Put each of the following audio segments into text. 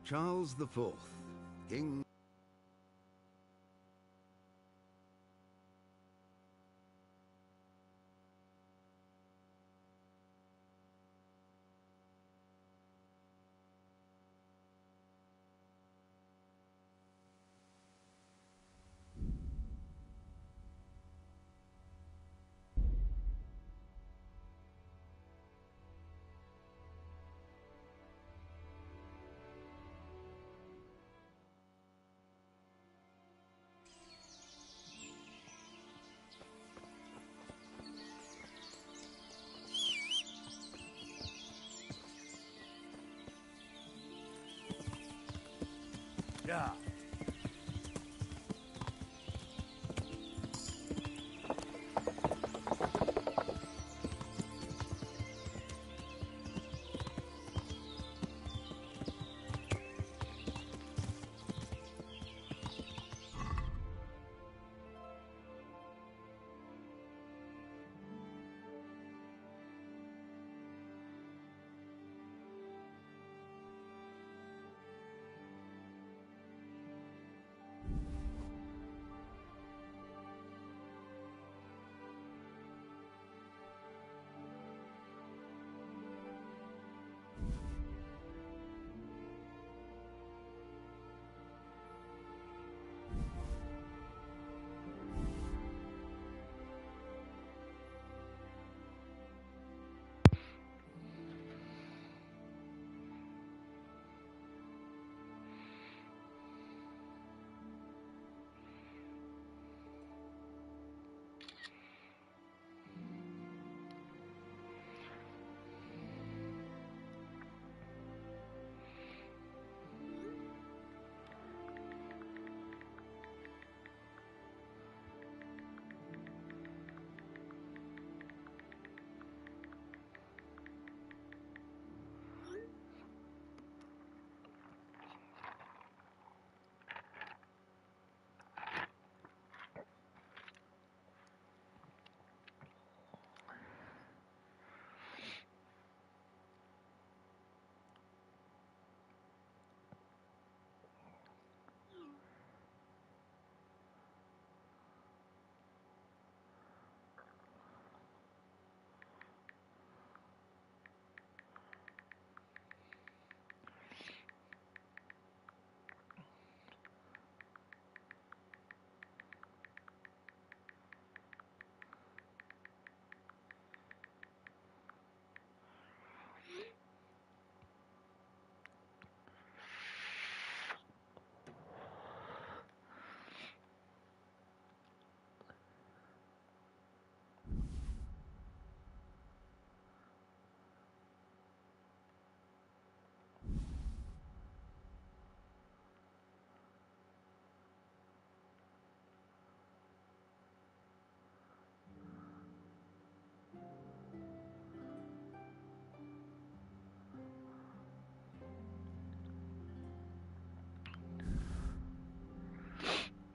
Charles IV, King. Yeah.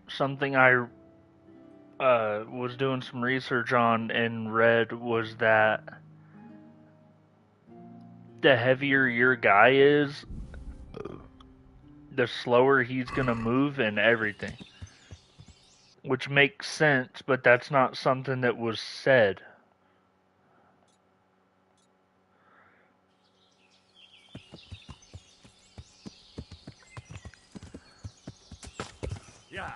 Something I was doing some research on and read was that the heavier your guy is, the slower he's gonna move and everything. Which makes sense, but that's not something that was said. Yeah.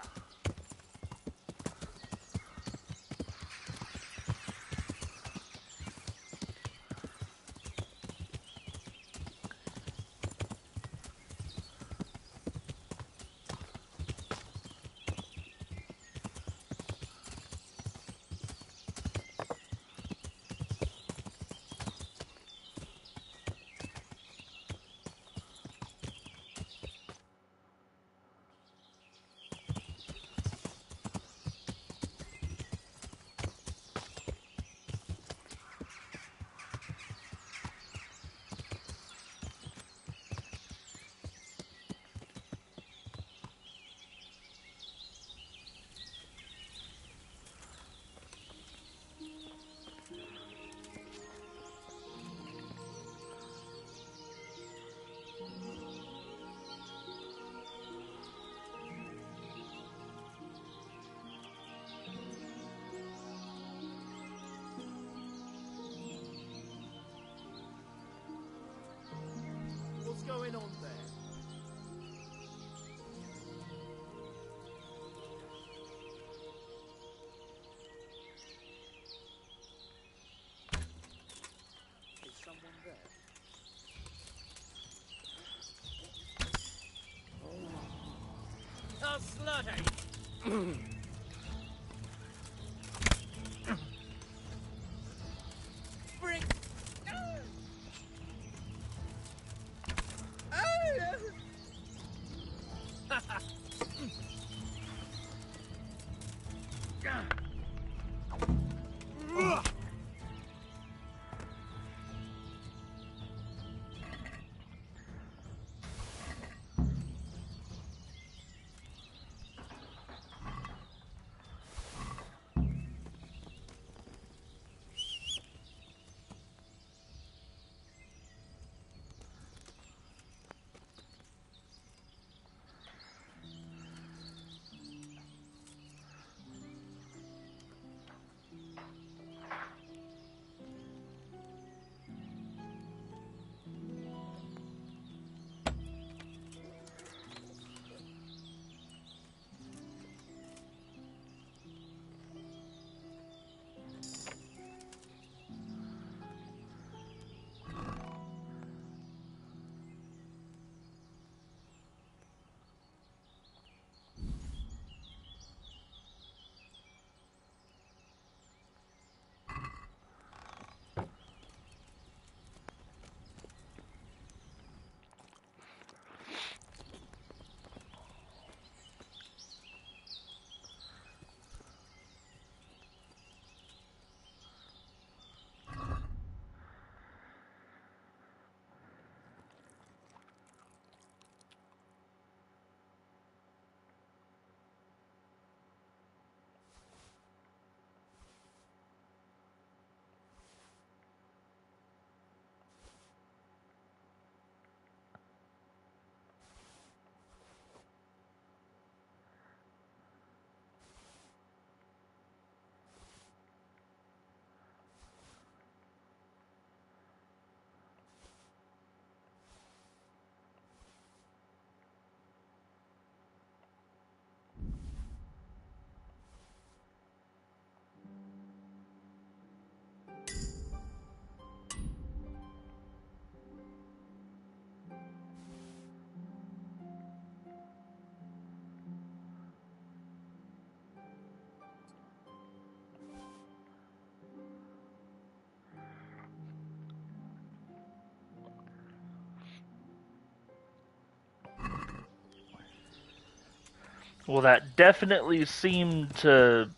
Well, that definitely seemed to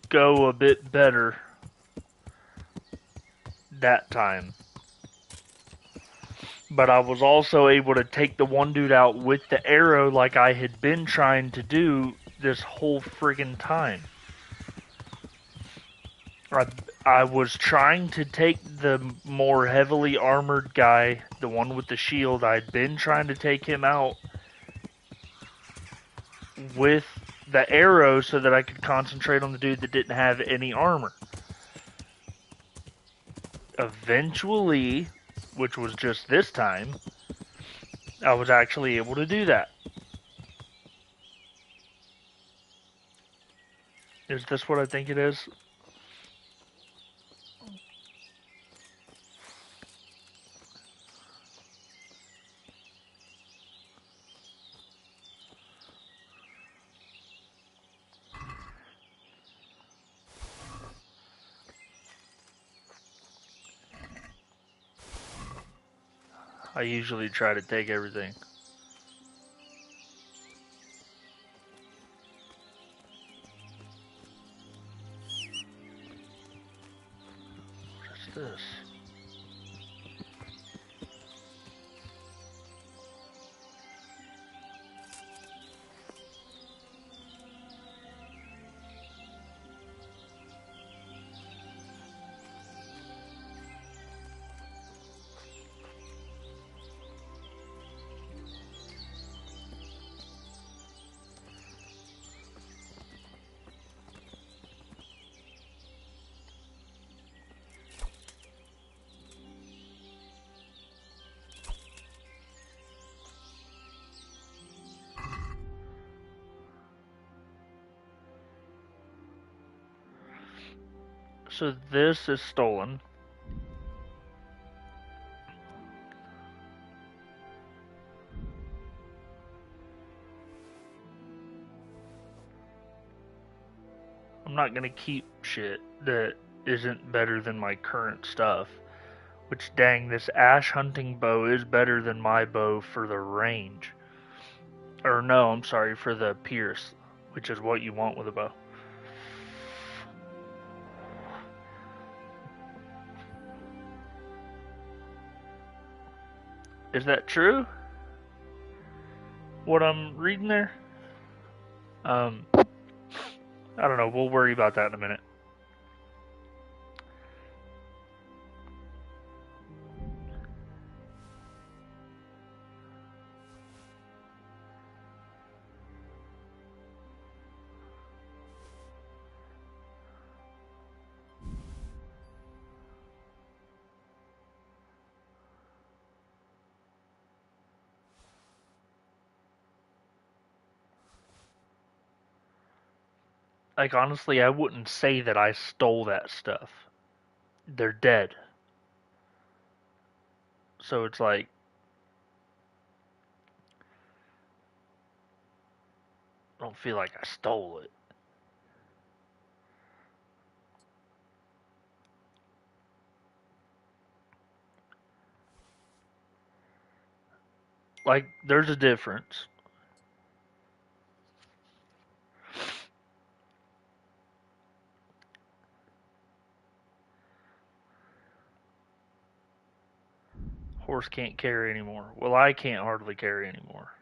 go a bit better that time. But I was also able to take the one dude out with the arrow like I had been trying to do this whole friggin' time. I was trying to take the more heavily armored guy, the one with the shield. I'd been trying to take him out with the arrow so that I could concentrate on the dude that didn't have any armor. Eventually, which was just this time, I was actually able to do that. Is this what I think it is? I usually try to take everything. What is this? So this is stolen. I'm not gonna keep shit that isn't better than my current stuff. Which, dang, this ash hunting bow is better than my bow for the range. Or no, I'm sorry, for the pierce, which is what you want with a bow. Is that true? What I'm reading there? I don't know. We'll worry about that in a minute. Like, honestly, I wouldn't say that I stole that stuff. They're dead. So it's like, I don't feel like I stole it. Like, there's a difference. Horse can't carry anymore. Well, I can't hardly carry anymore.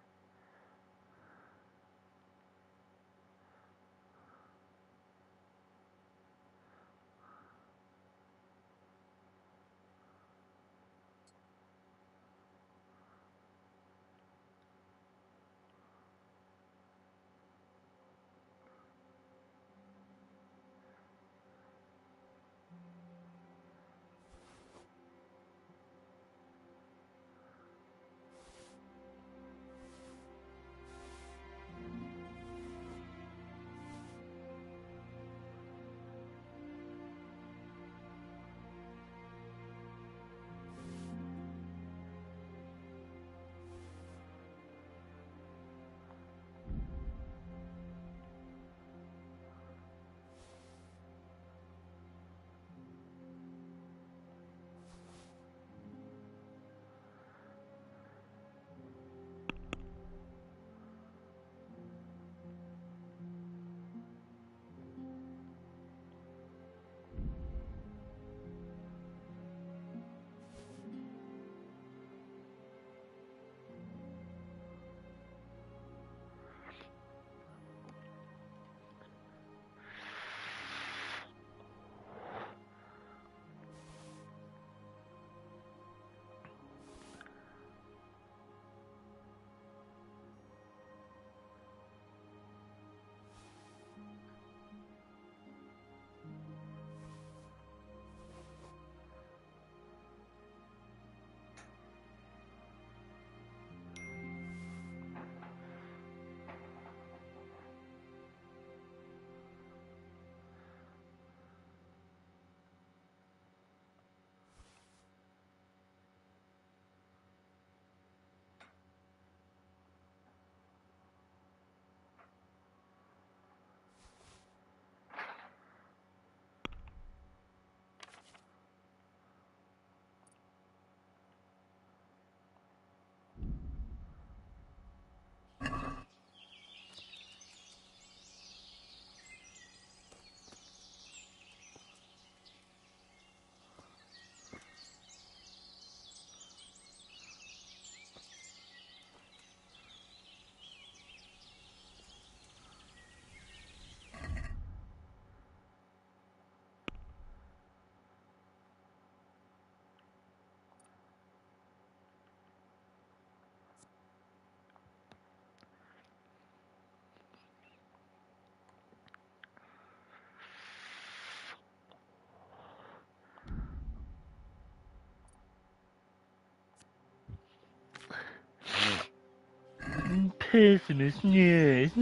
Pessimist, yes.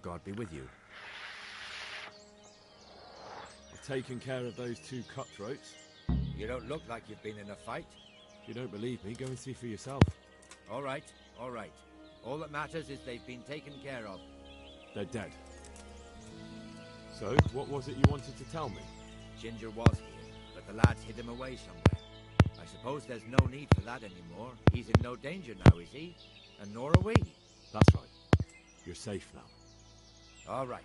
God be with you. I've taken care of those two cutthroats. You don't look like you've been in a fight. If you don't believe me, go and see for yourself. All right, all right. All that matters is they've been taken care of. They're dead. So, what was it you wanted to tell me? Ginger was here, but the lads hid him away somewhere. I suppose there's no need for that anymore. He's in no danger now, is he? And nor are we. That's right. You're safe now. All right.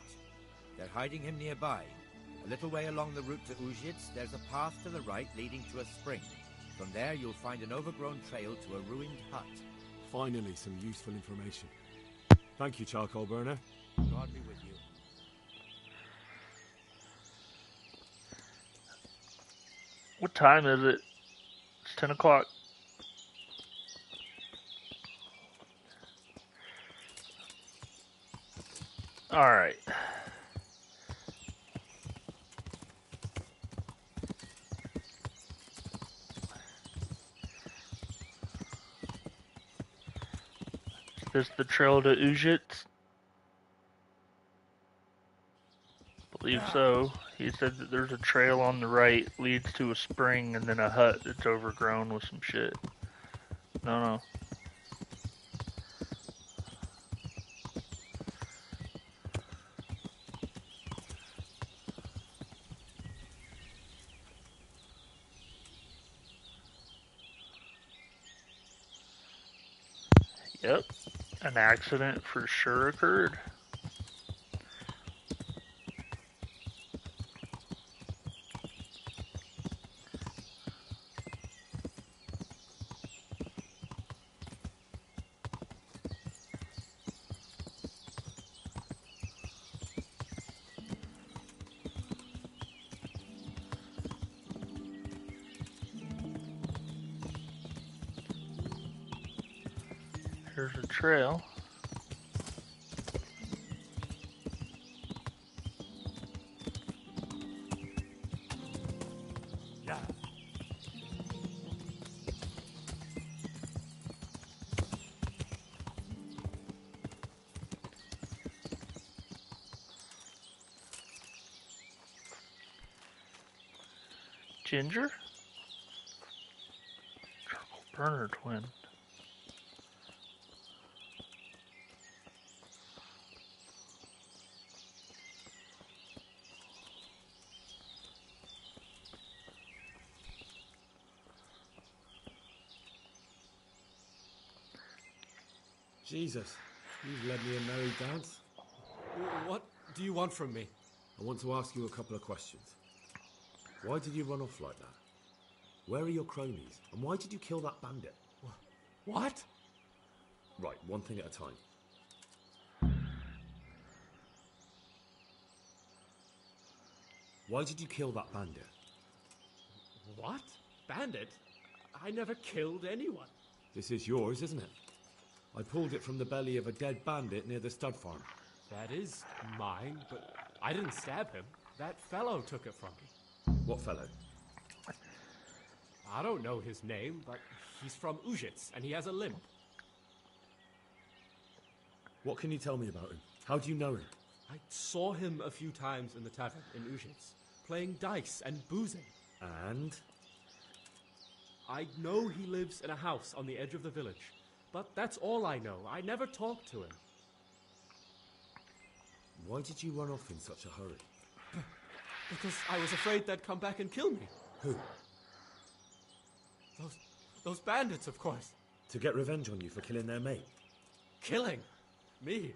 They're hiding him nearby. A little way along the route to Uzhitz, there's a path to the right leading to a spring. From there, you'll find an overgrown trail to a ruined hut. Finally, some useful information. Thank you, charcoal burner. God be with you. What time is it? It's 10 o'clock. Alright. Is this the trail to Uzhitz? Believe so. He said that there's a trail on the right, leads to a spring, and then a hut that's overgrown with some shit. No. Yep, an accident for sure occurred. Here's a trail. Yeah. Ginger? Charcoal burner twin. Jesus, you've led me a merry dance. What do you want from me? I want to ask you a couple of questions. Why did you run off like that? Where are your cronies? And why did you kill that bandit? What? Right, one thing at a time. Why did you kill that bandit? What? Bandit? I never killed anyone. This is yours, isn't it? I pulled it from the belly of a dead bandit near the stud farm. That is mine, but I didn't stab him. That fellow took it from me. What fellow? I don't know his name, but he's from Uzhitz, and he has a limp. What can you tell me about him? How do you know him? I saw him a few times in the tavern in Uzhitz, playing dice and boozing. And? I know he lives in a house on the edge of the village, but that's all I know. I never talked to him. Why did you run off in such a hurry? Because I was afraid they'd come back and kill me. Who? Those bandits, of course. To get revenge on you for killing their mate? Killing? Me?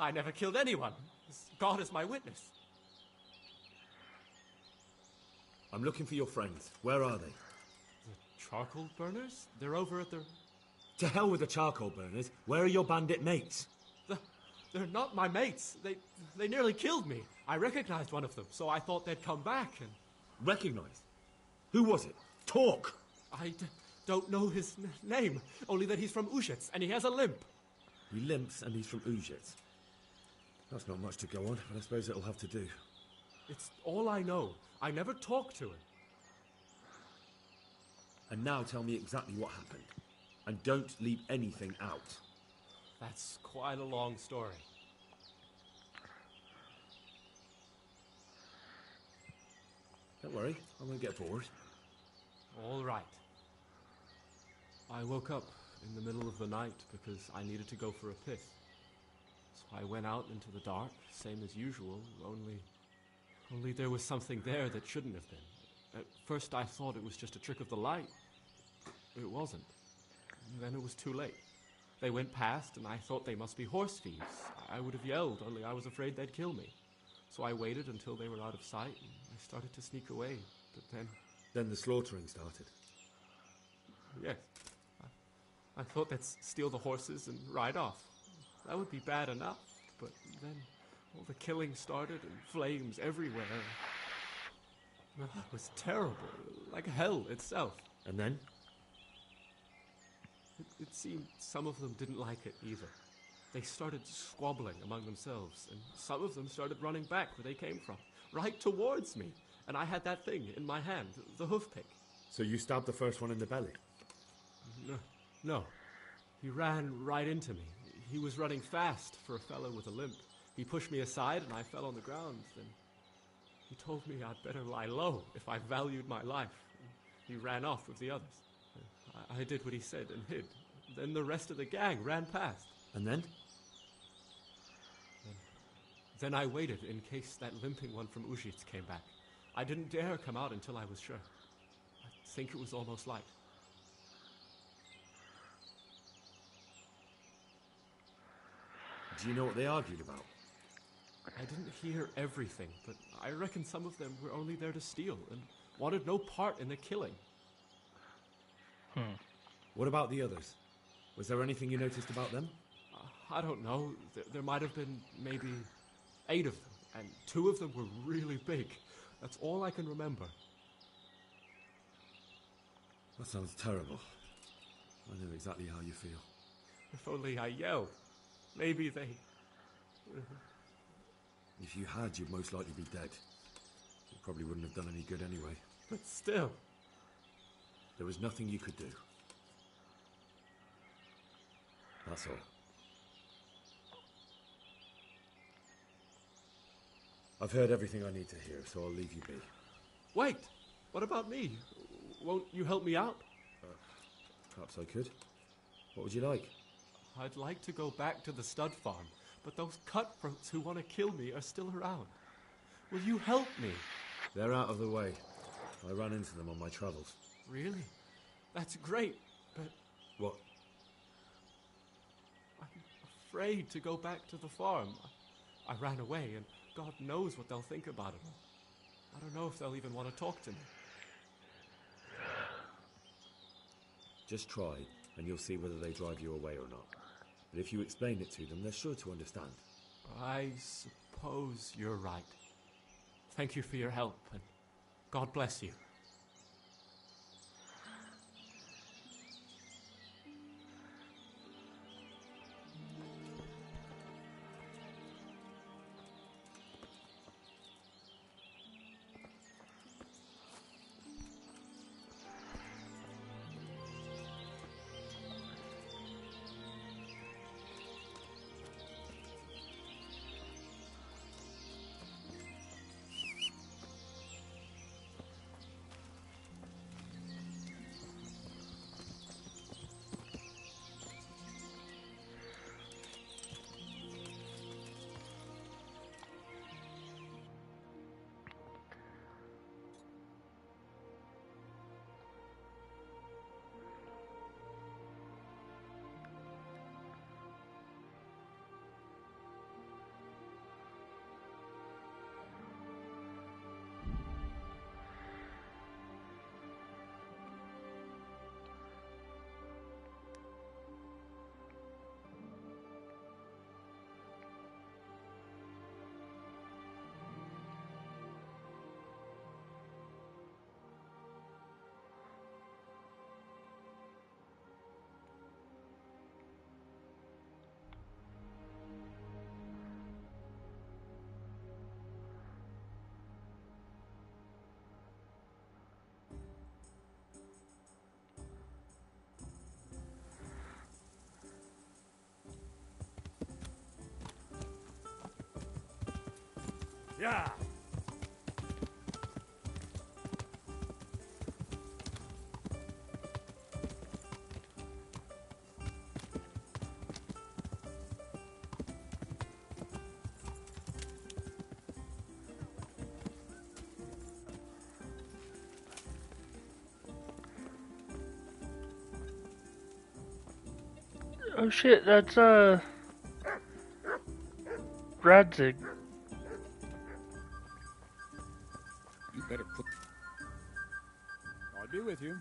I never killed anyone. God is my witness. I'm looking for your friends. Where are they? The charcoal burners? They're over at the... To hell with the charcoal burners. Where are your bandit mates? They're not my mates. They nearly killed me. I recognized one of them, so I thought they'd come back and... Recognized? Who was it? Talk! I don't know his name, only that he's from Uzhitz, and he has a limp. He limps and he's from Uzhitz. That's not much to go on, but I suppose it'll have to do. It's all I know. I never talked to him. And now tell me exactly what happened. And don't leave anything out. That's quite a long story. Don't worry, I won't get bored. All right. I woke up in the middle of the night because I needed to go for a piss. So I went out into the dark, same as usual, only there was something there that shouldn't have been. At first I thought it was just a trick of the light. It wasn't. And then it was too late. They went past and I thought they must be horse thieves. I would have yelled, only I was afraid they'd kill me. So I waited until they were out of sight and I started to sneak away. But then... Then the slaughtering started. Yes. I thought they'd steal the horses and ride off. That would be bad enough, but then all the killing started and flames everywhere. It was terrible, like hell itself. And then? It seemed some of them didn't like it either. They started squabbling among themselves, and some of them started running back where they came from, right towards me. And I had that thing in my hand, the hoof pick. So you stabbed the first one in the belly? No. He ran right into me. He was running fast for a fellow with a limp. He pushed me aside and I fell on the ground. Then he told me I'd better lie low if I valued my life. He ran off with the others. I did what he said and hid. Then the rest of the gang ran past. And then? Then I waited in case that limping one from Ujits came back. I didn't dare come out until I was sure. I think it was almost light. Do you know what they argued about? I didn't hear everything, but I reckon some of them were only there to steal and wanted no part in the killing. What about the others? Was there anything you noticed about them? I don't know. There might have been maybe 8 of them, and 2 of them were really big. That's all I can remember. That sounds terrible. I know exactly how you feel. If only I yelled. Maybe they... If you had, you'd most likely be dead. It probably wouldn't have done any good anyway. But still... There was nothing you could do. That's all. I've heard everything I need to hear, so I'll leave you be. Wait! What about me? Won't you help me out? Perhaps I could. What would you like? I'd like to go back to the stud farm, but those cutthroats who want to kill me are still around. Will you help me? They're out of the way. I ran into them on my travels. Really? That's great, but What? I'm afraid to go back to the farm. I ran away, and God knows what they'll think about it all. I don't know if they'll even want to talk to me. Just try, and you'll see whether they drive you away or not. But if you explain it to them, they're sure to understand. I suppose you're right. Thank you for your help, and God bless you. Yeah! Oh shit, that's Radzig. You better put... I'll be with you.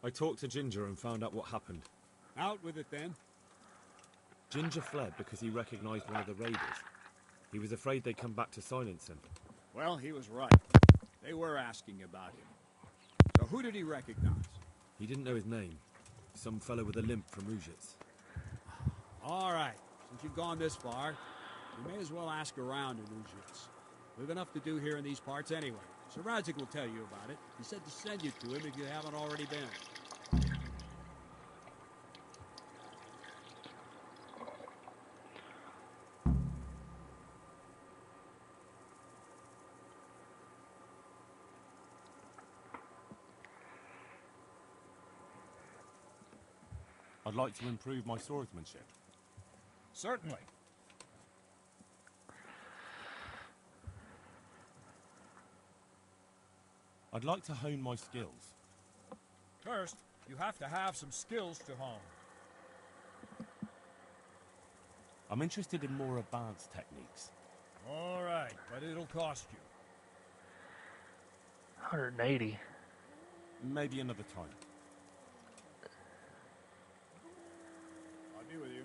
I talked to Ginger and found out what happened. Out with it then. Ginger fled because he recognized one of the raiders. He was afraid they'd come back to silence him. Well, he was right. They were asking about him. So who did he recognize? He didn't know his name. Some fellow with a limp from Ujits. All right. Since you've gone this far, you may as well ask around in Ujits. We've enough to do here in these parts anyway. Sir Radzik will tell you about it. He said to send you to him if you haven't already been. I'd like to improve my swordsmanship. Certainly. I'd like to hone my skills. First, you have to have some skills to hone. I'm interested in more advanced techniques. All right, but it'll cost you. 180. Maybe another time. I'll be with you.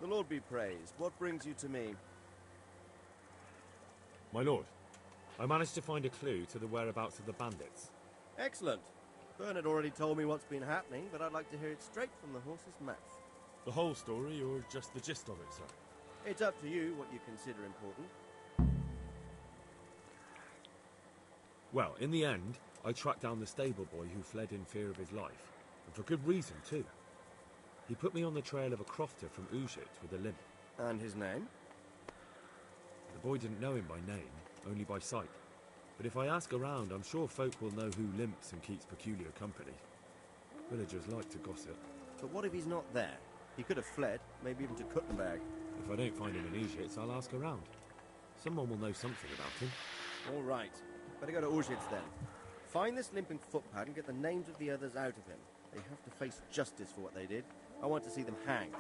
The Lord be praised. What brings you to me? My lord, I managed to find a clue to the whereabouts of the bandits. Excellent. Bernard already told me what's been happening, but I'd like to hear it straight from the horse's mouth. The whole story, or just the gist of it, sir? It's up to you what you consider important. Well, in the end, I tracked down the stable boy who fled in fear of his life. And for good reason, too. He put me on the trail of a crofter from Ujit with a limp. And his name? The boy didn't know him by name, only by sight. But if I ask around, I'm sure folk will know who limps and keeps peculiar company. Villagers like to gossip. But what if he's not there? He could have fled, maybe even to Kuttenberg. If I don't find him in Ujit, I'll ask around. Someone will know something about him. All right. Better go to Auschwitz then. Find this limping footpad and get the names of the others out of him. They have to face justice for what they did. I want to see them hanged.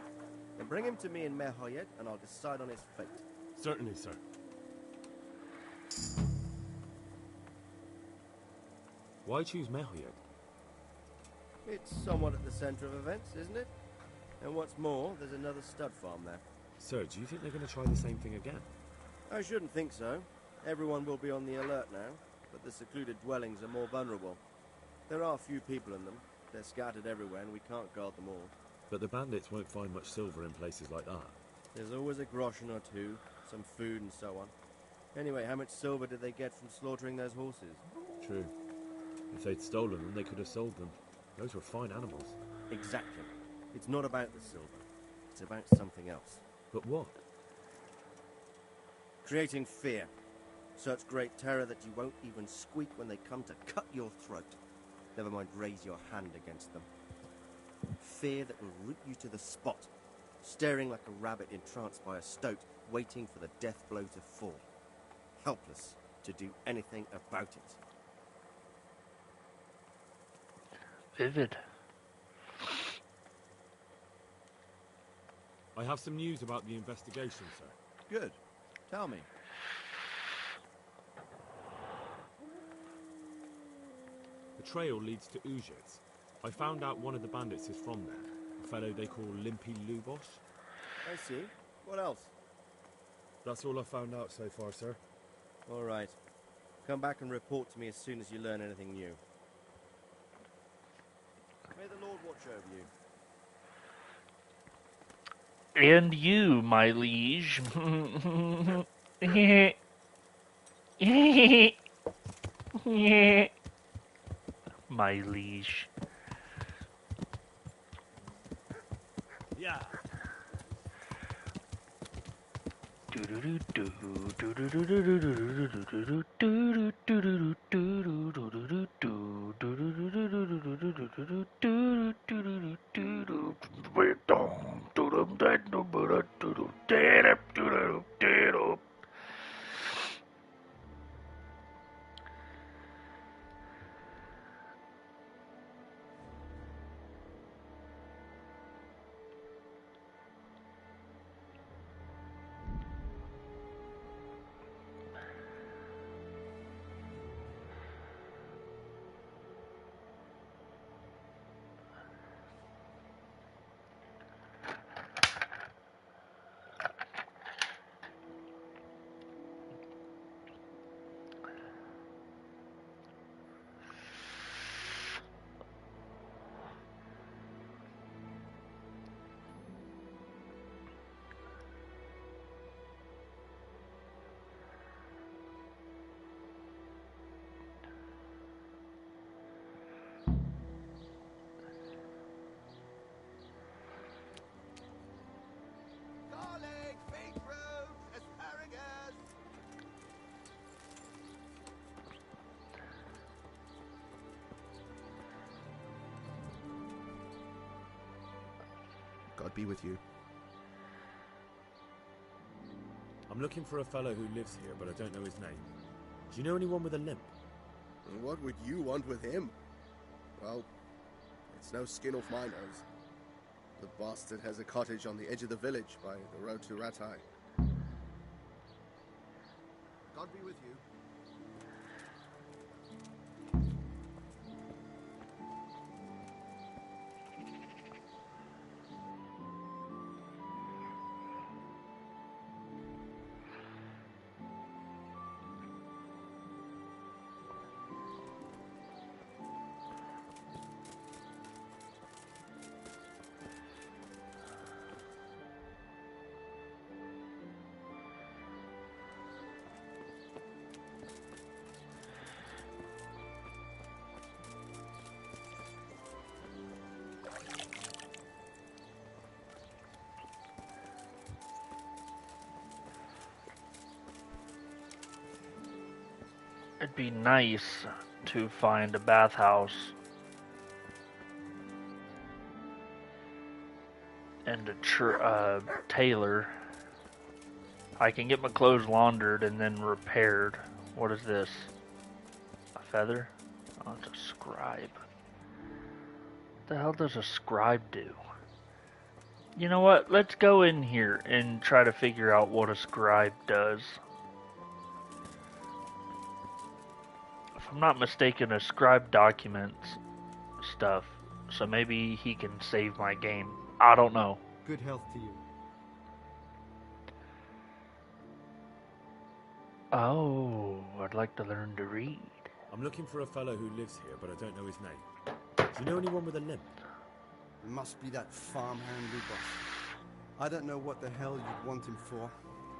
Then bring him to me in Merhoyet and I'll decide on his fate. Certainly, sir. Why choose Merhoyet? It's somewhat at the centre of events, isn't it? And what's more, there's another stud farm there. Sir, do you think they're going to try the same thing again? I shouldn't think so. Everyone will be on the alert now, but the secluded dwellings are more vulnerable. There are few people in them. They're scattered everywhere and we can't guard them all. But the bandits won't find much silver in places like that. There's always a groschen or two, some food and so on. Anyway, how much silver did they get from slaughtering those horses? True. If they'd stolen them, they could have sold them. Those were fine animals. Exactly. It's not about the silver. It's about something else. But what? Creating fear. Such great terror that you won't even squeak when they come to cut your throat. Never mind raise your hand against them. Fear that will root you to the spot, staring like a rabbit entranced by a stoat, waiting for the death blow to fall. Helpless to do anything about it. Vivid. I have some news about the investigation, sir. Good. Tell me. The trail leads to Ujits. I found out one of the bandits is from there. A fellow they call Limpy Lubosh. I see. What else? That's all I found out so far, sir. All right. Come back and report to me as soon as you learn anything new. May the Lord watch over you. And you, my liege. My liege. Yeah. God be with you. I'm looking for a fellow who lives here, but I don't know his name. Do you know anyone with a limp? And what would you want with him? Well, it's no skin off my nose. The bastard has a cottage on the edge of the village by the road to Ratai. God be with you. It'd be nice to find a bathhouse and a tailor. I can get my clothes laundered and then repaired. What is this? A feather? Oh, it's a scribe. What the hell does a scribe do? You know what? Let's go in here and try to figure out what a scribe does. If I'm not mistaken, a scribe documents stuff, so maybe he can save my game. I don't know. Good health to you. Oh, I'd like to learn to read. I'm looking for a fellow who lives here, but I don't know his name. Do you know anyone with a limp? It must be that farmhand Lubos. I don't know what the hell you'd want him for,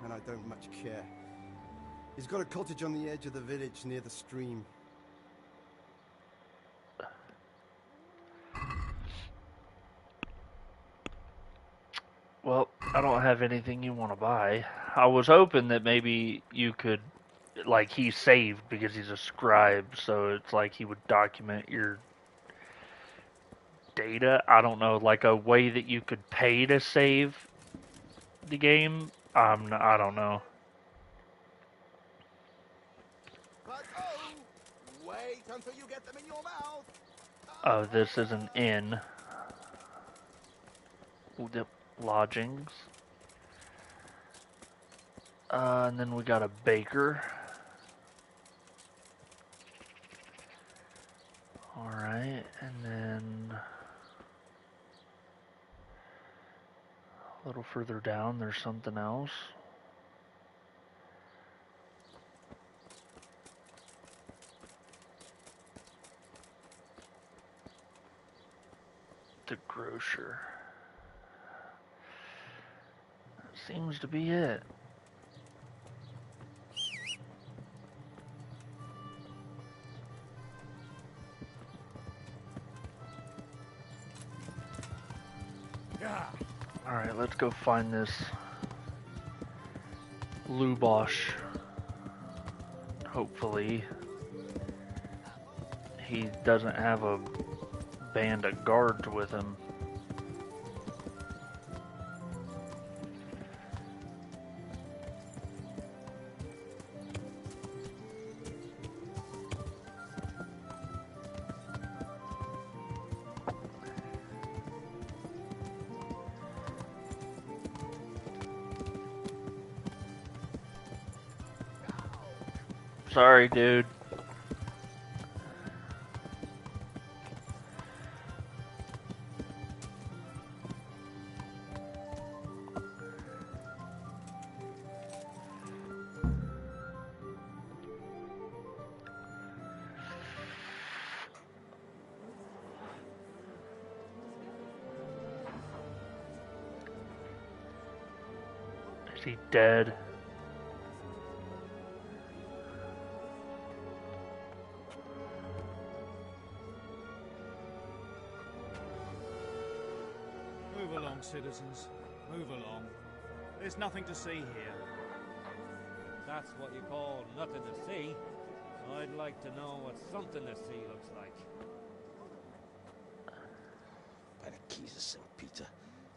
and I don't much care. He's got a cottage on the edge of the village near the stream. Well, I don't have anything you want to buy. I was hoping that maybe you could, like, he's saved because he's a scribe, so it's like he would document your data. I don't know, like a way that you could pay to save the game. I don't know. But oh, wait until you get them in your mouth. Oh, this is an inn. The lodgings. And then we got a baker. Alright, and then a little further down there's something else. The grocer. That seems to be it. Yeah. Alright, let's go find this Lubosh. Hopefully, he doesn't have a band of guards with him. Sorry, dude. Is he dead? Move along, citizens. Move along. There's nothing to see here. That's what you call nothing to see. I'd like to know what something to see looks like. By the keys of St. Peter,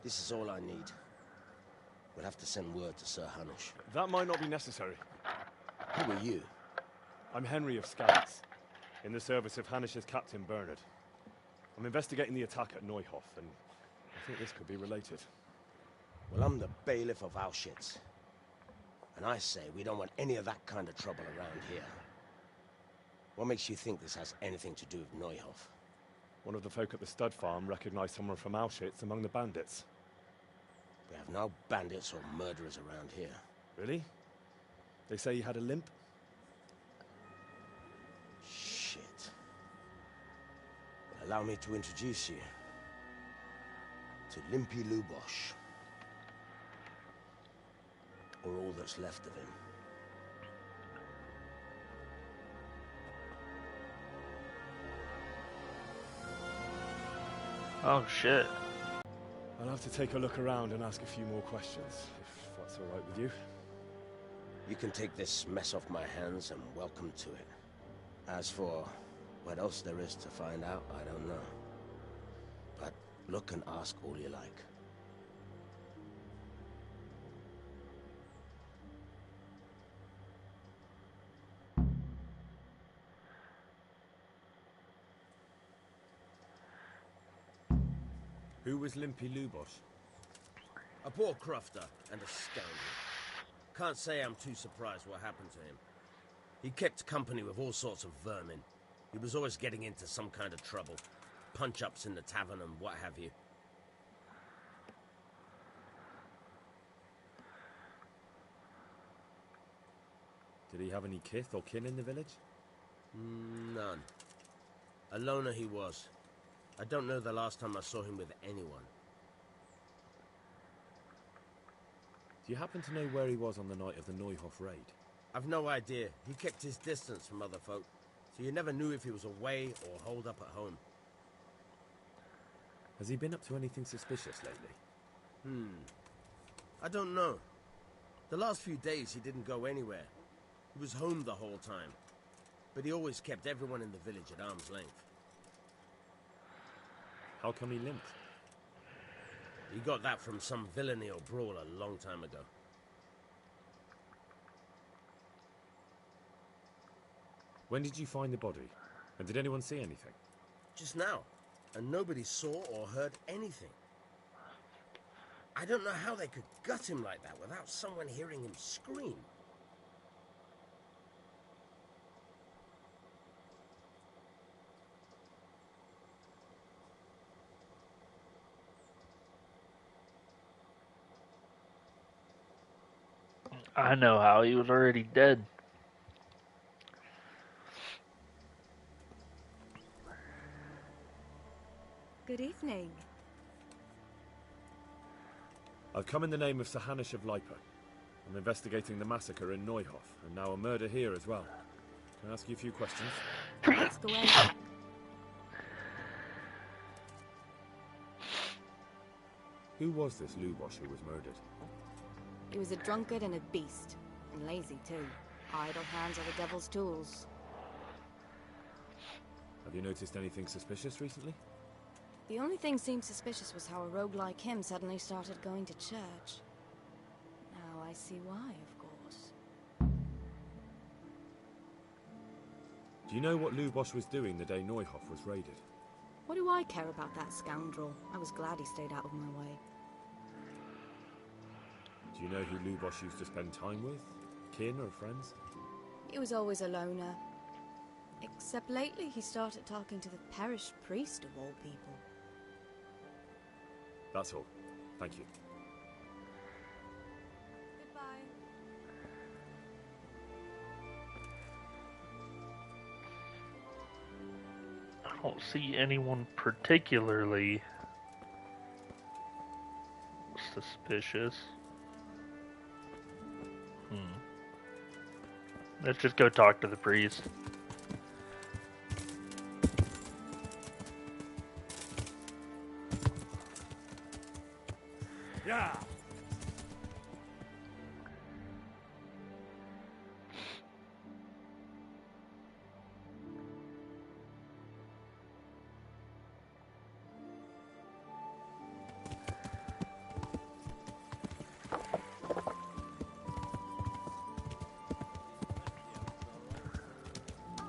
this is all I need. We'll have to send word to Sir Hanush. That might not be necessary. Who are you? I'm Henry of Scouts, in the service of Hanush's Captain Bernard. I'm investigating the attack at Neuhof, and I think this could be related. Well, I'm the bailiff of Auschwitz. And I say we don't want any of that kind of trouble around here. What makes you think this has anything to do with Neuhof? One of the folk at the stud farm recognized someone from Auschwitz among the bandits. We have no bandits or murderers around here. Really? They say he had a limp? Shit. Well, allow me to introduce you to Limpy Lubosh. Or all that's left of him. Oh shit. I'll have to take a look around and ask a few more questions, if that's all right with you. You can take this mess off my hands and welcome to it. As for what else there is to find out, I don't know. But look and ask all you like. Who was Limpy Lubosh? A poor crofter and a scoundrel. Can't say I'm too surprised what happened to him. He kept company with all sorts of vermin. He was always getting into some kind of trouble. Punch-ups in the tavern and what have you. Did he have any kith or kin in the village? None. A loner he was. I don't know the last time I saw him with anyone. Do you happen to know where he was on the night of the Neuhof raid? I've no idea. He kept his distance from other folk, so you never knew if he was away or holed up at home. Has he been up to anything suspicious lately? I don't know. The last few days he didn't go anywhere. He was home the whole time. But he always kept everyone in the village at arm's length. How come he limped? He got that from some villainy or brawl a long time ago. When did you find the body? And did anyone see anything? Just now. And nobody saw or heard anything. I don't know how they could gut him like that without someone hearing him scream. I know how. He was already dead. Good evening. I've come in the name of Sir Hanush of Lipa. I'm investigating the massacre in Neuhof, and now a murder here as well. Can I ask you a few questions? Ask away. Who was this Lubosh who was murdered? He was a drunkard and a beast. And lazy, too. Idle hands are the devil's tools. Have you noticed anything suspicious recently? The only thing seemed suspicious was how a rogue like him suddenly started going to church. Now I see why, of course. Do you know what Lubosch was doing the day Neuhoff was raided? What do I care about that scoundrel? I was glad he stayed out of my way. Do you know who Lubosch used to spend time with? Kin or friends? He was always a loner. Except lately he started talking to the parish priest of all people. That's all. Thank you. Goodbye. I don't see anyone particularly suspicious. Let's just go talk to the priest. Yeah.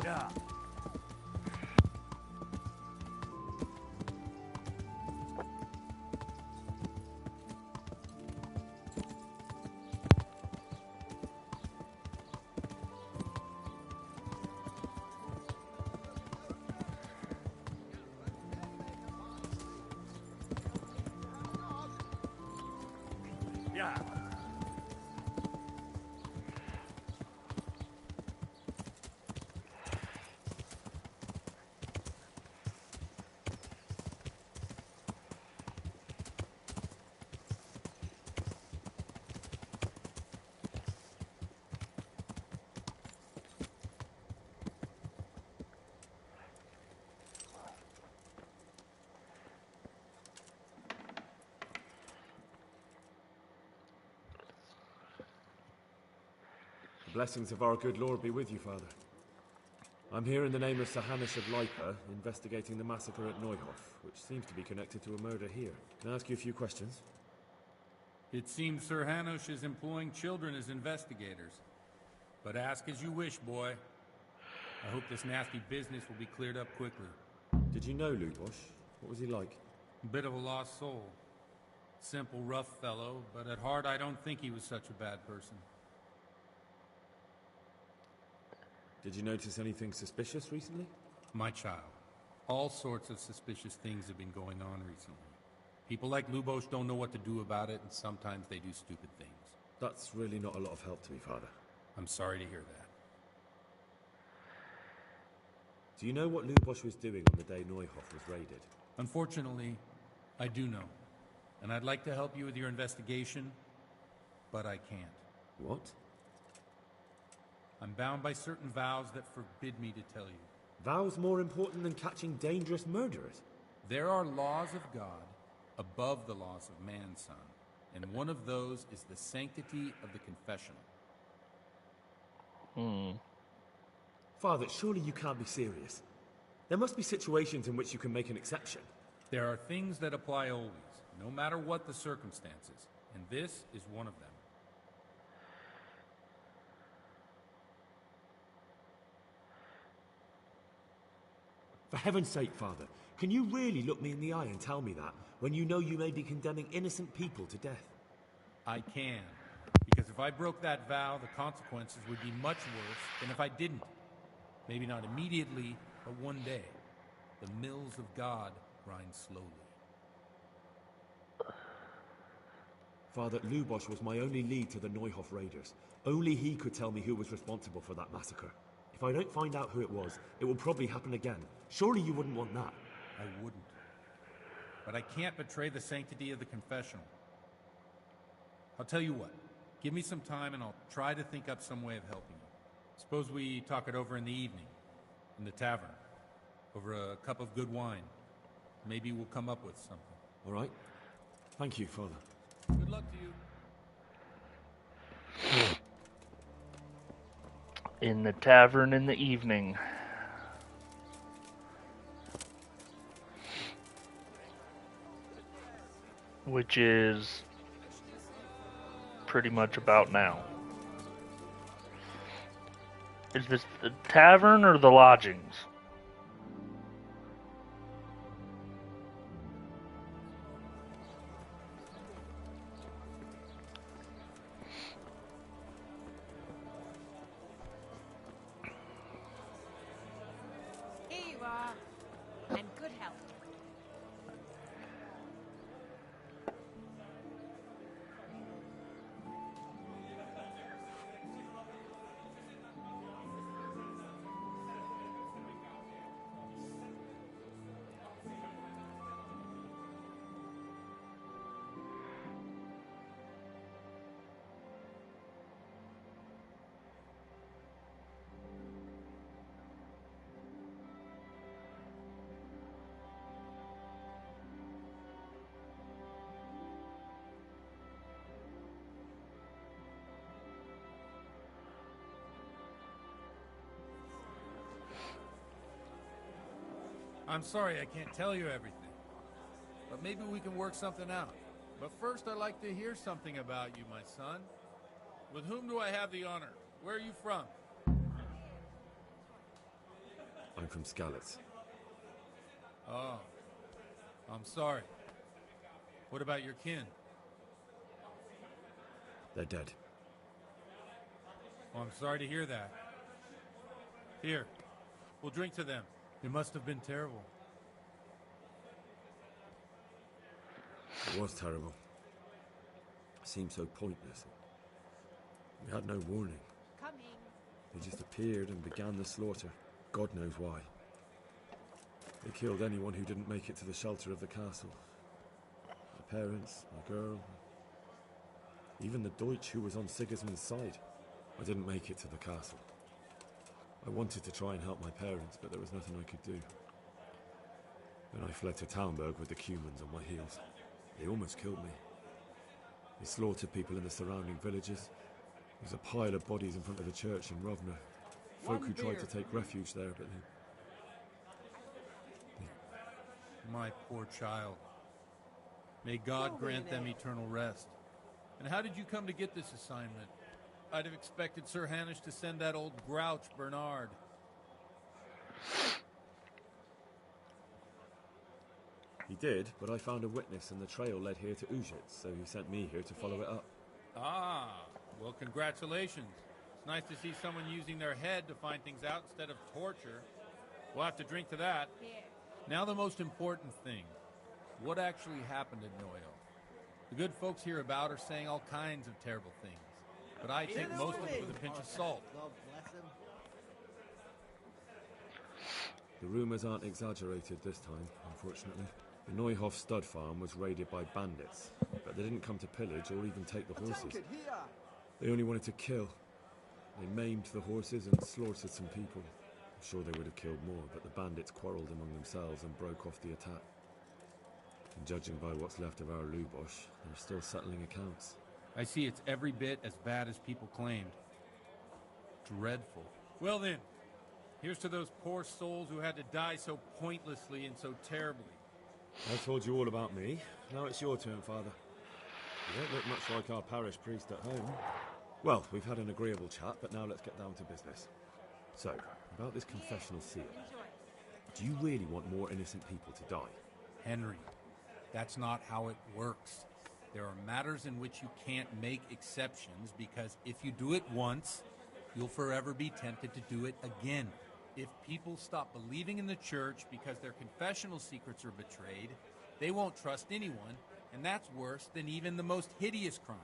Yeah. Yeah. The blessings of our good Lord be with you, Father. I'm here in the name of Sir Hanish of Lipa, investigating the massacre at Neuhoff, which seems to be connected to a murder here. Can I ask you a few questions? It seems Sir Hanush is employing children as investigators. But ask as you wish, boy. I hope this nasty business will be cleared up quickly. Did you know Lubosch? What was he like? A bit of a lost soul. Simple, rough fellow, but at heart I don't think he was such a bad person. Did you notice anything suspicious recently? My child, all sorts of suspicious things have been going on recently. People like Lubosch don't know what to do about it, and sometimes they do stupid things. That's really not a lot of help to me, Father. I'm sorry to hear that. Do you know what Lubosch was doing on the day Neuhoff was raided? Unfortunately, I do know. And I'd like to help you with your investigation, but I can't. What? I'm bound by certain vows that forbid me to tell you. Vows more important than catching dangerous murderers? There are laws of God above the laws of man, son. And one of those is the sanctity of the confessional. Father, surely you can't be serious. There must be situations in which you can make an exception. There are things that apply always, no matter what the circumstances. And this is one of them. For heaven's sake, Father, can you really look me in the eye and tell me that, when you know you may be condemning innocent people to death? I can. Because if I broke that vow, the consequences would be much worse than if I didn't. Maybe not immediately, but one day. The mills of God grind slowly. Father, Lubosch was my only lead to the Neuhoff raiders. Only he could tell me who was responsible for that massacre. If I don't find out who it was, it will probably happen again. Surely you wouldn't want that. I wouldn't. But I can't betray the sanctity of the confessional. I'll tell you what. Give me some time and I'll try to think up some way of helping you. Suppose we talk it over in the evening, in the tavern, over a cup of good wine. Maybe we'll come up with something. All right. Thank you, Father. Good luck to you. in the tavern in the evening. Which is pretty much about now. Is this the tavern or the lodgings? Here you are. And good health. I'm sorry I can't tell you everything, but maybe we can work something out. But first, I'd like to hear something about you, my son. With whom do I have the honor? Where are you from? I'm from Skalitz. Oh, I'm sorry. What about your kin? They're dead. Well, I'm sorry to hear that. Here, we'll drink to them. It must have been terrible. It was terrible. It seemed so pointless. We had no warning. Coming. They just appeared and began the slaughter. God knows why. They killed anyone who didn't make it to the shelter of the castle. My parents, my girl, even the Deutsch who was on Sigismund's side. I didn't make it to the castle. I wanted to try and help my parents, but there was nothing I could do. Then I fled to Talmberg with the Cumans on my heels. They almost killed me. They slaughtered people in the surrounding villages. There's a pile of bodies in front of the church in Rovna. Folk who tried to take refuge there, but My poor child. May God grant them eternal rest. And how did you come to get this assignment? I'd have expected Sir Hanish to send that old grouch, Bernard. He did, but I found a witness and the trail led here to Ujits, so he sent me here to follow it up. Ah, well, congratulations. It's nice to see someone using their head to find things out instead of torture. We'll have to drink to that. Now the most important thing. What actually happened in Noyo? The good folks hereabout are saying all kinds of terrible things, but I take most of it with a pinch of salt. The rumors aren't exaggerated this time, unfortunately. The Neuhof stud farm was raided by bandits, but they didn't come to pillage or even take the horses. They only wanted to kill. They maimed the horses and slaughtered some people. I'm sure they would have killed more, but the bandits quarreled among themselves and broke off the attack. And judging by what's left of our Lubosh, they're still settling accounts. I see it's every bit as bad as people claimed. Dreadful. Well then, here's to those poor souls who had to die so pointlessly and so terribly. I told you all about me. Now it's your turn, Father. You don't look much like our parish priest at home. Well, we've had an agreeable chat, but now let's get down to business. So, about this confessional seal. Do you really want more innocent people to die? Henry, that's not how it works. There are matters in which you can't make exceptions because if you do it once, you'll forever be tempted to do it again. If people stop believing in the church because their confessional secrets are betrayed, they won't trust anyone, and that's worse than even the most hideous crime.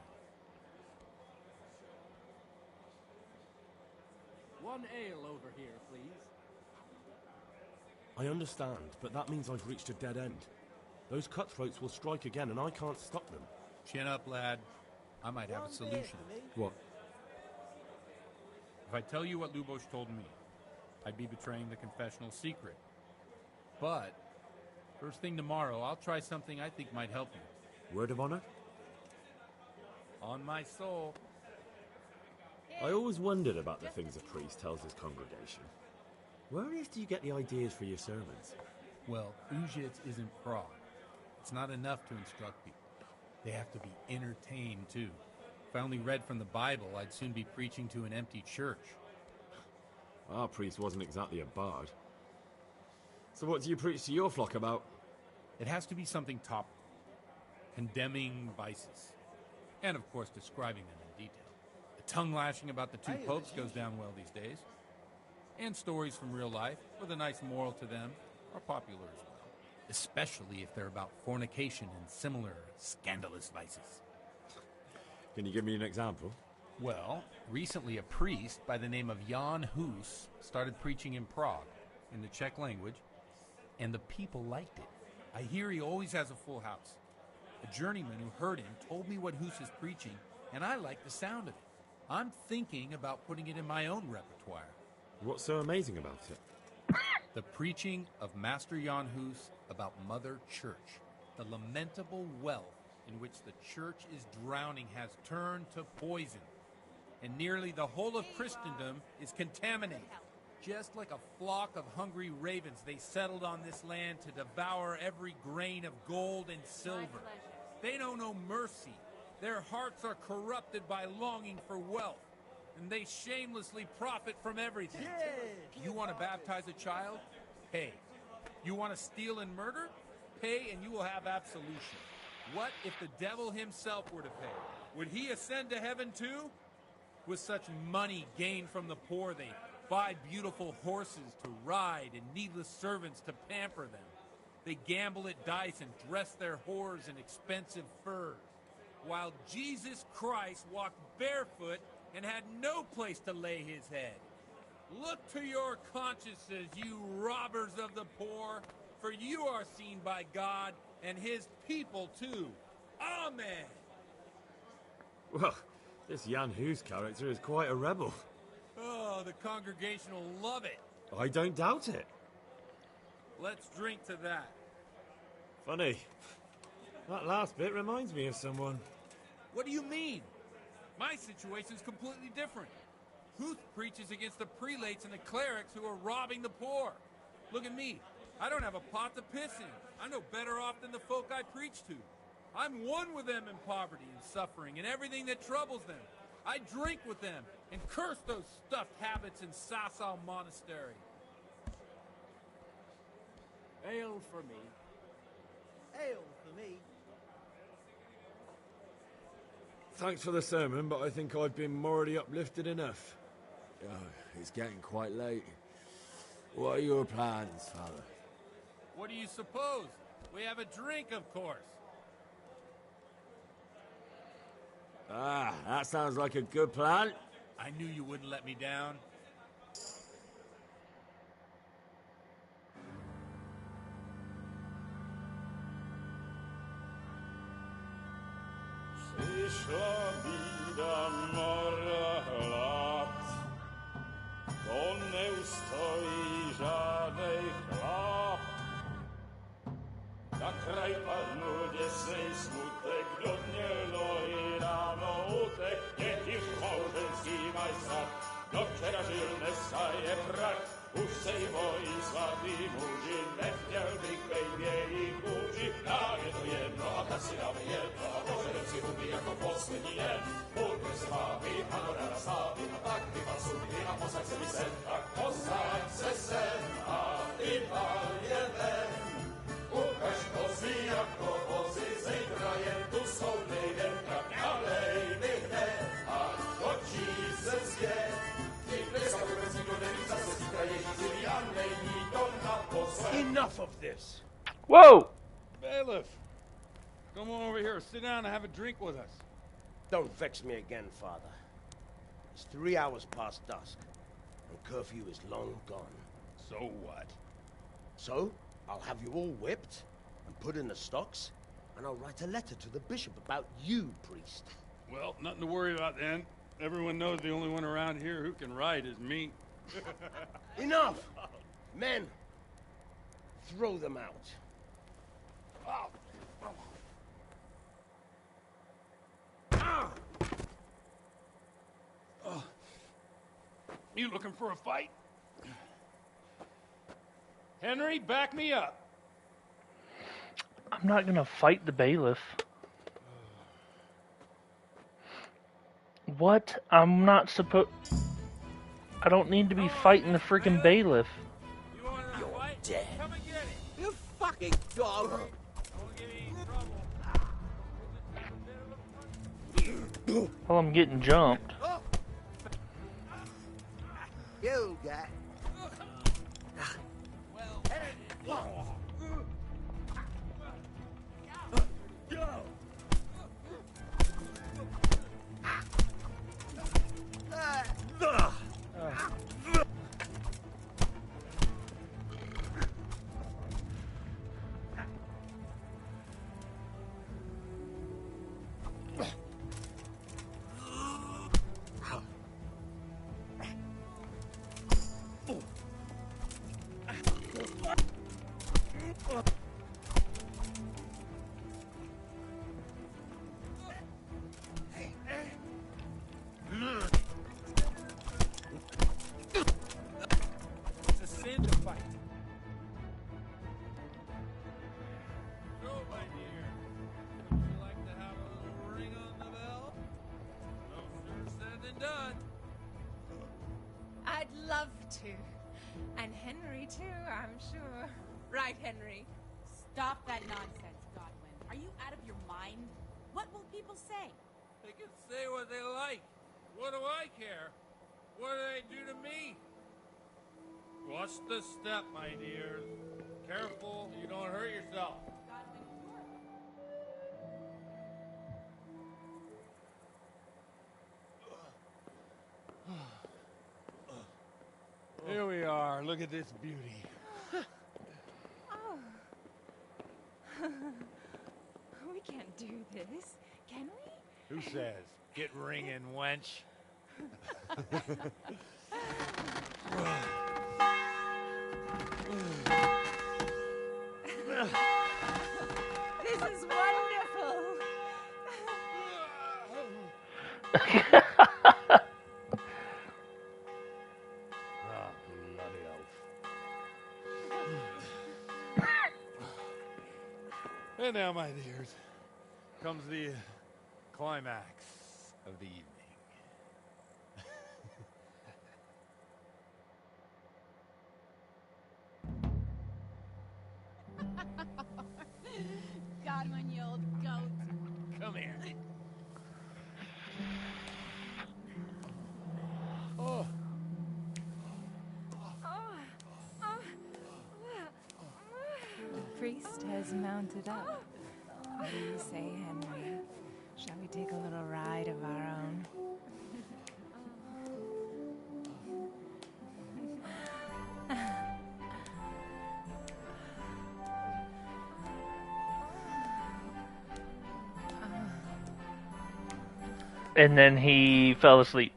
One ale over here, please. I understand, but that means I've reached a dead end. Those cutthroats will strike again, and I can't stop them. Chin up, lad. I might have a solution. What? If I tell you what Lubosh told me, I'd be betraying the confessional secret. But, first thing tomorrow, I'll try something I think might help you. Word of honor? On my soul. Here. I always wondered about the things a priest tells his congregation. Where on earth do you get the ideas for your sermons? Well, Uzhitz isn't Prague. It's not enough to instruct people. They have to be entertained, too. If I only read from the Bible, I'd soon be preaching to an empty church. Our priest wasn't exactly a bard. So what do you preach to your flock about? It has to be something topical. Condemning vices. And, of course, describing them in detail. The tongue-lashing about the two popes goes down well these days. And stories from real life, with a nice moral to them, are popular as well. Especially if they're about fornication and similar scandalous vices. Can you give me an example? Well, recently a priest by the name of Jan Hus started preaching in Prague, in the Czech language, and the people liked it. I hear he always has a full house. A journeyman who heard him told me what Hus is preaching, and I like the sound of it. I'm thinking about putting it in my own repertoire. What's so amazing about it? The preaching of Master Jan Hus about Mother Church. The lamentable wealth in which the church is drowning has turned to poison. And nearly the whole of Christendom is contaminated. Just like a flock of hungry ravens, they settled on this land to devour every grain of gold and silver. They know no mercy. Their hearts are corrupted by longing for wealth, and they shamelessly profit from everything. You want to baptize a child? Pay. You want to steal and murder? Pay and you will have absolution. What if the devil himself were to pay? Would he ascend to heaven too? With such money gained from the poor, they buy beautiful horses to ride and needless servants to pamper them. They gamble at dice and dress their whores in expensive furs, while Jesus Christ walked barefoot and had no place to lay his head. Look to your consciences, you robbers of the poor, for you are seen by God and his people too. Amen. Well, this Jan Hus character is quite a rebel. Oh, the congregation will love it. I don't doubt it. Let's drink to that. Funny. That last bit reminds me of someone. What do you mean? My situation's completely different. Huth preaches against the prelates and the clerics who are robbing the poor. Look at me. I don't have a pot to piss in. I'm no better off than the folk I preach to. I'm one with them in poverty and suffering and everything that troubles them. I drink with them and curse those stuffed habits in Sasau Monastery. Ale for me. Ale for me. Thanks for the sermon, but I think I've been morally uplifted enough. Oh, it's getting quite late. What are your plans, Father? What do you suppose? We have a drink, of course. Ah, that sounds like a good plan. I knew you wouldn't let me down. Przyszła bida mora lat, to nie ustoi żadnej chlap. Na kraj padł niesej smutek, do dnielo i rano utek, nie tisz małżeński majsat, do wczera żylne saje prak, už sejmoj svatý muži, nechtěl bych bejbě i kůži, nám je to jedno a tak si dáme jedno a požerem si huby jako poslední den. Buďme se vámi a hoda na slávy a tak vypal sudy a posaď se mi sem, tak posaď se sem a vypal je ven. Ukaž kozy jako vozy, zejtra jen tu soudnej den, tak nalej mi hned a točí se zpět. Enough of this. Whoa! Bailiff, come on over here. Sit down and have a drink with us. Don't vex me again, Father. It's 3 hours past dusk, and curfew is long gone. So what? So, I'll have you all whipped and put in the stocks, and I'll write a letter to the bishop about you, priest. Well, nothing to worry about then. Everyone knows the only one around here who can write is me. Enough! Men, throw them out. You looking for a fight? Henry, back me up. I'm not gonna fight the bailiff. What? I'm not supposed... I don't need to be fighting the freaking bailiff. You're dead. You fucking dog! Well, I'm getting jumped. You guy. It's a sin to fight. So, my dear, would you like to have a little ring on the bell? No sooner said than done. I'd love to. And Henry, too, I'm sure. Right, Henry? Stop that nonsense, Godwin. Are you out of your mind? What will people say? They can say what they like. What do I care? What do they do to me? Watch the step, my dear. Careful, you don't hurt yourself. Here we are. Look at this beauty. Oh. We can't do this, can we? Who says? Get ringing, wench. This is wonderful. Oh, bloody elf. And now, my dears, comes the climax of the evening. Godwin, you old goat. Come here. Oh. The priest has mounted up. What do you say, Henry? Shall we take a little ride of our own? And then he fell asleep.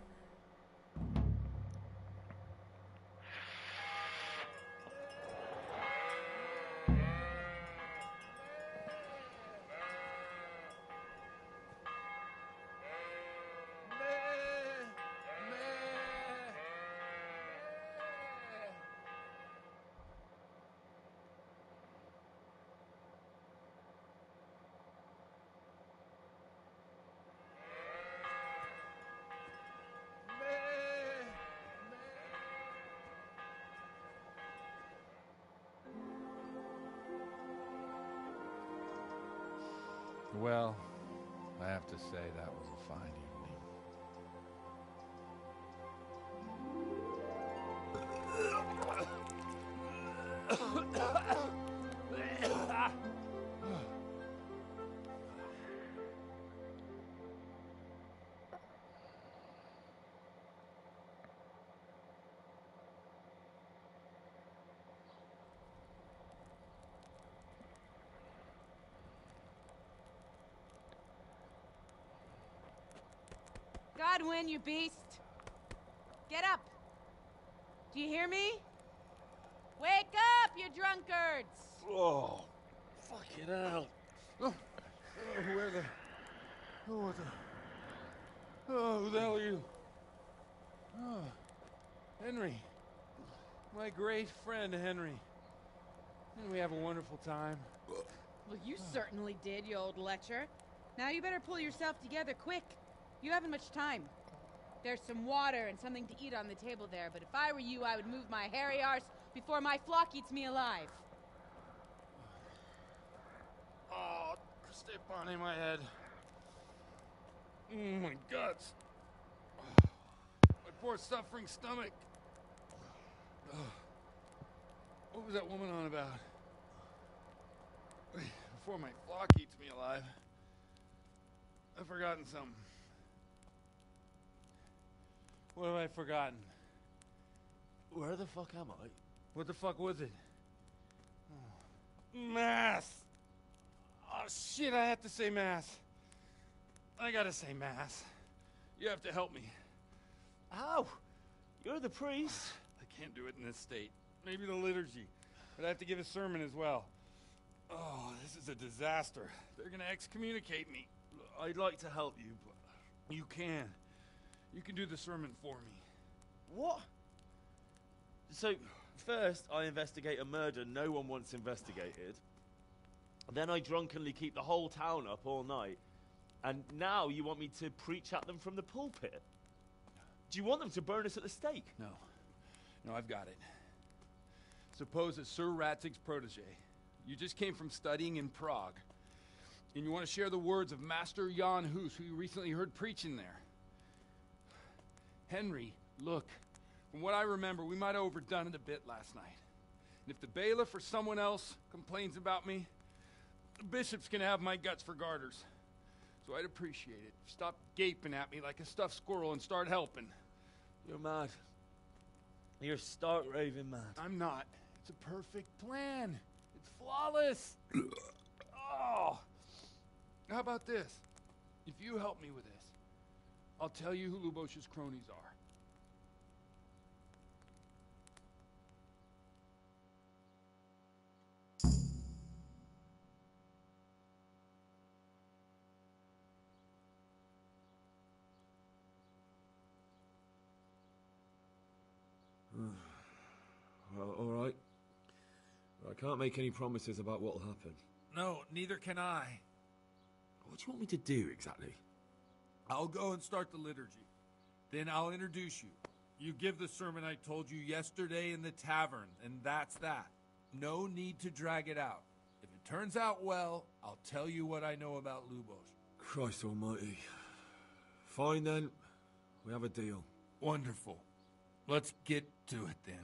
Well, I have to say that was a fine evening. Godwin, you beast! Get up! Do you hear me? Wake up, you drunkards! Oh, fucking hell. Where the... Oh, what the... Oh, who the hell are you? Oh. Henry. My great friend, Henry. Didn't we have a wonderful time? Well, you certainly did, you old lecher. Now you better pull yourself together quick. You haven't much time. There's some water and something to eat on the table there, but if I were you, I would move my hairy arse before my flock eats me alive. Oh, step on in my head. Oh, my guts. My poor suffering stomach. What was that woman on about? Before my flock eats me alive. I've forgotten something. What have I forgotten? Where the fuck am I? What the fuck was it? Mass! Oh shit, I have to say mass. I gotta say mass. You have to help me. How? You're the priest. I can't do it in this state. Maybe the liturgy. But I have to give a sermon as well. Oh, this is a disaster. They're gonna excommunicate me. I'd like to help you, but you can. You can do the sermon for me. What? So, first I investigate a murder no one wants investigated. Then I drunkenly keep the whole town up all night. And now you want me to preach at them from the pulpit? Do you want them to burn us at the stake? No. No, I've got it. Suppose that Sir Ratzig's protege. You just came from studying in Prague. And you want to share the words of Master Jan Hus, who you recently heard preaching there. Henry, look. From what I remember, we might have overdone it a bit last night. And if the bailiff or someone else complains about me, the bishop's gonna have my guts for garters. So I'd appreciate it. Stop gaping at me like a stuffed squirrel and start helping. You're mad. You're stark raving mad. I'm not. It's a perfect plan. It's flawless. Oh. How about this? If you help me with this, I'll tell you who Lubosh's cronies are. Well, all right. I can't make any promises about what'll happen. No, neither can I. What do you want me to do exactly? I'll go and start the liturgy. Then I'll introduce you. You give the sermon I told you yesterday in the tavern, and that's that. No need to drag it out. If it turns out well, I'll tell you what I know about Lubosh. Christ almighty. Fine then. We have a deal. Wonderful. Let's get to it then.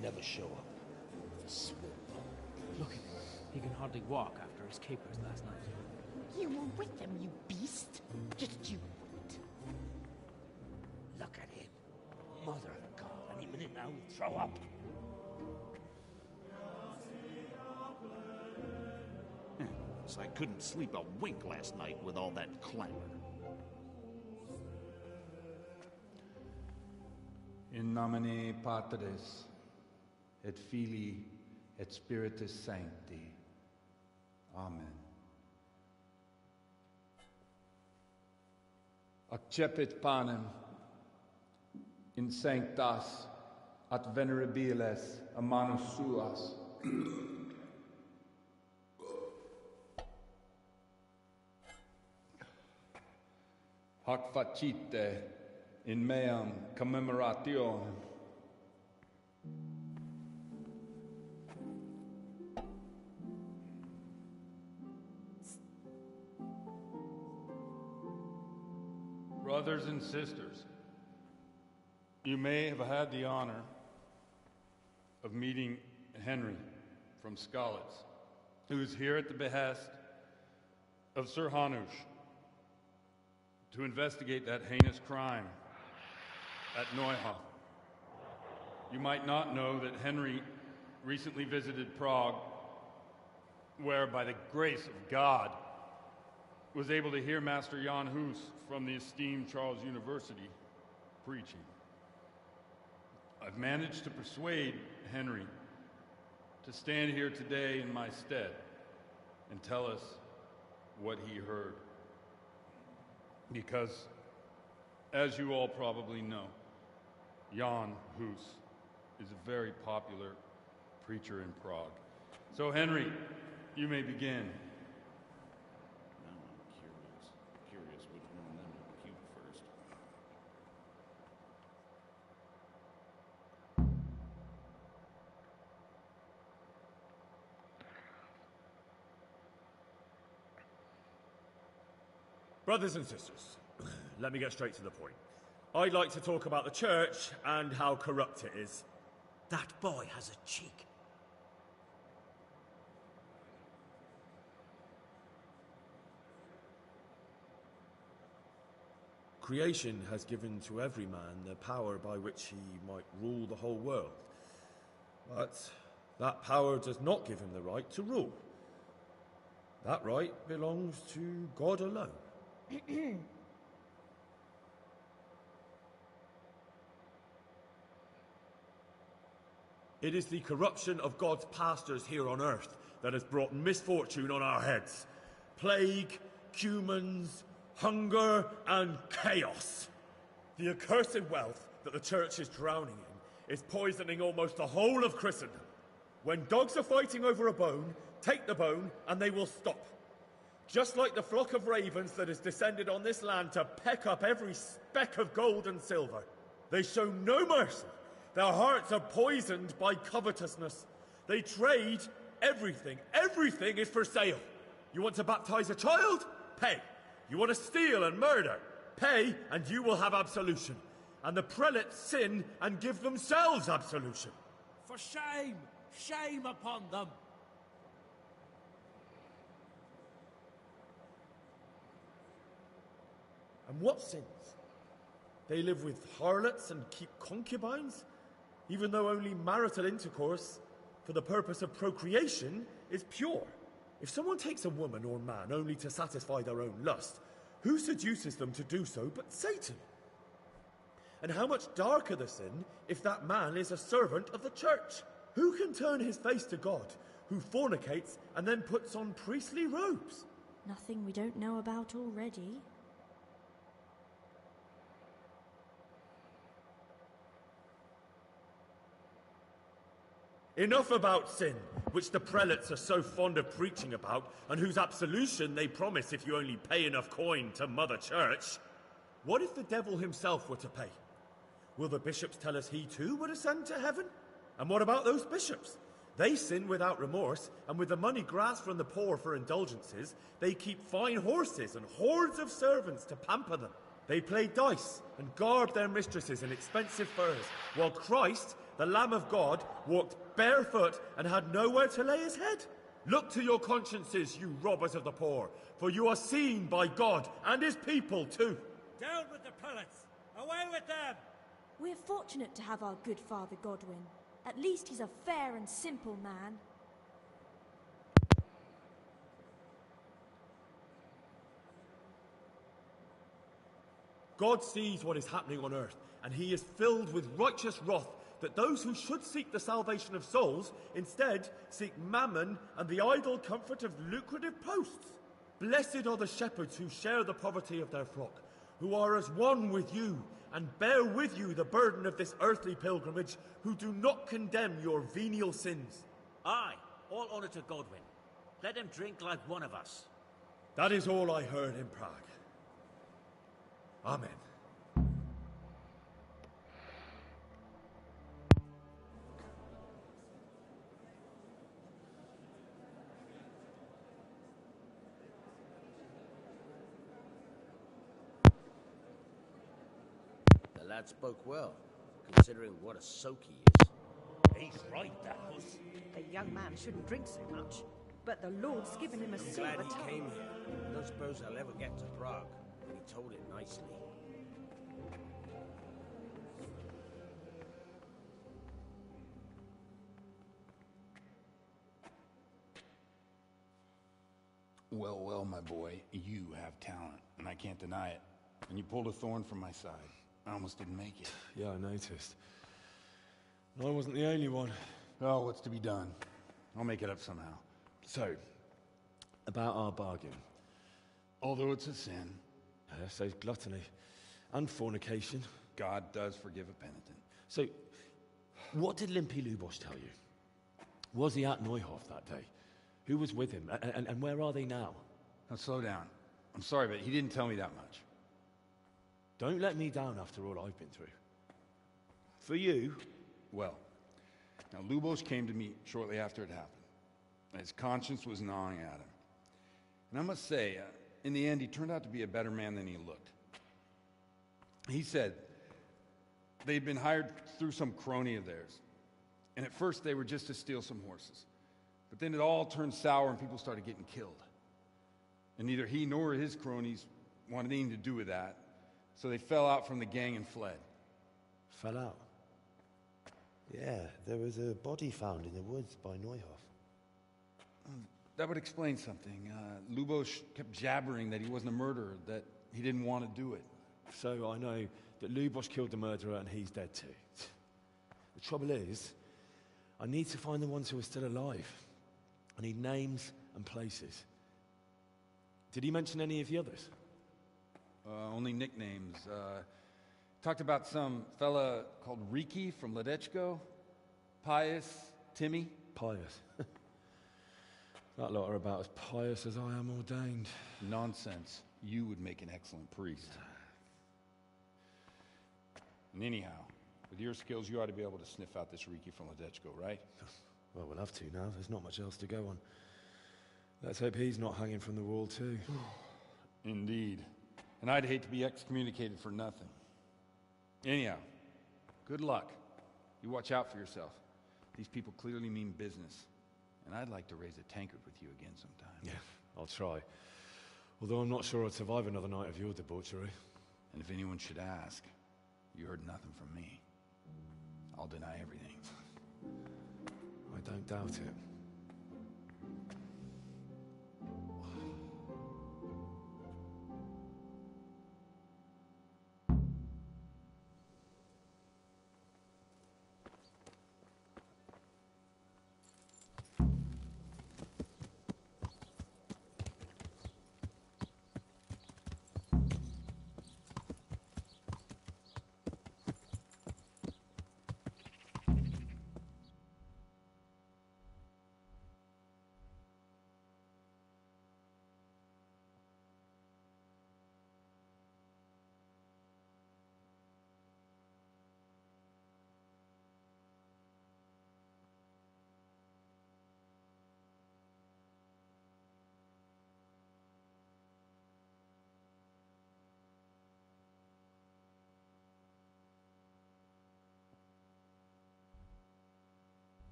Never show up. Look at him. He can hardly walk after his capers last night. You were with them, you beast. Just you wait. Look at him. Mother of God, any minute now he'll throw up. So I couldn't sleep a wink last night with all that clamor. In nomine Patris, et Filii, et Spiritus Sancti. Amen. Accepit panem in sanctas at venerabiles a manus suas. Hac facite in meam commemorationem. Brothers and sisters, you may have had the honor of meeting Henry from Skalitz, who is here at the behest of Sir Hanush to investigate that heinous crime at Neuhof. You might not know that Henry recently visited Prague, where, by the grace of God, was able to hear Master Jan Hus from the esteemed Charles University preaching. I've managed to persuade Henry to stand here today in my stead and tell us what he heard. Because, as you all probably know, Jan Hus is a very popular preacher in Prague. So, Henry, you may begin. Now I'm curious which one of them will cue first. Brothers and sisters, let me get straight to the point. I'd like to talk about the church and how corrupt it is. That boy has a cheek. Creation has given to every man the power by which he might rule the whole world. But that power does not give him the right to rule. That right belongs to God alone. It is the corruption of God's pastors here on earth that has brought misfortune on our heads. Plague, cumens, hunger, and chaos. The accursed wealth that the church is drowning in is poisoning almost the whole of Christendom. When dogs are fighting over a bone, take the bone and they will stop. Just like the flock of ravens that has descended on this land to peck up every speck of gold and silver. They show no mercy. Their hearts are poisoned by covetousness. They trade everything. Everything is for sale. You want to baptize a child? Pay. You want to steal and murder? Pay, and you will have absolution. And the prelates sin and give themselves absolution. For shame! Shame upon them! And what sins? They live with harlots and keep concubines, even though only marital intercourse for the purpose of procreation is pure. If someone takes a woman or man only to satisfy their own lust, who seduces them to do so but Satan? And how much darker the sin if that man is a servant of the church? Who can turn his face to God, who fornicates and then puts on priestly robes? Nothing we don't know about already. Enough about sin, which the prelates are so fond of preaching about, and whose absolution they promise if you only pay enough coin to Mother Church. What if the devil himself were to pay? Will the bishops tell us he too would ascend to heaven? And what about those bishops? They sin without remorse, and with the money grasped from the poor for indulgences, they keep fine horses and hordes of servants to pamper them. They play dice and garb their mistresses in expensive furs, while Christ, the Lamb of God, walked barefoot and had nowhere to lay his head. Look to your consciences, you robbers of the poor, for you are seen by God and his people too. Down with the prelates! Away with them! We're fortunate to have our good Father Godwin. At least he's a fair and simple man. God sees what is happening on earth, and he is filled with righteous wrath that those who should seek the salvation of souls instead seek mammon and the idle comfort of lucrative posts. Blessed are the shepherds who share the poverty of their flock, who are as one with you and bear with you the burden of this earthly pilgrimage, who do not condemn your venial sins. Aye, all honour to Godwin. Let him drink like one of us. That is all I heard in Prague. Amen. lad spoke well, considering what a soak he is. He's right, that was. The young man shouldn't drink so much, but the Lord's given him a I'm silver glad he tongue. came here. I don't suppose I'll ever get to Prague, but he told it nicely. Well, well, my boy, you have talent, and I can't deny it. And you pulled a thorn from my side. I almost didn't make it. Yeah, I noticed. And I wasn't the only one. Oh, what's to be done? I'll make it up somehow. So, about our bargain. Although it's a sin. So gluttony and fornication. God does forgive a penitent. So, what did Limpy Lubosh tell you? Was he at Neuhof that day? Who was with him? And where are they now? Now, slow down. I'm sorry, but he didn't tell me that much. Don't let me down after all I've been through. For you? Well, now Lubosh came to me shortly after it happened. His conscience was gnawing at him. And I must say, in the end, he turned out to be a better man than he looked. He said they'd been hired through some crony of theirs. And at first they were just to steal some horses. But then it all turned sour and people started getting killed. And neither he nor his cronies wanted anything to do with that. So they fell out from the gang and fled. Fell out? Yeah, there was a body found in the woods by Neuhof. That would explain something. Lubosh kept jabbering that he wasn't a murderer, that he didn't want to do it. So I know that Lubosh killed the murderer and he's dead too. The trouble is, I need to find the ones who are still alive. I need names and places. Did he mention any of the others? Only nicknames. Talked about some fella called Riki from Ledechko, Pius, Timmy. Pius. That lot are about as pious as I am ordained. Nonsense. You would make an excellent priest. And anyhow, with your skills, you ought to be able to sniff out this Riki from Ledechko, right? Well, we'll have to now. There's not much else to go on. Let's hope he's not hanging from the wall, too. Indeed. And I'd hate to be excommunicated for nothing. Anyhow, good luck. You watch out for yourself. These people clearly mean business. And I'd like to raise a tankard with you again sometime. Yeah, I'll try. Although I'm not sure I'd survive another night of your debauchery. And if anyone should ask, you heard nothing from me. I'll deny everything. I don't doubt it.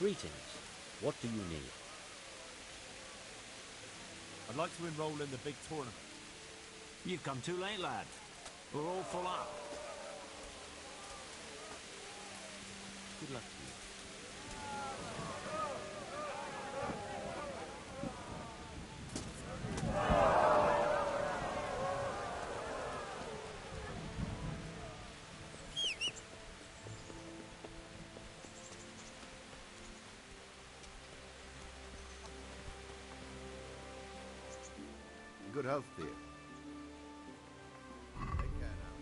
Greetings. What do you need? I'd like to enroll in the big tournament. You've come too late, lad. We're all full up. Good luck to you. Good health, dear. Take care now.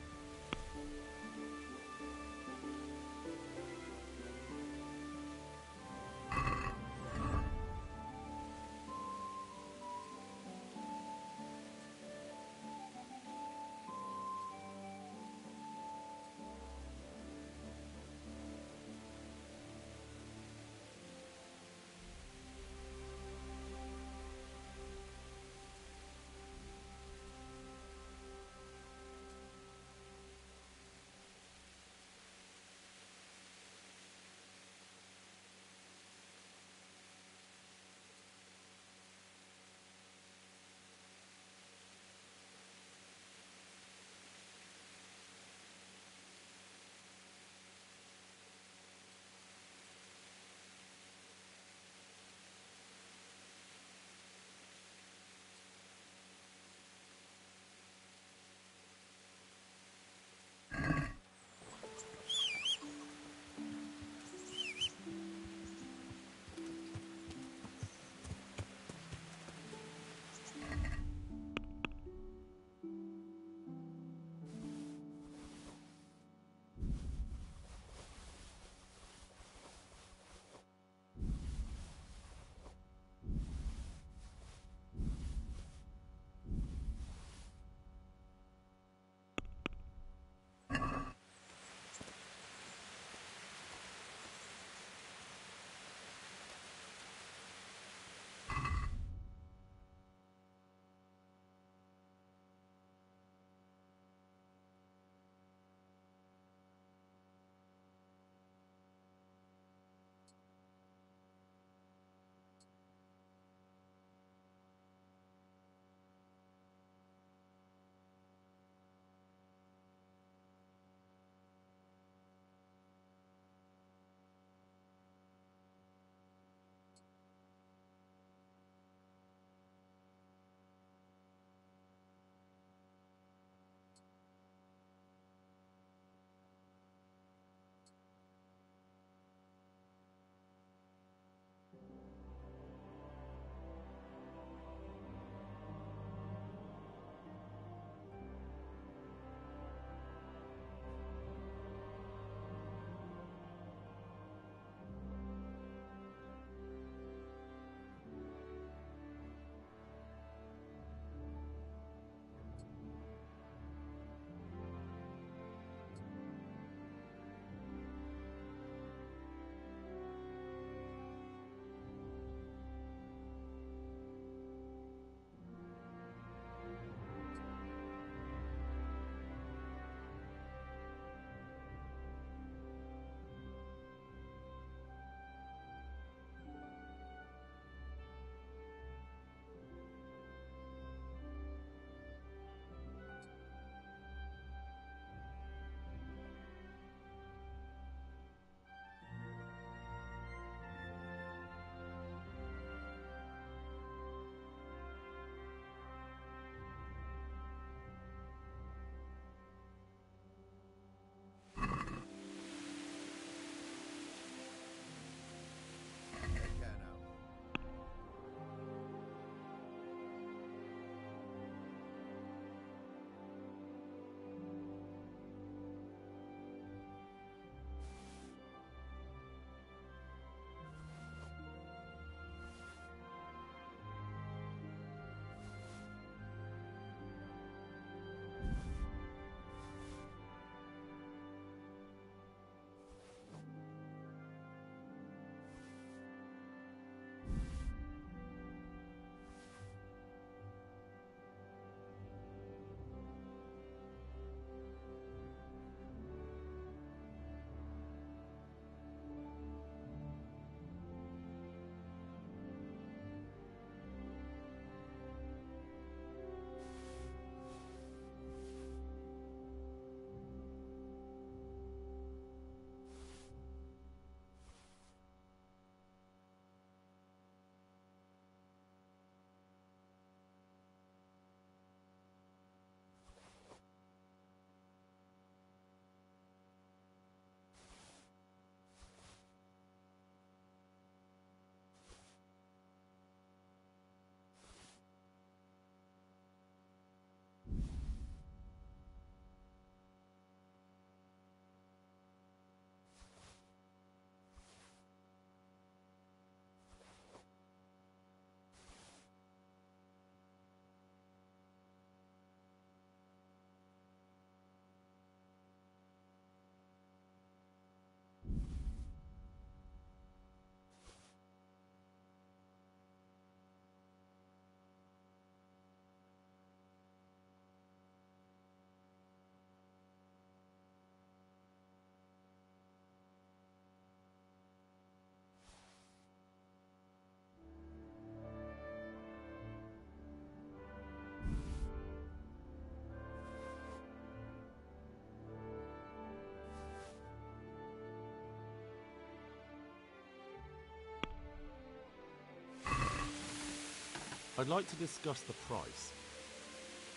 I'd like to discuss the price.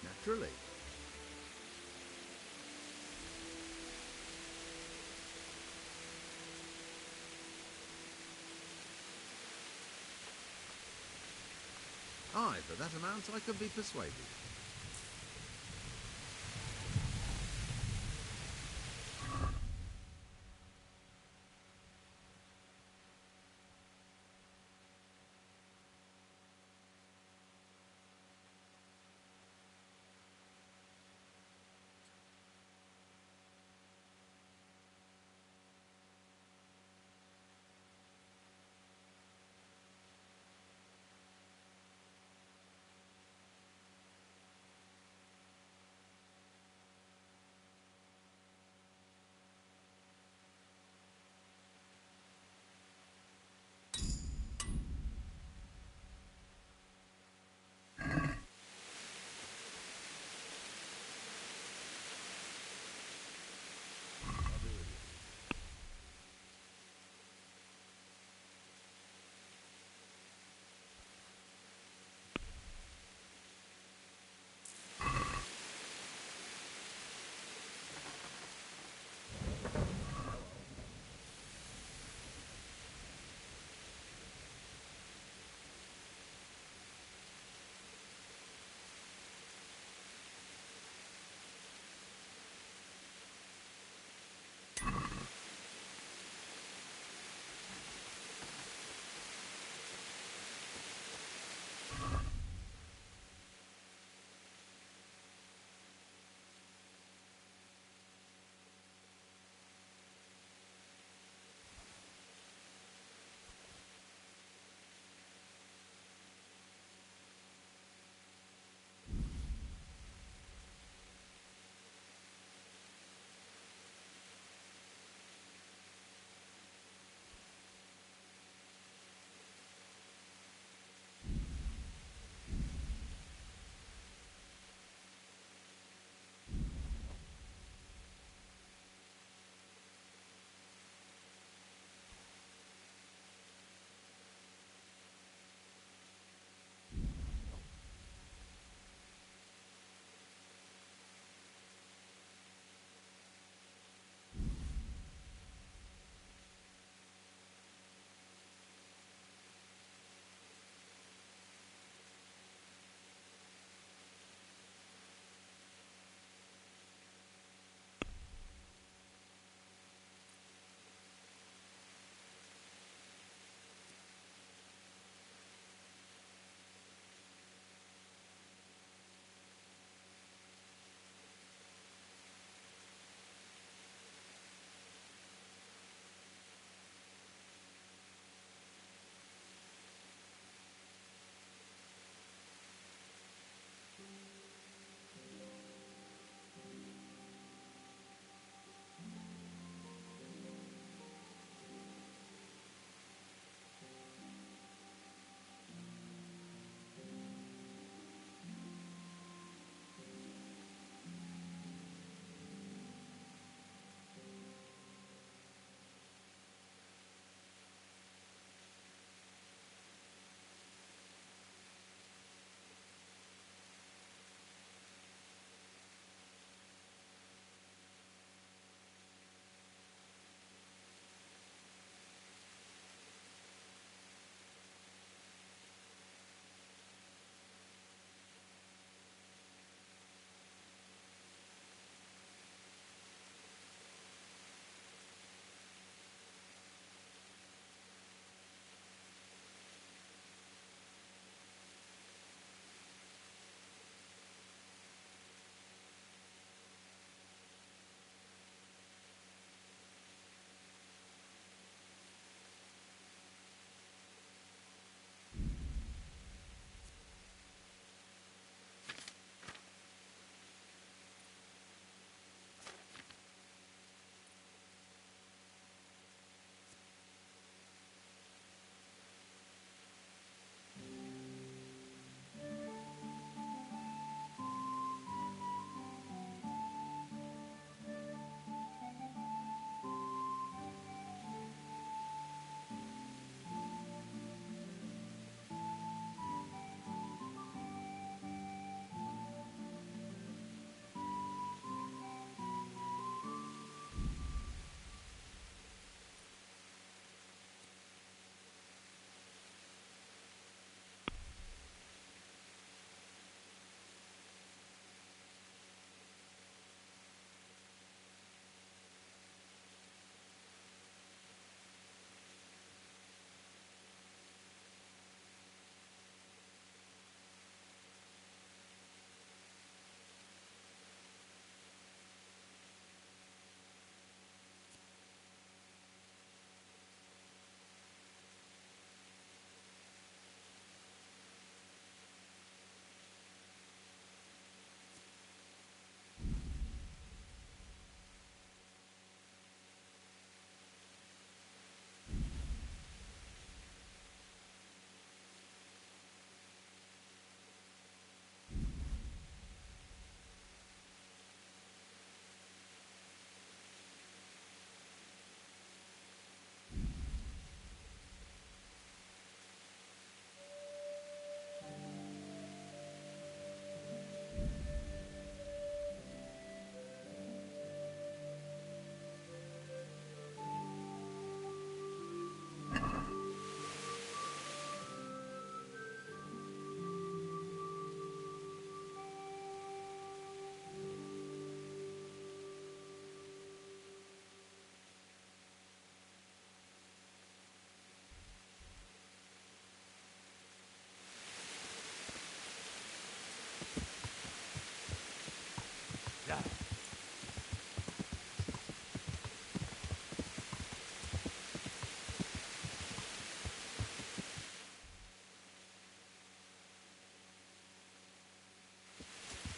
Naturally. Aye, for that amount I could be persuaded.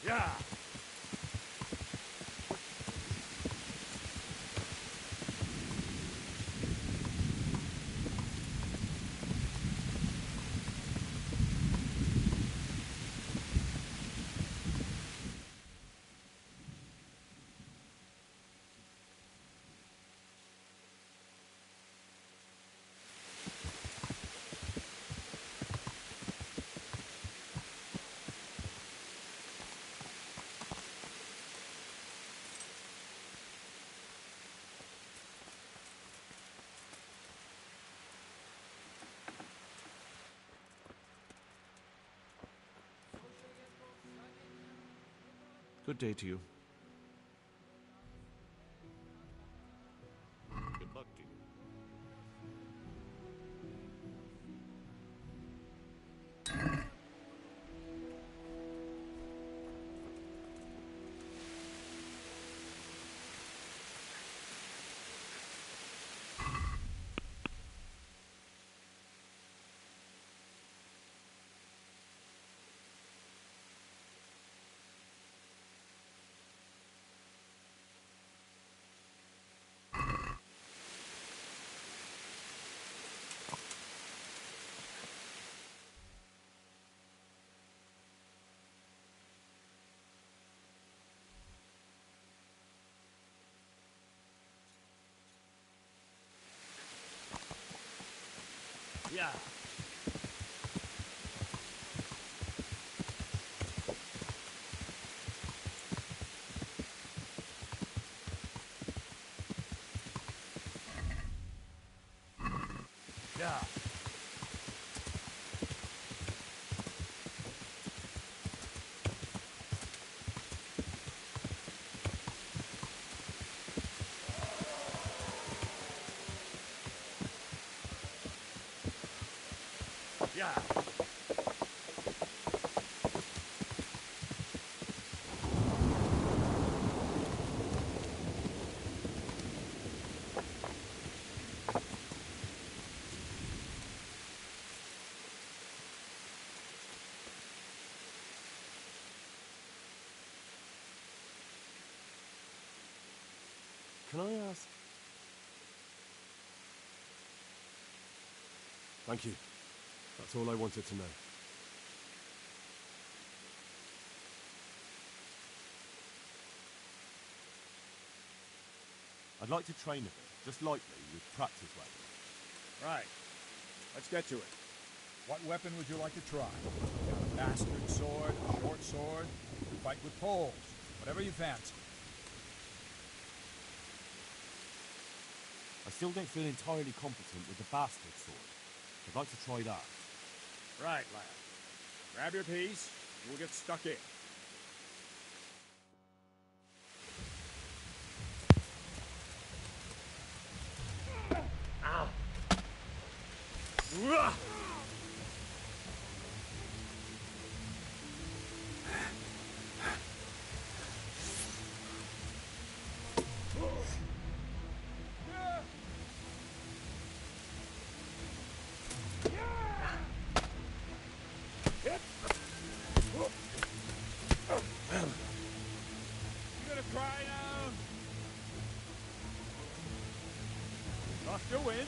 Yeah. Good day to you. Good luck to you. Yeah. Yeah. Yeah. Can I ask? Thank you. That's all I wanted to know. I'd like to train a bit, just lightly, with practice weapons. Right. Let's get to it. What weapon would you like to try? A bastard sword, a short sword, fight with poles, whatever you fancy. I still don't feel entirely competent with the bastard sword. I'd like to try that. Right, lad. Grab your piece, and we'll get stuck in. Ow! You gonna cry now? Lost your wind?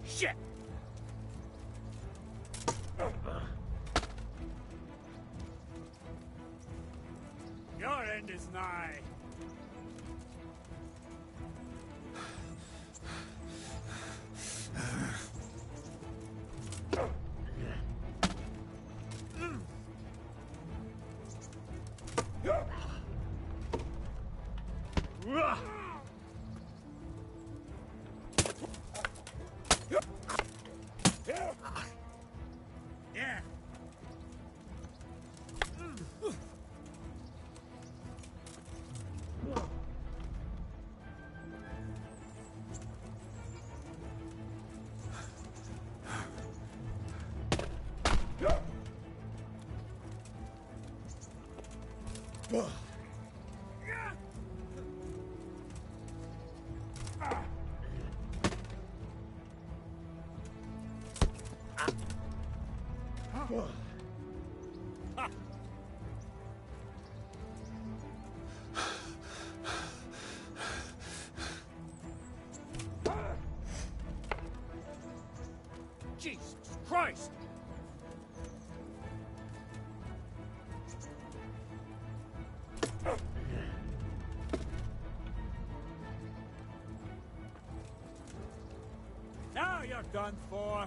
Shit! is nigh. Yeah. Jesus Christ! Now you're done for.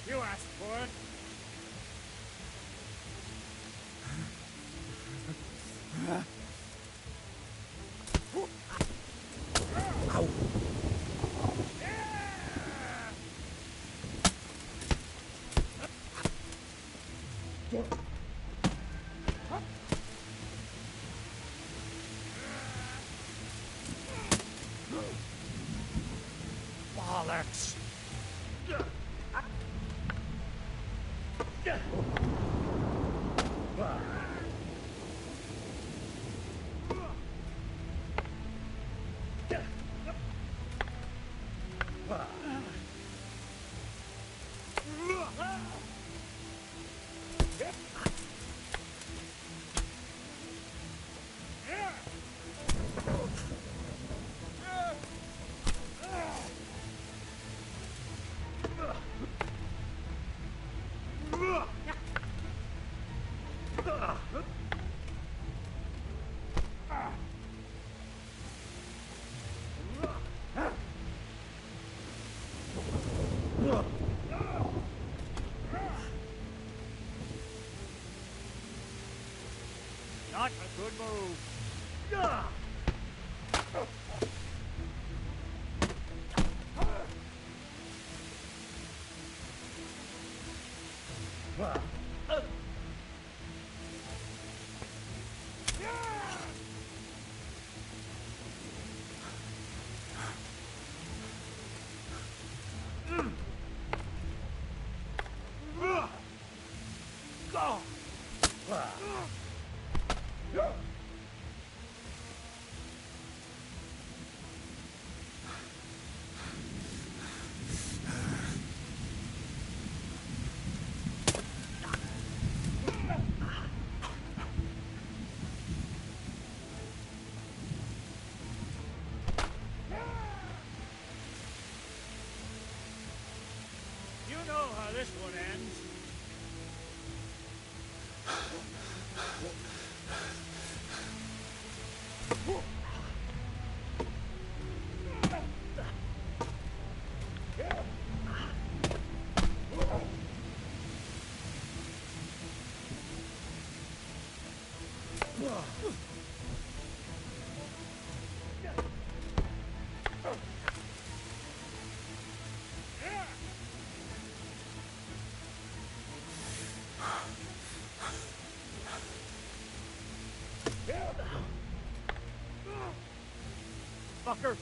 You asked for it. Bollocks! Good move. You know how this one ends. Fucker!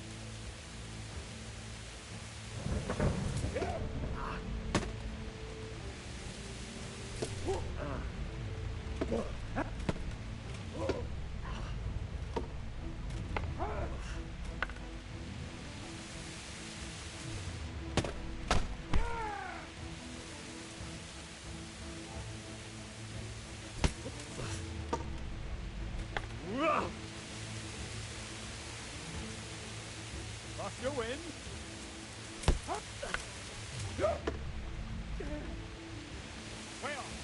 Lost your wind. Way off.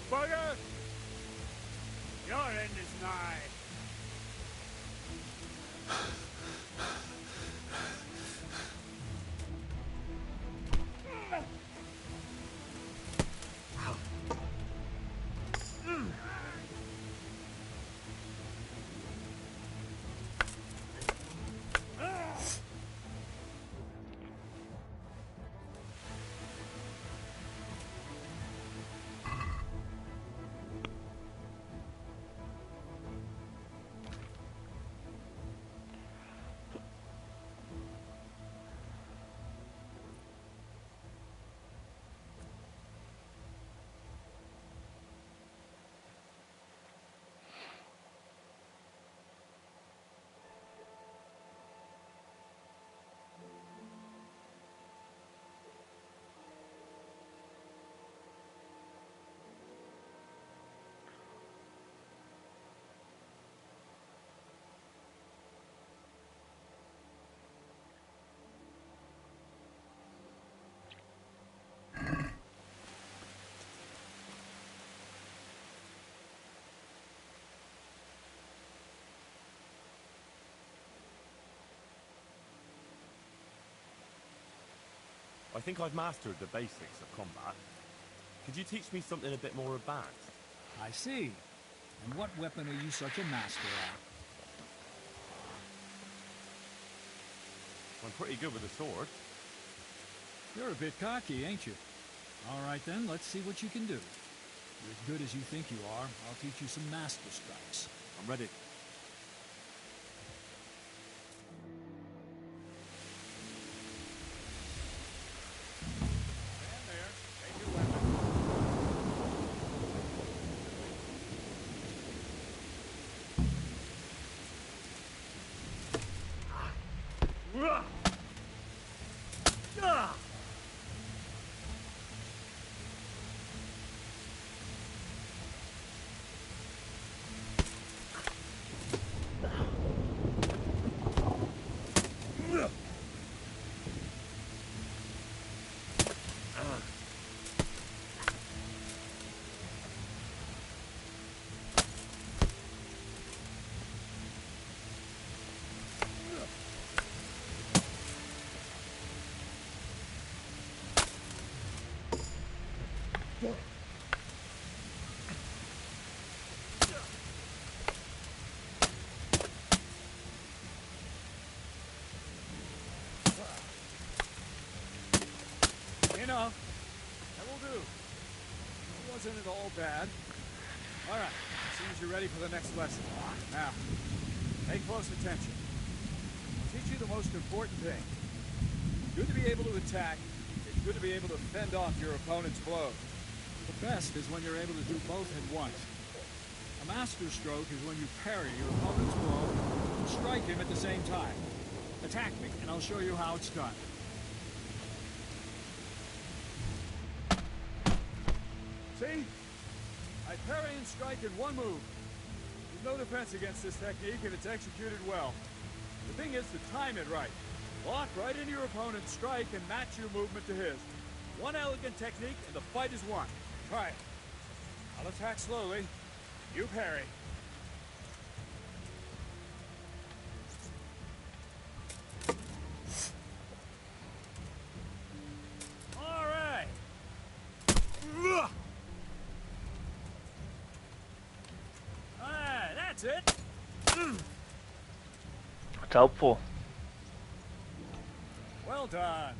Bugger! Your end is nigh. I think I've mastered the basics of combat. Could you teach me something a bit more advanced? I see. And what weapon are you such a master I'm pretty good with a sword. You're a bit cocky, ain't you? All right then, let's see what you can do. You're as good as you think you are. I'll teach you some master strikes. I'm ready. Enough. That will do. It wasn't at all bad. All right. As soon as you're ready for the next lesson. Now, pay close attention. I'll teach you the most important thing. It's good to be able to attack. It's good to be able to fend off your opponent's blows. The best is when you're able to do both at once. A master stroke is when you parry your opponent's blow and strike him at the same time. Attack me, and I'll show you how it's done. See? I parry and strike in one move. There's no defense against this technique, and it's executed well. The thing is to time it right. Lock right into your opponent's strike and match your movement to his. One elegant technique, and the fight is won. Try it. I'll attack slowly. You parry. All right. That's it. It's helpful. Well done.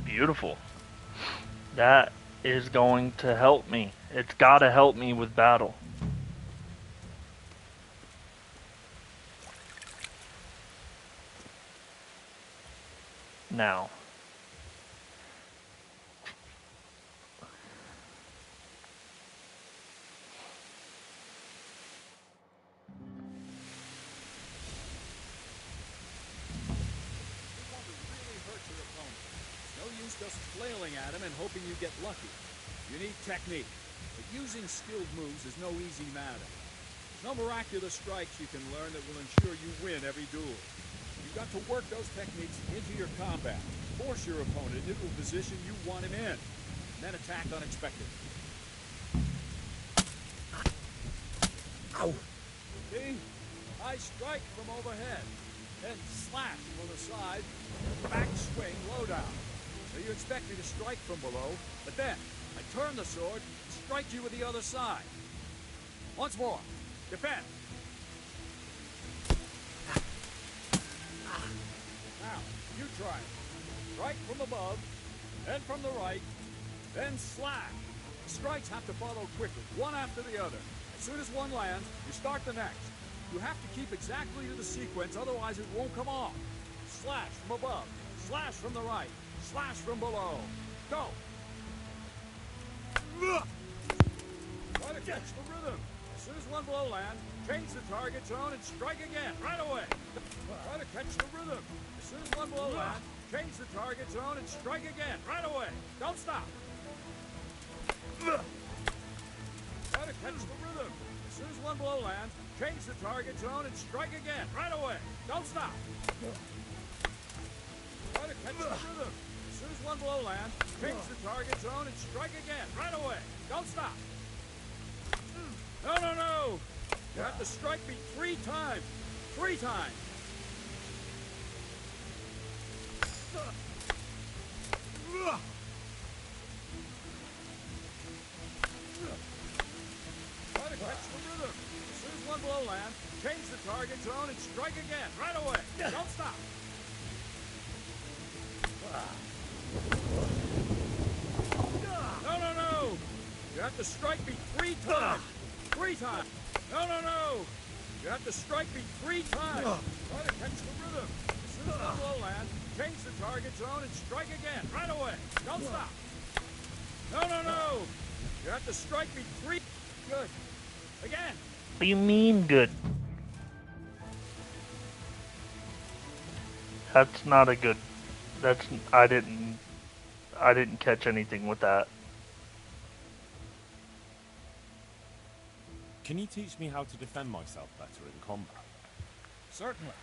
Beautiful. That is going to help me. It's got to help me with battle. Now. Just flailing at him and hoping you get lucky. You need technique, but using skilled moves is no easy matter. There's no miraculous strikes you can learn that will ensure you win every duel. You've got to work those techniques into your combat, force your opponent into a position you want him in, and then attack unexpectedly. Ow! See? I strike from overhead, then slash from the side, back swing low down. So you expect me to strike from below, but then I turn the sword and strike you with the other side. Once more. Defend. Now, you try it. Strike from above, then from the right, then slash. The strikes have to follow quickly, one after the other. As soon as one lands, you start the next. You have to keep exactly to the sequence, otherwise it won't come off. Slash from above, slash from the right. Slash from below. Go! Try to catch the rhythm. As soon as one blow lands, change the target zone and strike again, right away. Try to catch the rhythm. As soon as one blow lands, change the target zone and strike again, right away. Don't stop. Try to catch the rhythm. As soon as one blow lands, change the target zone and strike again, right away. Don't stop. Try to catch the rhythm. As soon as one blow lands, change the target zone and strike again, right away. Don't stop. No, no, no. You have to strike me 3 times. 3 times. Try to catch the rhythm. As soon as Anyone below land, change the target zone and strike again, right away. Don't stop. No, no, no! You have to strike me 3 times. 3 times. No, no, no! You have to strike me 3 times. Try to catch the rhythm. As soon as I'm below land, change the target zone and strike again, right away. Don't stop. No, no, no! You have to strike me 3. Good. Again. What do you mean good? That's not a good. That's I didn't catch anything with that. Can you teach me how to defend myself better in combat? Certainly.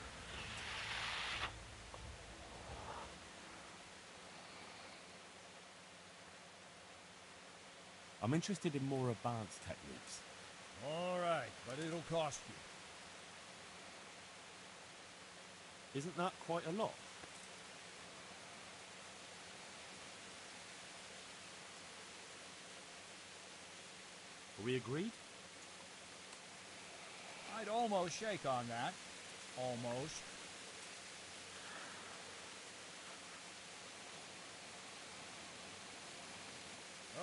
I'm interested in more advanced techniques. All right, but it'll cost you. Isn't that quite a lot? Are we agreed? I'd almost shake on that. Almost.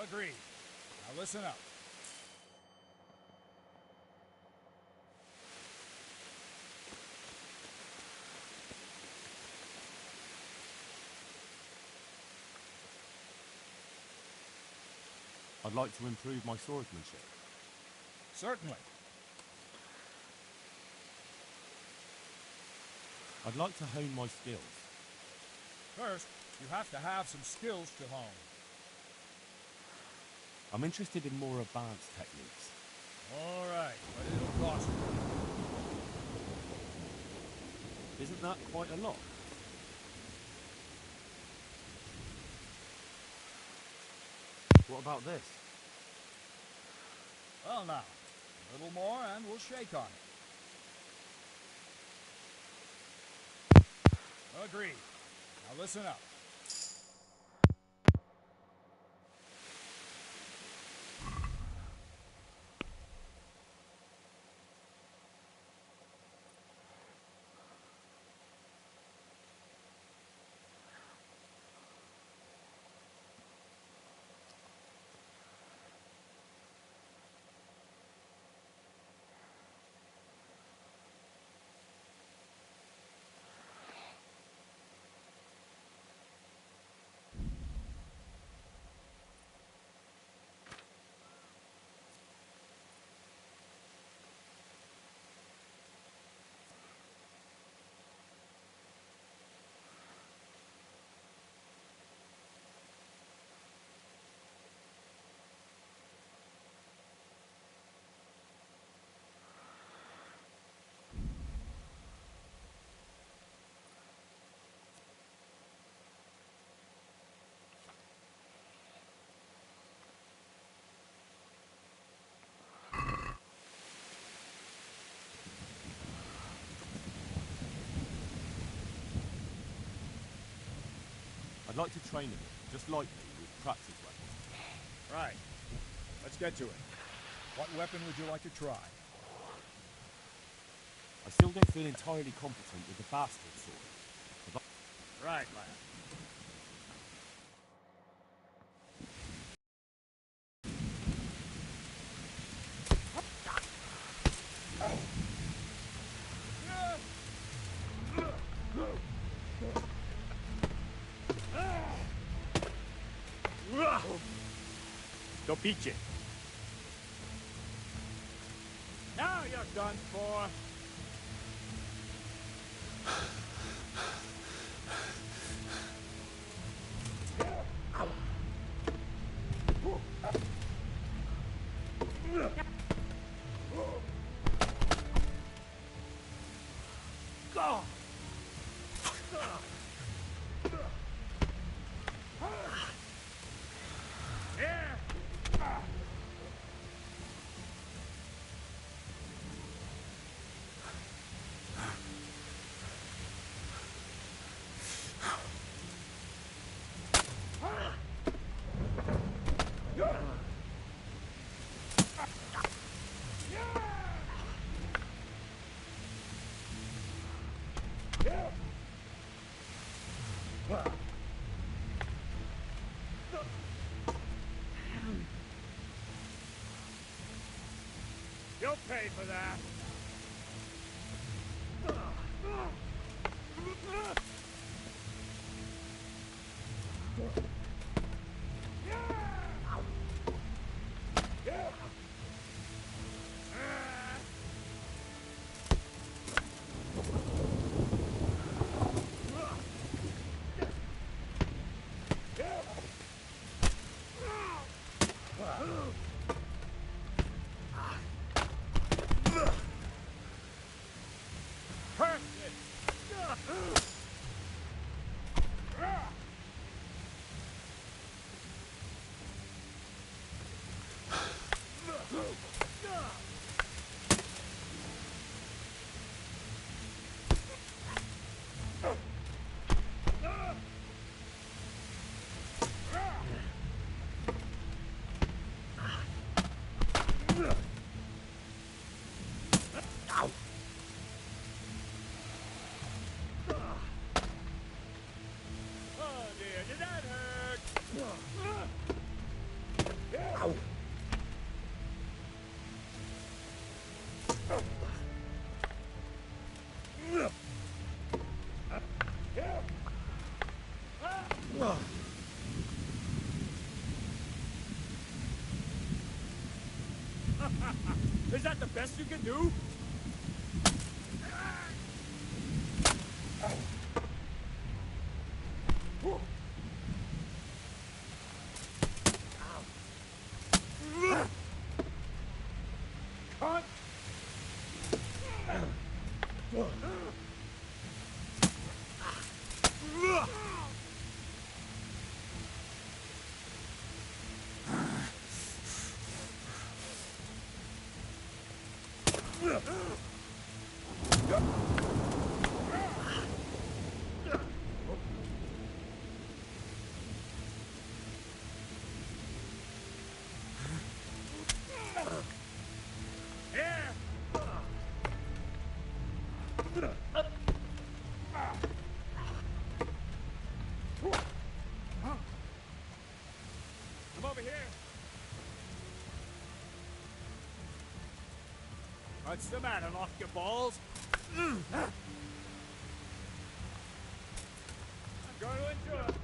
Agreed. Now listen up. I'd like to improve my swordsmanship. Certainly. I'd like to hone my skills. First, you have to have some skills to hone. I'm interested in more advanced techniques. All right, but it'll cost you. Isn't that quite a lot? What about this? Well now, a little more and we'll shake on it. Agreed. Now listen up. I'd like to train a bit, just lightly, with practice weapons. Right. Let's get to it. What weapon would you like to try? I still don't feel entirely competent with the bastard sword. Right, lad. Dopicie. Now you're done for. Go! You'll pay for that. Is that the best you can do? What's the matter, lost your balls? I'm going to endure.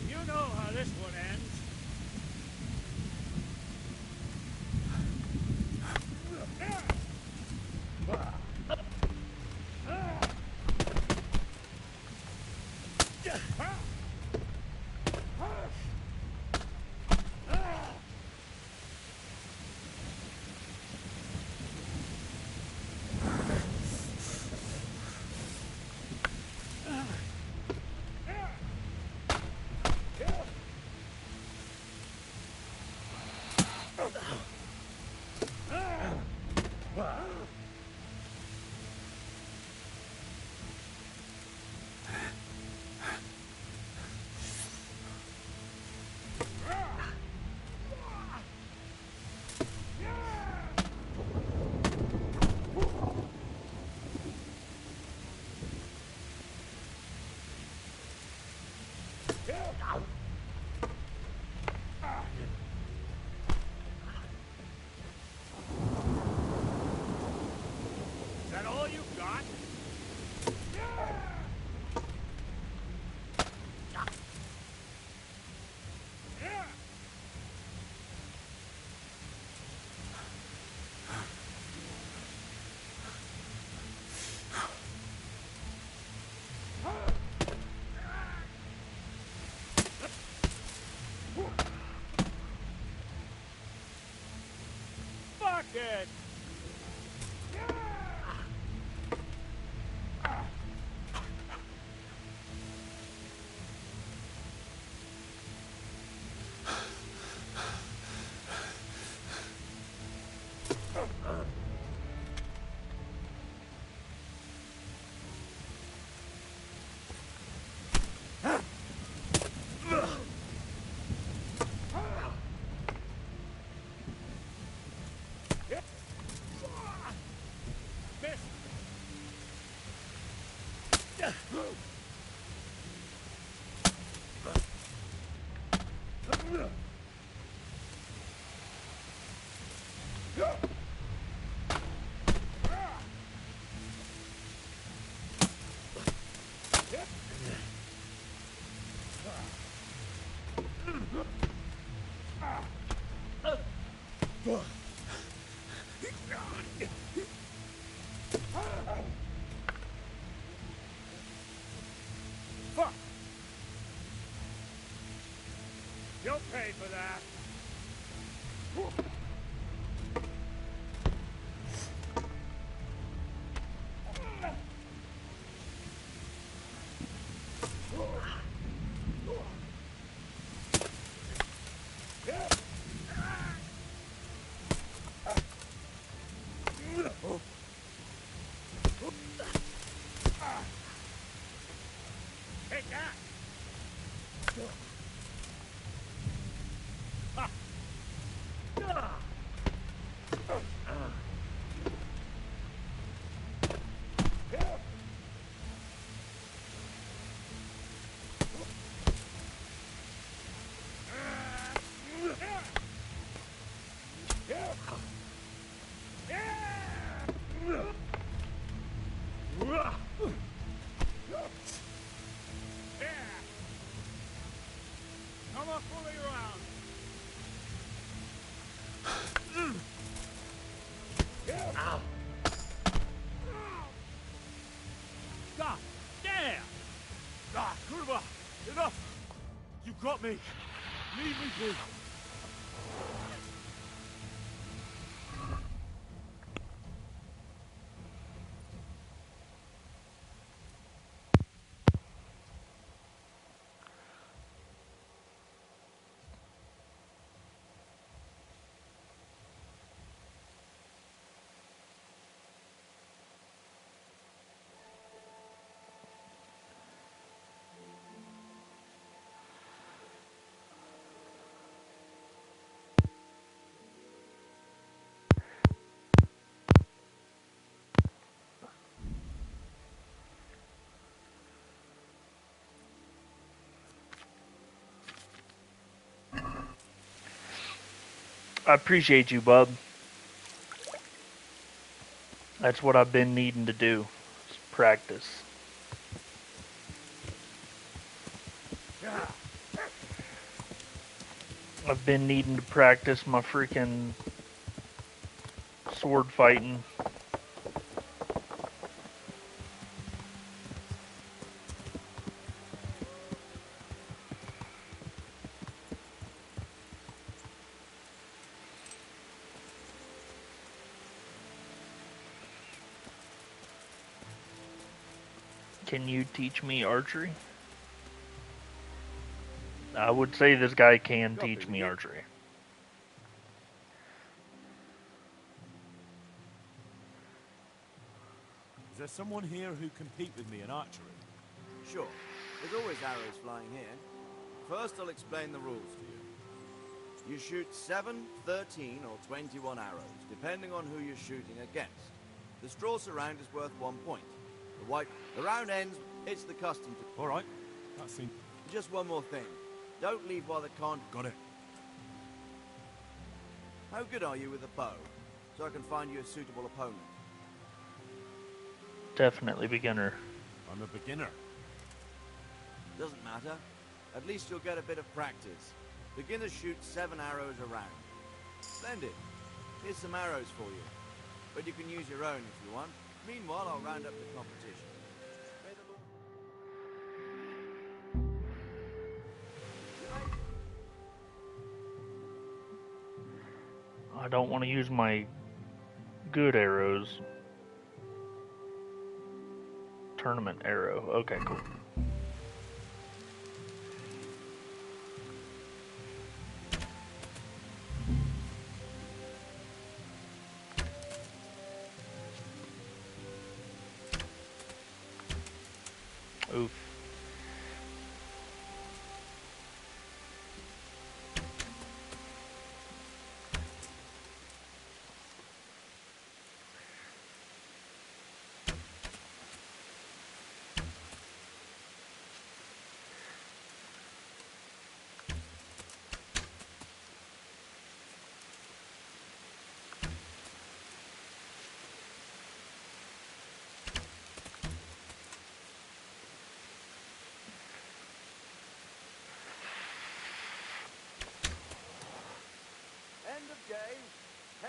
You know how this one ends. Fuck! You'll pay for that. Take that! Come on, fully around. Ow. God damn! Ah, Kurva! Enough! You got me! Leave me be! I appreciate you, bub. That's what I've been needing to do. Is practice. I've been needing to practice my freaking sword fighting. Can you teach me archery? I would say this guy can teach me archery. Is there someone here who can compete with me in archery? Sure. There's always arrows flying here. First, I'll explain the rules to you. You shoot 7, 13, or 21 arrows, depending on who you're shooting against. The straw surround is worth 1 point. The round ends, it's the custom to... All right. That seems... Just one more thing. Don't leave while the con... Got it. How good are you with a bow? So I can find you a suitable opponent. Definitely beginner. I'm a beginner. Doesn't matter. At least you'll get a bit of practice. Beginners shoot 7 arrows a round. Splendid. Here's some arrows for you. But you can use your own if you want. Meanwhile, I'll round up the competition. I don't want to use my good arrows. Tournament arrow. Okay, cool. Oof.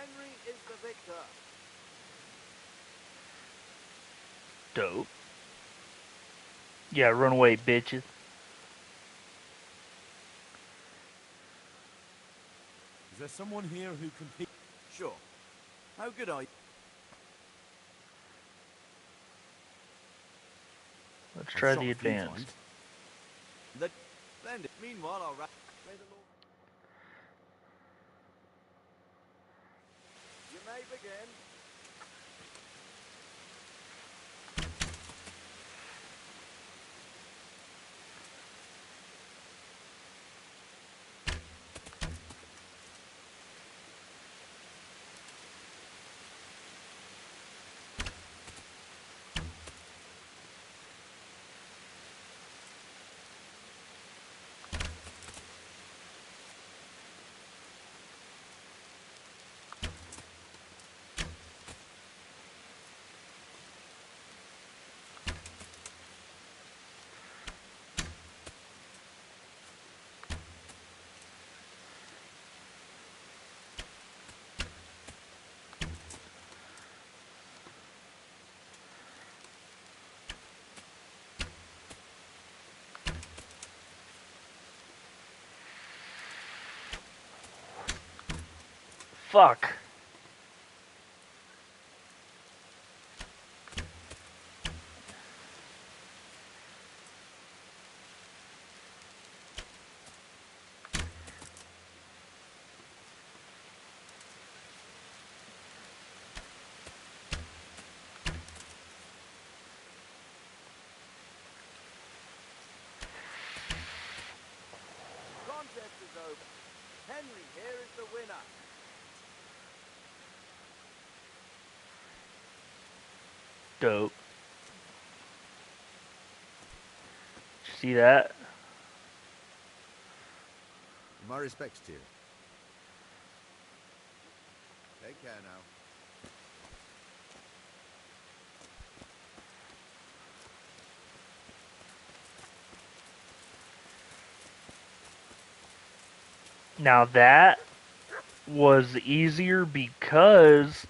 Henry is the victor. Dope. Yeah, run away, bitches. Is there someone here who can... Sure. How good are you? Let's I've try shot the a few advanced. times. Splendid. Meanwhile, I'll wrap. May the Lord. You may begin. Fuck. Contest is over. Henry here is the winner. Dope. See that? My respects to you. Take care now. Now that was easier because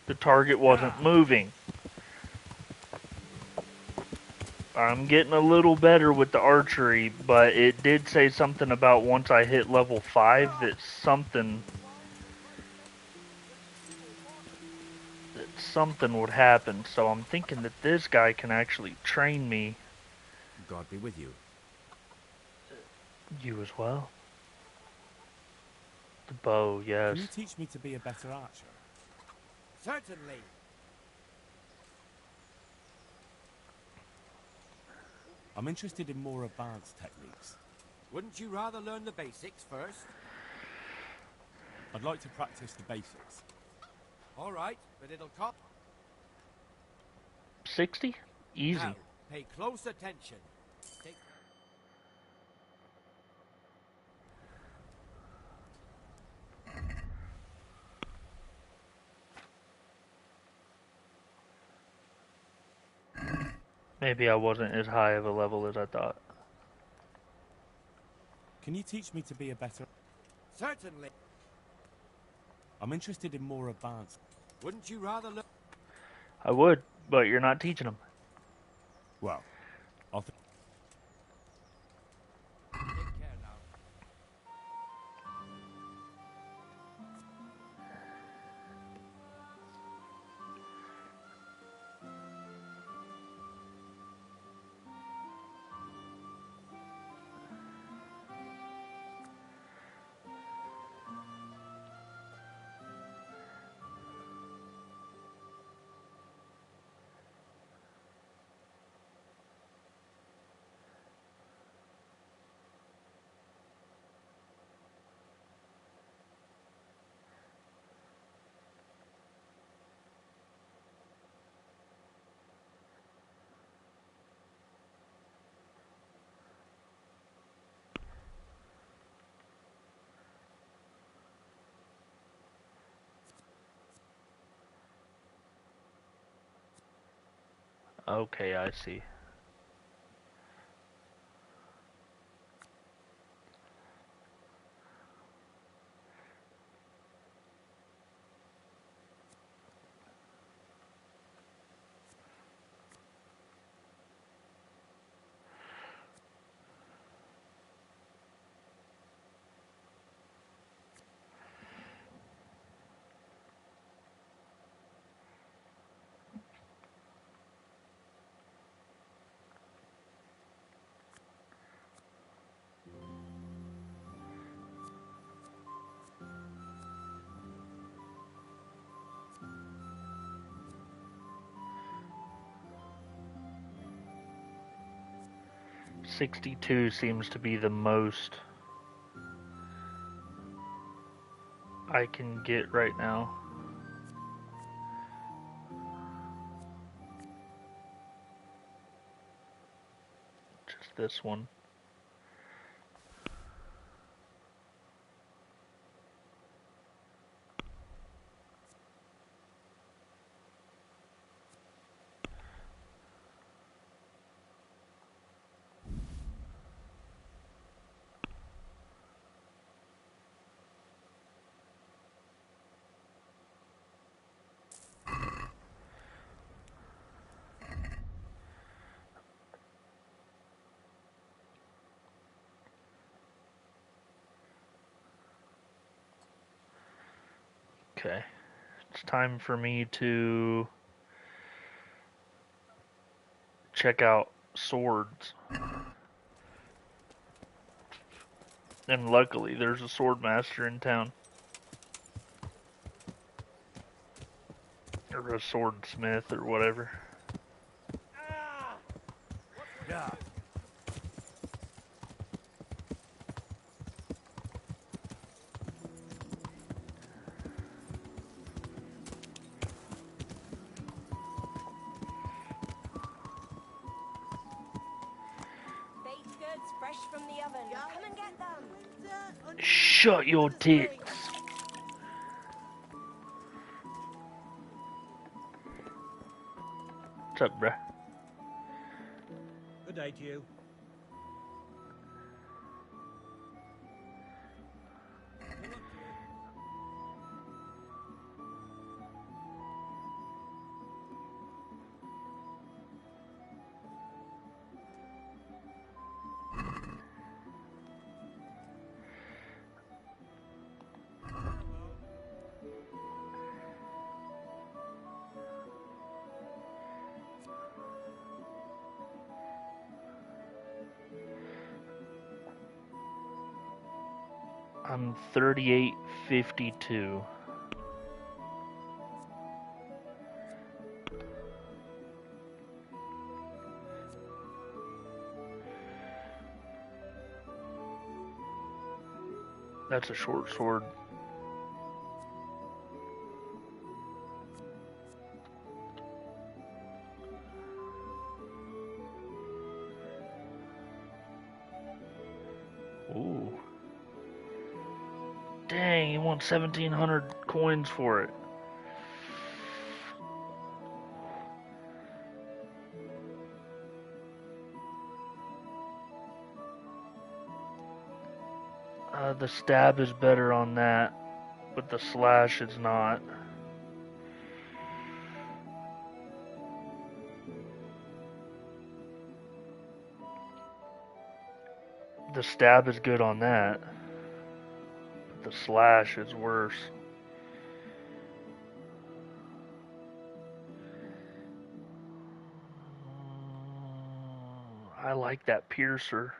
the target wasn't moving. I'm getting a little better with the archery, but it did say something about once I hit level 5 that something would happen. So I'm thinking that this guy can actually train me. God be with you. You as well. The bow, yes. Can you teach me to be a better archer? Certainly. I'm interested in more advanced techniques. Wouldn't you rather learn the basics first? I'd like to practice the basics. All right, but it'll cost. 60? Easy. Now, pay close attention. Take... Maybe I wasn't as high of a level as I thought. Can you teach me to be a better... Certainly. I'm interested in more advanced... Wouldn't you rather learn... I would, but you're not teaching them. Well, I'll... Take care now. Okay, I see. 62 seems to be the most I can get right now. Just this one. Okay, it's time for me to check out swords. And luckily, there's a sword master in town. Or a swordsmith or whatever. Yeah. Baked goods fresh from the oven. Come and get them. Shut your tits. What's up, bruh? Good day to you. I'm 38.52. That's a short sword. Ooh. Dang, you want 1,700 coins for it. The stab is better on that, but the slash is not. The stab is good on that, but the slash is worse. I like that piercer.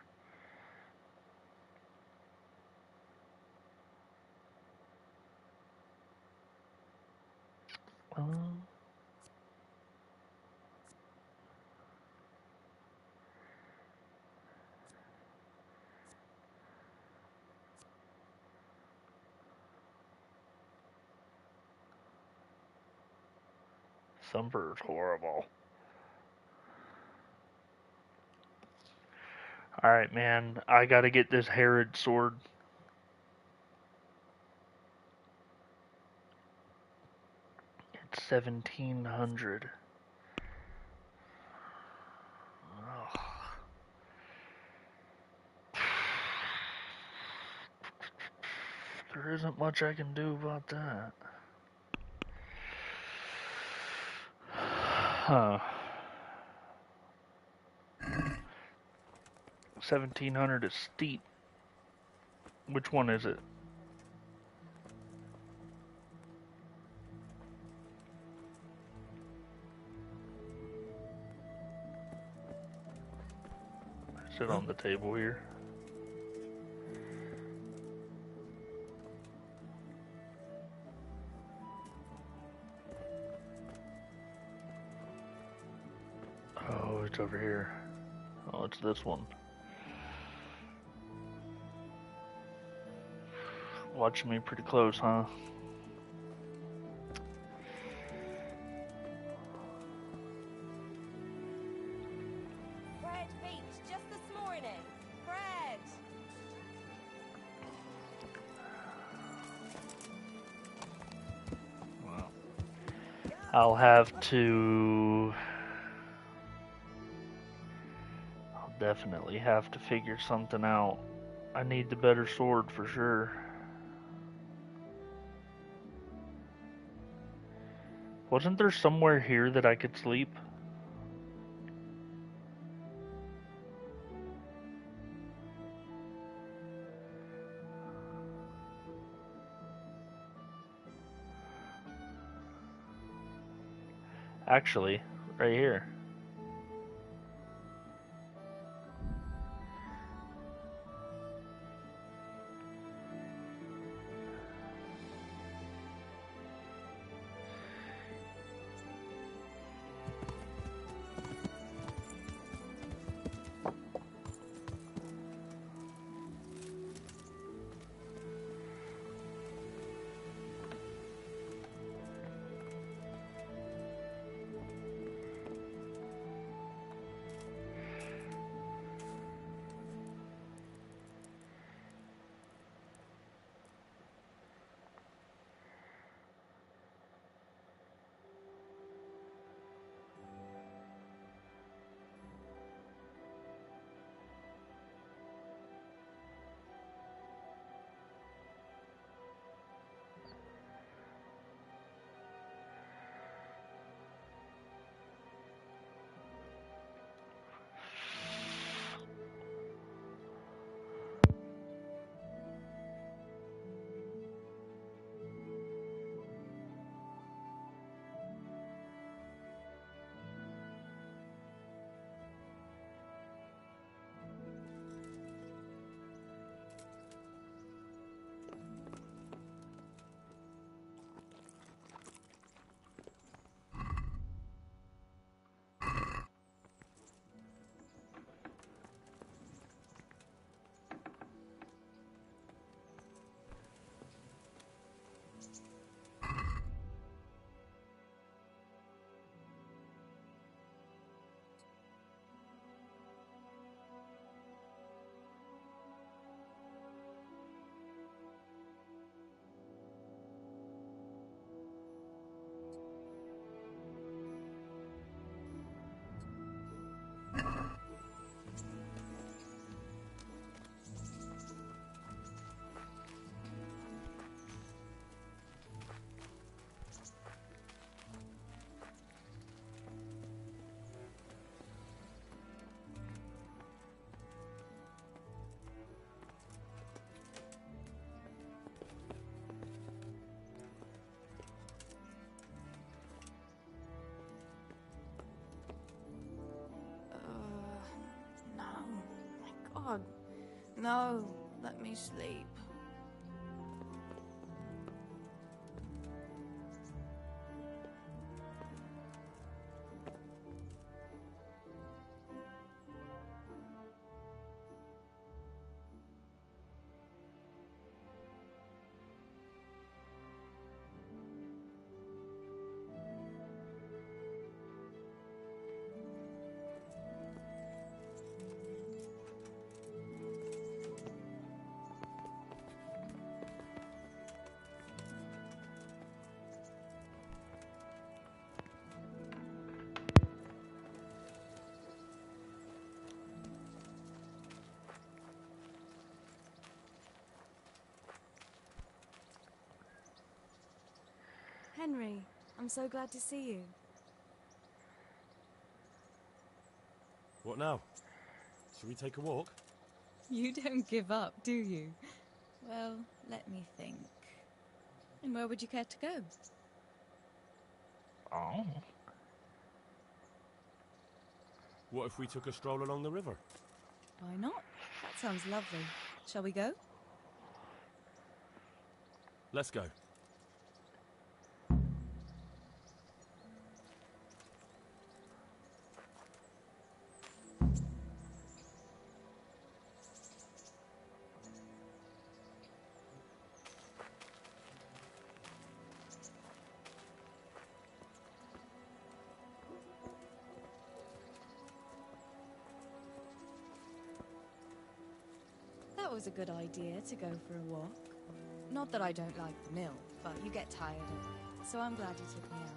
Thumper's horrible. Alright, man. I gotta get this Herod sword. It's 1,700. Ugh. There isn't much I can do about that. Huh. 1,700 is steep. Which one is it? Is it on the table here? Oh, it's over here. Oh, it's this one. Watching me pretty close, huh? Bread beach just this morning. Bread. I'll have to... I'll definitely have to figure something out. I need the better sword for sure. Wasn't there somewhere here that I could sleep? Actually, right here. God, no, let me sleep. Henry, I'm so glad to see you. What now? Shall we take a walk? You don't give up, do you? Well, let me think. And where would you care to go? Oh. What if we took a stroll along the river? Why not? That sounds lovely. Shall we go? Let's go. was a good idea to go for a walk. Not that I don't like the mill, but you get tired of it, so I'm glad you took me out.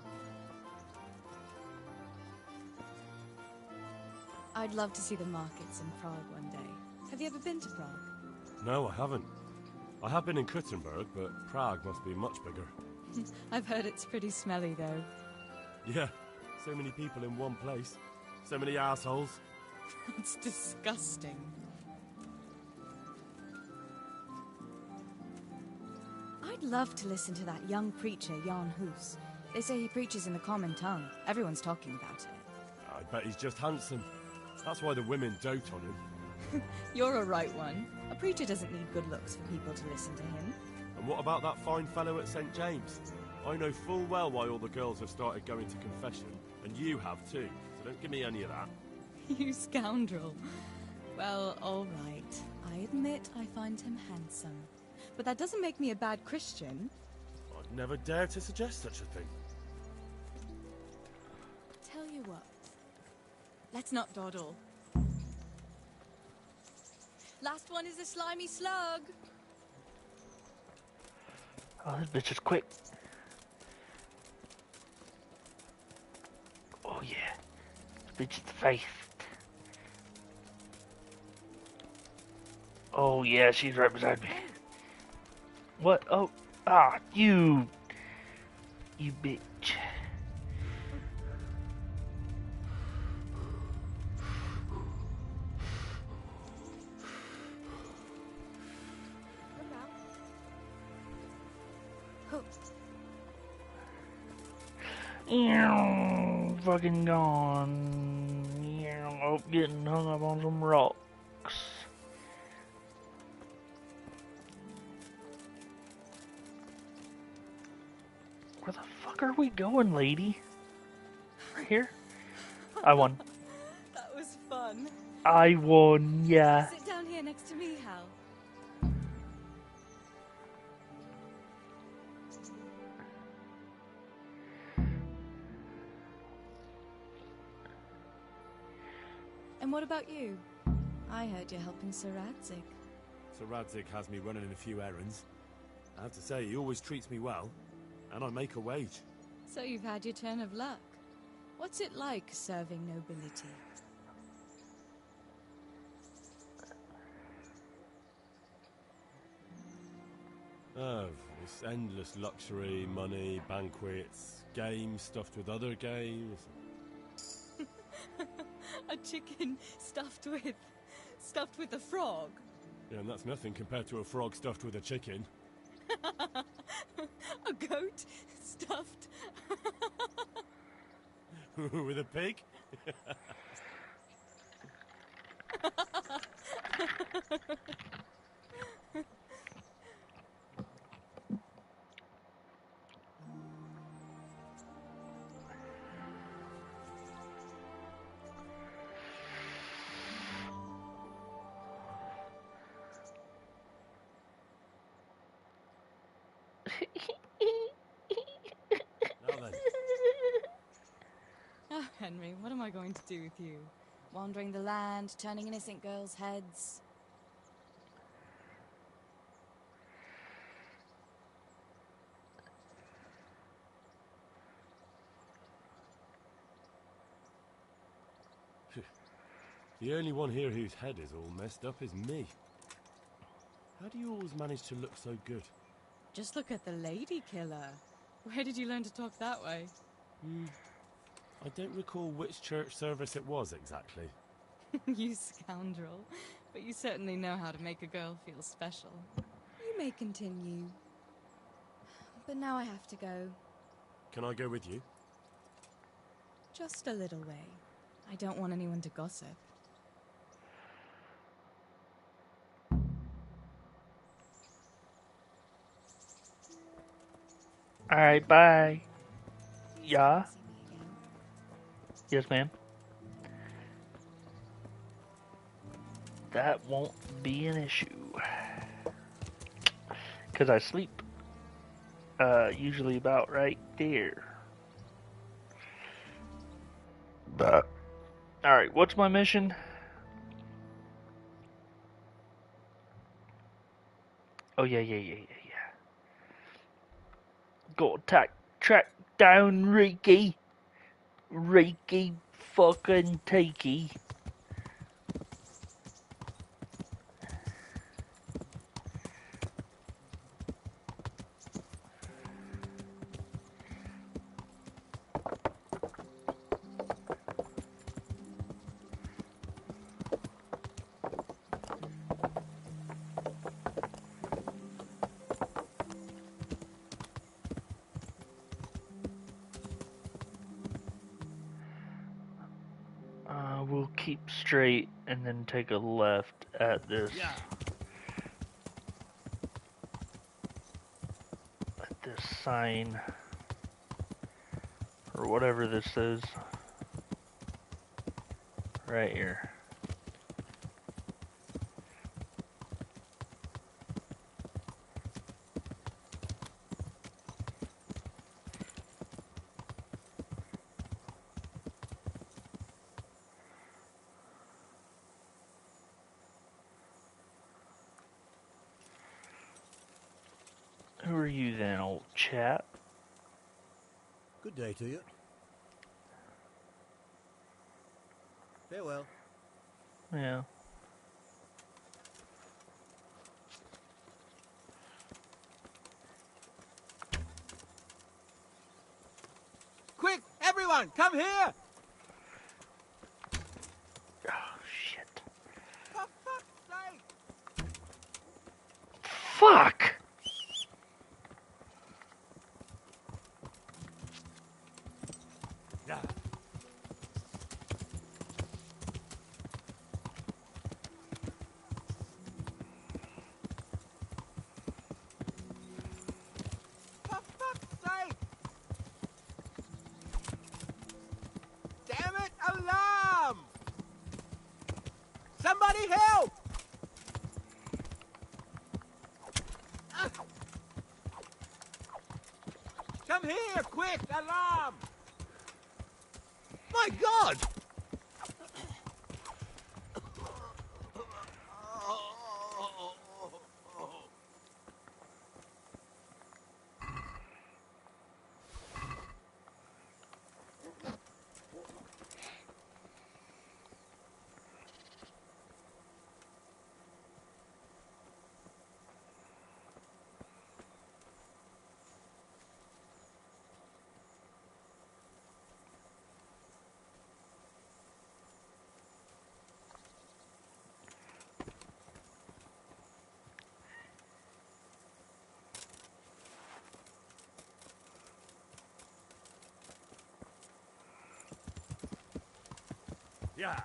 I'd love to see the markets in Prague one day. Have you ever been to Prague? No, I haven't. I have been in Kuttenberg, but Prague must be much bigger. I've heard it's pretty smelly, though. Yeah, so many people in one place. So many assholes. It's disgusting. I'd love to listen to that young preacher, Jan Hus. They say he preaches in the common tongue. Everyone's talking about it. I bet he's just handsome. That's why the women dote on him. You're a right one. A preacher doesn't need good looks for people to listen to him. And what about that fine fellow at St. James? I know full well why all the girls have started going to confession, and you have too, so don't give me any of that. You scoundrel. Well, all right. I admit I find him handsome. But that doesn't make me a bad Christian. I'd never dare to suggest such a thing. Tell you what. Let's not dawdle. Last one is a slimy slug. Oh, this bitch is quick. Oh yeah. This bitch is fast. Oh yeah, she's right beside me. What? Oh, you bitch. Fucking gone. Oh, getting hung up on some rocks. Where the fuck are we going, lady? Right here? I won. That was fun. I won, yeah. Sit down here next to me, Hal. And what about you? I heard you're helping Sir Radzik. Sir Radzik has me running a few errands. I have to say, he always treats me well, and I make a wage. So you've had your turn of luck. What's it like serving nobility? Oh, it's endless luxury, money, banquets, games stuffed with other games. A chicken stuffed with a frog. Yeah, and that's nothing compared to a frog stuffed with a chicken. A goat stuffed with a pig? Oh, Henry, what am I going to do with you? Wandering the land, turning innocent girls' heads. The only one here whose head is all messed up is me. How do you always manage to look so good? Just look at the lady killer. Where did you learn to talk that way? I don't recall which church service it was exactly. You scoundrel. But you certainly know how to make a girl feel special. You may continue. But now I have to go. Can I go with you? Just a little way. I don't want anyone to gossip. Alright, bye. Yeah? Yes, ma'am. That won't be an issue. Because I sleep usually about right there. But alright, what's my mission? Oh, yeah. Gotta track down Reiki. Reiki fucking takey. We'll keep straight and then take a left at this. At this sign. Or whatever this is. Right here. Who are you then, old chap? Good day to you. Farewell. Yeah. Quick, everyone, come here! Oh, shit. For fuck's sake! Fuck! Yeah. For fuck's sake! Damn it, alarm! Somebody help! Come here, quick, alarm! My God! Yeah.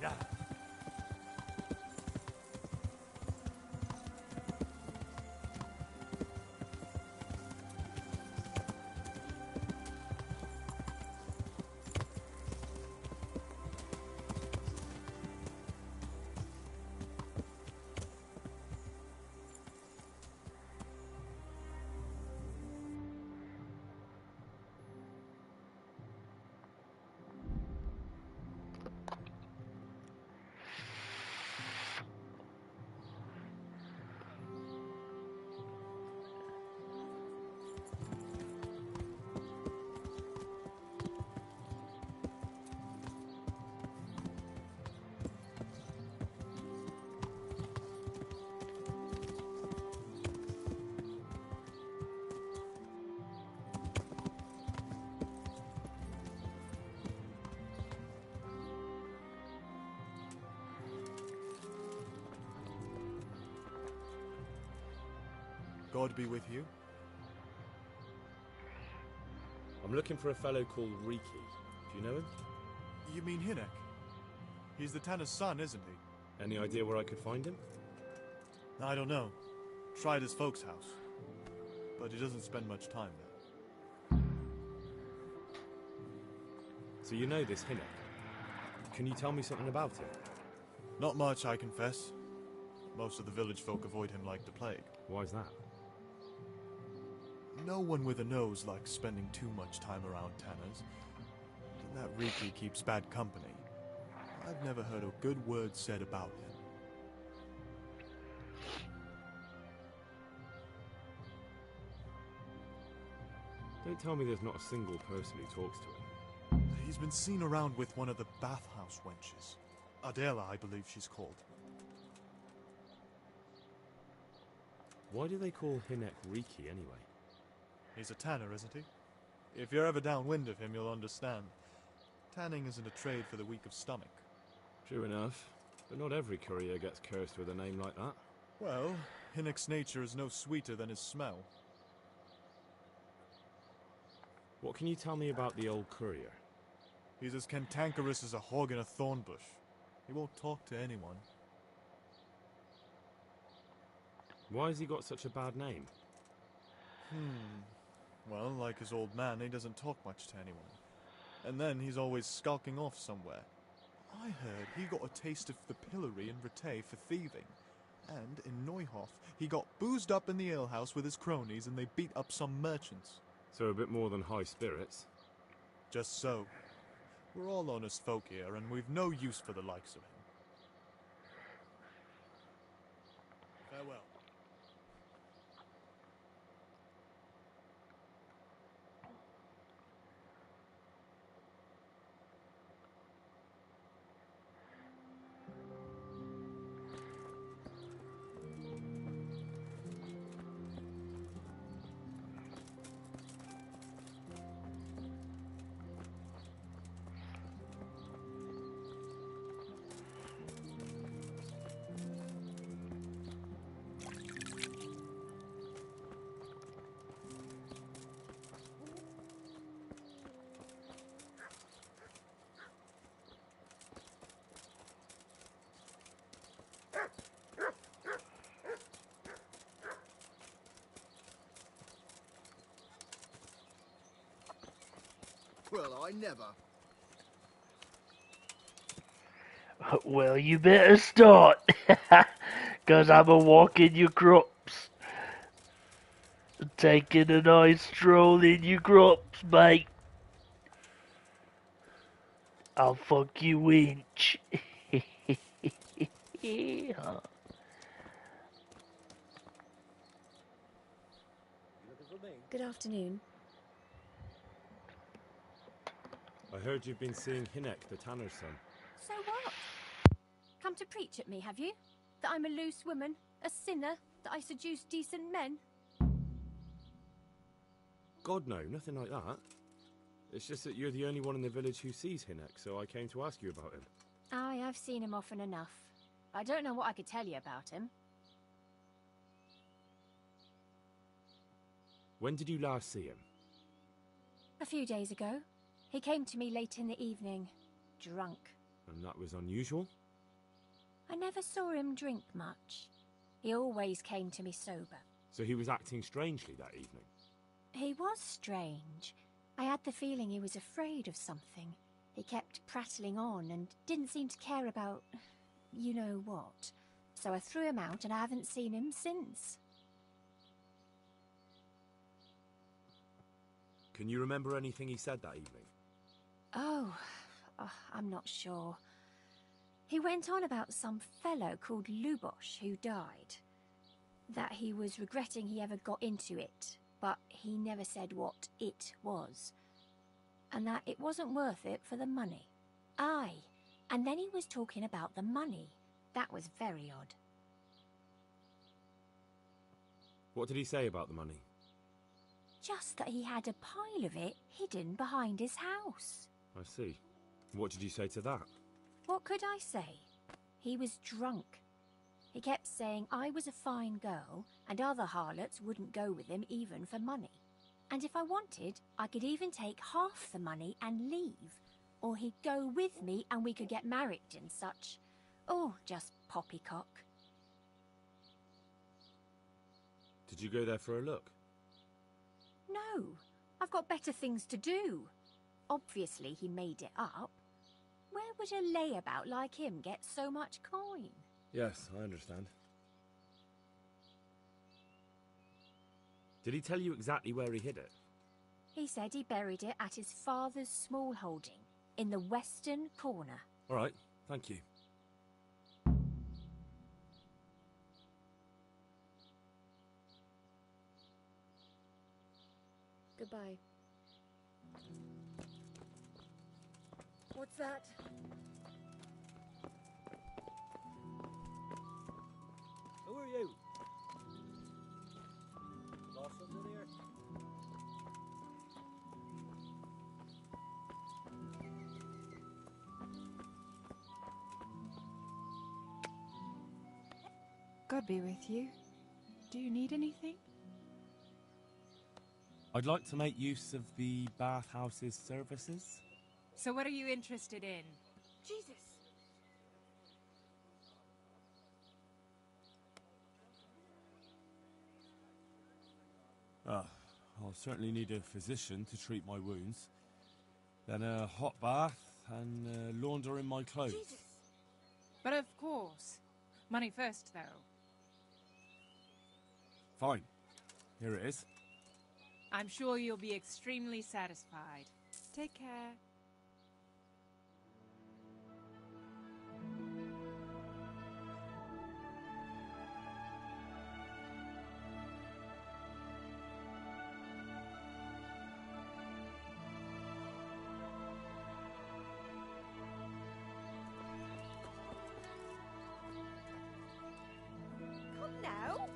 Yeah. God be with you. I'm looking for a fellow called Riki. Do you know him? You mean Hinek? He's the Tanner's son, isn't he? Any idea where I could find him? I don't know. Tried his folks' house. But he doesn't spend much time there. So you know this Hinnock. Can you tell me something about him? Not much, I confess. Most of the village folk avoid him like the plague. Why's that? No one with a nose likes spending too much time around tanners. And that Riki keeps bad company. I've never heard a good word said about him. Don't tell me there's not a single person who talks to him. He's been seen around with one of the bathhouse wenches. Adela, I believe she's called. Why do they call Hinnock Riki anyway? He's a tanner, isn't he? If you're ever downwind of him, you'll understand. Tanning isn't a trade for the weak of stomach. True enough, but not every courier gets cursed with a name like that. Well, Hinnock's nature is no sweeter than his smell. What can you tell me about the old courier? He's as cantankerous as a hog in a thorn bush. He won't talk to anyone. Why has he got such a bad name? Well, like his old man, he doesn't talk much to anyone. And then he's always skulking off somewhere. I heard he got a taste of the pillory in Rete for thieving. And in Neuhof, he got boozed up in the alehouse with his cronies and they beat up some merchants. So a bit more than high spirits. Just so. We're all honest folk here, and we've no use for the likes of him. Farewell. Well, I never. Well, you better start, 'cause I'm a walking your crops. Taking a nice stroll in your crops, mate. I'll fuck you winch. Good afternoon. I heard you've been seeing Hinnock, the tanner's son. So what? Come to preach at me, have you? That I'm a loose woman, a sinner, that I seduce decent men? God, no, nothing like that. It's just that you're the only one in the village who sees Hinnock, so I came to ask you about him. Aye, I've seen him often enough. I don't know what I could tell you about him. When did you last see him? A few days ago. He came to me late in the evening, drunk. And that was unusual? I never saw him drink much. He always came to me sober. So he was acting strangely that evening? He was strange. I had the feeling he was afraid of something. He kept prattling on and didn't seem to care about you know what. So I threw him out and I haven't seen him since. Can you remember anything he said that evening? Oh, I'm not sure. He went on about some fellow called Lubosh who died. That he was regretting he ever got into it, but he never said what it was. And that it wasn't worth it for the money. Aye, and then he was talking about the money. That was very odd. What did he say about the money? Just that he had a pile of it hidden behind his house. I see. What did you say to that? What could I say? He was drunk. He kept saying I was a fine girl and other harlots wouldn't go with him even for money. And if I wanted, I could even take half the money and leave. Or he'd go with me and we could get married and such. Oh, just poppycock. Did you go there for a look? No, I've got better things to do. Obviously he made it up. Where would a layabout like him get so much coin? Yes, I understand. Did he tell you exactly where he hid it? He said he buried it at his father's small holding, in the western corner. All right, thank you. Goodbye. What's that? Who are you? Lost something here? God be with you. Do you need anything? I'd like to make use of the bathhouse's services. So what are you interested in? Jesus! I'll certainly need a physician to treat my wounds. Then a hot bath and laundering my clothes. Jesus! But of course. Money first, though. Fine. Here it is. I'm sure you'll be extremely satisfied. Take care. Come now!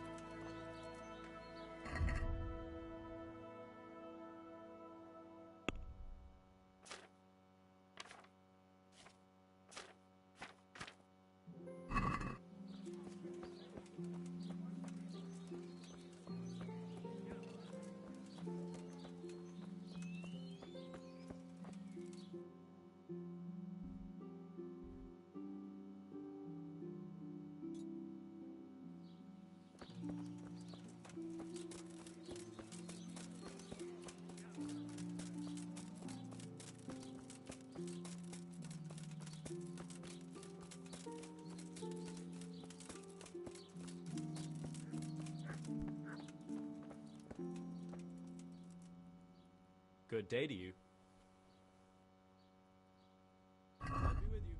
Good day to you. I'll be with you.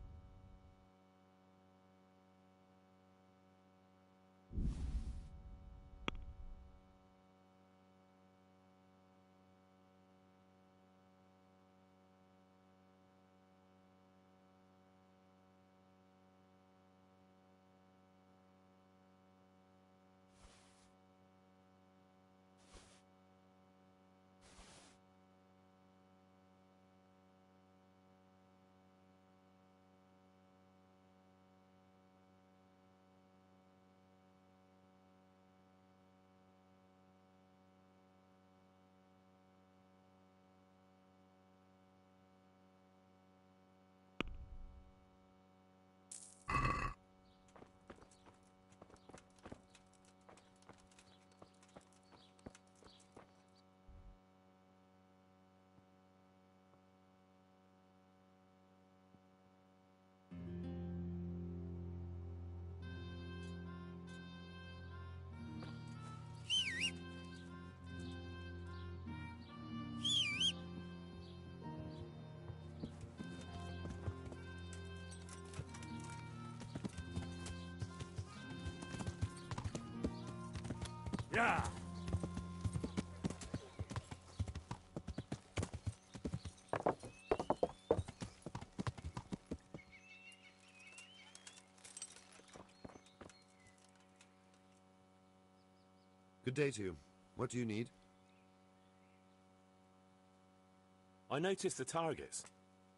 Yeah! Good day to you. What do you need? I noticed the targets.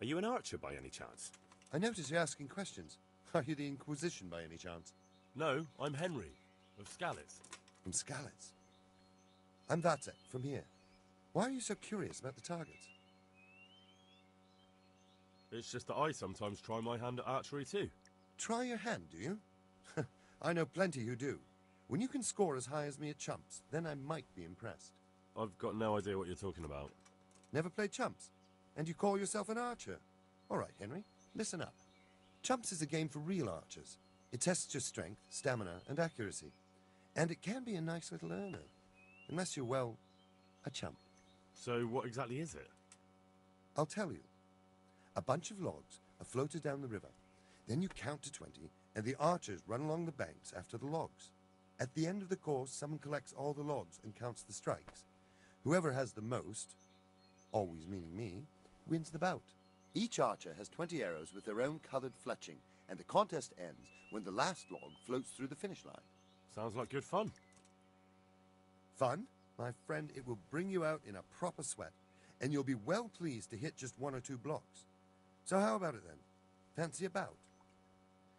Are you an archer by any chance? I notice you're asking questions. Are you the Inquisition by any chance? No, I'm Henry, of Scalitz. From Scalitz? I'm Vatek, from here. Why are you so curious about the targets? It's just that I sometimes try my hand at archery too. try your hand, do you? I know plenty who do. When you can score as high as me at chumps, then I might be impressed. I've got no idea what you're talking about. Never played chumps? And you call yourself an archer? All right, Henry, listen up. Chumps is a game for real archers. It tests your strength, stamina, and accuracy. And it can be a nice little earner. Unless you're, well, a chump. So what exactly is it? I'll tell you. A bunch of logs are floated down the river. Then you count to 20, and the archers run along the banks after the logs. At the end of the course, someone collects all the logs and counts the strikes. Whoever has the most, always meaning me, wins the bout. Each archer has 20 arrows with their own colored fletching, and the contest ends when the last log floats through the finish line. Sounds like good fun. Fun? My friend, it will bring you out in a proper sweat, and you'll be well pleased to hit just 1 or 2 blocks. So how about it then? Fancy a bout?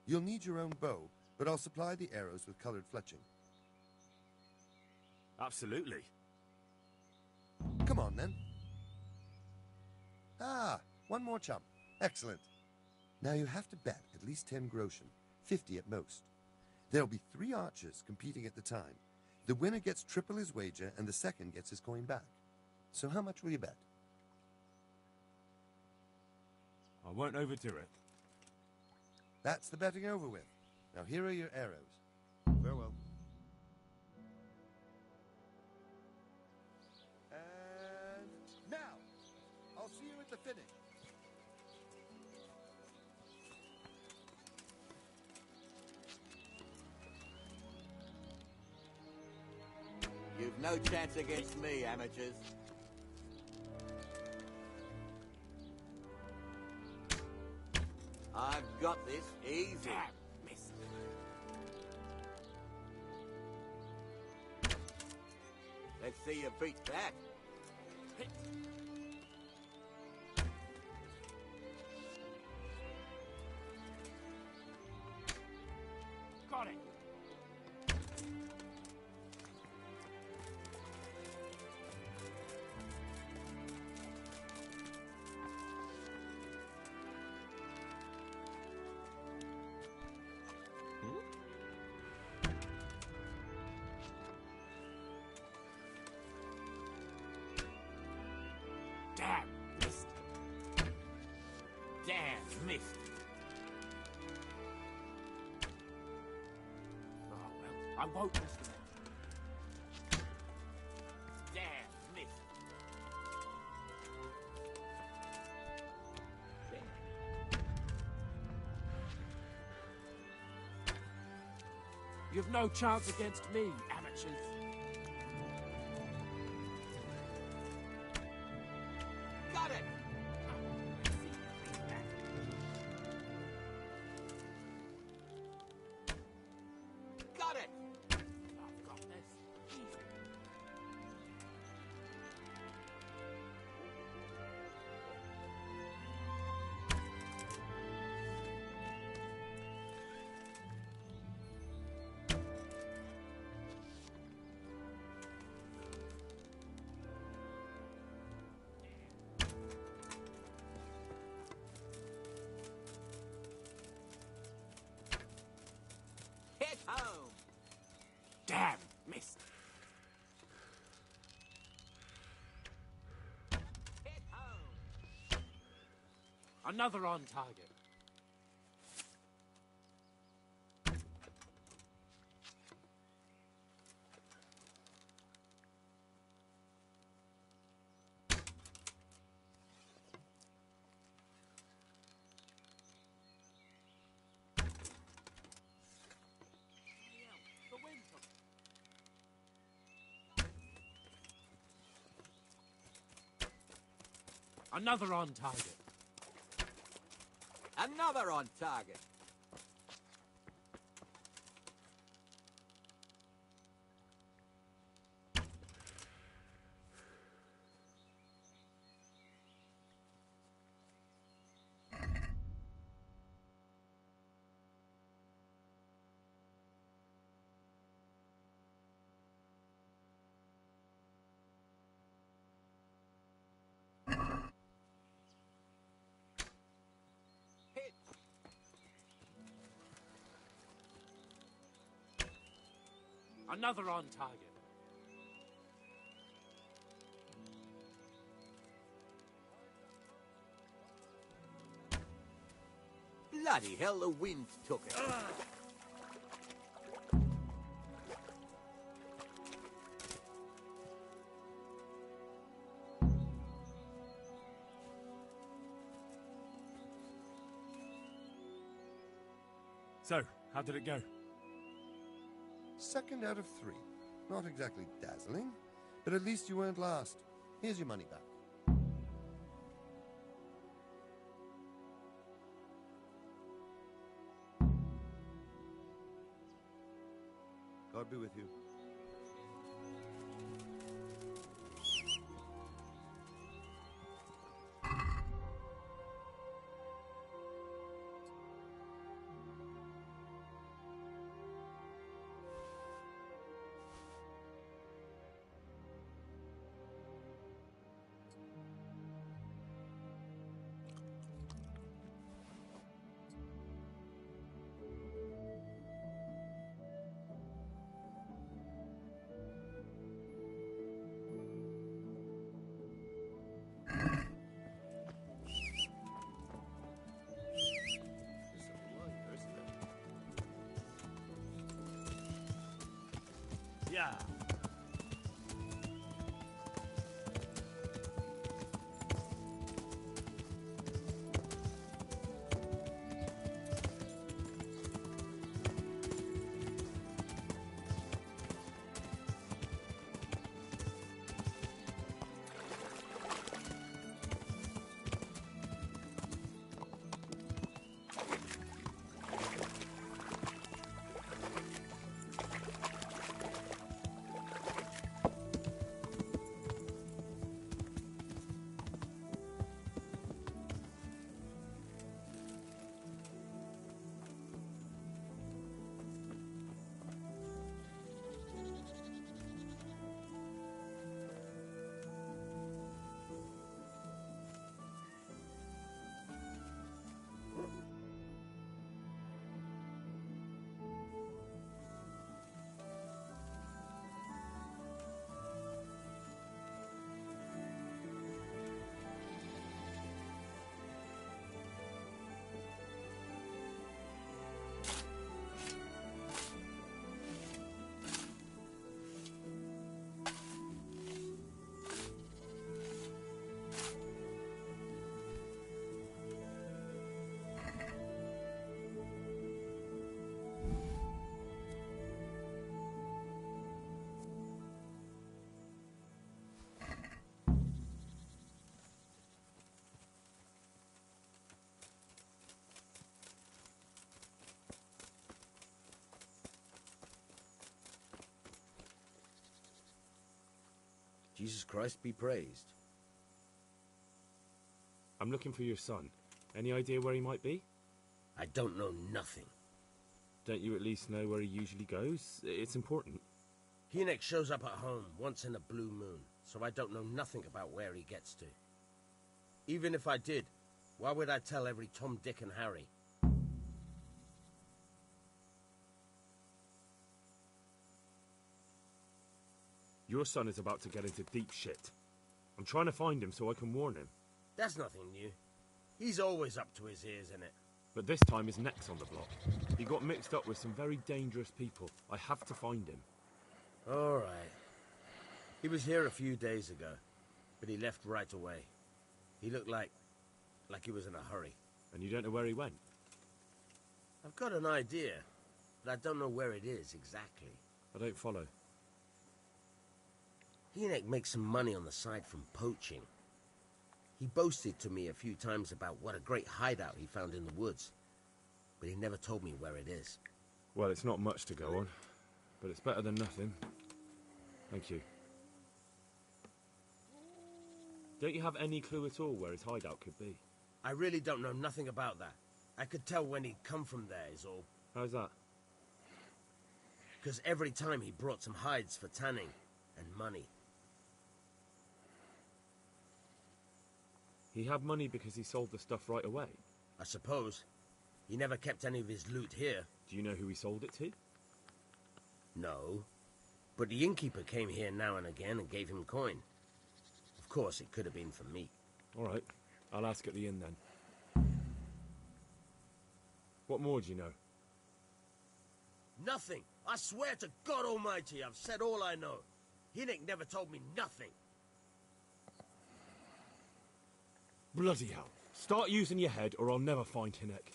You'll need your own bow, but I'll supply the arrows with colored fletching. Absolutely. Come on, then. Ah, 1 more chump. Excellent. Now you have to bet at least 10 groschen, 50 at most. There'll be 3 archers competing at the time. The winner gets triple his wager, and the second gets his coin back. So how much will you bet? I won't overdo it. That's the betting over with. Now here are your arrows. Farewell. And now, I'll see you at the finish. You've no chance against me, amateurs. I've got this easy. Damn, missed. Let's see you beat that. Hit. Got it. Damn, missed. Damn, missed. Oh, well, I won't miss them. Damn, missed. You've no chance against me, amateurs. Got it! Got it! I've got this. Easy. Hit home! Damn, missed. Hit home! Another on target. The wind took it. Another on target. Another on target. Hit. Another on target. Bloody hell, the wind took it. So, how did it go? Second out of 3. Not exactly dazzling, but at least you weren't last. Here's your money back. God be with you. Yeah. Jesus Christ be praised. I'm looking for your son. Any idea where he might be? I don't know nothing. Don't you at least know where he usually goes? It's important. Hynek shows up at home once in a blue moon, so I don't know nothing about where he gets to. Even if I did, why would I tell every Tom, Dick and Harry? Your son is about to get into deep shit. I'm trying to find him so I can warn him. That's nothing new. He's always up to his ears in it. But this time his neck's on the block. He got mixed up with some very dangerous people. I have to find him. All right. He was here a few days ago, but he left right away. He looked like he was in a hurry. And you don't know where he went? I've got an idea, but I don't know where it is exactly. I don't follow. Hynek makes some money on the side from poaching. He boasted to me a few times about what a great hideout he found in the woods, but he never told me where it is. Well, it's not much to go on, but it's better than nothing. Thank you. Don't you have any clue at all where his hideout could be? I really don't know nothing about that. I could tell when he'd come from there is all. How's that? Because every time he brought some hides for tanning and money. He had money because he sold the stuff right away? I suppose. He never kept any of his loot here. Do you know who he sold it to? No. But the innkeeper came here now and again and gave him coin. Of course, it could have been for me. All right, I'll ask at the inn then. What more do you know? Nothing. I swear to God Almighty, I've said all I know. Hinnick never told me nothing. Bloody hell. Start using your head or I'll never find Hinnick.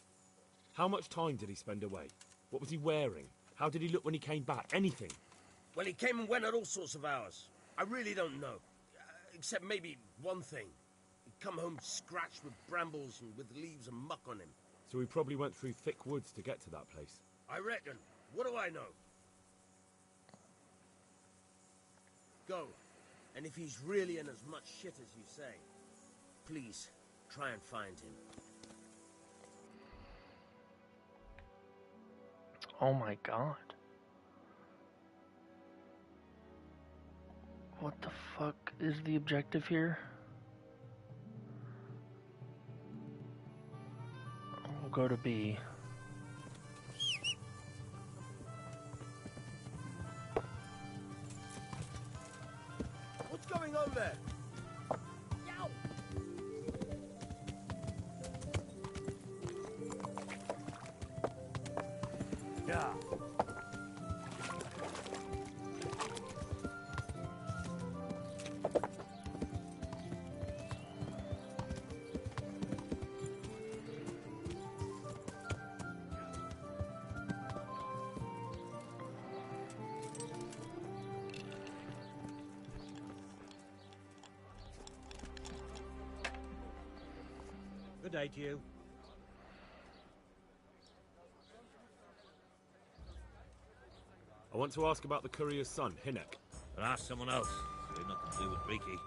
How much time did he spend away? What was he wearing? How did he look when he came back? Anything? Well, he came and went at all sorts of hours. I really don't know. Except maybe one thing. He'd come home scratched with brambles and with leaves and muck on him. So he probably went through thick woods to get to that place. I reckon. What do I know? Go. And if he's really in as much shit as you say, please, try and find him. Oh my god. What the fuck is the objective here? We'll go to B. What's going on there? Yeah. Good day to you. I want to ask about the courier's son, Hinnick. But ask someone else. We've nothing to do with Riki.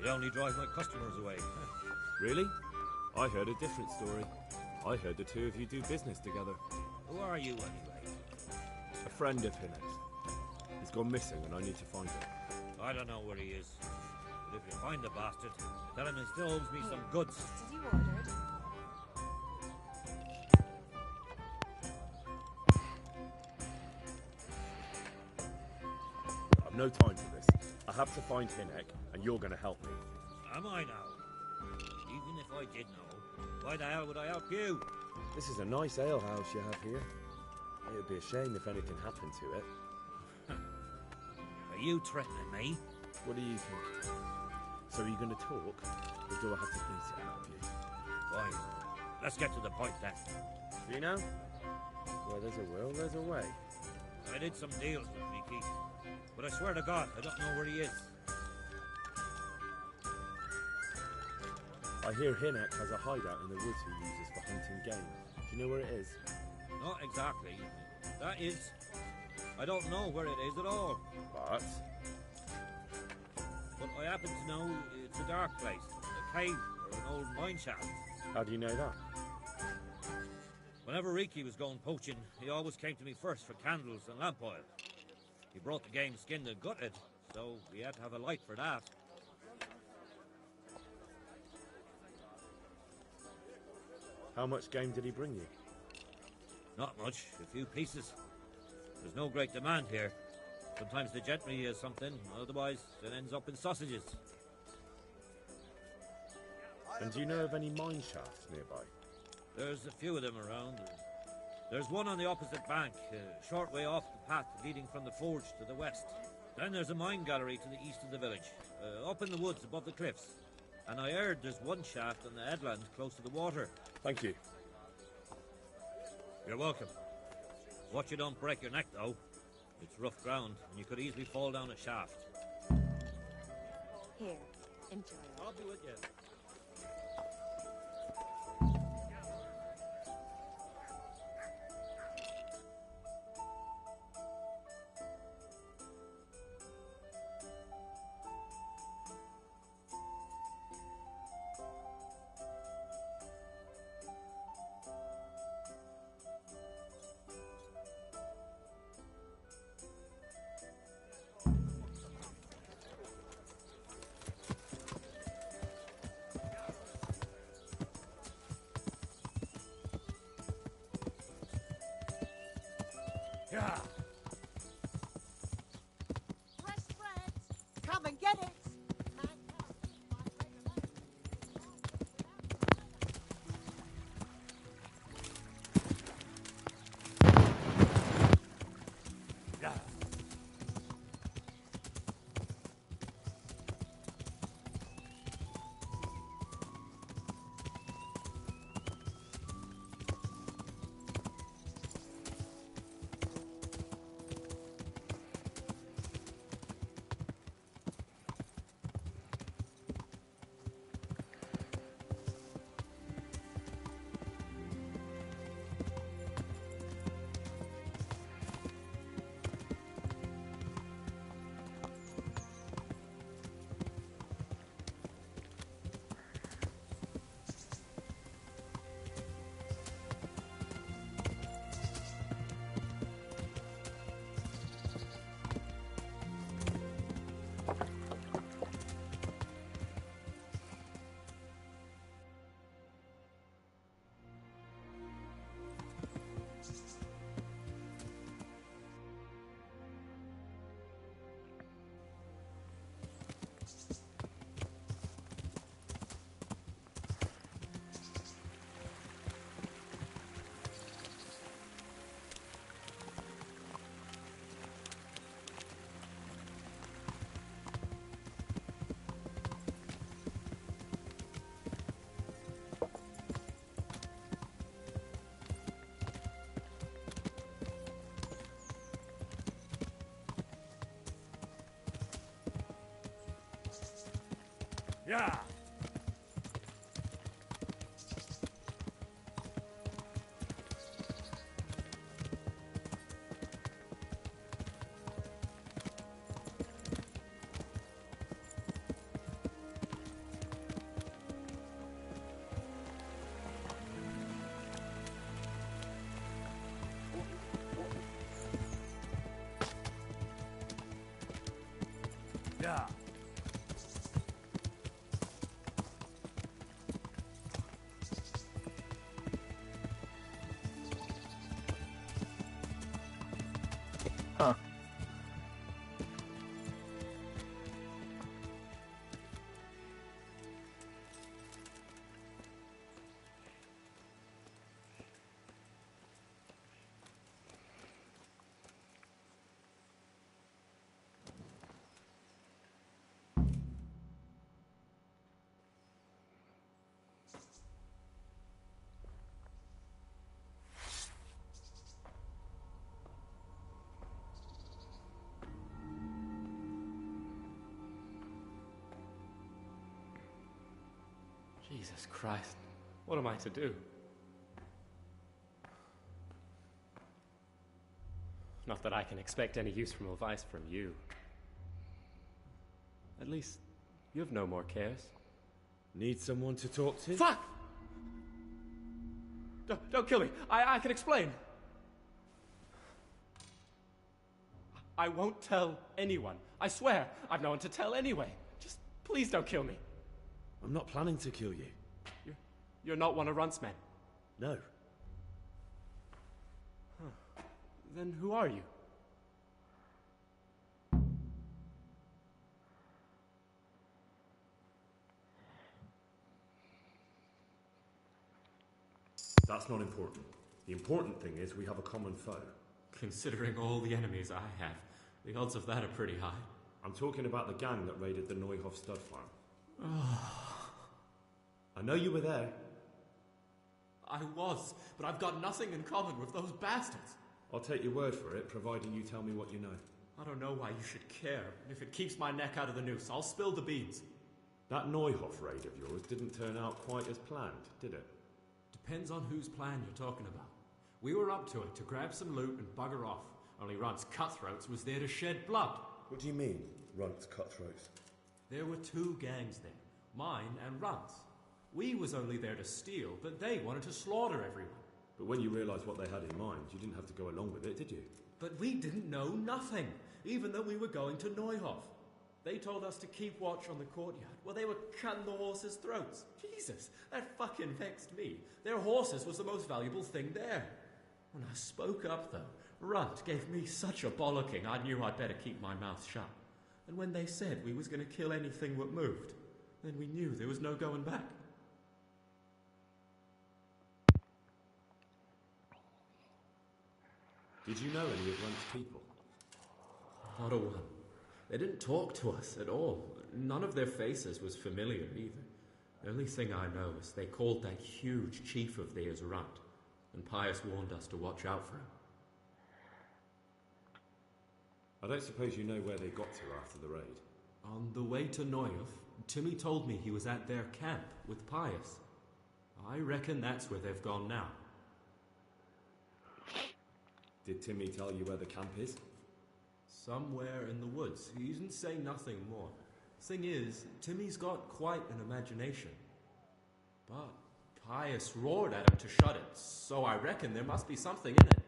He'd only drive my customers away. Really? I heard a different story. I heard the two of you do business together. Who are you, anyway? A friend of Hinnick's. He's gone missing and I need to find him. I don't know where he is. But if you find the bastard, tell him he still owes me some goods. Did you order it? I've no time for this. I have to find Hinnick and you're going to help me. Am I now? Even if I did know, why the hell would I help you? This is a nice alehouse you have here. It would be a shame if anything happened to it. Are you threatening me? What do you think? So are you going to talk, or do I have to beat it out of you? Fine. Let's get to the point then. See now? Where there's a will, there's a way. I did some deals with Riki, but I swear to God, I don't know where he is. I hear Hinnick has a hideout in the woods he uses for hunting game. Do you know where it is? Not exactly. That is, I don't know where it is at all. But I happen to know it's a dark place, a cave or an old mine shaft. How do you know that? Whenever Riki was going poaching, he always came to me first for candles and lamp oil. He brought the game skinned and gutted, so we had to have a light for that. How much game did he bring you? Not much, a few pieces. There's no great demand here. Sometimes the gentry has something, otherwise it ends up in sausages. And do you know of any mine shafts nearby? There's a few of them around. There's one on the opposite bank, a short way off the path leading from the forge to the west. Then there's a mine gallery to the east of the village, up in the woods above the cliffs. And I heard there's one shaft on the headland close to the water. Thank you. You're welcome. Watch you don't break your neck, though. It's rough ground, and you could easily fall down a shaft. Here, enjoy. I'll be with you. Yeah. Yeah. Yeah. Huh. Jesus Christ, what am I to do? Not that I can expect any useful advice from you. At least, you have no more cares. Need someone to talk to? Fuck! Don't kill me. I can explain. I won't tell anyone. I swear, I've no one to tell anyway. Just please don't kill me. I'm not planning to kill you. You're not one of Runt's men? No. Huh. Then who are you? That's not important. The important thing is we have a common foe. Considering all the enemies I have, the odds of that are pretty high. I'm talking about the gang that raided the Neuhof stud farm. Oh. I know you were there. I was, but I've got nothing in common with those bastards. I'll take your word for it, providing you tell me what you know. I don't know why you should care. If it keeps my neck out of the noose, I'll spill the beans. That Neuhof raid of yours didn't turn out quite as planned, did it? Depends on whose plan you're talking about. We were up to it to grab some loot and bugger off. Only Runt's cutthroats was there to shed blood. What do you mean, Runt's cutthroats? There were two gangs there, mine and Runt's. We was only there to steal, but they wanted to slaughter everyone. But when you realised what they had in mind, you didn't have to go along with it, did you? But we didn't know nothing, even though we were going to Neuhof. They told us to keep watch on the courtyard. Well, they were cutting the horses' throats. Jesus, that fucking vexed me. Their horses was the most valuable thing there. When I spoke up, though, Runt gave me such a bollocking, I knew I'd better keep my mouth shut. And when they said we was going to kill anything that moved, then we knew there was no going back. Did you know any of Runt's people? Not a one. They didn't talk to us at all. None of their faces was familiar either. The only thing I know is they called that huge chief of theirs Runt, and Pius warned us to watch out for him. I don't suppose you know where they got to after the raid? On the way to Neuhof, Timmy told me he was at their camp with Pius. I reckon that's where they've gone now. Did Timmy tell you where the camp is? Somewhere in the woods. He didn't say nothing more. Thing is, Timmy's got quite an imagination. But Pius roared at him to shut it, so I reckon there must be something in it.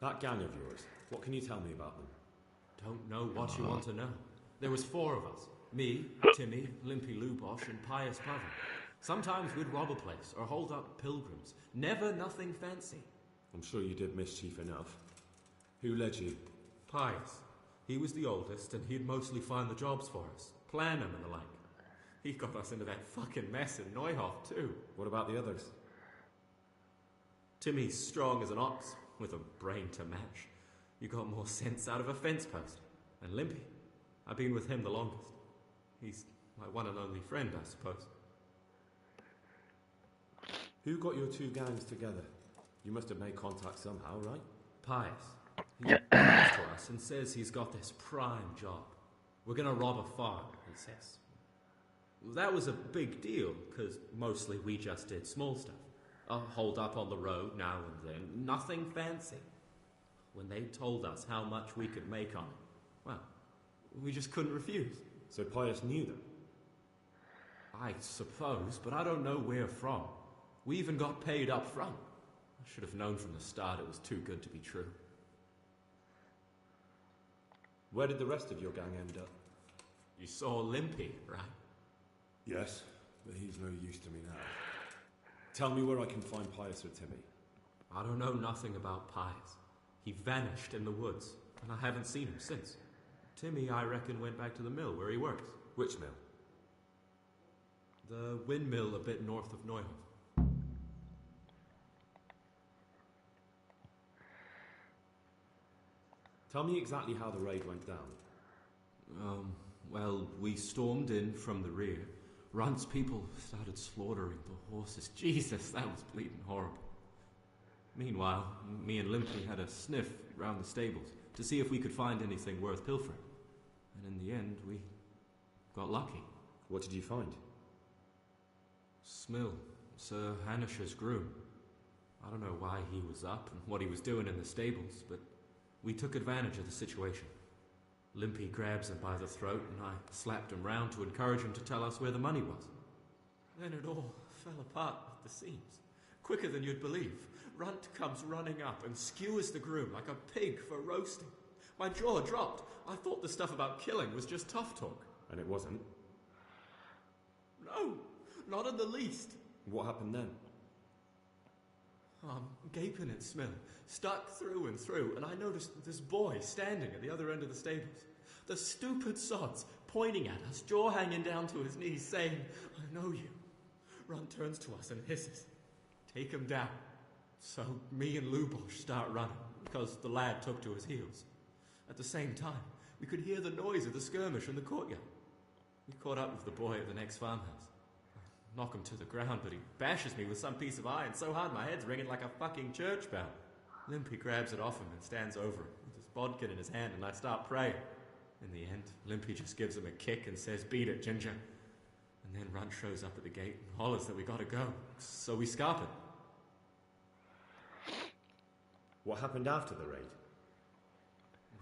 That gang of yours, what can you tell me about them? Don't know what you want to know. There was 4 of us. Me, Timmy, Limpy Lubosh, and Pius Pavel. Sometimes we'd rob a place or hold up pilgrims. Never nothing fancy. I'm sure you did mischief enough. Who led you? Pius. He was the oldest, and he'd mostly find the jobs for us, plan them and the like. He got us into that fucking mess in Neuhof, too. What about the others? Timmy's strong as an ox, with a brain to match. You got more sense out of a fence post. And Limpy, I've been with him the longest. He's my one and only friend, I suppose. Who got your 2 gangs together? You must have made contact somehow, right? Pius. He comes to us and says he's got this prime job. We're gonna rob a farm, he says. That was a big deal, because mostly we just did small stuff. Hold up on the road now and then, nothing fancy. When they told us how much we could make on it, well, we just couldn't refuse. So Pius knew them? I suppose, but I don't know where from. We even got paid up front. I should have known from the start it was too good to be true. Where did the rest of your gang end up? You saw Limpy, right? Yes, but he's no use to me now. Tell me where I can find Pius or Timmy. I don't know nothing about Pius. He vanished in the woods, and I haven't seen him since. Timmy, I reckon, went back to the mill where he works. Which mill? The windmill a bit north of Neuhof. Tell me exactly how the raid went down. Well, we stormed in from the rear. Runt's people started slaughtering the horses. Jesus, that was bleeding horrible. Meanwhile, me and Limpy had a sniff round the stables to see if we could find anything worth pilfering. And in the end, we got lucky. What did you find? Smill, Sir Hanisher's groom. I don't know why he was up and what he was doing in the stables, but we took advantage of the situation. Limpy grabs him by the throat, and I slapped him round to encourage him to tell us where the money was. Then it all fell apart at the seams. Quicker than you'd believe. Runt comes running up and skewers the groom like a pig for roasting. My jaw dropped. I thought the stuff about killing was just tough talk. And it wasn't? No, not in the least. What happened then? I'm gaping at Smill, stuck through and through, and I noticed this boy standing at the other end of the stables. The stupid sods pointing at us, jaw hanging down to his knees, saying, "I know you." Runt turns to us and hisses, "Take him down." So me and Lubosh start running, because the lad took to his heels. At the same time, we could hear the noise of the skirmish in the courtyard. We caught up with the boy at the next farmhouse. I knock him to the ground, but he bashes me with some piece of iron so hard my head's ringing like a fucking church bell. Limpy grabs it off him and stands over it with his bodkin in his hand, and I start praying. In the end, Limpy just gives him a kick and says, "Beat it, Ginger." And then Runt shows up at the gate and hollers that we gotta go. So we scarp it. What happened after the raid?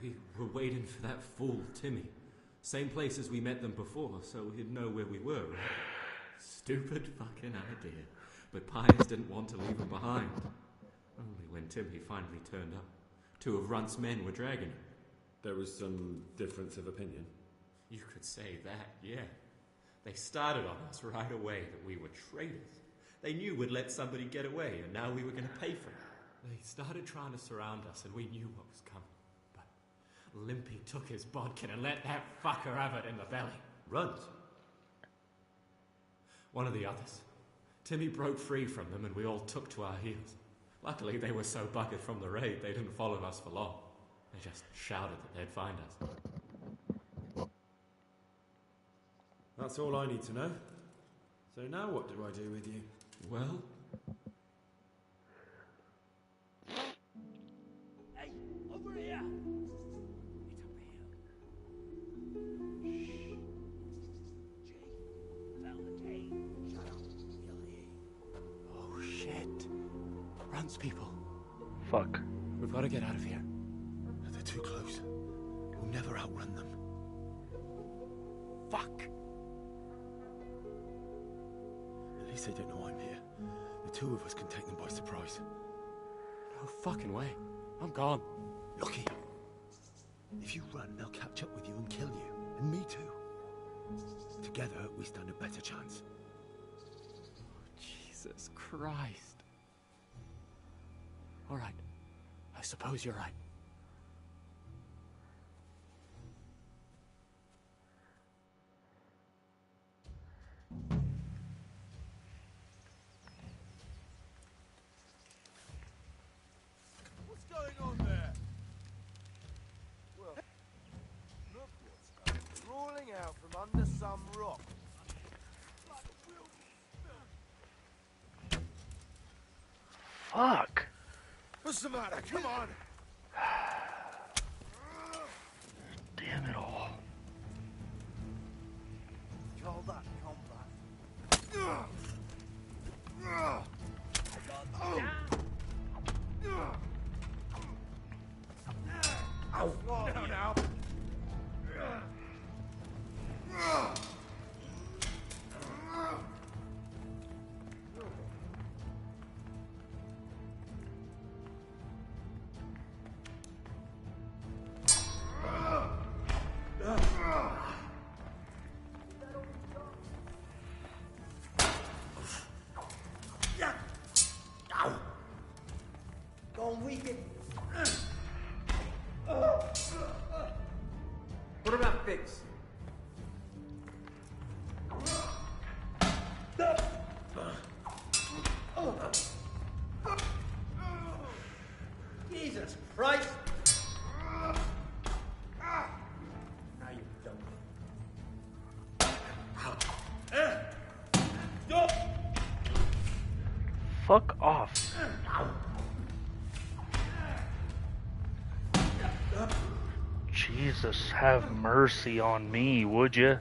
We were waiting for that fool, Timmy. Same place as we met them before, so he'd know where we were, right? Stupid fucking idea. But Pius didn't want to leave him behind. Only when Timmy finally turned up, two of Runt's men were dragging him. There was some difference of opinion? You could say that, yeah. They started on us right away that we were traitors. They knew we'd let somebody get away, and now we were going to pay for it. They started trying to surround us, and we knew what was coming. But Limpy took his bodkin and let that fucker have it in the belly. Runt? One of the others. Timmy broke free from them, and we all took to our heels. Luckily, they were so buggered from the raid, they didn't follow us for long. They just shouted that they'd find us. That's all I need to know. So now what do I do with you? Well... Hey, over here! It's up here. Shh. Jay, Valentine, shut up. He'll hear you. Oh, shit. Runt's people. Fuck. We've got to get out of here. They're too close. We'll never outrun them. Fuck. At least they don't know I'm here. The two of us can take them by surprise. No fucking way. I'm gone. Lucky. If you run, they'll catch up with you and kill you. And me too. Together, we stand a better chance. Jesus Christ. All right. I suppose you're right. What's going on there? Well, look what's crawling out from under some rock. Fuck. What's the matter? Come on. call that combat? Ow! No, no! Go on, weaken. What about fix? Jesus Christ! Now you don't. Fuck off. Jesus, have mercy on me, would you?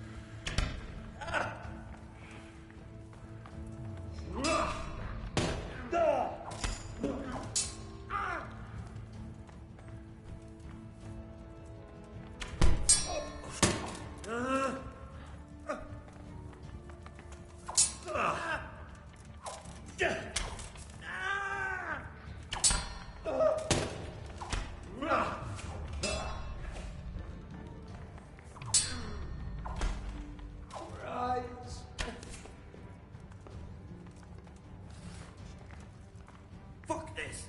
Fuck this!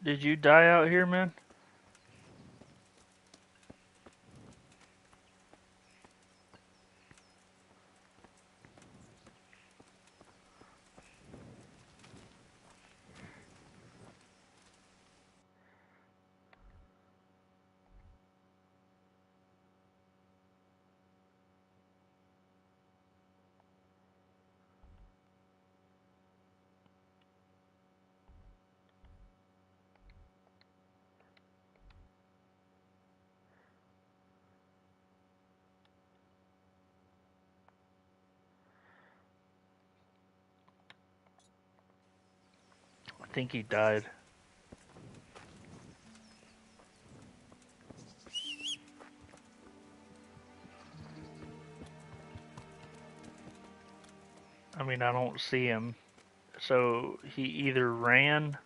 Did you die out here, man? I think he died. I mean, I don't see him. So he either ran.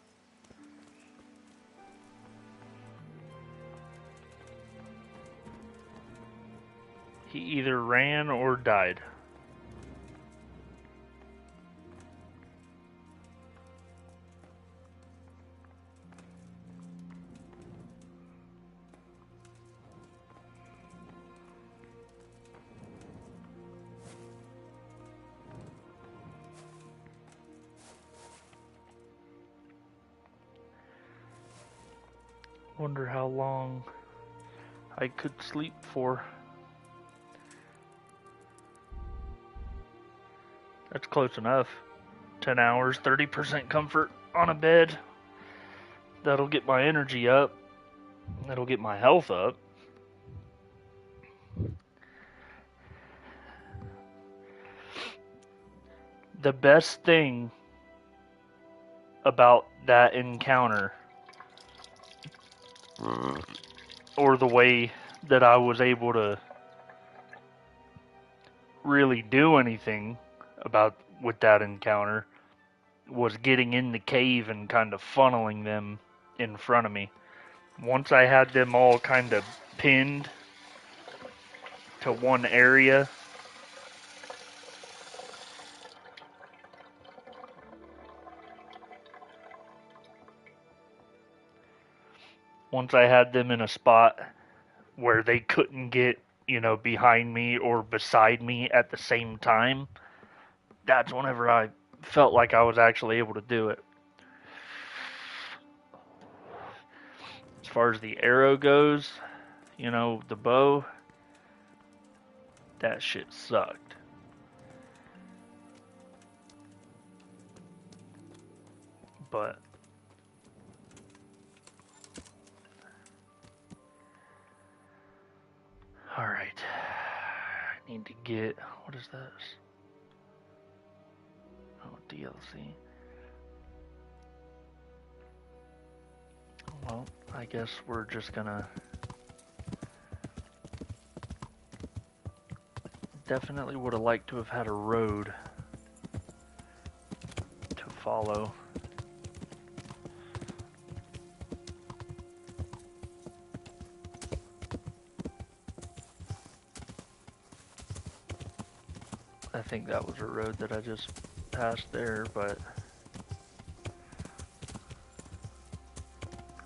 He either ran or died. Wonder how long I could sleep for. That's close enough. 10 hours, 30% comfort on a bed. That'll get my energy up. That'll get my health up. the best thing about that encounter, or the way that I was able to really do anything with that encounter, was getting in the cave and kind of funneling them in front of me. Once I had them all kind of pinned to one area, once I had them in a spot where they couldn't get, behind me or beside me at the same time, that's whenever I felt like I was actually able to do it. As far as the arrow goes, the bow, that shit sucked. But alright. I need to get, what is this? Oh, DLC. Well, I guess we're just gonna definitely would have liked to have had a road to follow. I think that was a road that I just passed there, but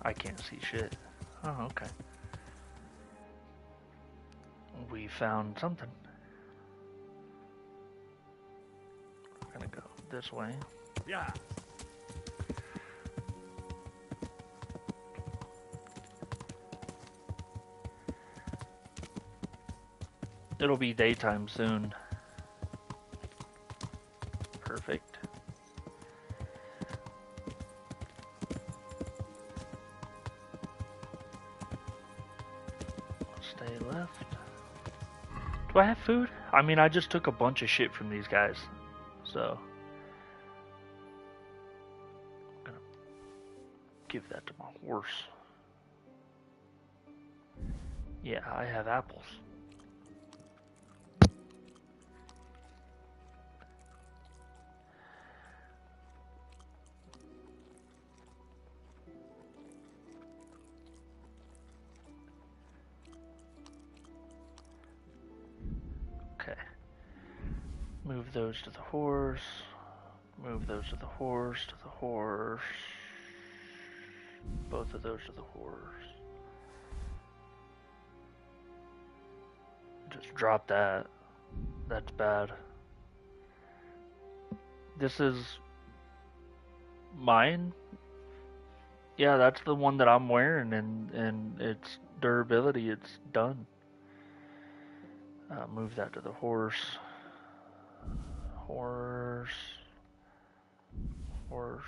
I can't see shit. Oh, okay. We found something. We're gonna go this way. Yeah. It'll be daytime soon. Perfect. Stay left. Do I have food? I mean, I just took a bunch of shit from these guys. So I'm gonna give that to my horse. Yeah, I have apples. Okay. Move those to the horse. Move those to the horse, to the horse. Both of those to the horse. Just drop that. That's bad. This is mine. Yeah, that's the one that I'm wearing, and its durability, it's done. Move that to the horse. Horse. Horse.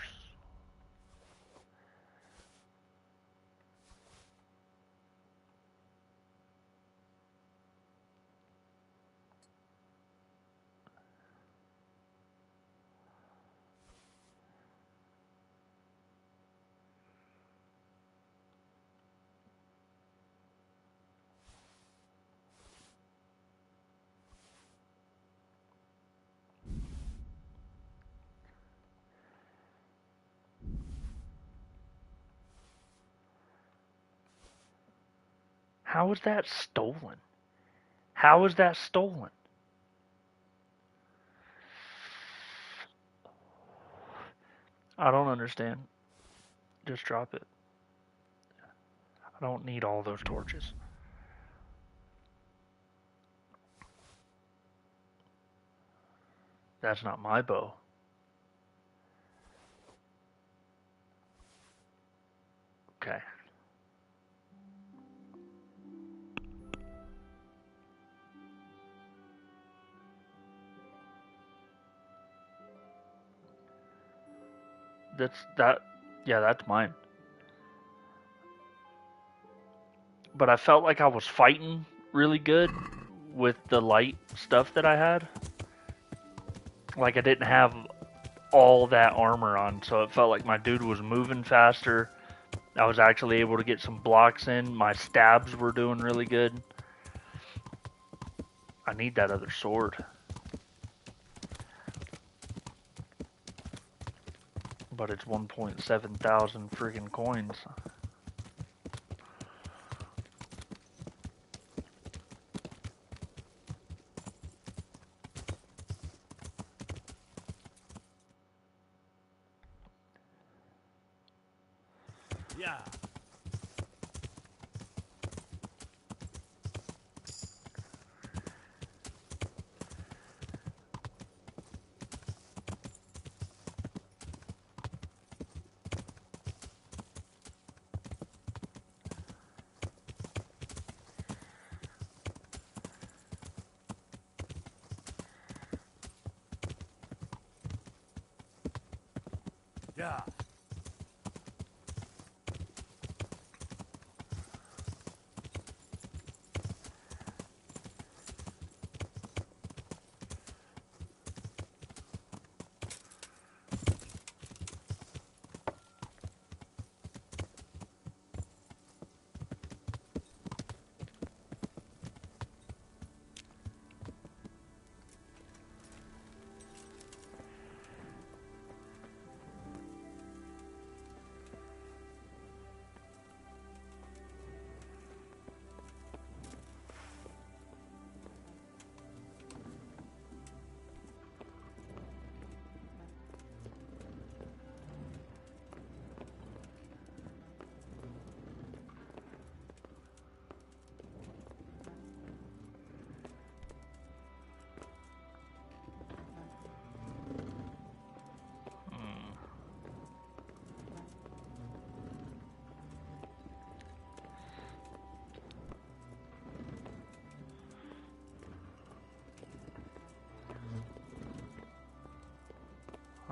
How was that stolen? How was that stolen? I don't understand. Just drop it. I don't need all those torches. That's not my bow. Okay. Yeah, that's mine. But I felt like I was fighting really good with the light stuff that I had. Like, I didn't have all that armor on, so it felt like my dude was moving faster. I was actually able to get some blocks in. My stabs were doing really good. I need that other sword. But it's 1.7 thousand friggin' coins. Yeah. Yeah.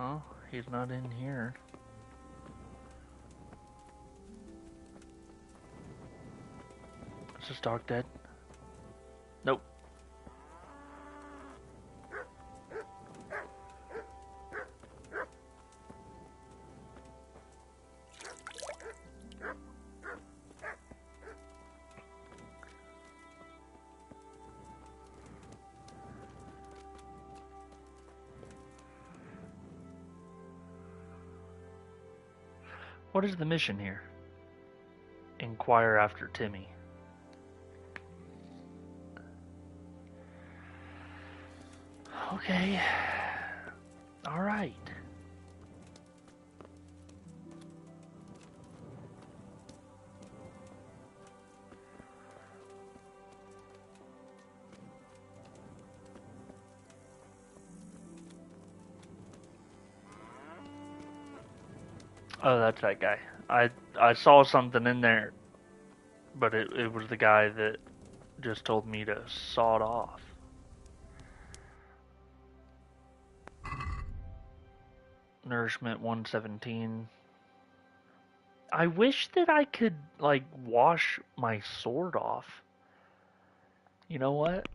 Oh, he's not in here. Is this dog dead? Nope. What is the mission here? Inquire after Timmy. Okay. Alright. Oh, that's that guy. I saw something in there, but it was the guy that just told me to saw it off. Nourishment 117. I wish that I could, like, wash my sword off. You know what?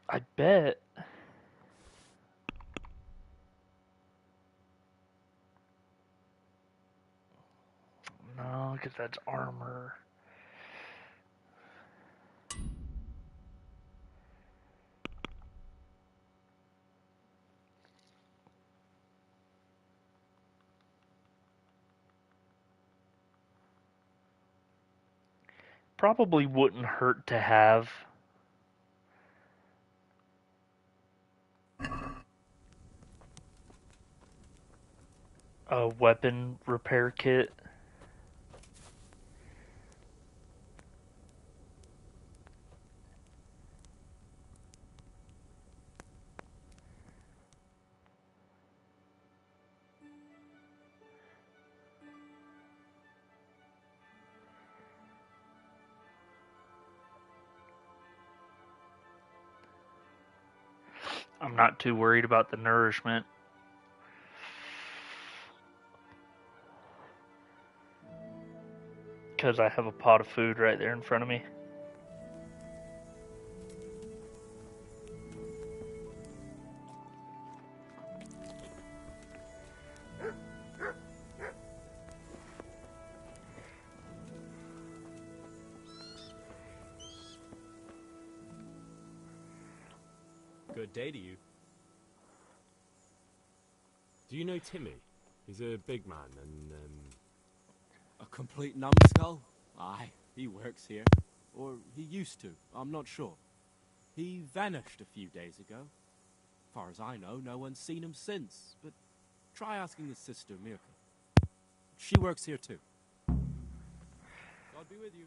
I bet. No, because that's armor. Probably wouldn't hurt to have. A weapon repair kit. I'm not too worried about the nourishment. Because I have a pot of food right there in front of me. Good day to you. Do you know Timmy? He's a big man and, A complete numbskull? Aye, he works here. Or he used to, I'm not sure. He vanished a few days ago. Far as I know, no one's seen him since, but try asking his sister, Mirka. She works here too. God be with you.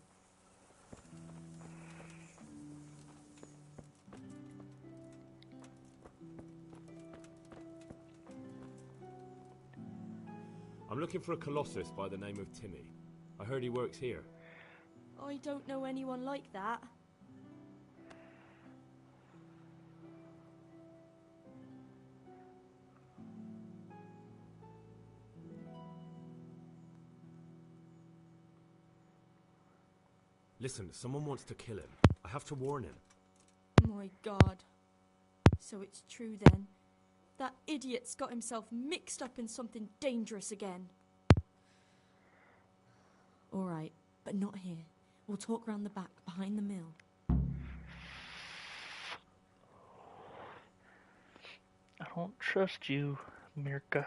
I'm looking for a colossus by the name of Timmy. I heard he works here. I don't know anyone like that. Listen, someone wants to kill him. I have to warn him. My God. So it's true then. That idiot's got himself mixed up in something dangerous again. All right, but not here. We'll talk round the back, behind the mill. I don't trust you, Mirka.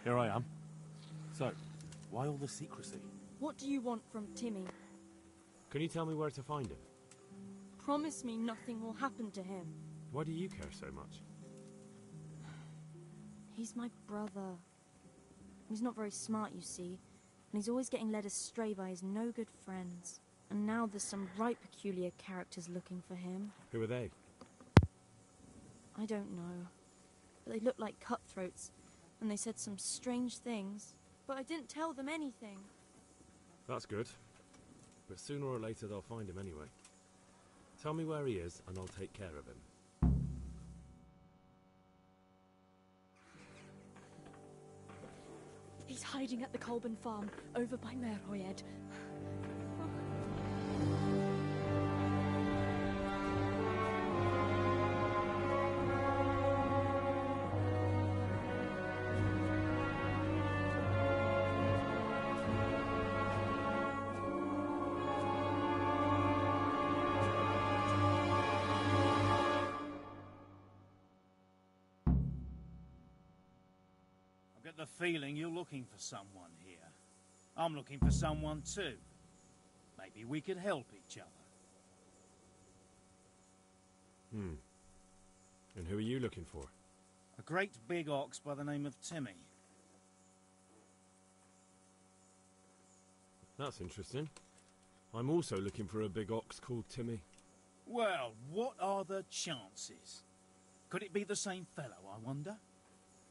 Here I am. So, why all the secrecy? What do you want from Timmy? Can you tell me where to find him? Promise me nothing will happen to him. Why do you care so much? He's my brother. He's not very smart, you see, and he's always getting led astray by his no-good friends. And now there's some right peculiar characters looking for him. Who are they? I don't know, but they look like cutthroats, and they said some strange things, but I didn't tell them anything. That's good. But sooner or later they'll find him anyway. Tell me where he is, and I'll take care of him. He's hiding at the Colburn farm, over by Merhoyed. The feeling you're looking for someone here. I'm looking for someone too. Maybe we could help each other. And who are you looking for? A great big ox by the name of Timmy. That's interesting. I'm also looking for a big ox called Timmy. Well, what are the chances? Could it be the same fellow, I wonder?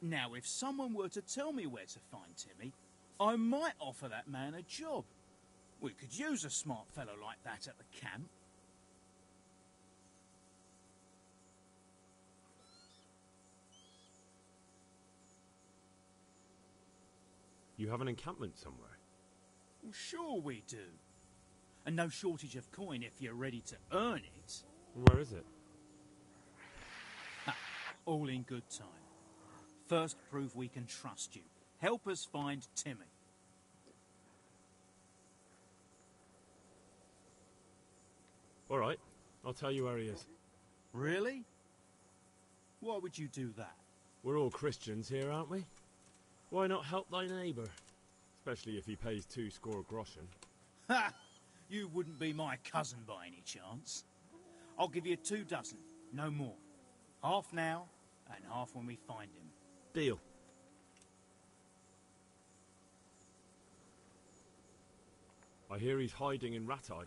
Now, if someone were to tell me where to find Timmy, I might offer that man a job. We could use a smart fellow like that at the camp. You have an encampment somewhere? Well, sure we do. And no shortage of coin if you're ready to earn it. Where is it? All in good time. First, prove we can trust you. Help us find Timmy. All right, I'll tell you where he is. Really? Why would you do that? We're all Christians here, aren't we? Why not help thy neighbour? Especially if he pays 2 score groschen. Ha! You wouldn't be my cousin by any chance. I'll give you 2 dozen, no more. Half now, and half when we find him. Deal. I I hear he's hiding in Ratai.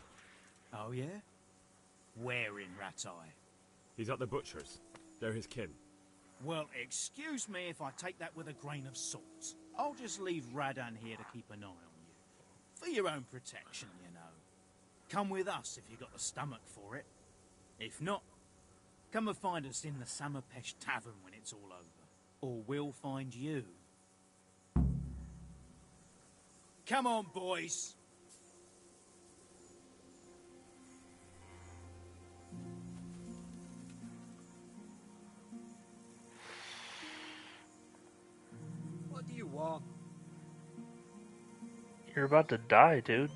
Oh, yeah? Where in Ratai? He's at the butcher's. They're his kin. Well, excuse me if I take that with a grain of salt. I'll just leave Radan here to keep an eye on you. For your own protection, you know. Come with us if you've got the stomach for it. If not, come and find us in the Samapesh Tavern when it's all over. Or we'll find you. Come on, boys! What do you want? You're about to die, dude.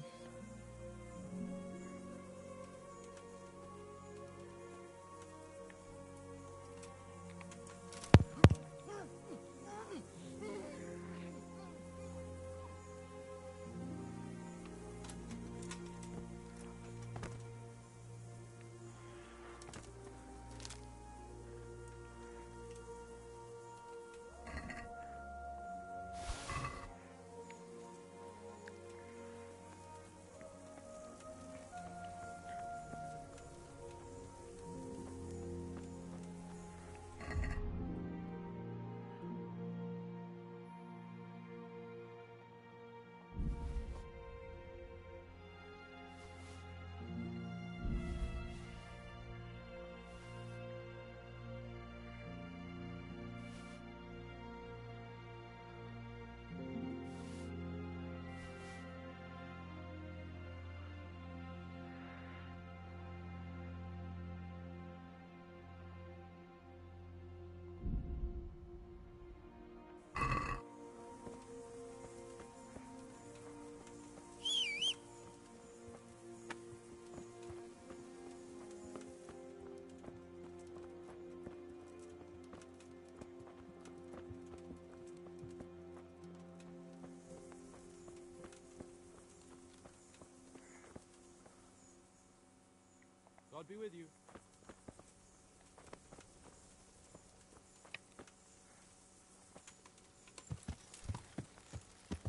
God be with you.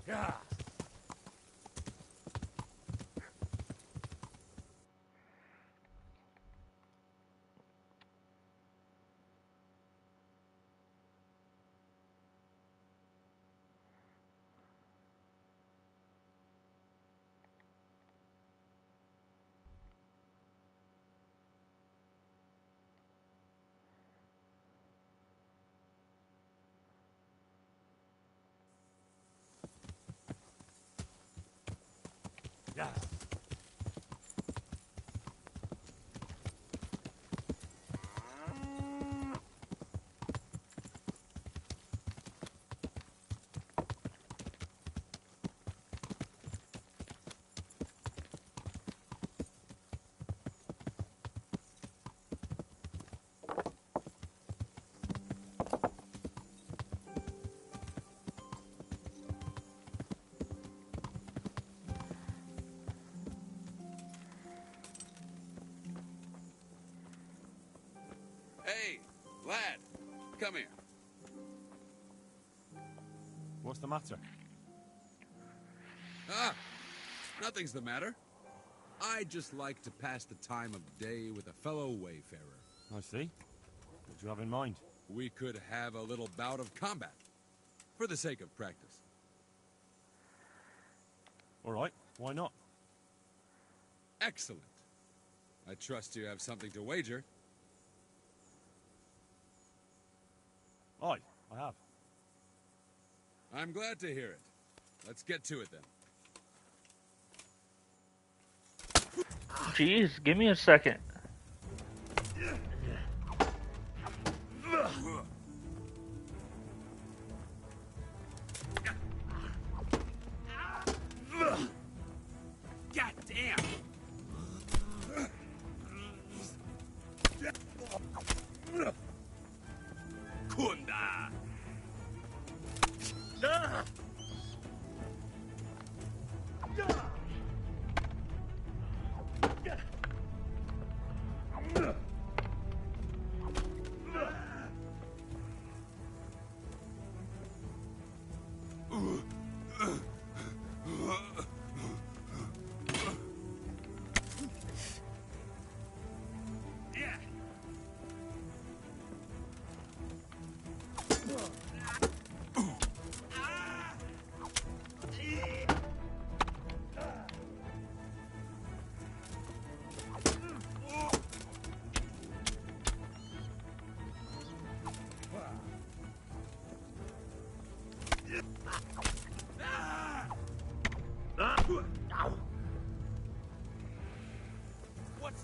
Yeah. Yeah. Hey, lad, come here. What's the matter? Ah, nothing's the matter. I just like to pass the time of day with a fellow wayfarer. I see. What do you have in mind? We could have a little bout of combat, for the sake of practice. All right, why not? Excellent. I trust you have something to wager. Aye, I have. I'm glad to hear it. Let's get to it then. Jeez, give me a second. God damn! Kunda!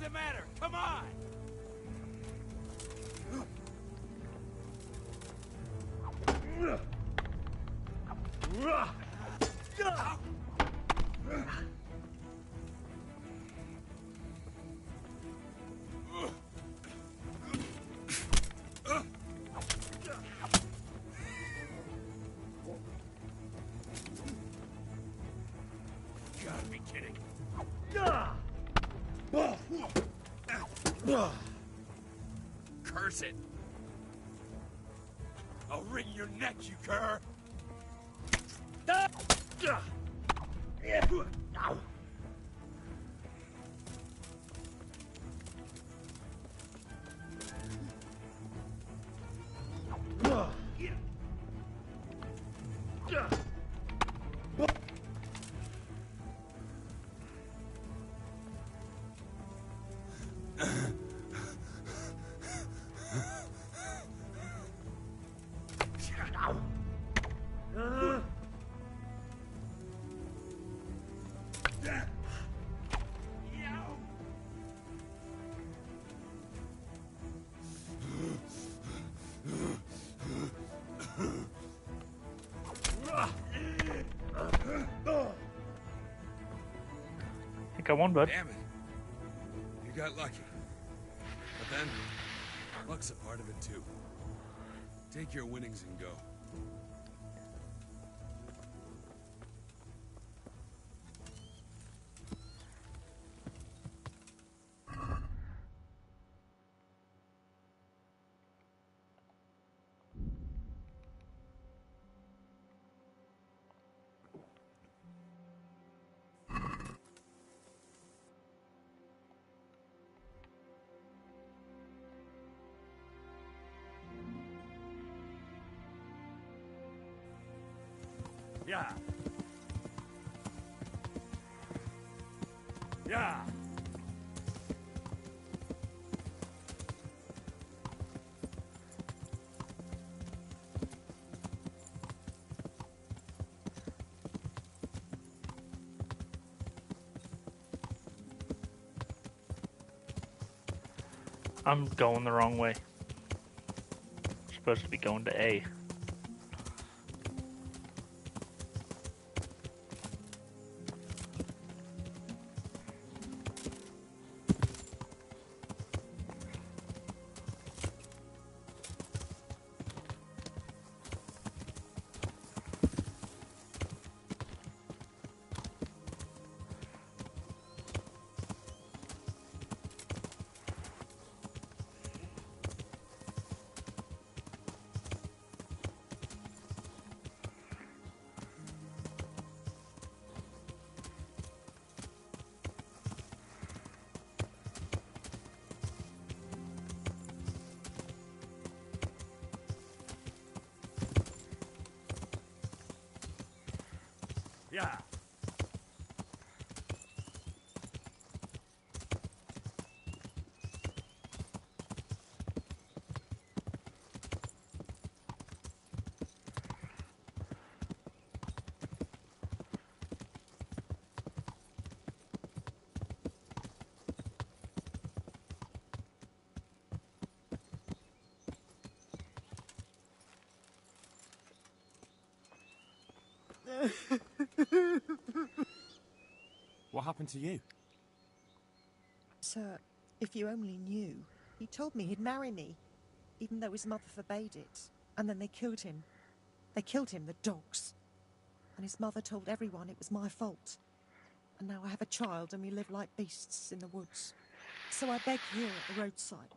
the matter? Come on! Gotta be kidding. Curse it! I'll wring your neck, you cur! I think I won, bud. Damn it. You got lucky. But then, luck's a part of it too. Take your winnings and go. Yeah. Yeah. I'm going the wrong way. I'm supposed to be going to A. Yeah. What happened to you? Sir, if you only knew. He told me he'd marry me, even though his mother forbade it. And then they killed him. They killed him, the dogs. And his mother told everyone it was my fault. And now I have a child and we live like beasts in the woods. So I beg here at the roadside.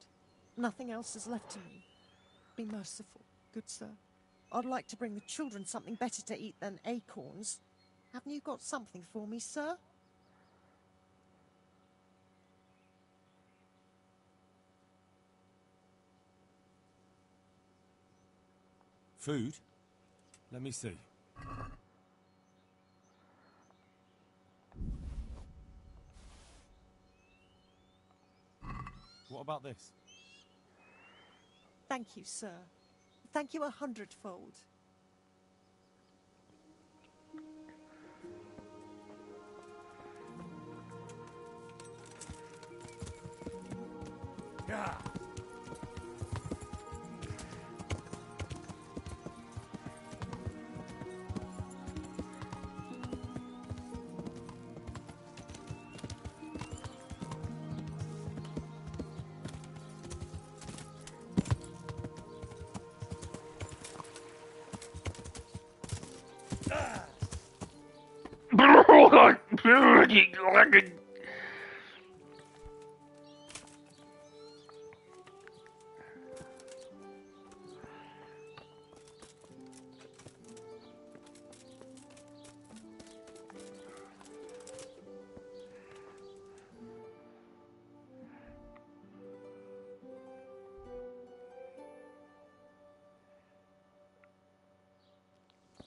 Nothing else is left to me. Be merciful, good sir. I'd like to bring the children something better to eat than acorns. Haven't you got something for me, sir? Food? Let me see. What about this? Thank you, sir. Thank you 100-fold.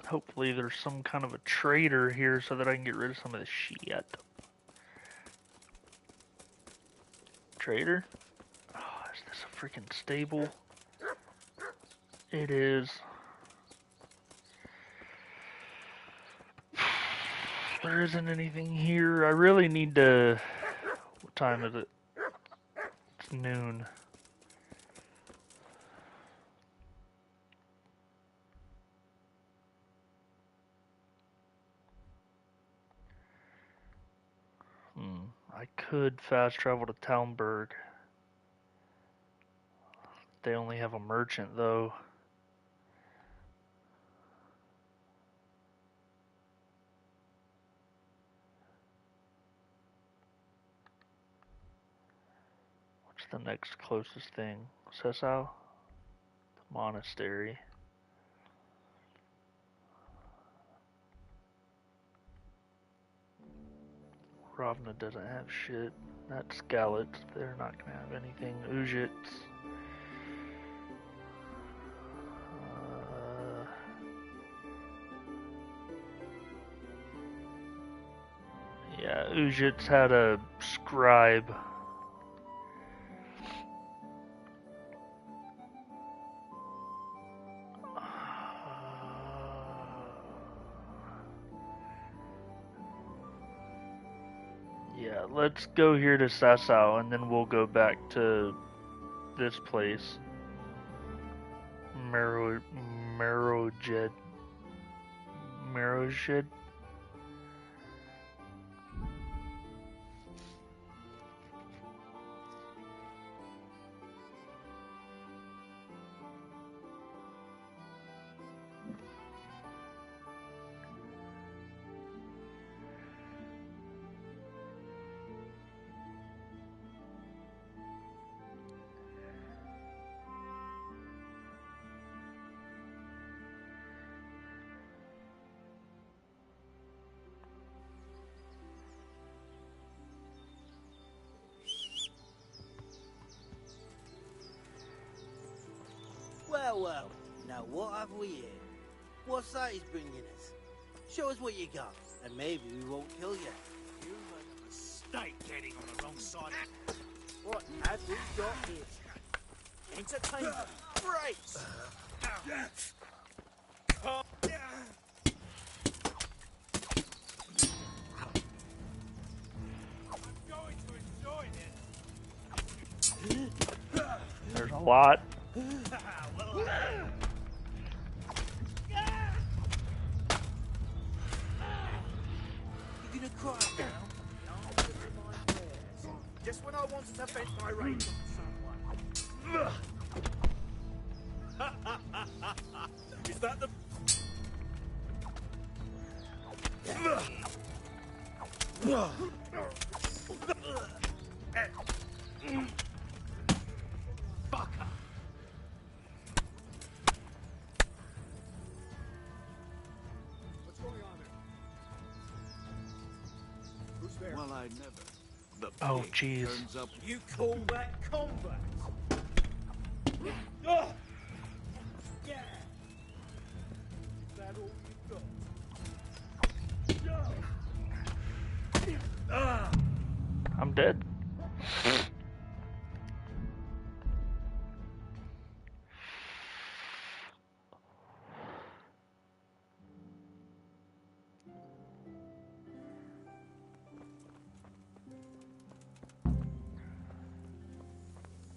Hopefully there's some kind of a trader here so that I can get rid of some of the shit. Trader? Oh, is this a freaking stable? It is. There isn't anything here. I really need to... What time is it? It's noon. I could fast travel to Talmberg. They only have a merchant, though. What's the next closest thing? Sessau? The monastery. Ravna doesn't have shit. That's Galit. They're not gonna have anything. Ujits. Yeah, Ujits had a scribe. Yeah, let's go here to Sasau and then we'll go back to this place. Marojed. Marojed? Well, now what have we here? What's that he's bringing us? Show us what you got, and maybe we won't kill you. You made a mistake getting on the wrong side of... What have we got here? Entertainment. Brace! There's a lot. You gonna cry now? Just when I wanted to vent my rage on someone. Is that the... Fucker! What's going on there? Who's there? Well, I never. The Oh, pig jeez. turns up. You call that combat? Yeah. Is that all you got? I'm dead.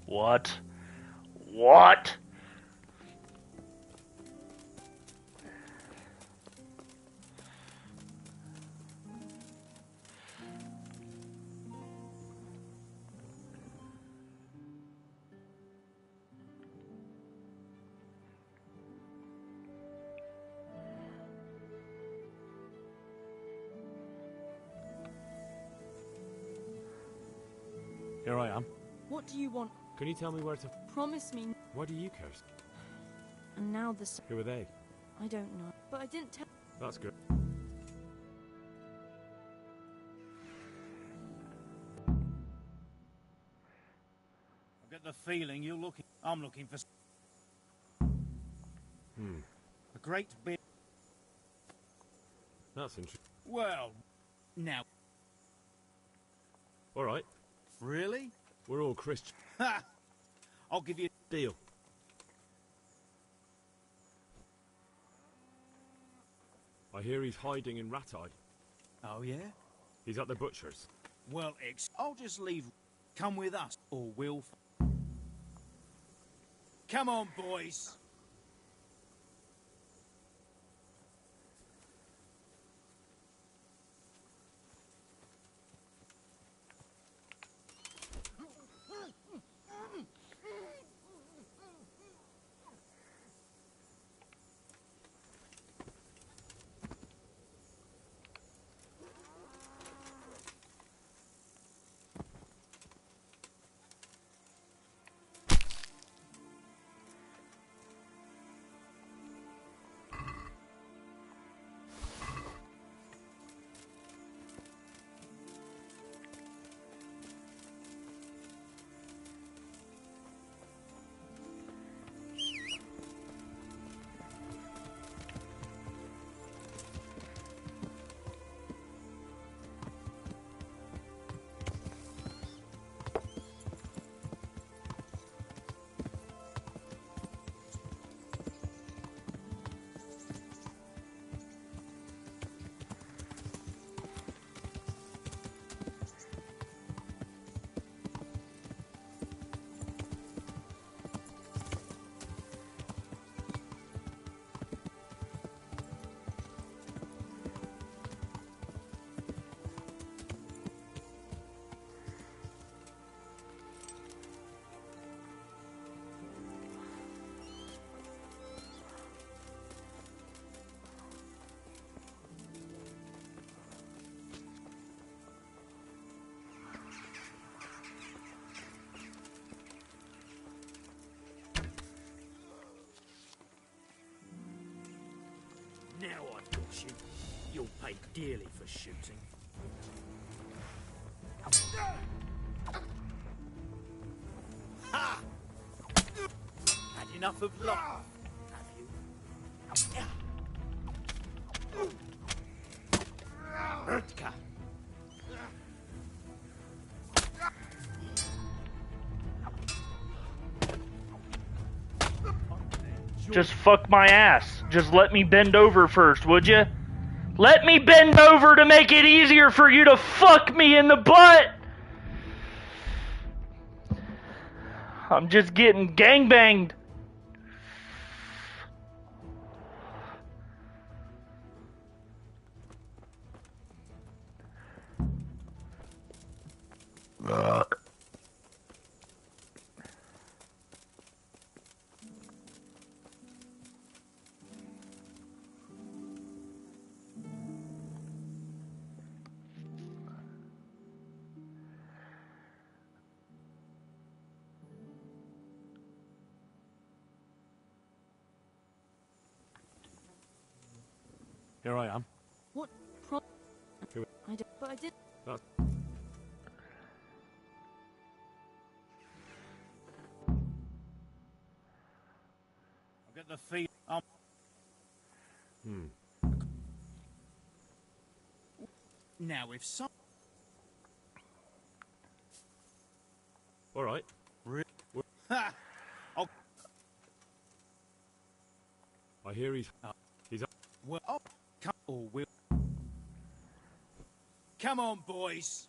What? What? Here I am. What do you want? Can you tell me where to... Promise me. Why do you curse? And now Who are they? I don't know. But I didn't tell... That's good. I get the feeling you're looking... I'm looking for... A great big... That's interesting. Well, now... All right. Really? We're all Christian. Ha! I'll give you... Deal. I hear he's hiding in Ratai. Oh, yeah? He's at the butcher's. Well, I'll just leave... Come with us, or we'll... Come on, boys! Now I've got you. You'll pay dearly for shooting. Ha! Had enough of love, have you? Urtka. Just fuck my ass. Just let me bend over first, would you? Let me bend over to make it easier for you to fuck me in the butt! I'm just getting gangbanged. Here I am. What I don't... But I did... That's... I've got the feeling... Now, if some... All right. Ha! I hear he's... He's... Well, come or will. Come on, boys.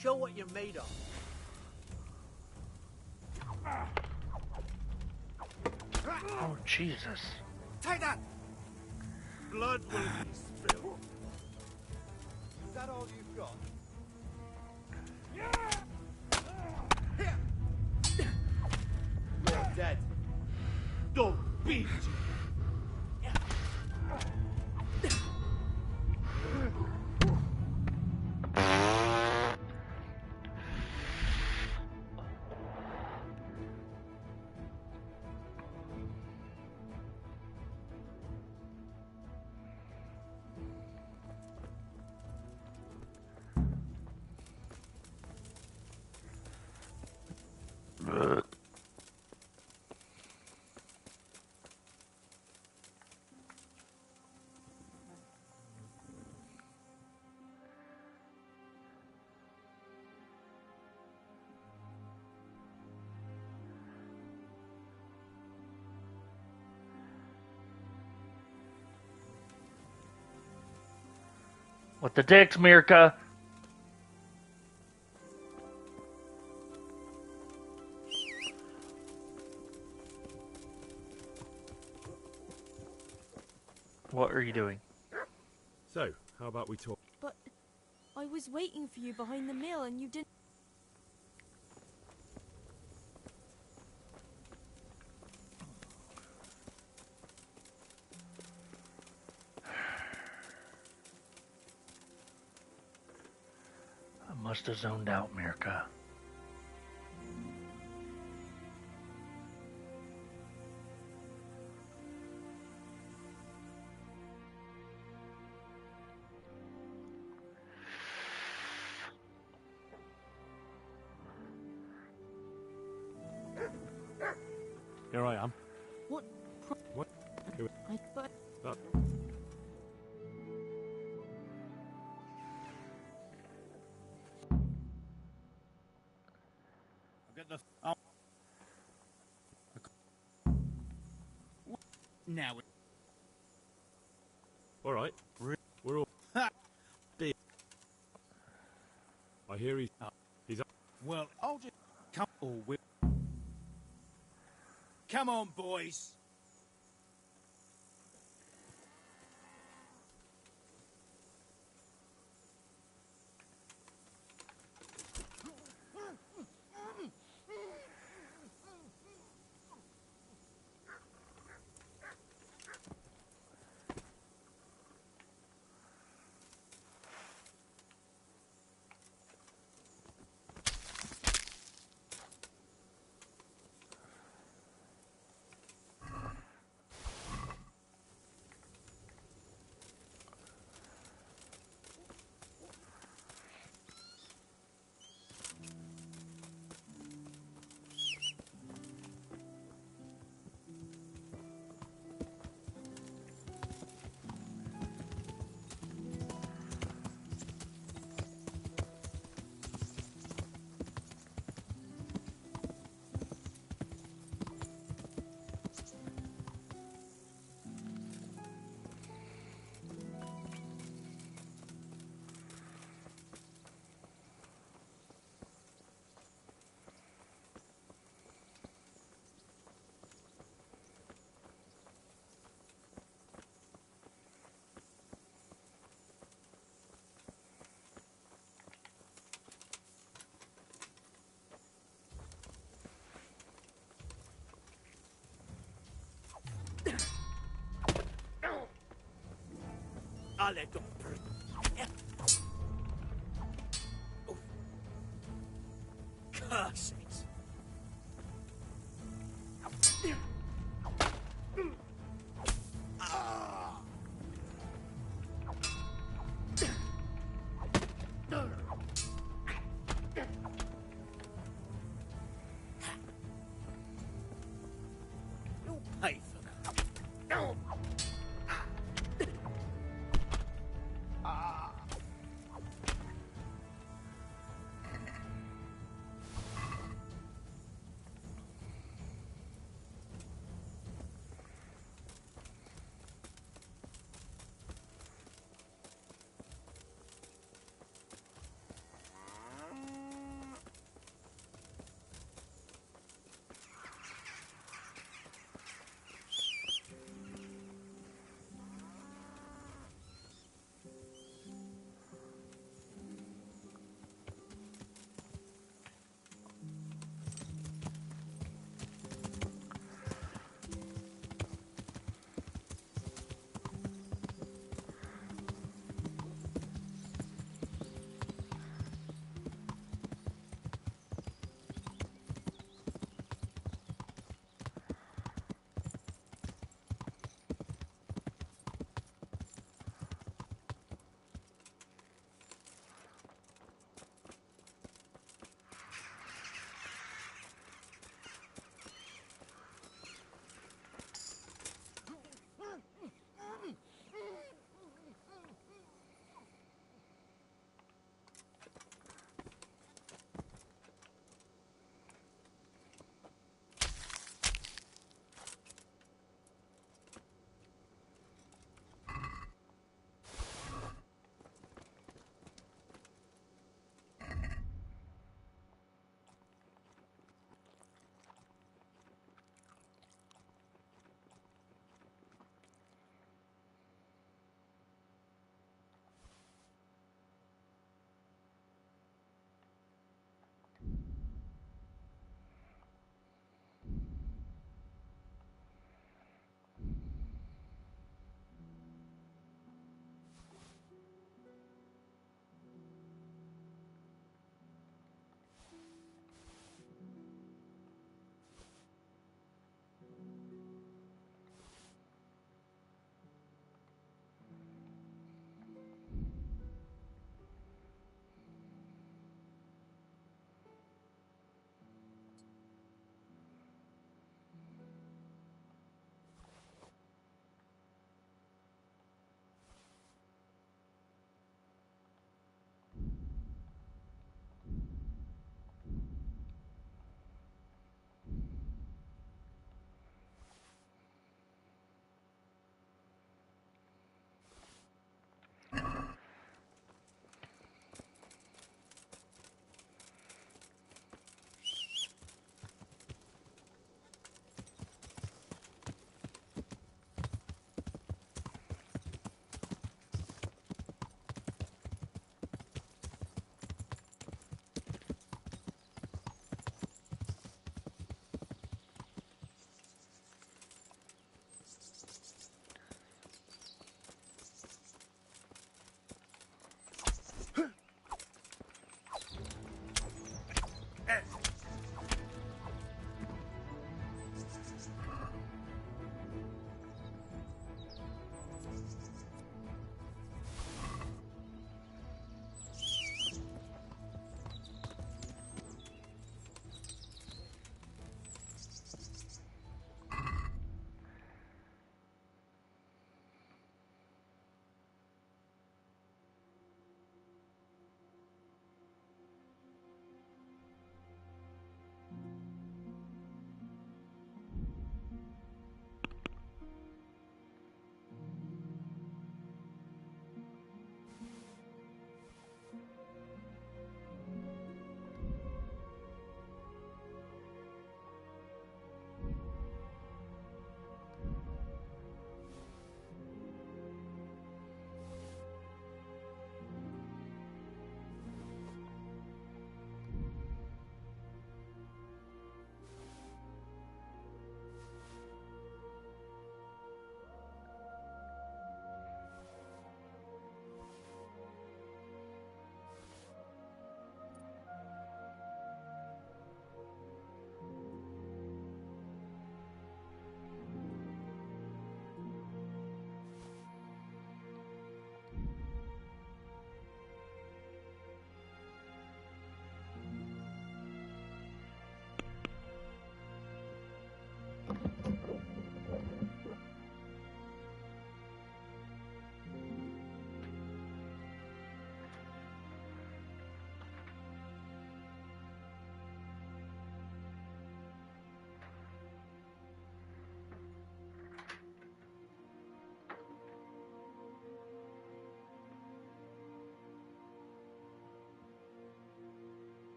Show what you're made of. Oh, Jesus. Take that! Blood will be spilled. Is that all you've got? You're dead. Don't beat you. What the dicks, Mirka? What are you doing? So, how about we talk? But I was waiting for you behind the mill and you didn't... I must have zoned out, Mirka. Here I am. What? What? I thought... I'll get the... Now... All right. We're all... Deal. I hear he's up. Well, I'll just... Come on, boys. I'll let go. Curse it. You'll pay for that.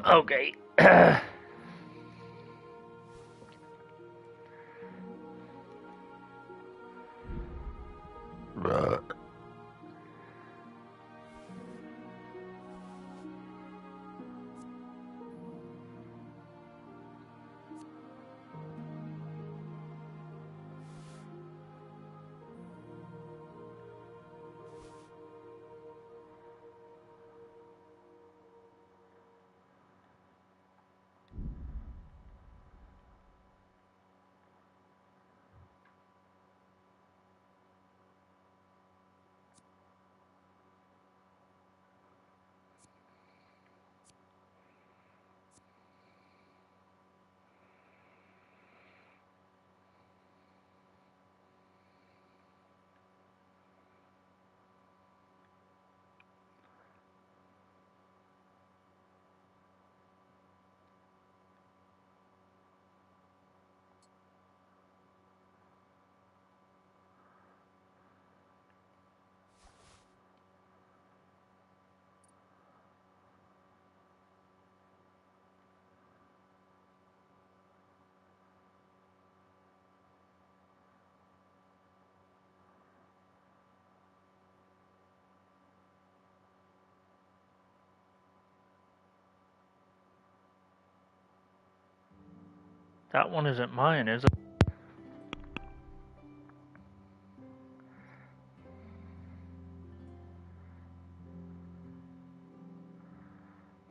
Okay. That one isn't mine, is it?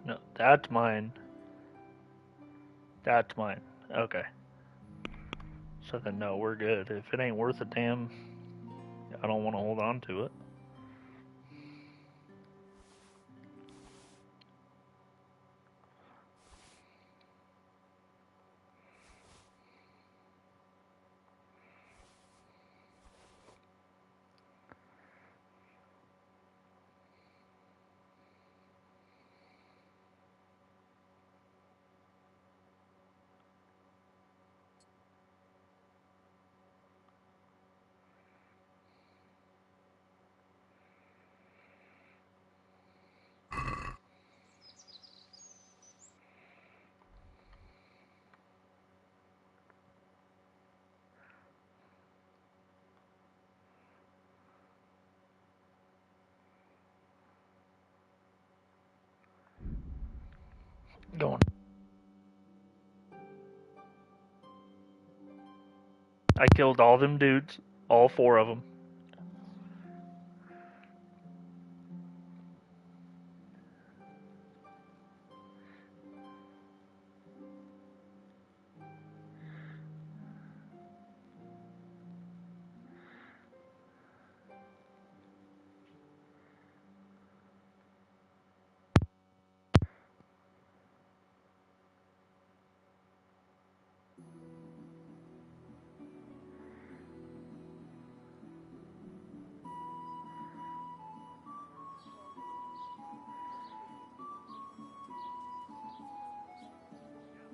No, that's mine. That's mine. Okay. So then, no, we're good. If it ain't worth a damn, I don't want to hold on to it. Going. I killed all them dudes, all 4 of them.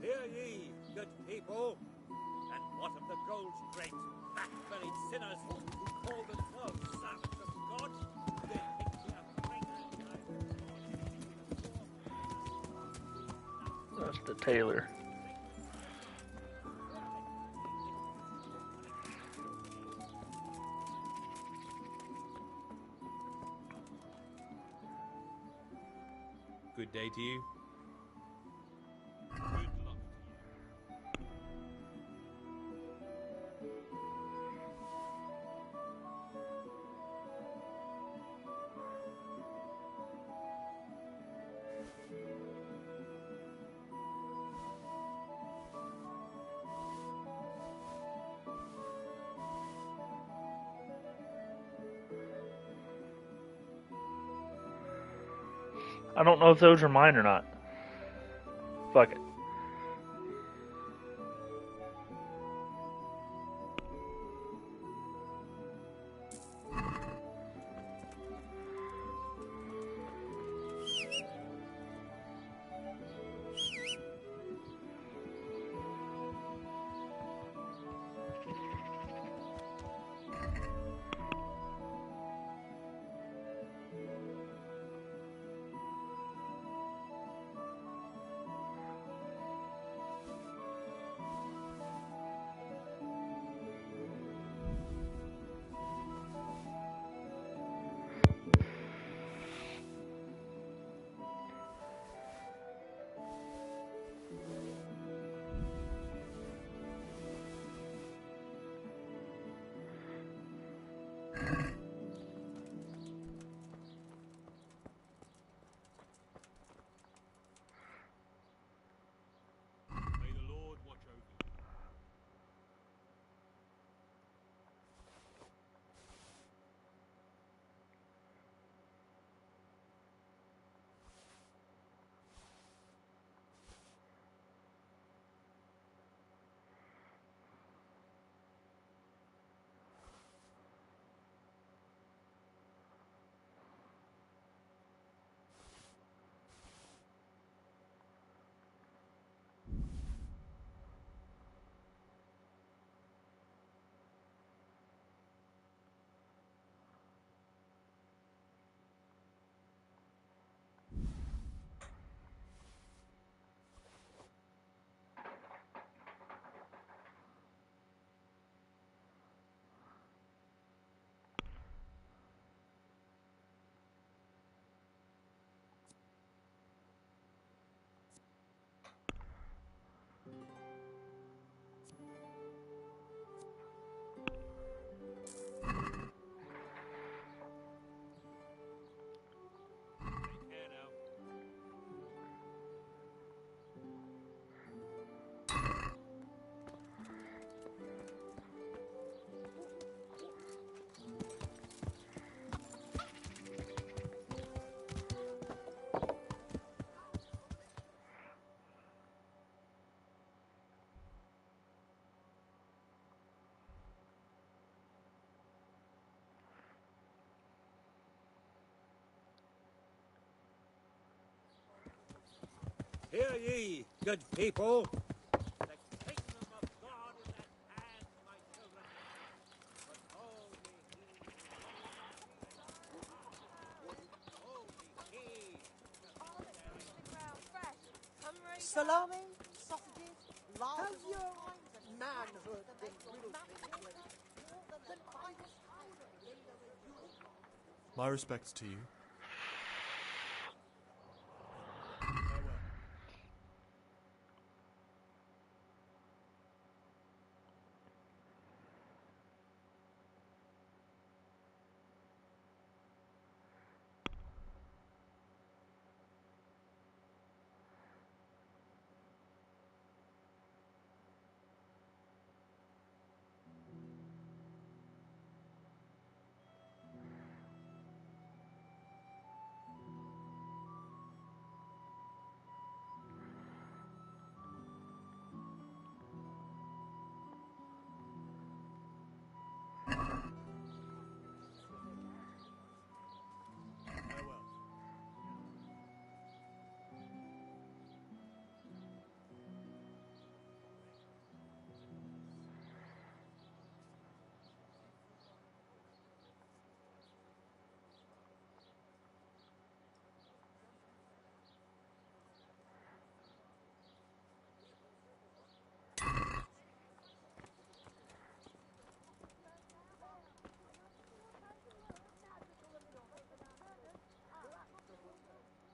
Hear ye, good people, and what of the gold-draped, fat-bellied sinners who call themselves servants of God? They think we are That's the tailor. Good day to you. I don't know if those are mine or not. Fuck it. Hear ye, good people. The kingdom of God is at hand, my children. But hold ye Salami, sausages, how's your manhood been riddled lately? My respects to you.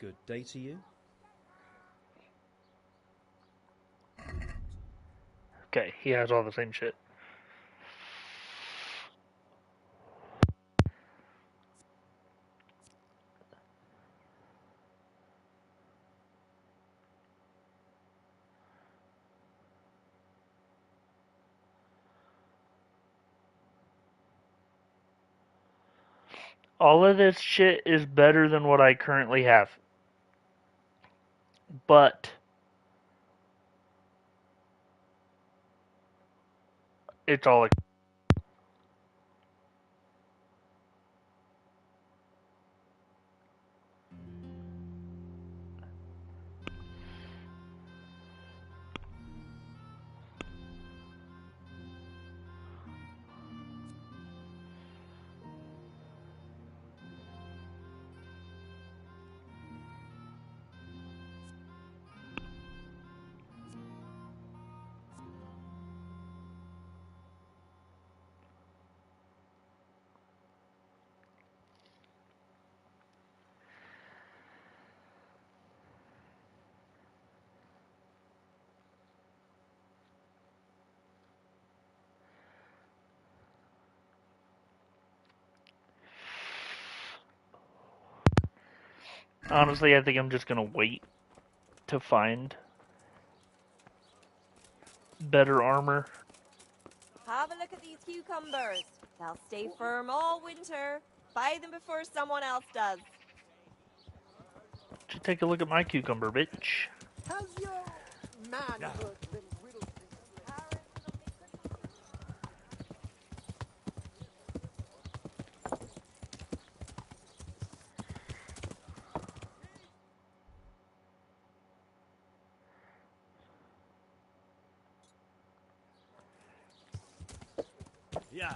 Good day to you. Okay, he has all the same shit. All of this shit is better than what I currently have. But it's all honestly, I think I'm just gonna wait to find better armor. Have a look at these cucumbers. They'll stay firm all winter. Buy them before someone else does. Just take a look at my cucumber, bitch. How's your manhood been riddled lately? Yeah.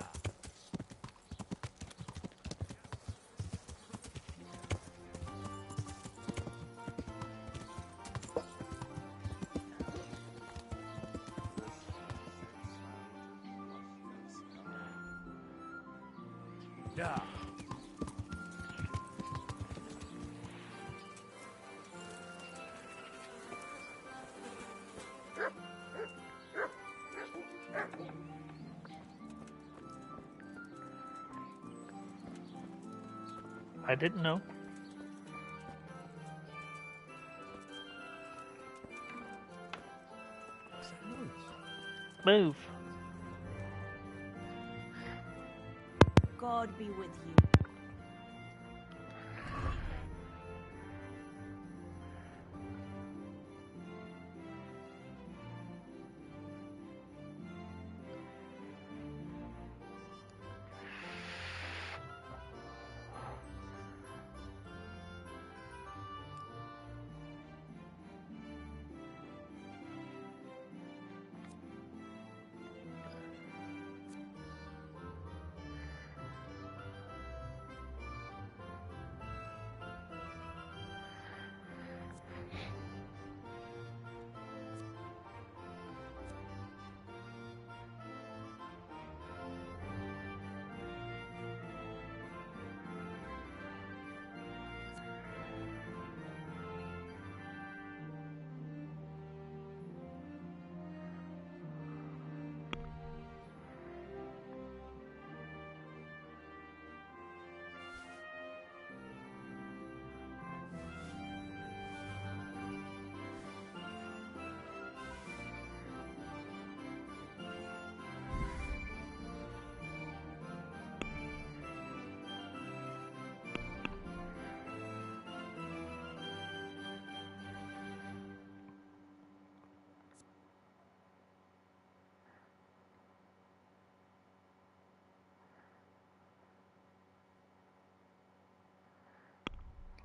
Yeah. I didn't know. Move. God be with you.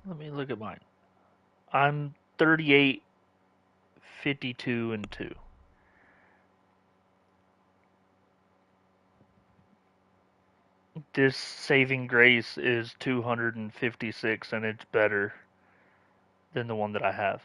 Let me look at mine. I'm 38, 52, and 2. This saving grace is 256, and it's better than the one that I have.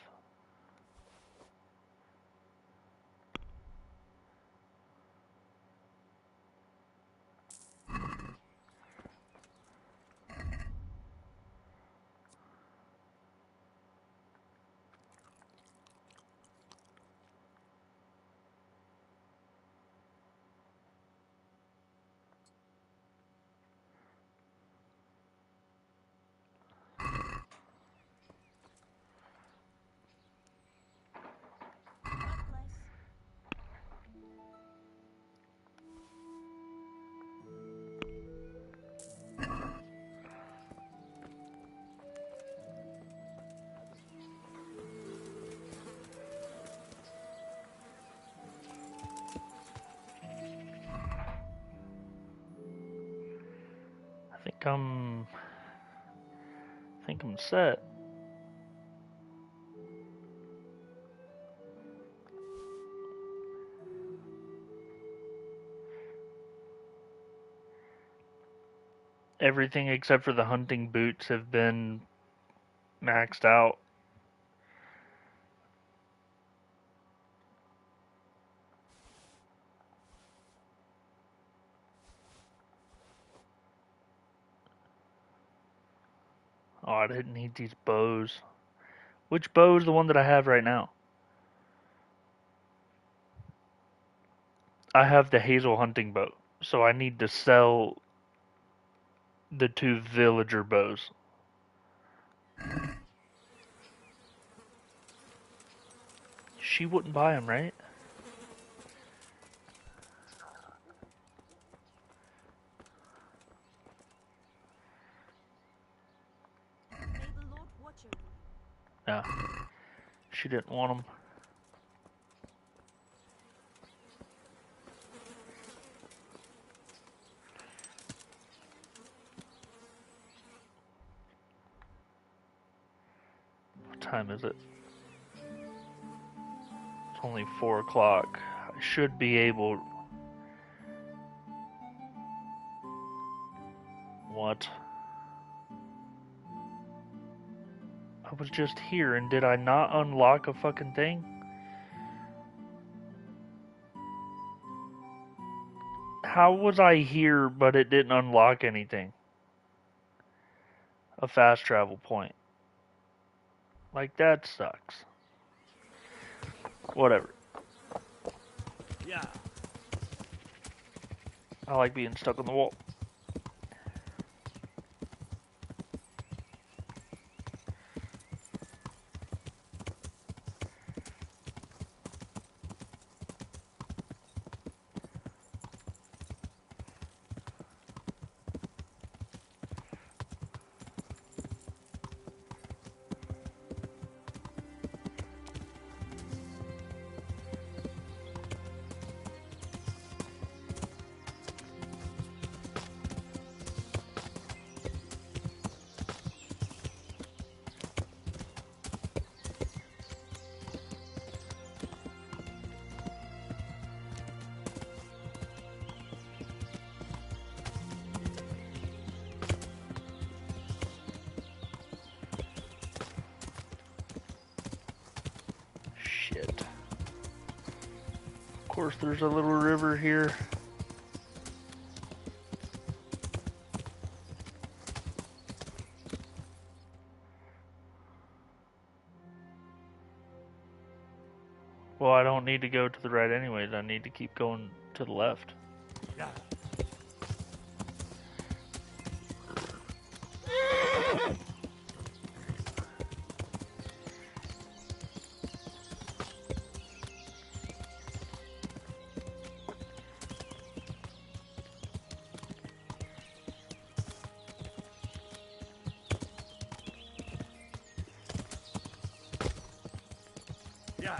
I think I'm set. Everything except for the hunting boots have been maxed out. Oh, I didn't need these bows. Which bow is the one that I have right now? I have the hazel hunting bow, so I need to sell the 2 villager bows. She wouldn't buy them, right? Yeah. She didn't want them. What time is it? It's only 4 o'clock. I should be able... What? I was just here, and did I not unlock a fucking thing? How was I here, but it didn't unlock anything? A fast travel point. Like, that sucks. Whatever. Yeah. I like being stuck on the wall. Of course, there's a little river here. Well, I don't need to go to the right anyways. I need to keep going to the left. Yeah. Yeah.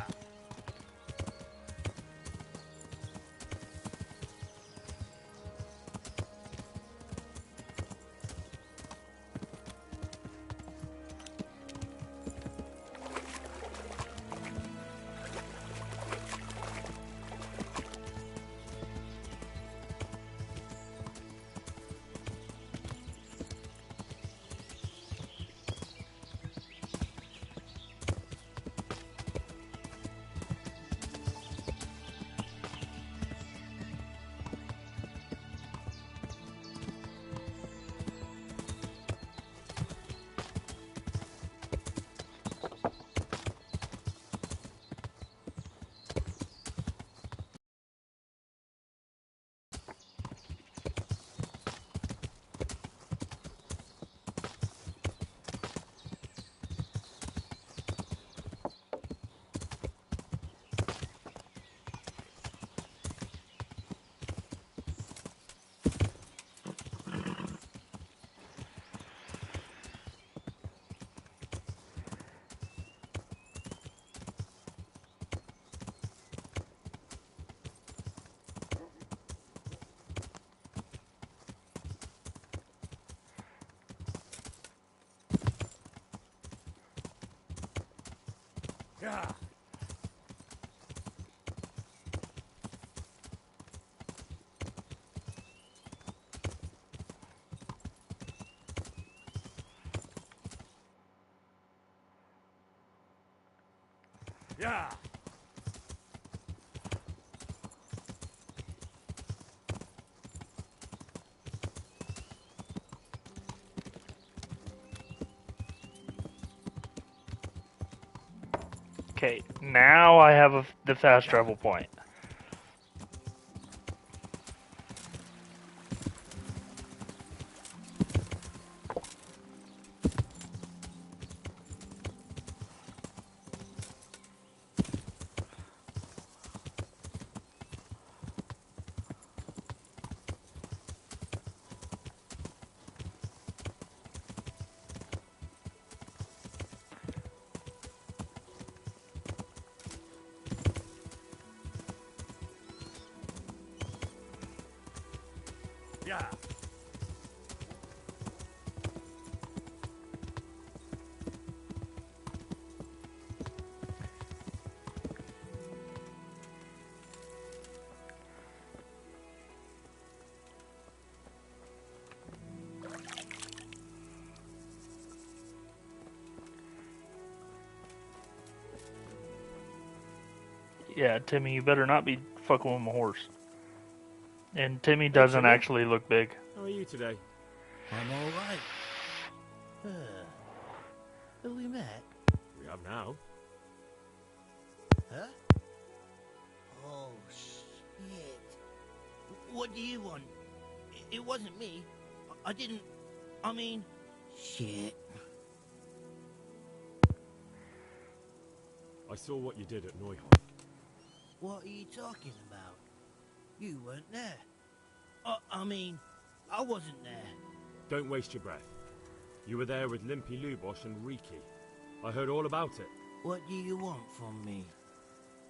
Yeah. Yeah. Okay, now I have the fast travel point. Yeah. Yeah, Timmy, you better not be fucking with my horse. And Timmy doesn't Timmy. actually look big. How are you today? I'm all right. Have we met? We have now. Huh? Oh, shit. What do you want? It wasn't me. I didn't... I mean... Shit. I saw what you did at Neuhof. What are you talking about? You weren't there. I mean, I wasn't there. Don't waste your breath. You were there with Limpy Lubosh and Riki. I heard all about it. What do you want from me?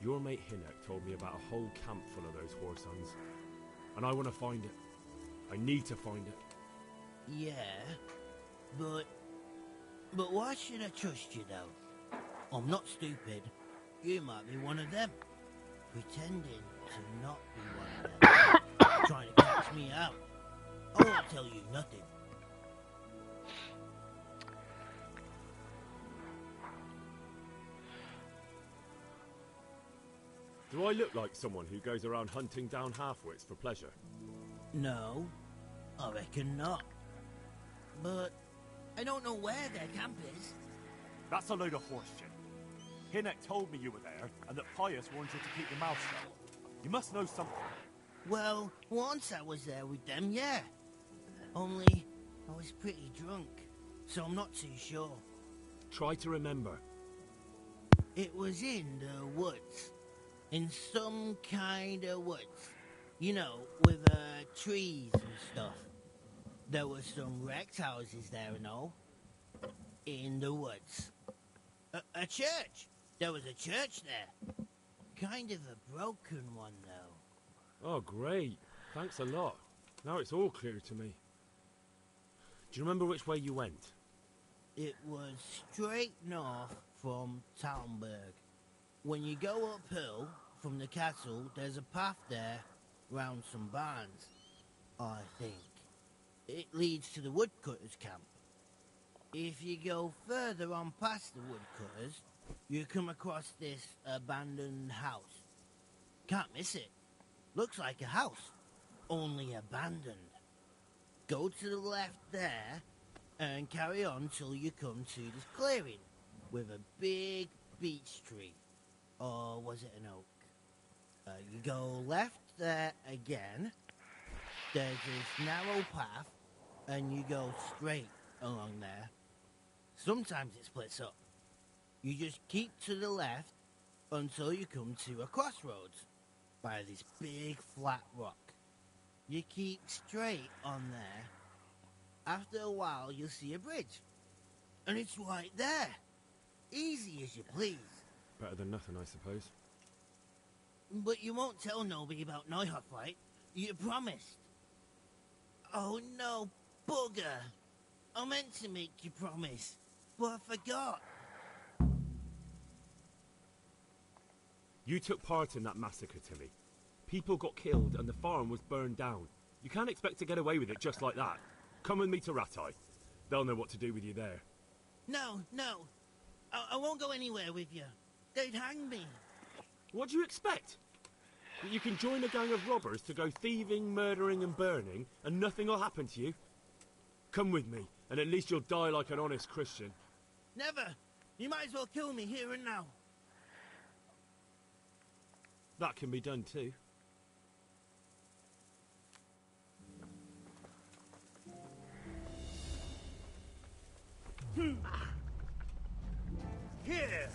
Your mate Hinek told me about a whole camp full of those whoresuns. And I want to find it. I need to find it. Yeah, but why should I trust you, though? I'm not stupid. You might be one of them. Pretending to not be one of them. Trying to catch me out. I won't tell you nothing. Do I look like someone who goes around hunting down half-wits for pleasure? No, I reckon not. But I don't know where their camp is. That's a load of horse shit. Hinek told me you were there, and that Pius warned you to keep your mouth shut. You must know something. Well, once I was there with them, yeah. Only, I was pretty drunk, so I'm not too sure. Try to remember. It was in the woods. In some kind of woods. You know, with trees and stuff. There were some wrecked houses there and all. In the woods. A church! There was a church there. Kind of a broken one, though. Oh, great. Thanks a lot. Now it's all clear to me. Do you remember which way you went? It was straight north from Talmberg. When you go uphill from the castle, there's a path there round some barns, I think. It leads to the woodcutters' camp. If you go further on past the woodcutters, you come across this abandoned house. Can't miss it. Looks like a house, only abandoned. Go to the left there, and carry on till you come to this clearing, with a big beech tree. Or was it an oak? You go left there again. There's this narrow path, and you go straight along there. Sometimes it splits up. You just keep to the left until you come to a crossroads by this big flat rock. You keep straight on there. After a while, you'll see a bridge. And it's right there. Easy as you please. Better than nothing, I suppose. But you won't tell nobody about Neuhof, right? You promised. Oh no, bugger. I meant to make you promise, but I forgot. You took part in that massacre, Timmy. People got killed and the farm was burned down. You can't expect to get away with it just like that. Come with me to Rattay. They'll know what to do with you there. No, no. I won't go anywhere with you. They'd hang me. What do you expect? That you can join a gang of robbers to go thieving, murdering and burning and nothing will happen to you? Come with me, and at least you'll die like an honest Christian. Never. You might as well kill me here and now. That can be done too. Here!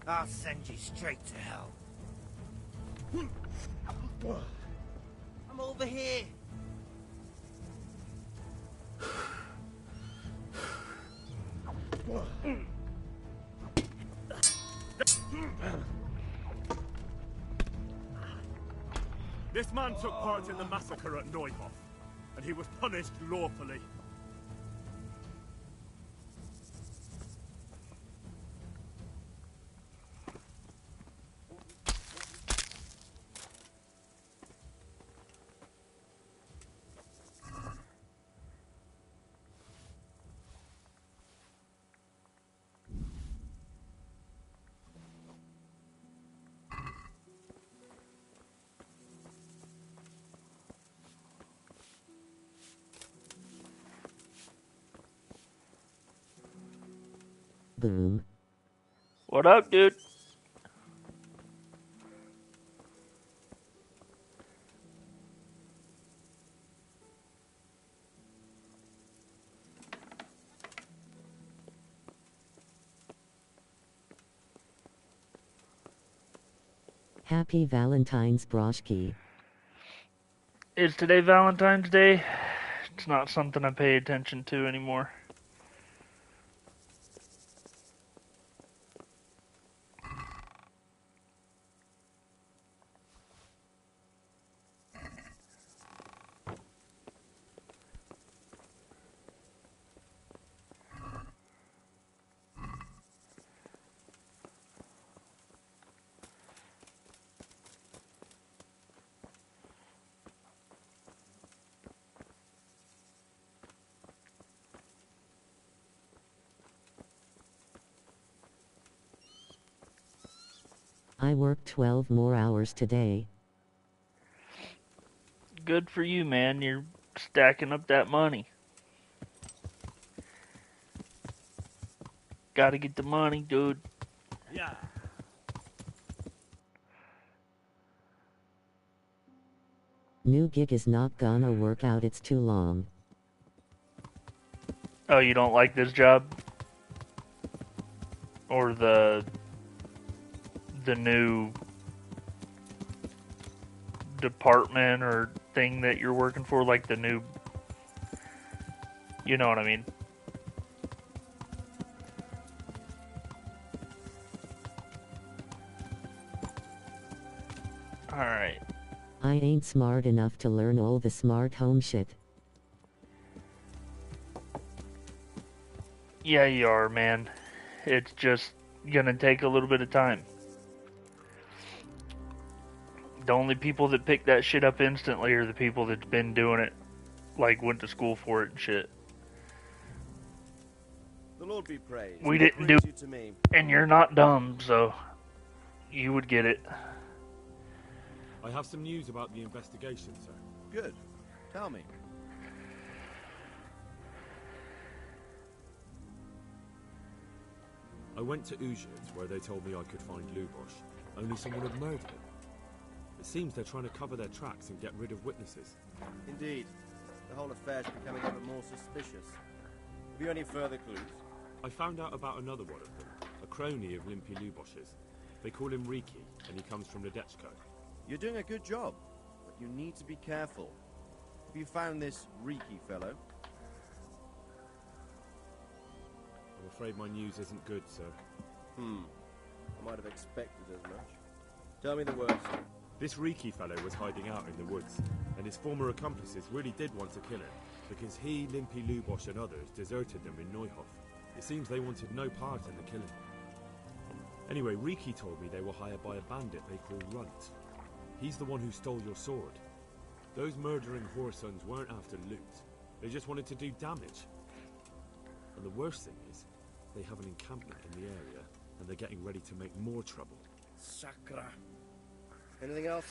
I'll send you straight to hell. I'm over here. This man took part in the massacre at Neuhof, and he was punished lawfully. Boom. What up, dude? Happy Valentine's, Broshki. Is today Valentine's Day? It's not something I pay attention to anymore. I worked 12 more hours today. Good for you, man. You're stacking up that money. Gotta get the money, dude. Yeah. New gig is not gonna work out, it's too long. Oh, you don't like this job? Or the new department or thing that you're working for, like the new, you know what I mean? Alright. I ain't smart enough to learn all the smart home shit. Yeah, you are, man. It's just gonna take a little bit of time. The only people that pick that shit up instantly are the people that's been doing it, like went to school for it and shit. The Lord be praised. We What didn't do brings you it, to me? and you're not dumb, so you would get it. I have some news about the investigation, sir. Good. Tell me. I went to Uzhitz, where they told me I could find Lubosh, only someone had murdered him. It seems they're trying to cover their tracks and get rid of witnesses. Indeed. The whole affair's becoming ever more suspicious. Have you any further clues? I found out about another one of them, a crony of Limpy Lubosh's. They call him Riki, and he comes from Ledechko. You're doing a good job, but you need to be careful. Have you found this Riki fellow? I'm afraid my news isn't good, sir. I might have expected as much. Tell me the worst. This Riki fellow was hiding out in the woods, and his former accomplices really did want to kill him, because he, Limpy Lubosh and others deserted them in Neuhof. It seems they wanted no part in the killing. Anyway, Riki told me they were hired by a bandit they call Runt. He's the one who stole your sword. Those murdering whoresons weren't after loot. They just wanted to do damage. And the worst thing is, they have an encampment in the area, and they're getting ready to make more trouble. Sakra. Anything else?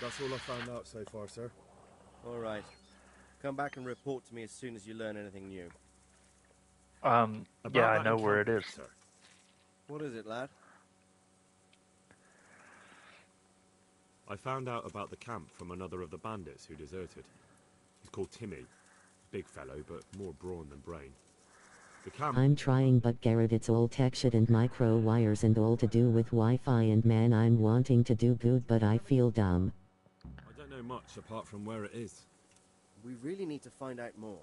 That's all I found out so far, sir. All right. Come back and report to me as soon as you learn anything new. Yeah, I know where it is. Sir. What is it, lad? I found out about the camp from another of the bandits who deserted. He's called Timmy. Big fellow, but more brawn than brain. The camp... I'm trying, but Garrett, it's all tech shit and micro wires and all to do with Wi-Fi, and man, I'm wanting to do good, but I feel dumb. I don't know much apart from where it is. We really need to find out more.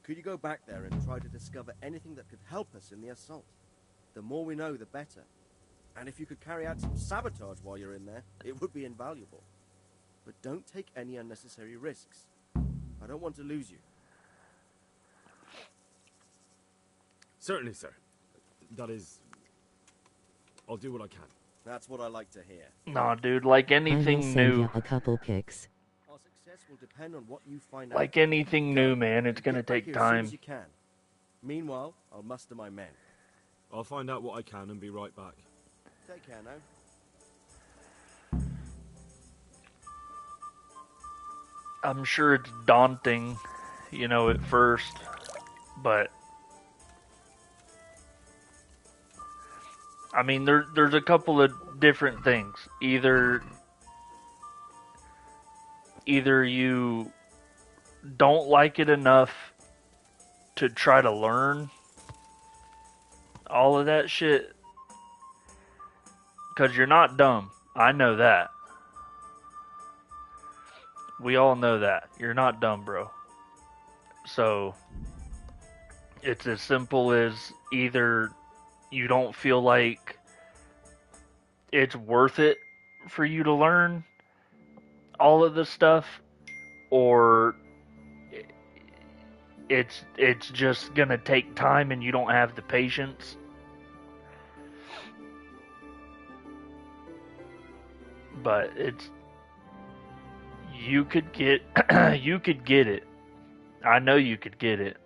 Could you go back there and try to discover anything that could help us in the assault? The more we know, the better. And if you could carry out some sabotage while you're in there, it would be invaluable. But don't take any unnecessary risks. I don't want to lose you. Certainly, sir. That is... I'll do what I can. That's what I like to hear. Nah, dude, like I will anything send new. you a couple pics. Our success will depend on what you find out. Like anything new, man, it's gonna Get back take here as soon time. as you can. Meanwhile, I'll muster my men. I'll find out what I can and be right back. Take care now. I'm sure it's daunting, you know, at first, but I mean, there's a couple of different things. Either you don't like it enough to try to learn all of that shit, because you're not dumb. I know that. We all know that. You're not dumb, bro. So, it's as simple as either you don't feel like it's worth it for you to learn all of this stuff, or it's just gonna take time and you don't have the patience. But you could get you could get it. I know you could get it.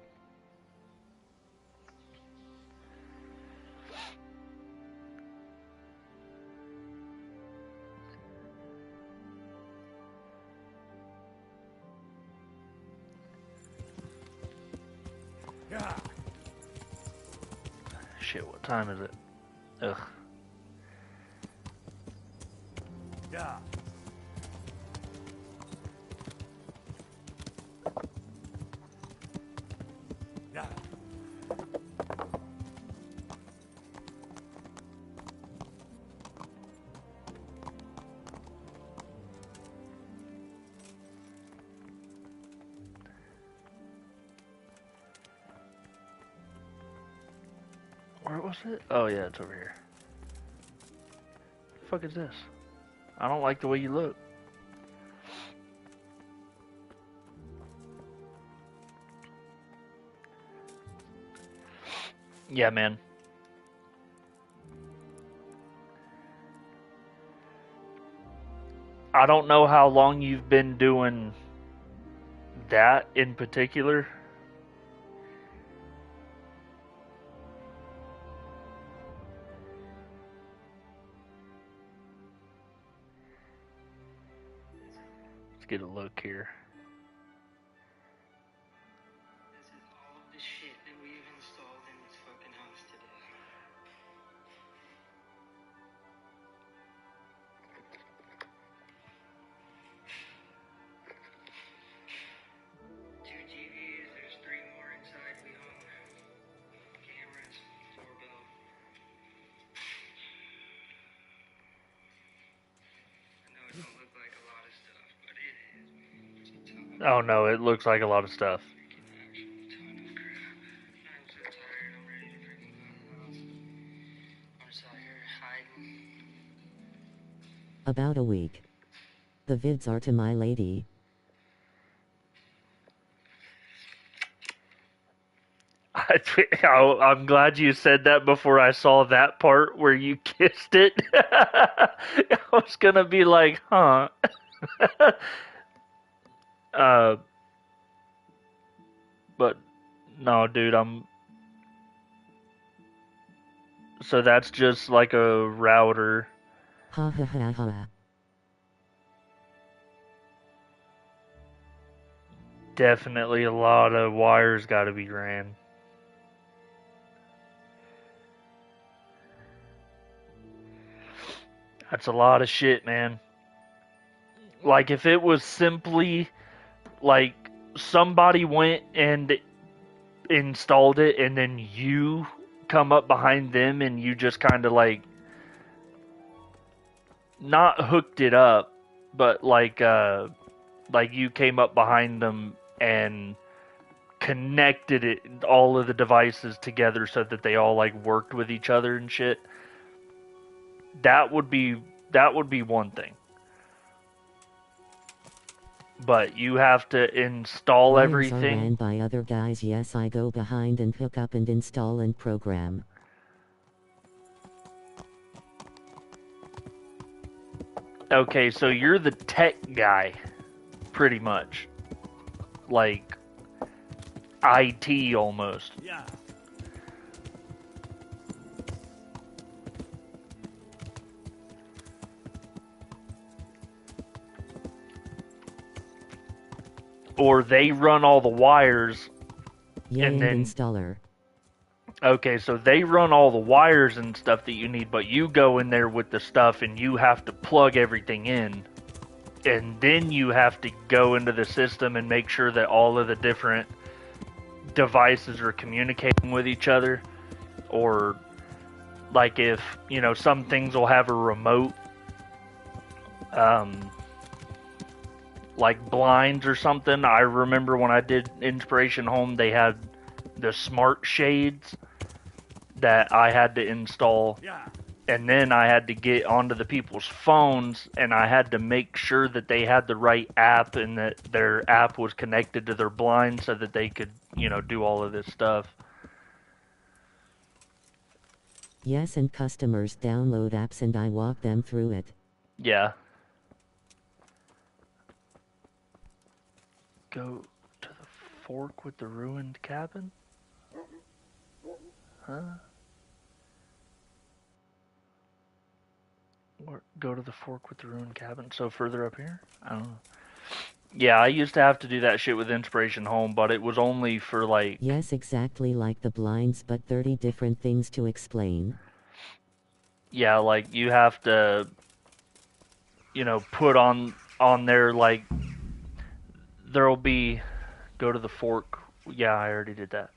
Yeah. Shit, what time is it? Ugh. Yeah. Yeah. Where was it? Oh yeah, it's over here. The fuck is this? I don't like the way you look. Yeah, man. I don't know how long you've been doing that in particular. Let's get a look here. This is all of the shit that we've installed in this fucking house today. Two TVs, there's 3 more inside we hung. Cameras, doorbell. I know it don't look like a lot of stuff, but it is. It's a ton. Oh no, it looks like a lot of stuff. I'm so tired, I'm ready to freaking go out of the house. I'm just out here hiding. About a week. The vids are to my lady. I'm glad you said that before I saw that part where you kissed it. I was gonna be like, huh. But no, dude, so that's just like a router. Ha ha ha ha. Definitely a lot of wires gotta be ran. That's a lot of shit, man. Like, if it was simply, like, somebody went and installed it and then you come up behind them and you just kind of, like, not hooked it up, but, like you came up behind them and connected it, all of the devices together so that they all, like, worked with each other and shit. That would be one thing. But you have to install Wires everything. are ran by other guys. Yes, I go behind and hook up and install and program. Okay, so you're the tech guy, pretty much. Like, IT almost. Yeah. Or they run all the wires. Yeah, and then installer. Okay, so they run all the wires and stuff that you need, but you go in there with the stuff and you have to plug everything in. And then you have to go into the system and make sure that all of the different devices are communicating with each other. Or, like, if, you know, some things will have a remote, like blinds or something. I remember when I did Inspiration Home, they had the smart shades that I had to install. Yeah. And then I had to get onto the people's phones and I had to make sure that they had the right app and that their app was connected to their blind so that they could, you know, do all of this stuff. Yes, and customers download apps and I walk them through it. Yeah. Go to the fork with the ruined cabin? Huh? Or go to the fork with the ruined cabin. So further up here? I don't know. Yeah, I used to have to do that shit with Inspiration Home, but it was only for like... Yes, exactly like the blinds, but 30 different things to explain. Yeah, like you have to, you know, put on there, like, there'll be... Go to the fork. Yeah, I already did that.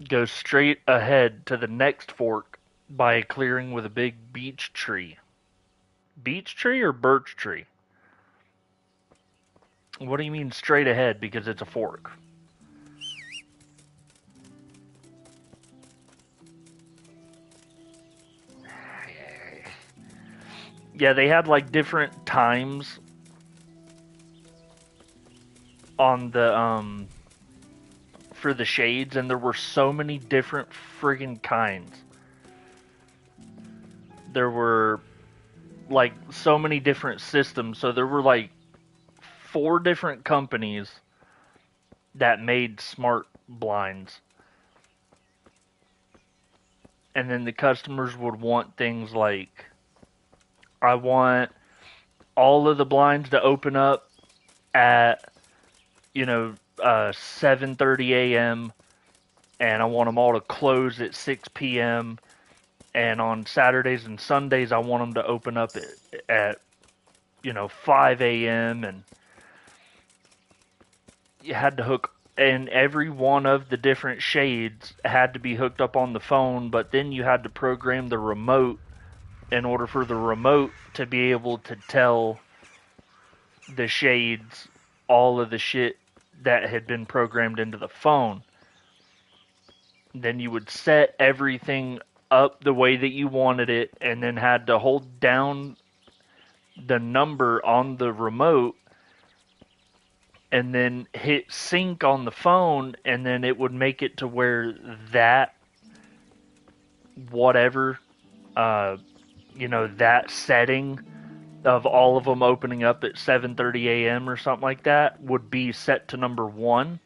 Go straight ahead to the next fork by a clearing with a big beech tree. Beech tree or birch tree? What do you mean straight ahead? Because it's a fork. Yeah, they had like different times on the for the shades, and there were so many different friggin' kinds. There were like so many different systems, so there were like 4 different companies that made smart blinds. And then the customers would want things like, I want all of the blinds to open up at, you know, 7:30 a.m. and I want them all to close at 6 p.m. And on Saturdays and Sundays, I want them to open up at you know, 5 a.m. And you had to hook, and every one of the different shades had to be hooked up on the phone, but then you had to program the remote in order for the remote to be able to tell the shades all of the shit that had been programmed into the phone. Then you would set everything up the way that you wanted it, and then had to hold down the number on the remote and then hit sync on the phone, and then it would make it to where that whatever, that setting of all of them opening up at 7:30 a.m. or something like that would be set to number 1.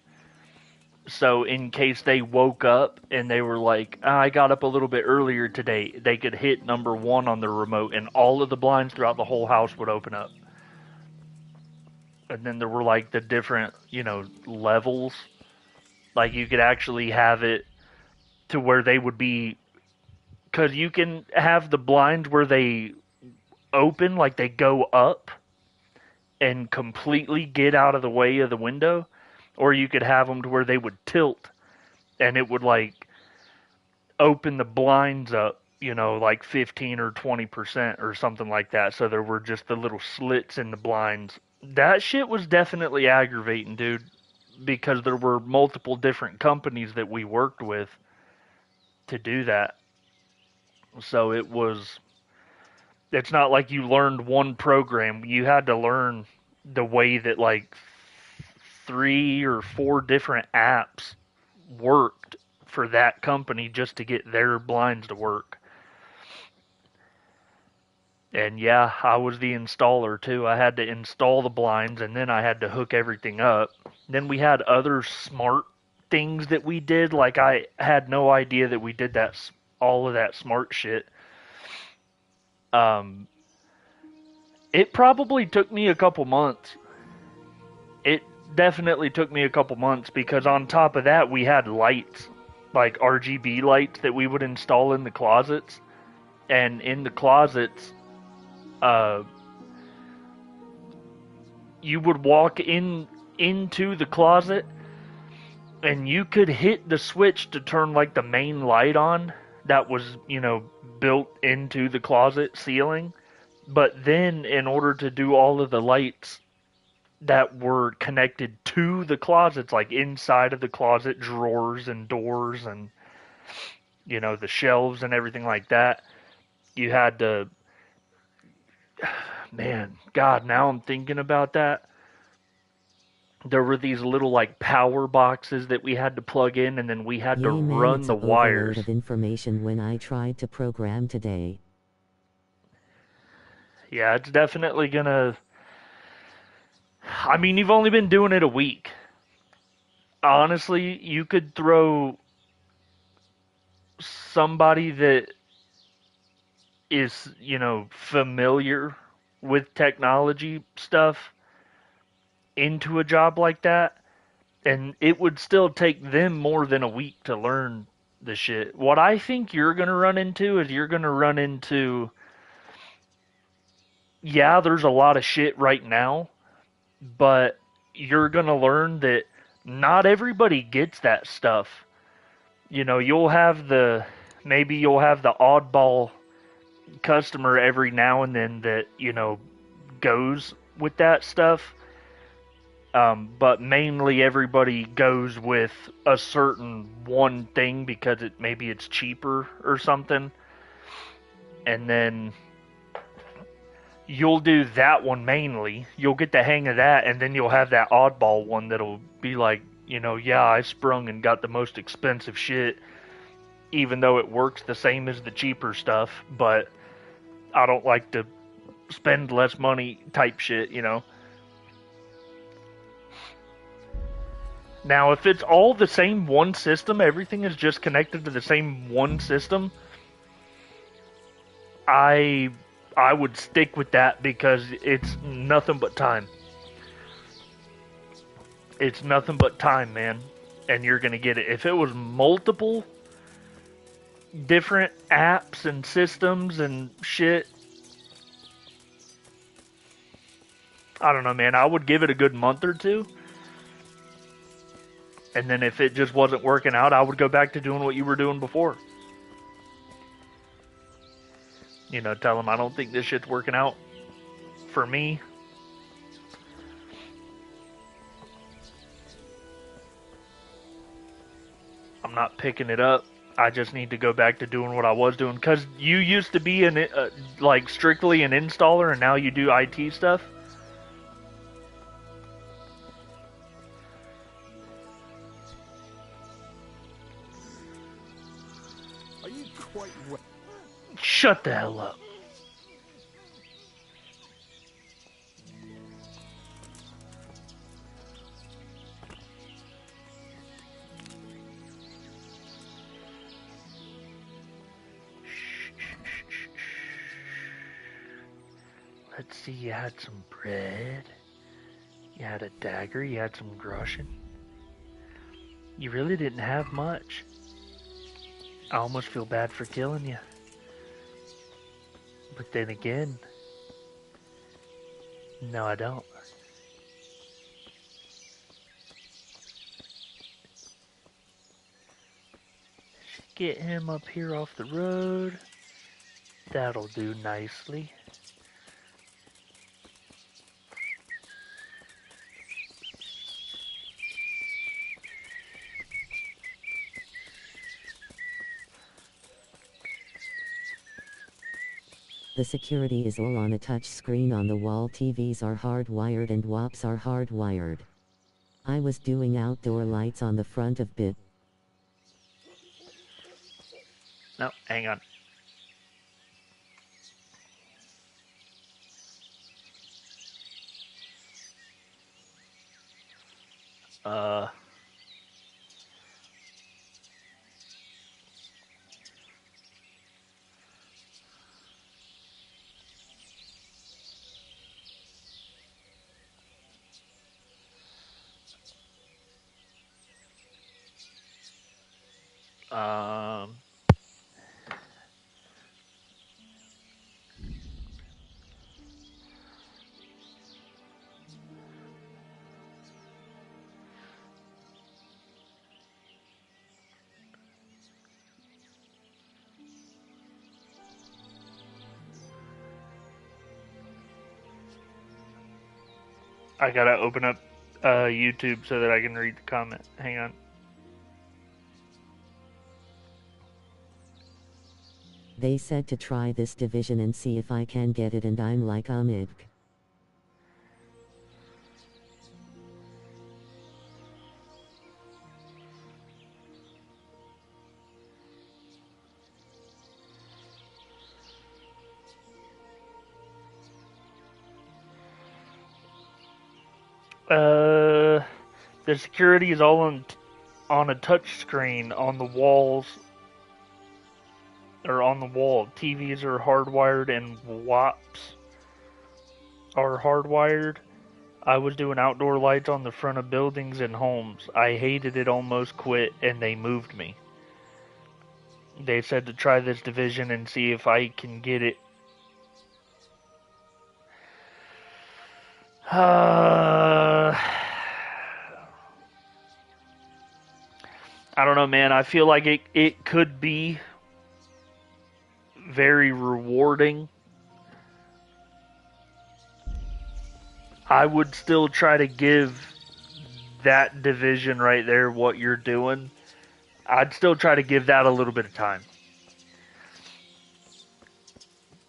So in case they woke up and they were like, I got up a little bit earlier today, they could hit number 1 on the remote and all of the blinds throughout the whole house would open up. And then there were like the different, levels. Like you could actually have it to where they would be, because you can have the blinds where they open, like they go up and completely get out of the way of the window. Or you could have them to where they would tilt and it would like open the blinds up, like 15 or 20% or something like that. So there were just the little slits in the blinds. That shit was definitely aggravating, dude, because there were multiple different companies that we worked with to do that. So it's not like you learned one program. You had to learn the way that like 3 or 4 different apps worked for that company just to get their blinds to work. And yeah, I was the installer too. I had to install the blinds and then I had to hook everything up. Then we had other smart things that we did. Like I had no idea that we did all of that smart shit. It probably took me a couple months. It definitely took me a couple months because on top of that we had lights, like RGB lights that we would install in the closets. And in the closets, you would walk into the closet and you could hit the switch to turn like the main light on that was, built into the closet ceiling. But then in order to do all of the lights that were connected to the closets, like inside of the closet, drawers and doors and, the shelves and everything like that, you had to, man, God, now I'm thinking about that. There were these little like power boxes that we had to plug in, and then we had to run the wires. Overload of information when I tried to program today. Yeah, it's definitely gonna... I mean, you've only been doing it a week. Honestly, you could throw somebody that is, familiar with technology stuff into a job like that, and it would still take them more than a week to learn the shit. What I think you're going to run into is you're going to run into... Yeah, there's a lot of shit right now, but you're going to learn that not everybody gets that stuff. You'll have maybe you'll have the oddball customer every now and then that, goes with that stuff. But mainly everybody goes with a certain one thing because maybe it's cheaper or something. And then you'll do that one mainly. You'll get the hang of that, and then you'll have that oddball one that'll be like, yeah, I sprung and got the most expensive shit, even though it works the same as the cheaper stuff, but I don't like to spend less money type shit, Now, if it's all the same one system, everything is just connected to the same one system, I would stick with that because it's nothing but time. It's nothing but time, man. And you're going to get it. If it was multiple different apps and systems and shit, I don't know, man. I would give it a good month or two. And then if it just wasn't working out, I would go back to doing what you were doing before. Tell them I don't think this shit's working out for me. I'm not picking it up. I just need to go back to doing what I was doing. Because you used to be strictly an installer, and now you do IT stuff. me quite well. Shut the hell up. Let's see, you had some bread. You had a dagger, you had some groschen. You really didn't have much. I almost feel bad for killing you. But then again, no I don't. Get him up here off the road. That'll do nicely. The security is all on a touch screen on the wall. TVs are hardwired and WAPs are hardwired. I was doing outdoor lights on the front of bit. No, hang on. Um, I gotta open up YouTube so that I can read the comment. Hang on. They said to try this division and see if I can get it, and I'm like, ibk. The security is all on a touch screen on the walls, or on the wall. TVs are hardwired and WAPs are hardwired. I was doing outdoor lights on the front of buildings and homes. I hated it, almost quit, and they moved me. They said to try this division and see if I can get it. I don't know, man. I feel like it could be very rewarding. I would still try to give that division right there what you're doing. I'd still try to give that a little bit of time.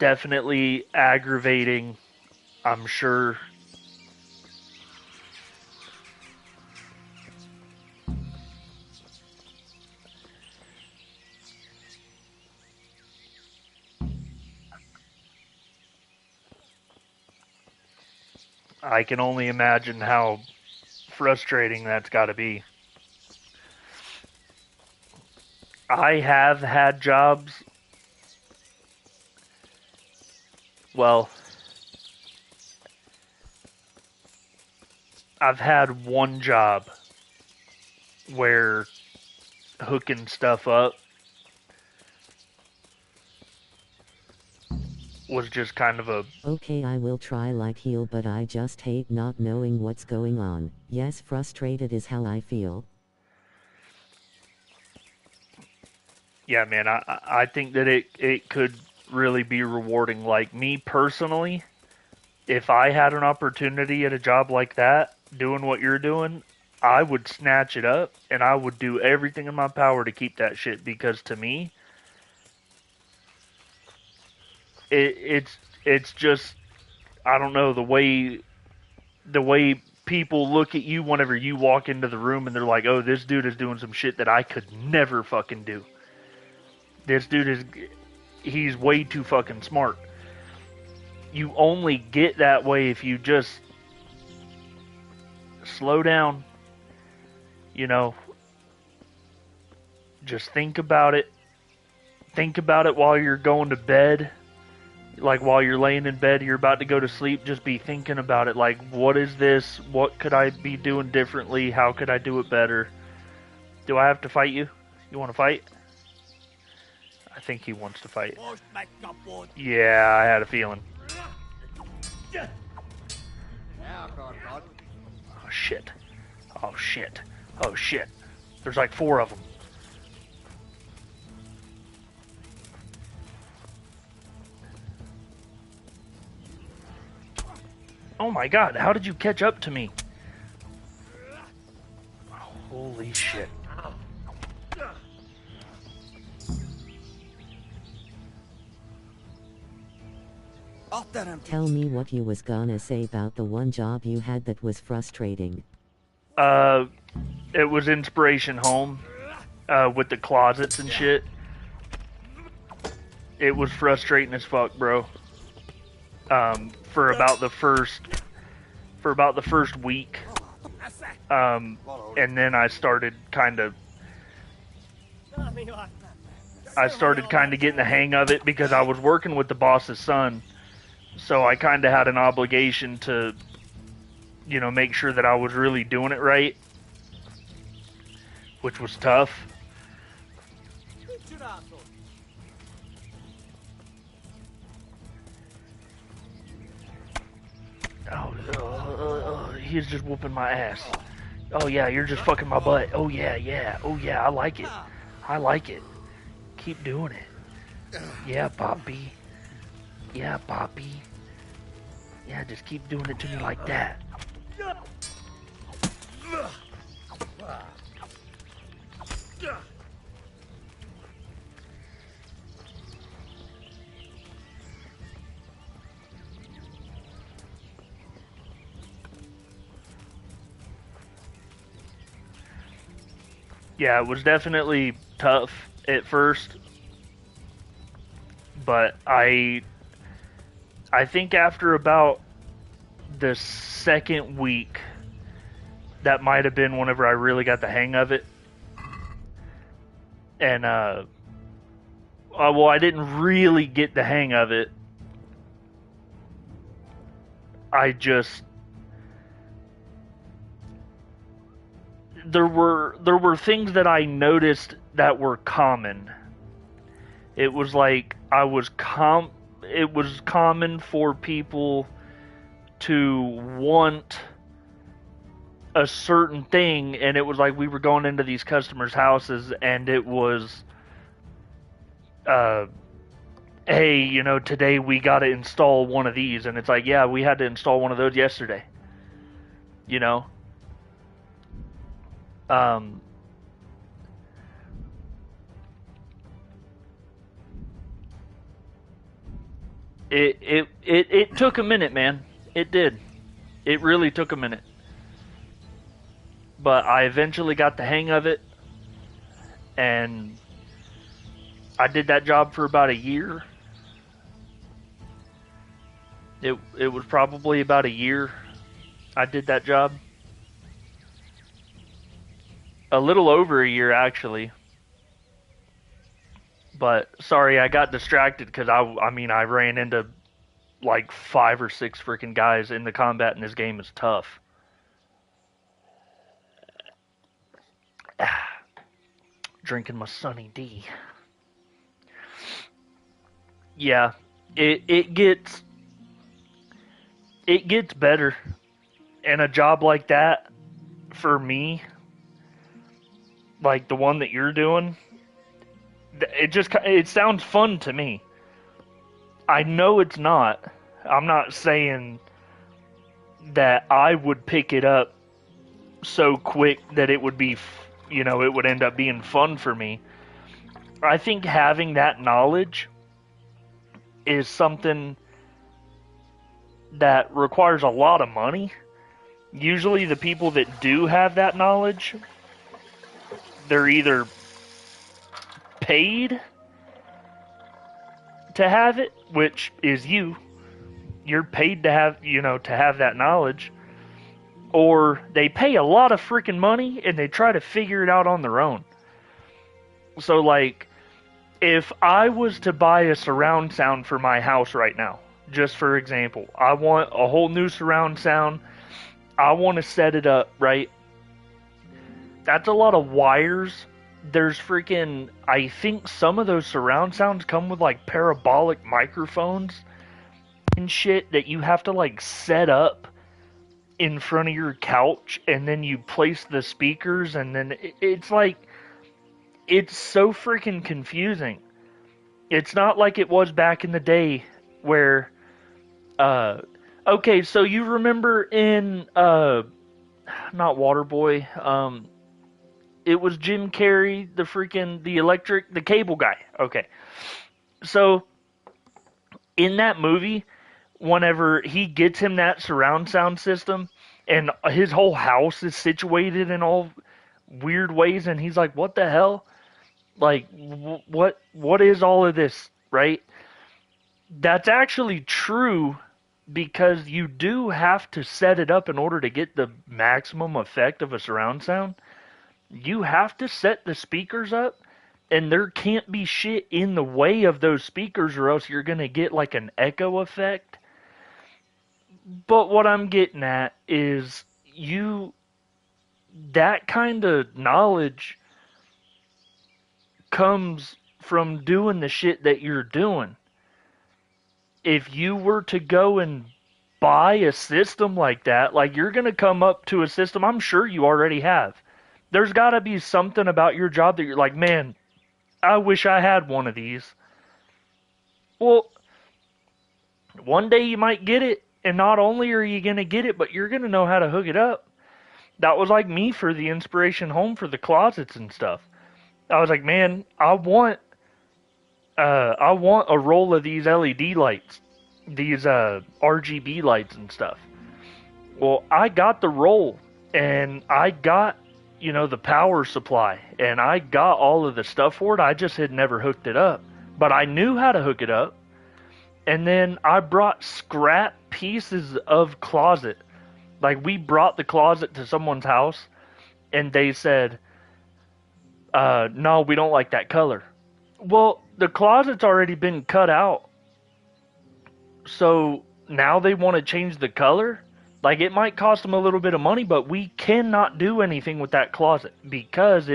Definitely aggravating, I'm sure. I can only imagine how frustrating that's got to be. I have had jobs. Well, I've had one job where hooking stuff up was just kind of a... Okay, I will try like heal, but I just hate not knowing what's going on. Yes, frustrated is how I feel. Yeah, man, I think that it could really be rewarding. Like, me personally, if I had an opportunity at a job like that, doing what you're doing, I would snatch it up, and I would do everything in my power to keep that shit, because to me, it's just, I don't know, the way people look at you whenever you walk into the room and they're like, oh, this dude is doing some shit that I could never fucking do. This dude he's way too fucking smart. You only get that way if you just slow down, you know, just think about it. Think about it while you're going to bed. Like while you're laying in bed, you're about to go to sleep, just be thinking about it. Like, what is this? What could I be doing differently? How could I do it better? Do I have to fight you? You want to fight? I think he wants to fight. Yeah, I had a feeling. Oh shit. Oh shit. Oh shit. There's like 4 of them. Oh my god, how did you catch up to me? Holy shit. Tell me what you was gonna say about the one job you had that was frustrating. It was Inspiration Home, with the closets and shit. It was frustrating as fuck, bro. For about the first week. And then I started kind of getting the hang of it because I was working with the boss's son. So I kind of had an obligation to, you know, make sure that I was really doing it right, which was tough. He's just whooping my ass. Oh yeah, you're just fucking my butt. Oh yeah, yeah. Oh yeah, I like it. I like it. Keep doing it. Yeah, Poppy. Yeah, Poppy. Yeah, just keep doing it to me like that. Yeah, it was definitely tough at first, but I think after about the second week, that might have been whenever I really got the hang of it. And well, I didn't really get the hang of it. There were things that I noticed that were common. It was like it was common for people to want a certain thing, and it was like we were going into these customers' houses and it was hey, you know, today we got to install one of these, and it's like, yeah, we had to install one of those yesterday, you know. It took a minute, man. It did. It really took a minute. But I eventually got the hang of it, and I did that job for about a year. It was probably about a year I did that job. A little over a year, actually. But, sorry, I got distracted because I mean, I ran into like 5 or 6 freaking guys, and the combat in this game is tough. Drinking my Sunny D. Yeah, it gets better. And a job like that, for me, like the one that you're doing, it sounds fun to me. I know it's not. I'm not saying that I would pick it up so quick that it would be, you know, it would end up being fun for me. I think having that knowledge is something that requires a lot of money. Usually the people that do have that knowledge, they're either paid to have it, which is you. You're paid to have, to have that knowledge. Or they pay a lot of freaking money and they try to figure it out on their own. So, like, if I was to buy a surround sound for my house right now, just for example, I want a whole new surround sound. I want to set it up, right? That's a lot of wires. There's freaking, I think some of those surround sounds come with like parabolic microphones and shit that you have to like set up in front of your couch, and then you place the speakers, and then it's like, it's so freaking confusing. It's not like it was back in the day where, okay, so you remember in, not Waterboy, it was Jim Carrey, the cable guy. Okay. So, in that movie, whenever he gets him that surround sound system, and his whole house is situated in all weird ways, and he's like, what the hell? Like, what is all of this, right? That's actually true, because you do have to set it up in order to get the maximum effect of a surround sound. You have to set the speakers up, and there can't be shit in the way of those speakers, or else you're going to get like an echo effect. But what I'm getting at is that kind of knowledge comes from doing the shit that you're doing. If you were to go and buy a system like that, like, you're going to come up to a system, I'm sure you already have. There's got to be something about your job that you're like, man, I wish I had one of these. Well, one day you might get it, and not only are you going to get it, but you're going to know how to hook it up. That was like me for the Inspiration Home for the closets and stuff. I was like, man, I want a roll of these LED lights, these RGB lights and stuff. Well, I got the roll, and I got, the power supply, and I got all of the stuff for it. I just had never hooked it up, but I knew how to hook it up. And then I brought scrap pieces of closet. Like, we brought the closet to someone's house, and they said, no, we don't like that color. Well, the closet's already been cut out. So now they want to change the color? Like, it might cost them a little bit of money, but we cannot do anything with that closet, because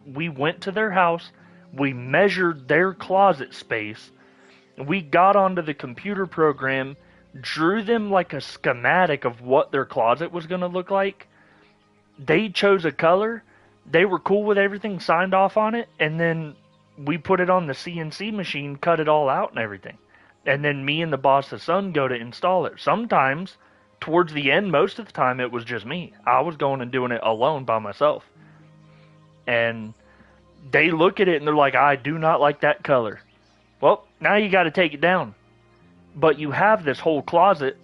we went to their house, we measured their closet space, we got onto the computer program, drew them like a schematic of what their closet was going to look like. They chose a color, they were cool with everything, signed off on it, and then we put it on the CNC machine, cut it all out and everything. And then me and the boss's son go to install it. Sometimes, towards the end, most of the time, it was just me. I was going and doing it alone by myself. And they look at it and they're like, I do not like that color. Well, now you got to take it down. But you have this whole closet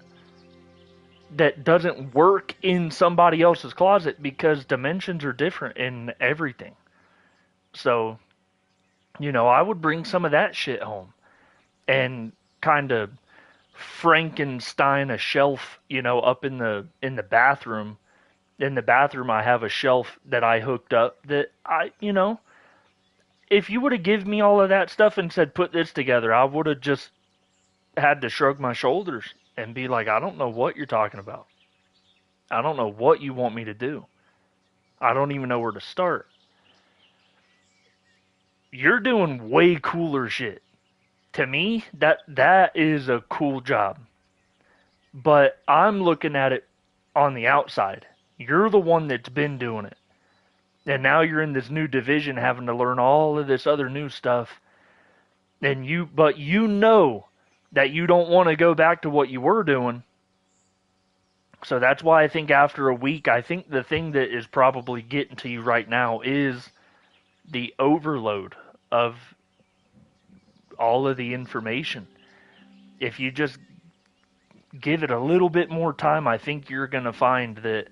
that doesn't work in somebody else's closet because dimensions are different in everything. So, I would bring some of that shit home and kind of Frankenstein a shelf, up in the bathroom. In the bathroom, I have a shelf that I hooked up that if you would have given me all of that stuff and said, put this together, I would have just had to shrug my shoulders and be like, I don't know what you're talking about. I don't know what you want me to do. I don't even know where to start. You're doing way cooler shit. To me, that is a cool job. But I'm looking at it on the outside. You're the one that's been doing it. And now you're in this new division having to learn all of this other new stuff. But you know that you don't want to go back to what you were doing. So that's why I think after a week, I think the thing that is probably getting to you right now is the overload of all of the information. If you just give it a little bit more time, I think you're going to find that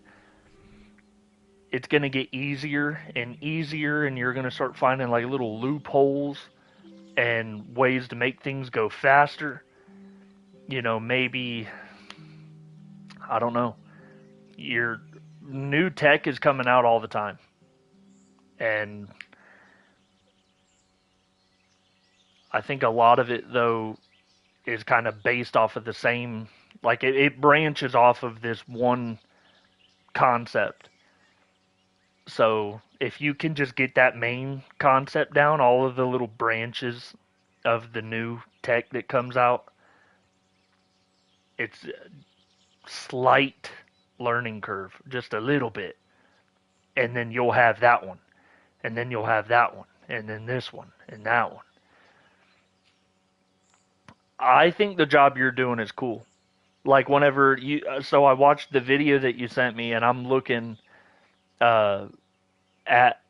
it's going to get easier and easier, and you're going to start finding like little loopholes and ways to make things go faster. You know, maybe, I don't know, your new tech is coming out all the time. And I think a lot of it, though, is kind of based off of the same, like it branches off of this one concept. So if you can just get that main concept down, all of the little branches of the new tech that comes out, it's a slight learning curve, just a little bit. And then you'll have that one. And then you'll have that one. And then this one. And that one. I think the job you're doing is cool. Like whenever you, so I watched the video that you sent me, and I'm looking at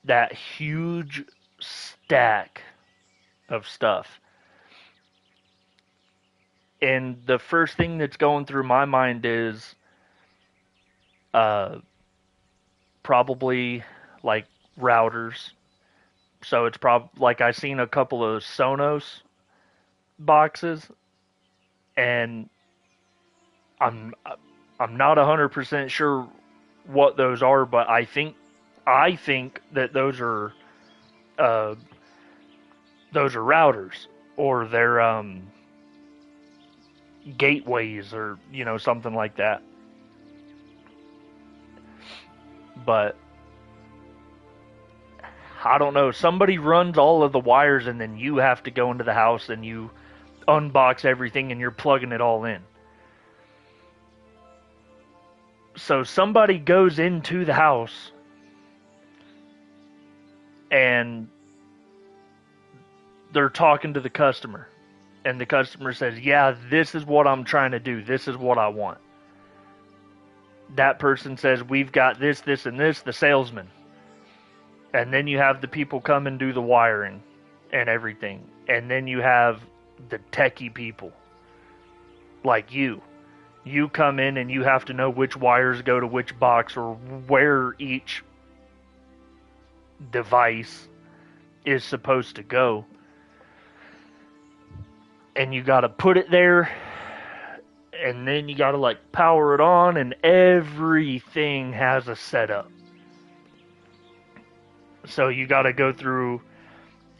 that huge stack of stuff. And the first thing that's going through my mind is probably like routers. So it's probably like I seen a couple of Sonos boxes, and I'm not 100% sure what those are, but I think that those are routers, or they're gateways, or you know, something like that. But I don't know. Somebody runs all of the wires, and then you have to go into the house and you unbox everything and you're plugging it all in. So somebody goes into the house and they're talking to the customer. And the customer says, yeah, this is what I'm trying to do. This is what I want. That person says, we've got this, this, and this, the salesman. And then you have the people come and do the wiring and everything. And then you have the techie people. Like you. You come in and you have to know which wires go to which box, or where each device is supposed to go. And you gotta put it there, and then you gotta like power it on, and everything has a setup. So you gotta go through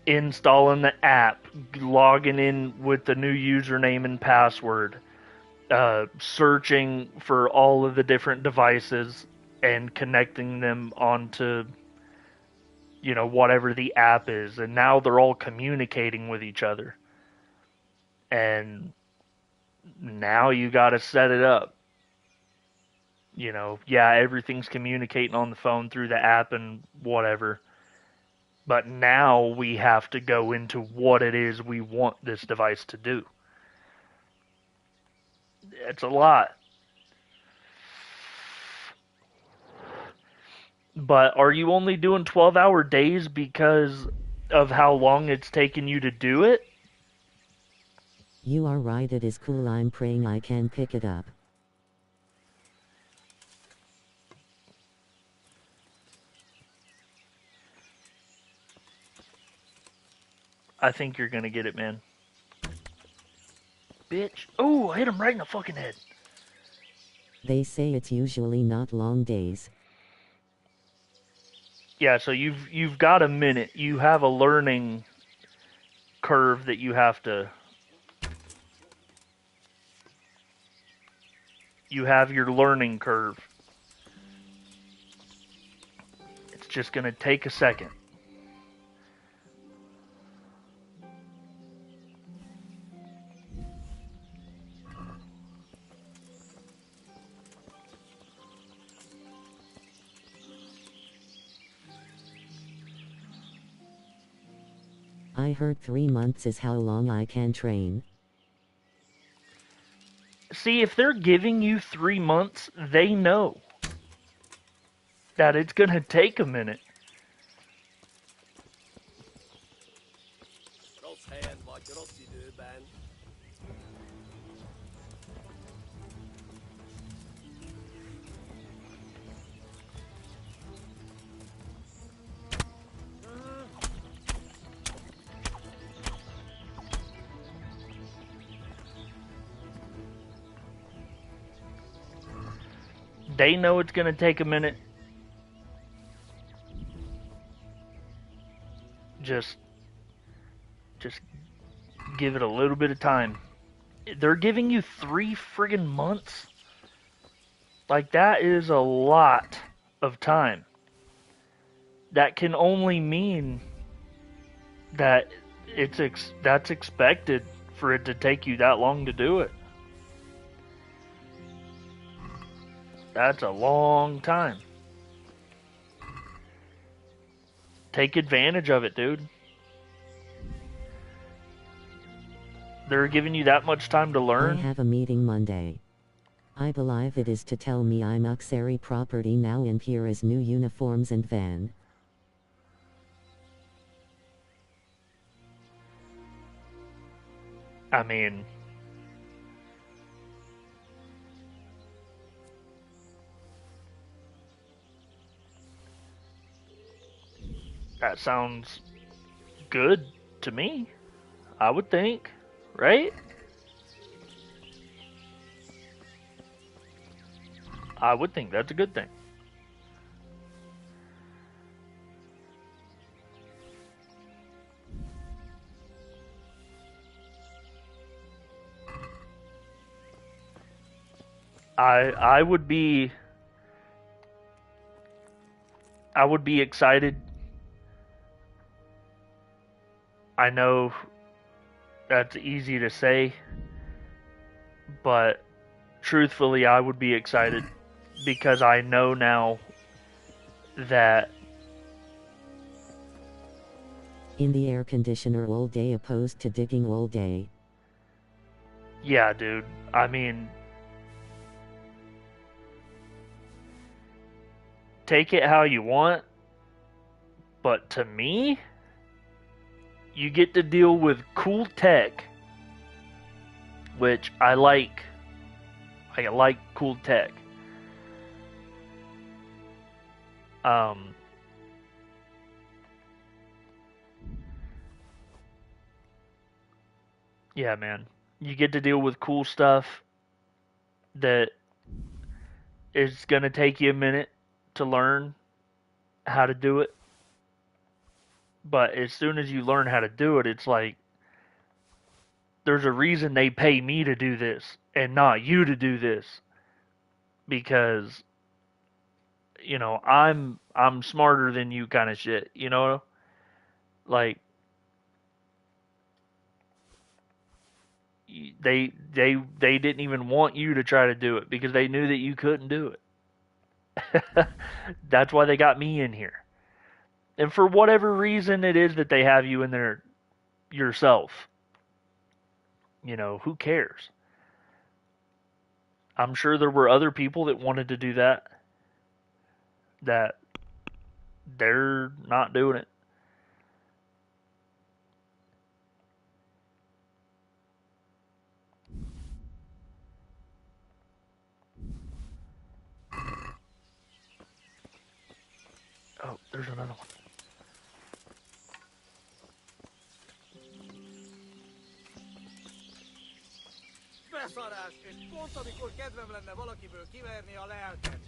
installing the app, logging in with the new username and password, searching for all of the different devices and connecting them onto, you know, whatever the app is. And now they're all communicating with each other. And now you gotta set it up. You know, yeah, everything's communicating on the phone through the app and whatever. But now we have to go into what it is we want this device to do. It's a lot. But are you only doing 12-hour days because of how long it's taken you to do it? You are right, it is cool. I'm praying I can pick it up. I think you're gonna get it, man. Bitch. Oh, I hit him right in the fucking head. They say it's usually not long days. Yeah, so you've got a minute. You have a learning curve that you have to... You have your learning curve. It's just gonna take a second. I heard 3 months is how long I can train. See, if they're giving you 3 months, they know that it's gonna take a minute. They know it's going to take a minute. Just give it a little bit of time. They're giving you 3 friggin' months. Like, that is a lot of time. That can only mean that that's expected for it to take you that long to do it. That's a long time. Take advantage of it, dude. They're giving you that much time to learn. I have a meeting Monday. I believe it is to tell me I'm auxiliary property now and here is new uniforms and van. I mean, that sounds good to me, I would think, right? I would think that's a good thing. I would be excited. I know that's easy to say, but truthfully I would be excited because I know now that in the air conditioner all day opposed to digging all day. Yeah, dude. I mean, take it how you want, but to me, you get to deal with cool tech, which I like. I like cool tech. Yeah, man. You get to deal with cool stuff that is going to take you a minute to learn how to do it. But as soon as you learn how to do it, it's like, there's a reason they pay me to do this and not you to do this. Because, you know, I'm smarter than you kind of shit, you know? Like, they didn't even want you to try to do it because they knew that you couldn't do it. That's why they got me in here. And for whatever reason it is that they have you in there yourself, you know, who cares? I'm sure there were other people that wanted to do that they're not doing it. Oh, there's another one. Beszarás, és pont amikor kedvem lenne valakiből kiverni a lelket.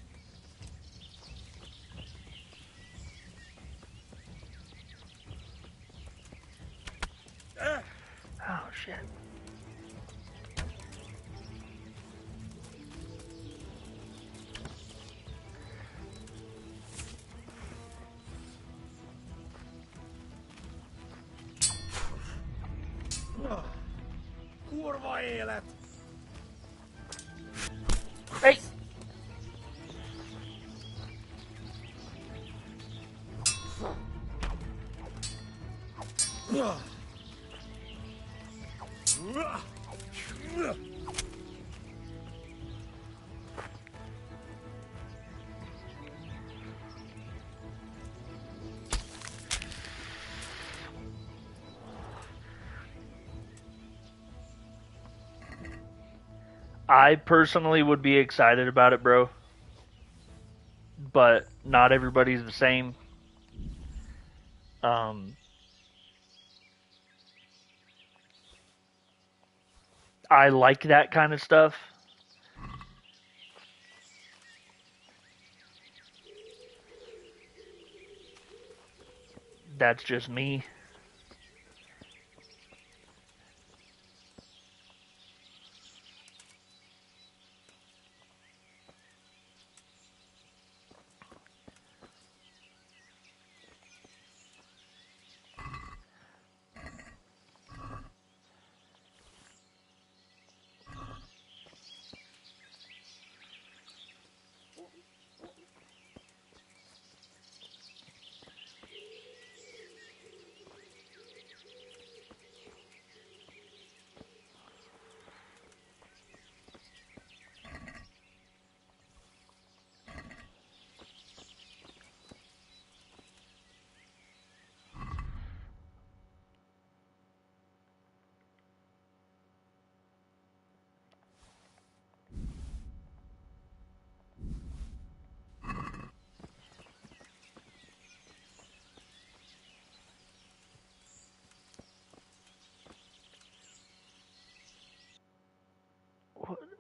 Oh, shit. Kurva élet! Hey! I personally would be excited about it, bro. But not everybody's the same. I like that kind of stuff. That's just me.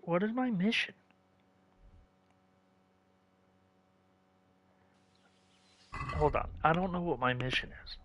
What is my mission? Hold on. I don't know what my mission is.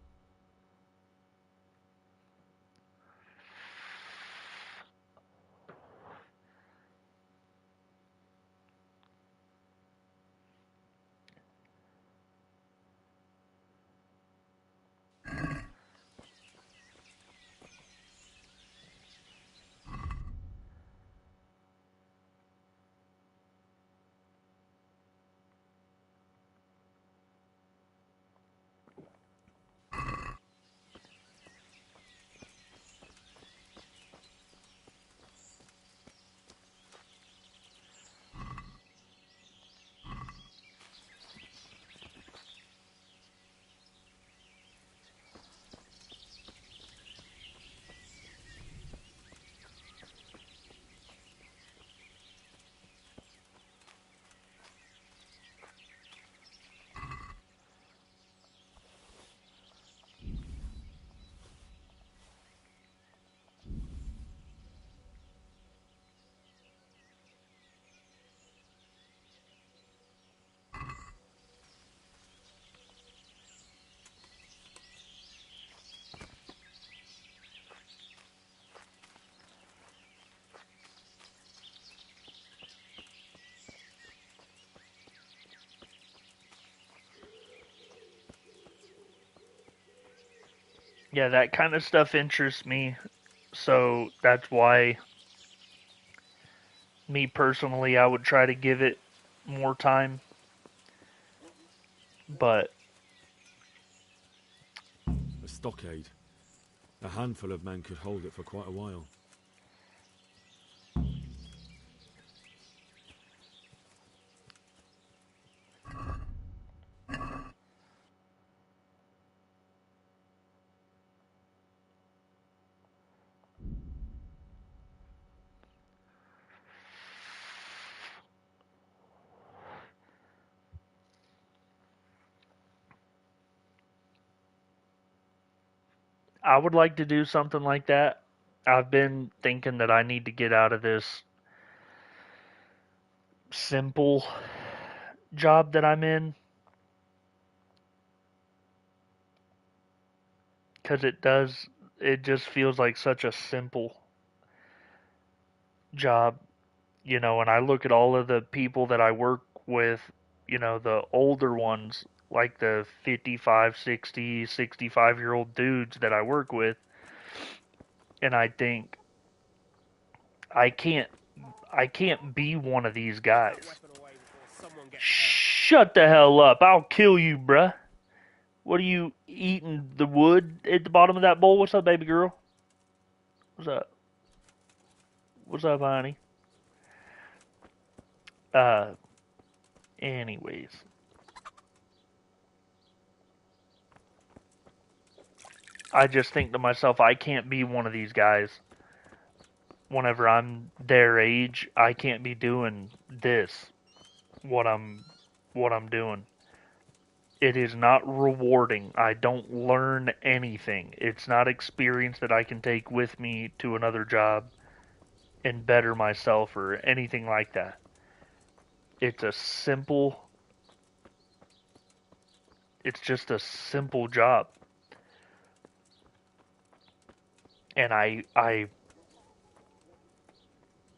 Yeah, that kind of stuff interests me. So that's why, me personally, I would try to give it more time. But A stockade. A handful of men could hold it for quite a while. I would like to do something like that. I've been thinking that I need to get out of this simple job that I'm in, because it just feels like such a simple job, and I look at all of the people that I work with, the older ones, like the 55, 60, 65-year-old dudes that I work with, and I think I can't I can't be one of these guys. Shut the hell up. I'll kill you, bruh. What are you eating, the wood at the bottom of that bowl? What's up, baby girl? What's up? What's up, honey? Uh, anyways. I just think to myself, I can't be one of these guys. Whenever I'm their age, I can't be doing this. What I'm doing. It is not rewarding. I don't learn anything. It's not experience that I can take with me to another job and better myself or anything like that. It's just a simple job. And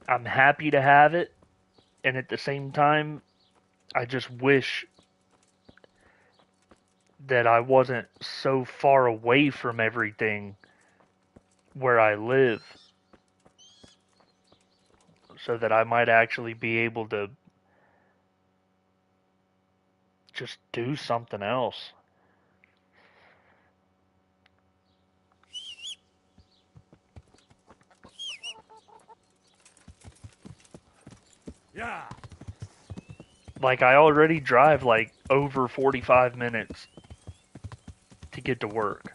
I'm happy to have it, and at the same time, I just wish that I wasn't so far away from everything where I live, so that I might actually be able to just do something else. Yeah. Like, I already drive like over 45 minutes to get to work.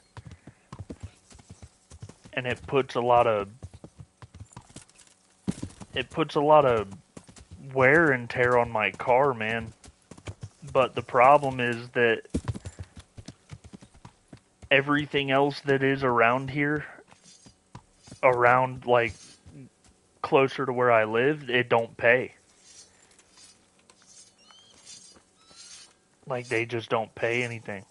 And it puts a lot of wear and tear on my car, man. But the problem is that everything else that is around here, around like closer to where I live, it don't pay. Like, they just don't pay anything.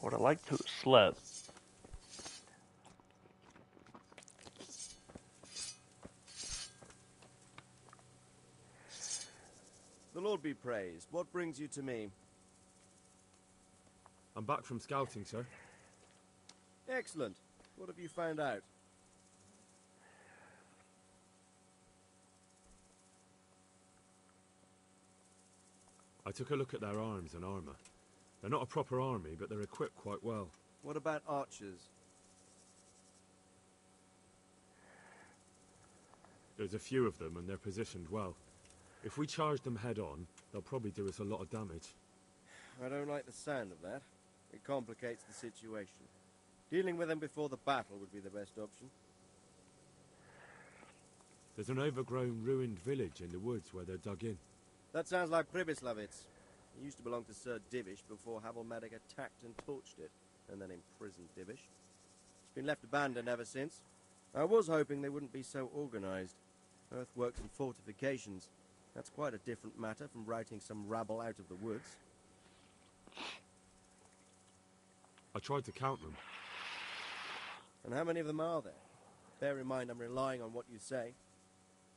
Would I like to have slept? The Lord be praised. What brings you to me? I'm back from scouting, sir. Excellent. What have you found out? I took a look at their arms and armour. They're not a proper army, but they're equipped quite well. What about archers? There's a few of them, and they're positioned well. If we charge them head-on, they'll probably do us a lot of damage. I don't like the sound of that. It complicates the situation. Dealing with them before the battle would be the best option. There's an overgrown, ruined village in the woods where they're dug in. That sounds like Pribyslavitz. It used to belong to Sir Divish before Havelmedic attacked and torched it, and then imprisoned Divish. It's been left abandoned ever since. I was hoping they wouldn't be so organized. Earthworks and fortifications. That's quite a different matter from routing some rabble out of the woods. I tried to count them. And how many of them are there? Bear in mind I'm relying on what you say.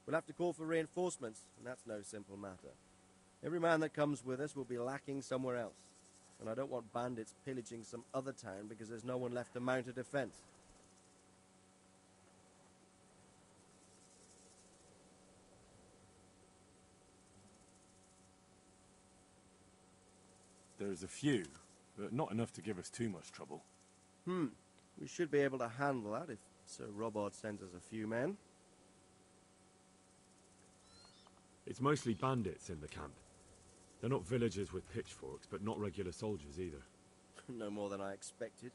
We'll have to call for reinforcements, and that's no simple matter. Every man that comes with us will be lacking somewhere else. And I don't want bandits pillaging some other town because there's no one left to mount a defense. There's a few, but not enough to give us too much trouble. We should be able to handle that if Sir Robert sends us a few men. It's mostly bandits in the camp. They're not villagers with pitchforks, but not regular soldiers either. No more than I expected.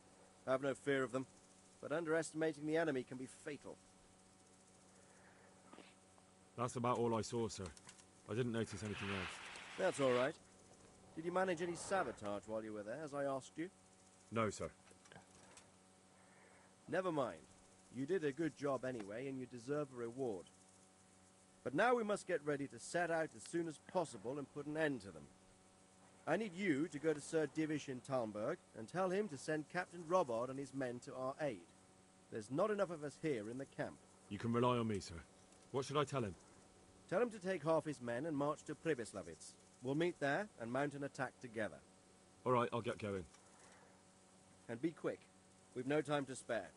I have no fear of them, but underestimating the enemy can be fatal. That's about all I saw, sir. I didn't notice anything else. That's all right. Did you manage any sabotage while you were there, as I asked you? No, sir. Never mind. You did a good job anyway, and you deserve a reward. But now we must get ready to set out as soon as possible and put an end to them. I need you to go to Sir Divish in Talmberg and tell him to send Captain Robard and his men to our aid. There's not enough of us here in the camp. You can rely on me, sir. What should I tell him? Tell him to take half his men and march to Pribyslavitz. We'll meet there and mount an attack together. All right, I'll get going. And be quick. We've no time to spare.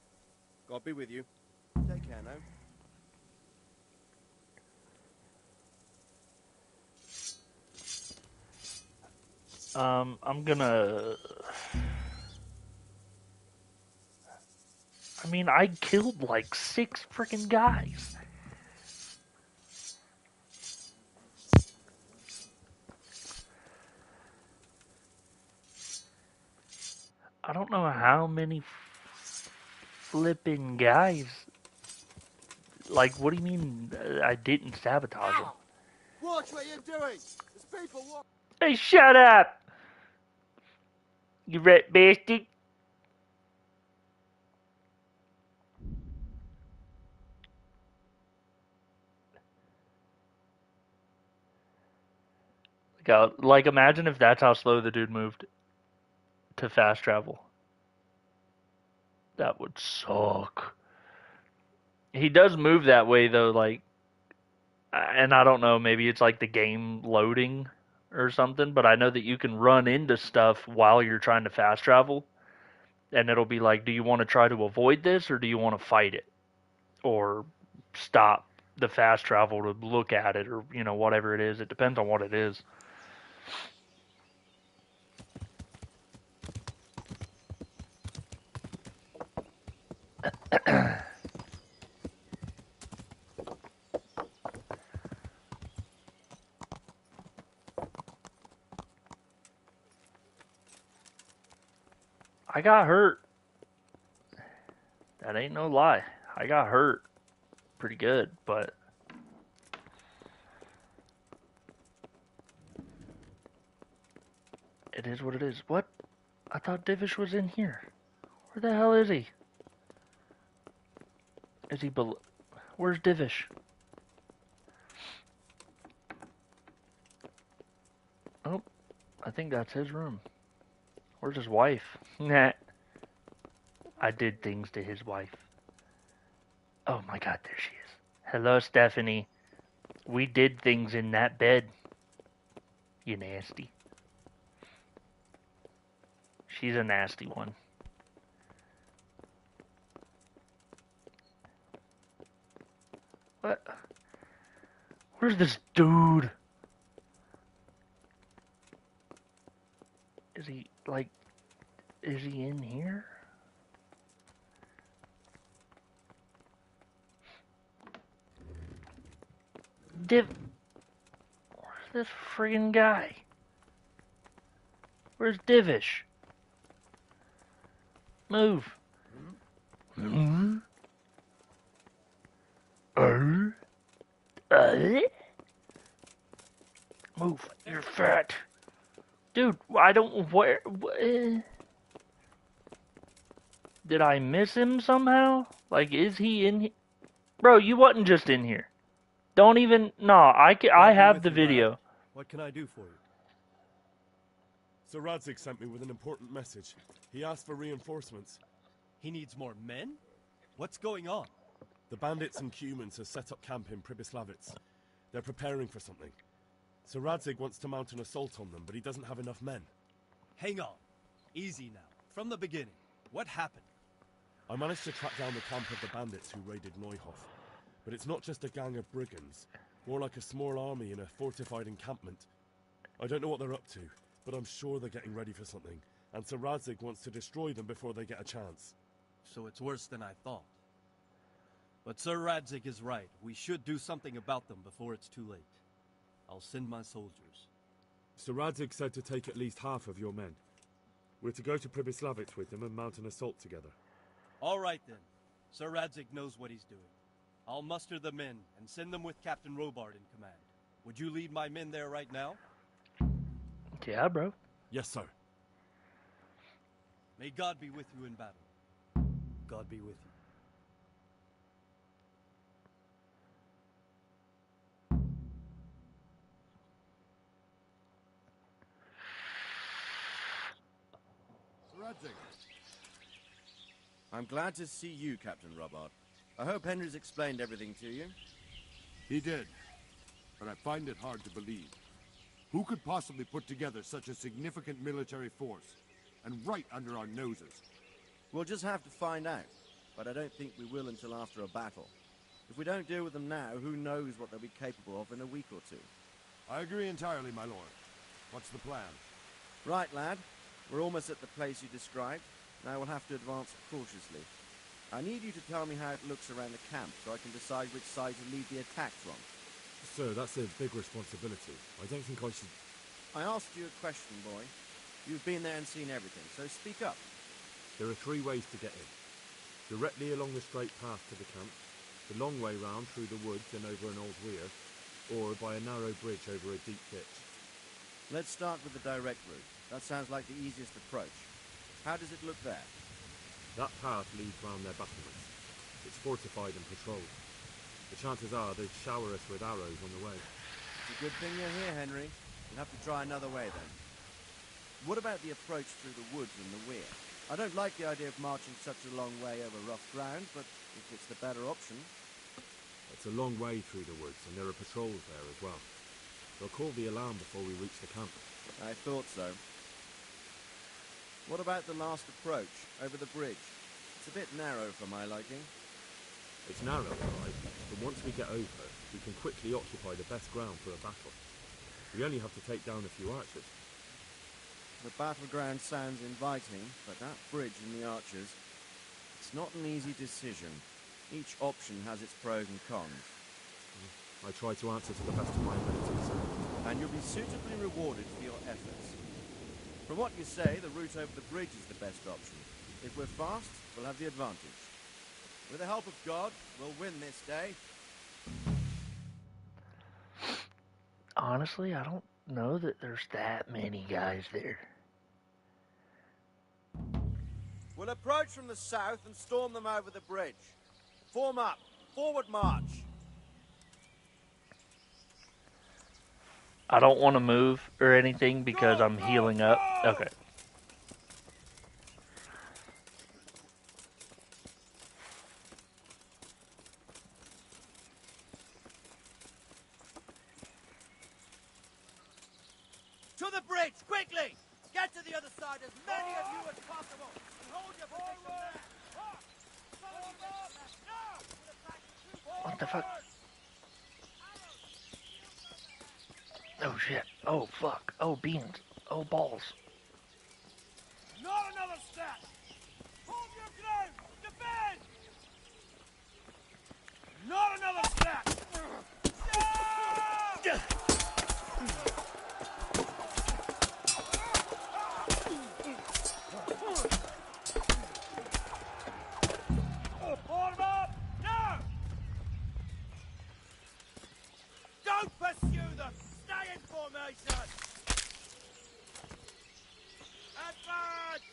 God be with you. Take care now. I'm gonna... I mean, I killed like 6 freaking guys. I don't know how many flipping guys. Like, what do you mean I didn't sabotage them? Watch what you're doing! There's people Hey, shut up! You rat bastard! God, like, imagine if that's how slow the dude moved to fast travel. That would suck. He does move that way, though, like, and I don't know, maybe it's like the game loading or something, but I know that you can run into stuff while you're trying to fast travel, and it'll be like, do you want to try to avoid this, or do you want to fight it? Or stop the fast travel to look at it, or, you know, whatever it is. It depends on what it is. I got hurt. That ain't no lie. I got hurt pretty good, but it is what it is. What? I thought Divish was in here. Where the hell is he? Is he below? Where's Divish? Oh, I think that's his room. Where's his wife? Nah. I did things to his wife. Oh my god, there she is. Hello, Stephanie. We did things in that bed. You nasty. She's a nasty one. What? Where's this dude? Is he, like, is he in here? Where's this friggin' guy? Where's Divish? Move. Hmm? Move. You're fat. Dude, I don't... Where... Did I miss him somehow? Like, is he in here? Bro, you wasn't just in here. Don't even... No, I have the video. What can I do for you? Sir Radzig sent me with an important message. He asked for reinforcements. He needs more men? What's going on? The bandits and humans have set up camp in Pribyslavitz. They're preparing for something. Sir Radzig wants to mount an assault on them, but he doesn't have enough men. Hang on. Easy now. From the beginning. What happened? I managed to track down the camp of the bandits who raided Neuhof. But it's not just a gang of brigands. More like a small army in a fortified encampment. I don't know what they're up to, but I'm sure they're getting ready for something. And Sir Radzig wants to destroy them before they get a chance. So it's worse than I thought. But Sir Radzig is right. We should do something about them before it's too late. I'll send my soldiers. Sir Radzig said to take at least half of your men. We're to go to Pribyslavitz with them and mount an assault together. All right then. Sir Radzig knows what he's doing. I'll muster the men and send them with Captain Robard in command. Would you lead my men there right now? Yeah, bro. Yes, sir. May God be with you in battle. God be with you. I'm glad to see you, Captain Robard. I hope Henry's explained everything to you. He did, but I find it hard to believe. Who could possibly put together such a significant military force, and right under our noses? We'll just have to find out, but I don't think we will until after a battle. If we don't deal with them now, who knows what they'll be capable of in a week or two. I agree entirely, my lord. What's the plan? Right, lad. We're almost at the place you described. Now we'll have to advance cautiously. I need you to tell me how it looks around the camp so I can decide which side to lead the attack from. Sir, that's a big responsibility. I don't think I should... I asked you a question, boy. You've been there and seen everything, so speak up. There are 3 ways to get in. Directly along the straight path to the camp, the long way round through the woods and over an old weir, or by a narrow bridge over a deep ditch. Let's start with the direct route. That sounds like the easiest approach. How does it look there? That path leads round their battlements. It's fortified and patrolled. The chances are they'd shower us with arrows on the way. It's a good thing you're here, Henry. We'll have to try another way then. What about the approach through the woods and the weir? I don't like the idea of marching such a long way over rough ground, but if it's the better option... It's a long way through the woods, and there are patrols there as well. They'll call the alarm before we reach the camp. I thought so. What about the last approach, over the bridge? It's a bit narrow for my liking. It's narrow, all right, but once we get over, we can quickly occupy the best ground for a battle. We only have to take down a few archers. The battleground sounds inviting, but that bridge and the archers, it's not an easy decision. Each option has its pros and cons. I try to answer to the best of my abilities. And you'll be suitably rewarded for your efforts. From what you say, the route over the bridge is the best option. If we're fast, we'll have the advantage. With the help of God, we'll win this day. Honestly, I don't know that there's that many guys there. We'll approach from the south and storm them over the bridge. Form up. Forward march. I don't want to move or anything because I'm healing up. Okay. To the bridge, quickly! Get to the other side, as many of you as possible, and hold your position there. What the fuck? Oh shit. Oh fuck. Oh beans. Oh balls. Not another step! Hold your ground! Defend! Not another step! Form up! Now! Don't pursue them! Stay in formation! Advance!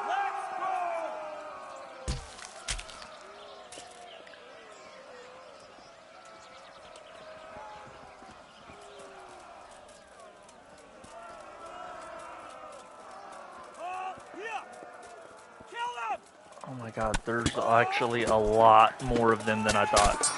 Let's go! Here! Kill them! Oh my god, there's actually a lot more of them than I thought.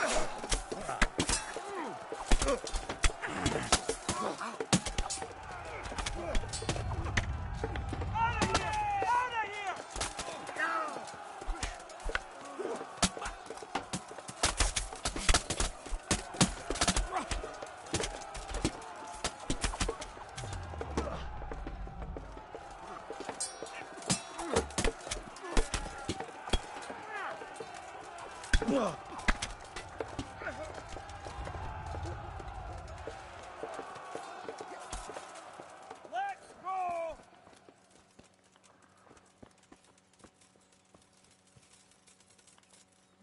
Let's go!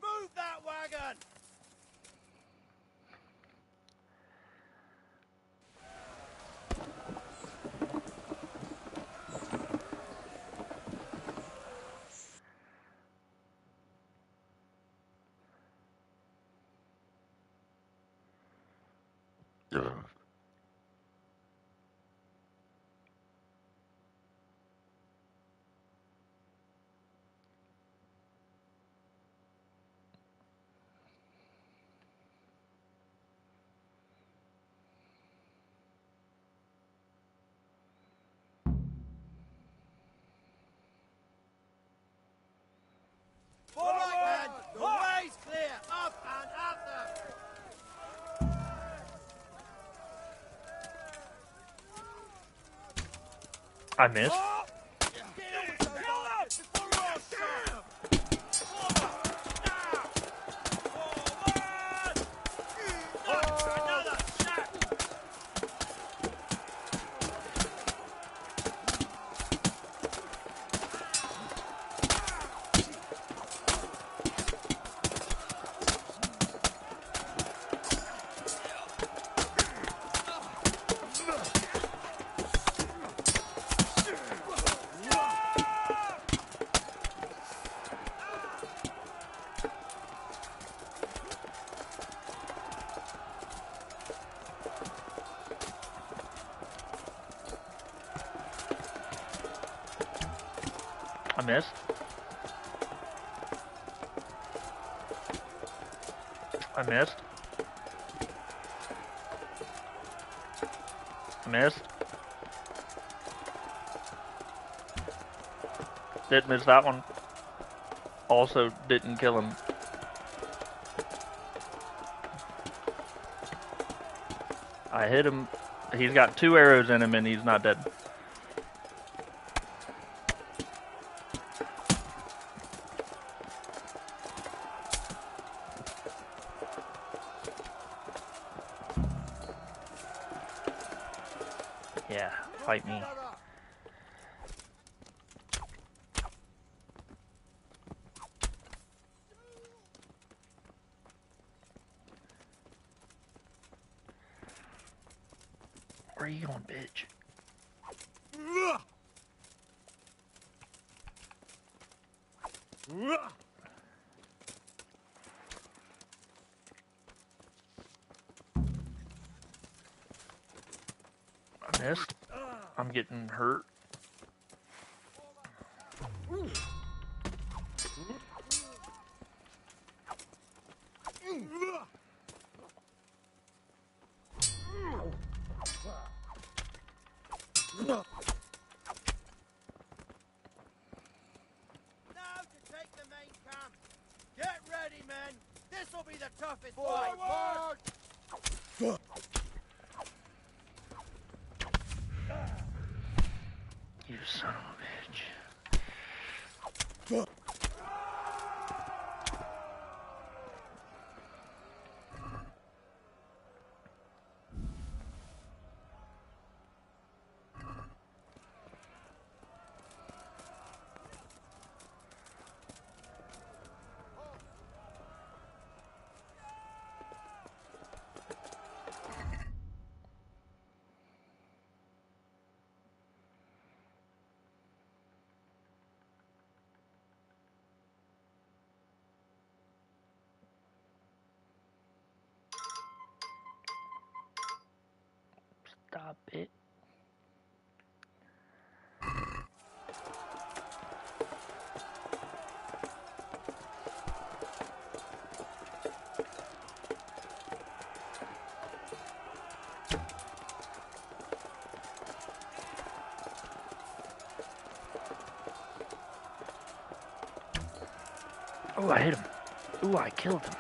Move that wagon! All right, men! The way's clear! Up and after! I missed. I missed. I missed. I missed. Didn't miss that one. Also didn't kill him. I hit him. He's got 2 arrows in him and he's not dead. Yeah, fight me. Where are you going, bitch? I missed. I'm getting hurt. Get ready, men! This'll be the toughest fight! You son of a bitch. Stop it. Oh, I hit him. Ooh, I killed him.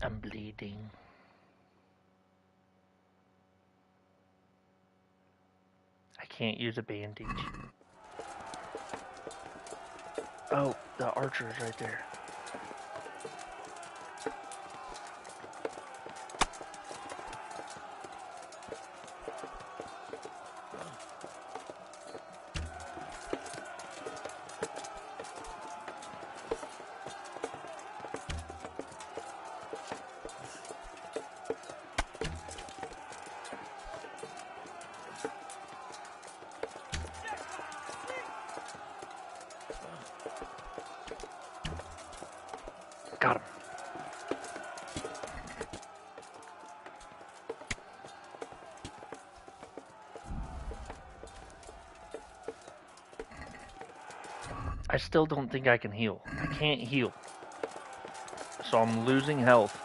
I'm bleeding. I can't use a bandage. Oh, the archer is right there. Got him. I still don't think I can heal. I can't heal. So I'm losing health.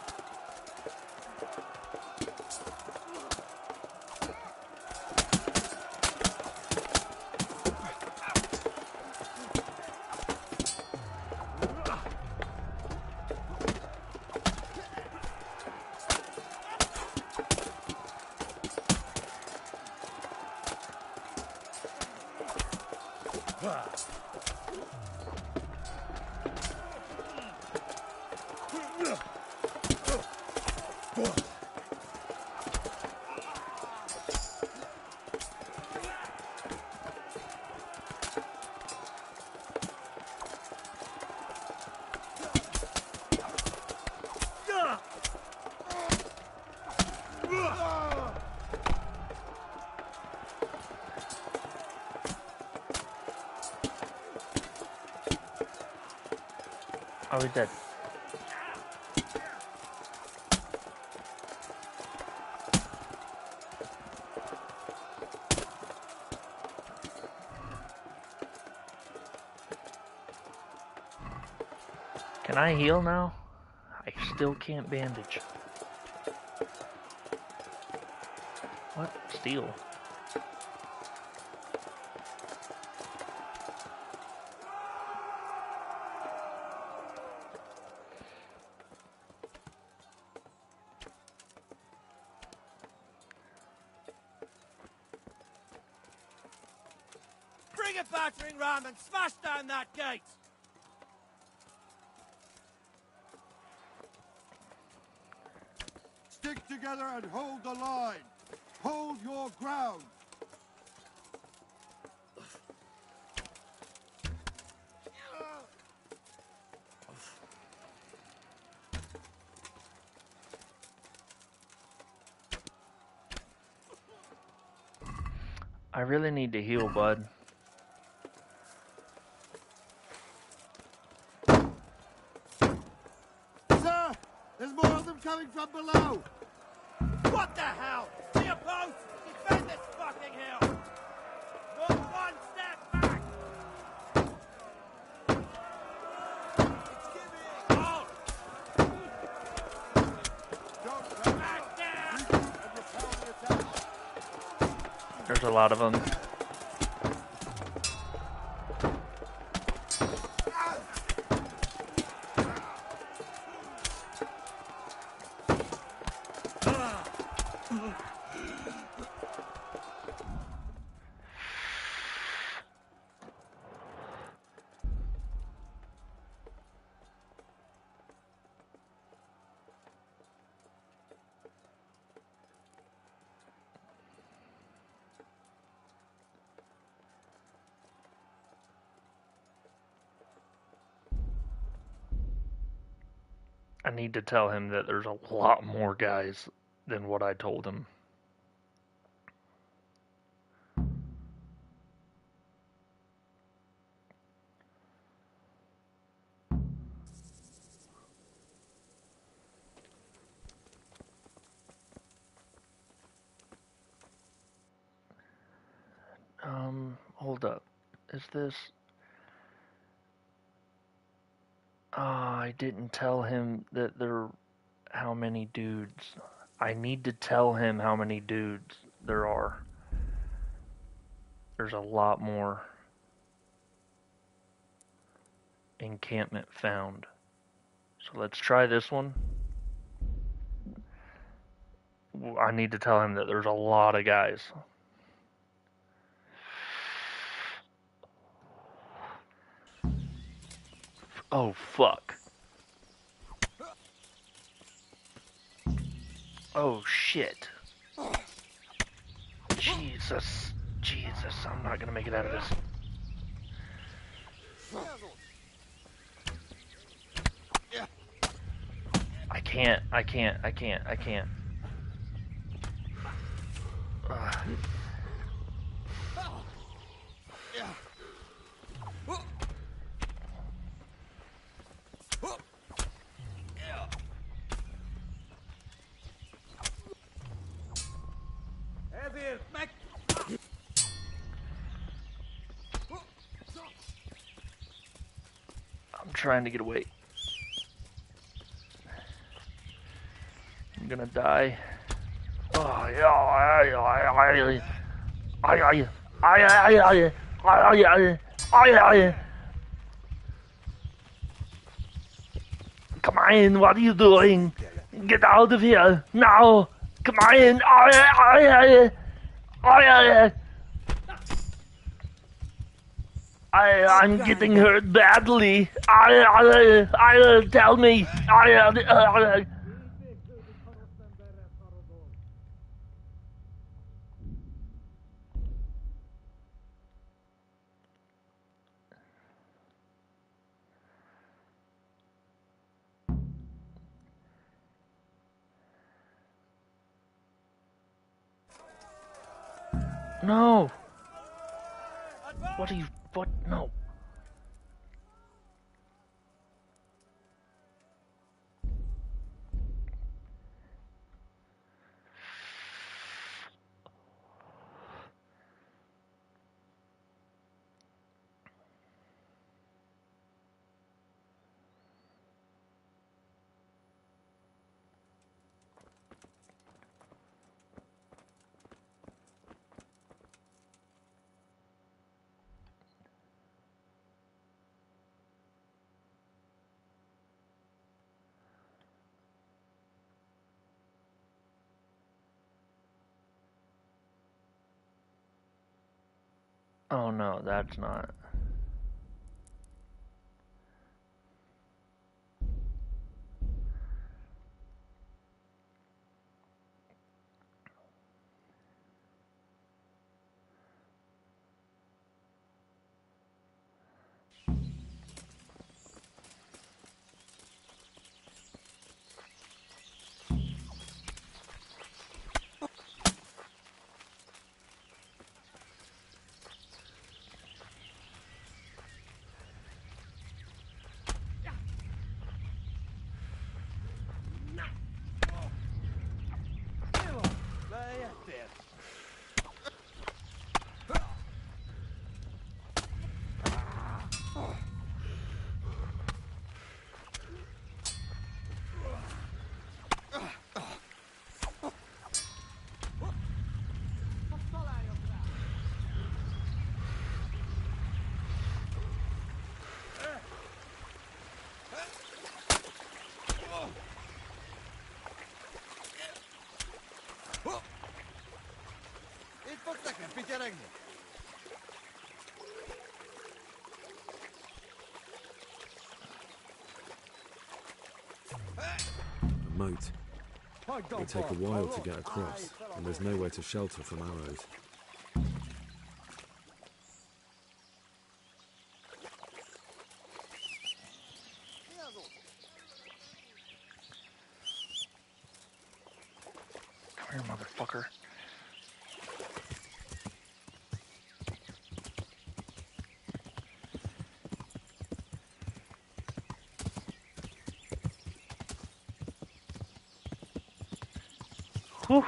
Oh, he's dead. Can I heal now? I still can't bandage. What? Steel. Bring a battering ram and smash down that gate! Stick together and hold the line. Hold your ground. I really need to heal, bud. Sir, there's more of them coming from below. What the hell? To your post! Defend this fucking hill! Not one step back! It's giving! Oh! Don't come back down! Regroup and repel the attack. There's a lot of them. I need to tell him that there's a lot more guys than what I told him. Hold up. Is this... I didn't tell him that there... How many dudes? I need to tell him how many dudes there are. There's a lot more. Encampment found. So let's try this one. I need to tell him that there's a lot of guys. Oh, fuck. Oh, shit. Jesus. Jesus, I'm not gonna make it out of this. I can't. I'm trying to get away. I'm gonna die. Oh, come on, what are you doing? Get out of here now! Come on! I'm getting hurt badly. Tell me. No. What are you... What? No. Oh no, that's not. A moat. It'll take a while to get across, and there's nowhere to shelter from arrows. Come here, motherfucker. Whew.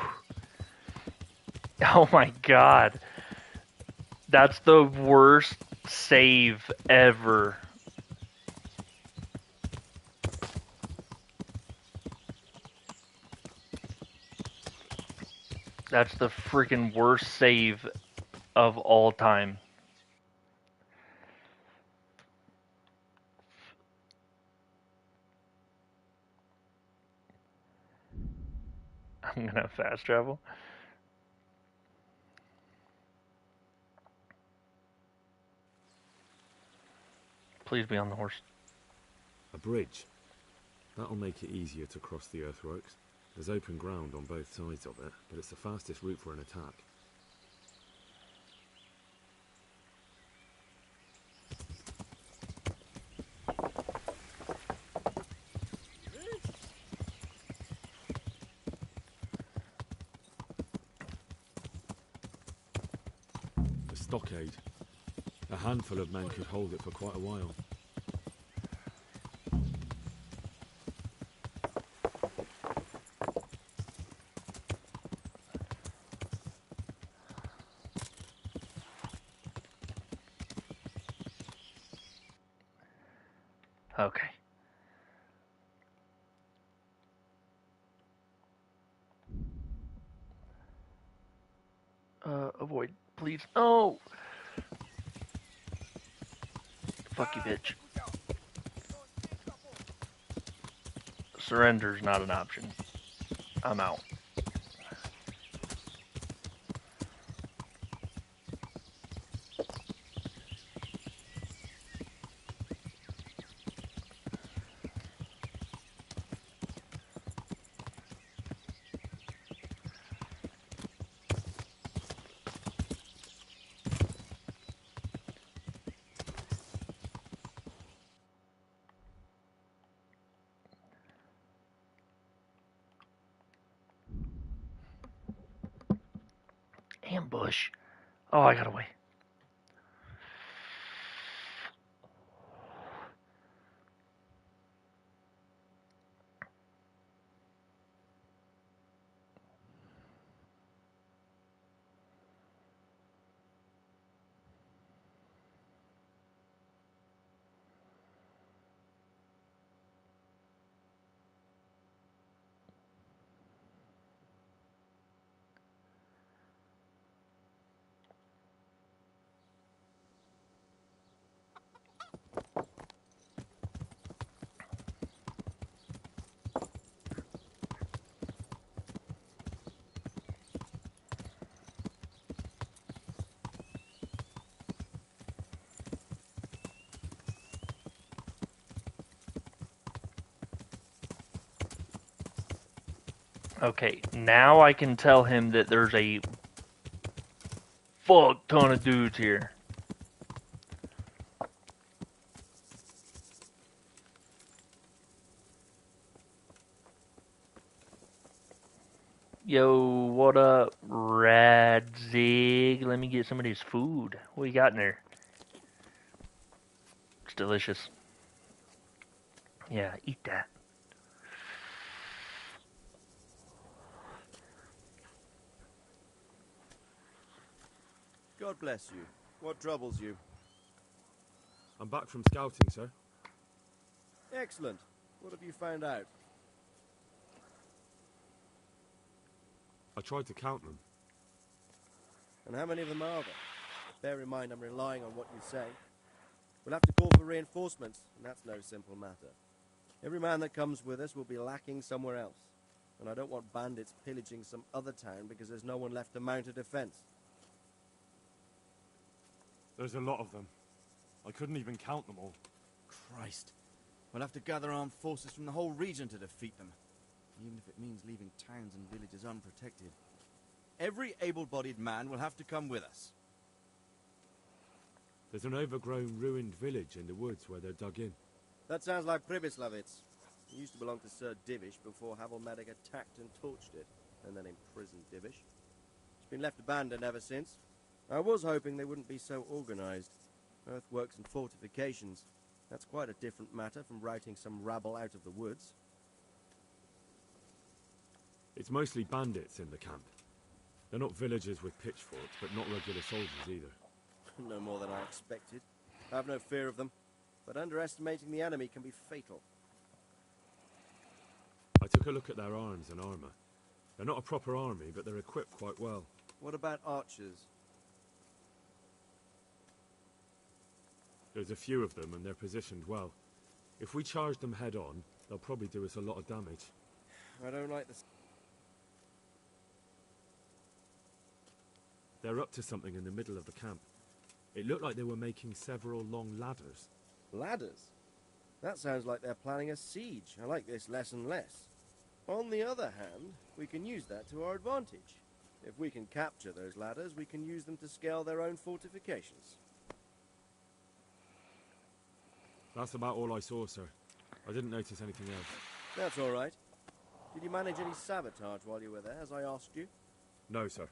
Oh my god. That's the worst save ever. That's the freaking worst save of all time. I'm gonna fast travel. Please be on the horse. A bridge. That'll make it easier to cross the earthworks. There's open ground on both sides of it, but it's the fastest route for an attack. The stockade. A handful of men could hold it for quite a while. Okay. Avoid, please. Oh! Fuck you, bitch. Surrender's not an option. I'm out. Ambush. Oh, I got away. Okay, now I can tell him that there's a fuck ton of dudes here. Yo, what up, Radzig? Let me get some of this food. What you got in there? It's delicious. Yeah, eat that. God bless you. What troubles you? I'm back from scouting, sir. Excellent. What have you found out? I tried to count them. And how many of them are there? Bear in mind I'm relying on what you say. We'll have to call for reinforcements, and that's no simple matter. Every man that comes with us will be lacking somewhere else. And I don't want bandits pillaging some other town because there's no one left to mount a defense. There's a lot of them. I couldn't even count them all. Christ. We'll have to gather armed forces from the whole region to defeat them. Even if it means leaving towns and villages unprotected. Every able-bodied man will have to come with us. There's an overgrown, ruined village in the woods where they're dug in. That sounds like Pribyslavitz. It used to belong to Sir Divish before Havelmedic attacked and torched it, and then imprisoned Divish. It's been left abandoned ever since. I was hoping they wouldn't be so organized. Earthworks and fortifications. That's quite a different matter from routing some rabble out of the woods. It's mostly bandits in the camp. They're not villagers with pitchforks, but not regular soldiers either. No more than I expected. I have no fear of them, but underestimating the enemy can be fatal. I took a look at their arms and armor. They're not a proper army, but they're equipped quite well. What about archers? There's a few of them, and they're positioned well. If we charge them head on, they'll probably do us a lot of damage. I don't like this. They're up to something in the middle of the camp. It looked like they were making several long ladders. Ladders? That sounds like they're planning a siege. I like this less and less. On the other hand, we can use that to our advantage. If we can capture those ladders, we can use them to scale their own fortifications. That's about all I saw, sir. I didn't notice anything else. That's all right. Did you manage any sabotage while you were there, as I asked you? No, sir.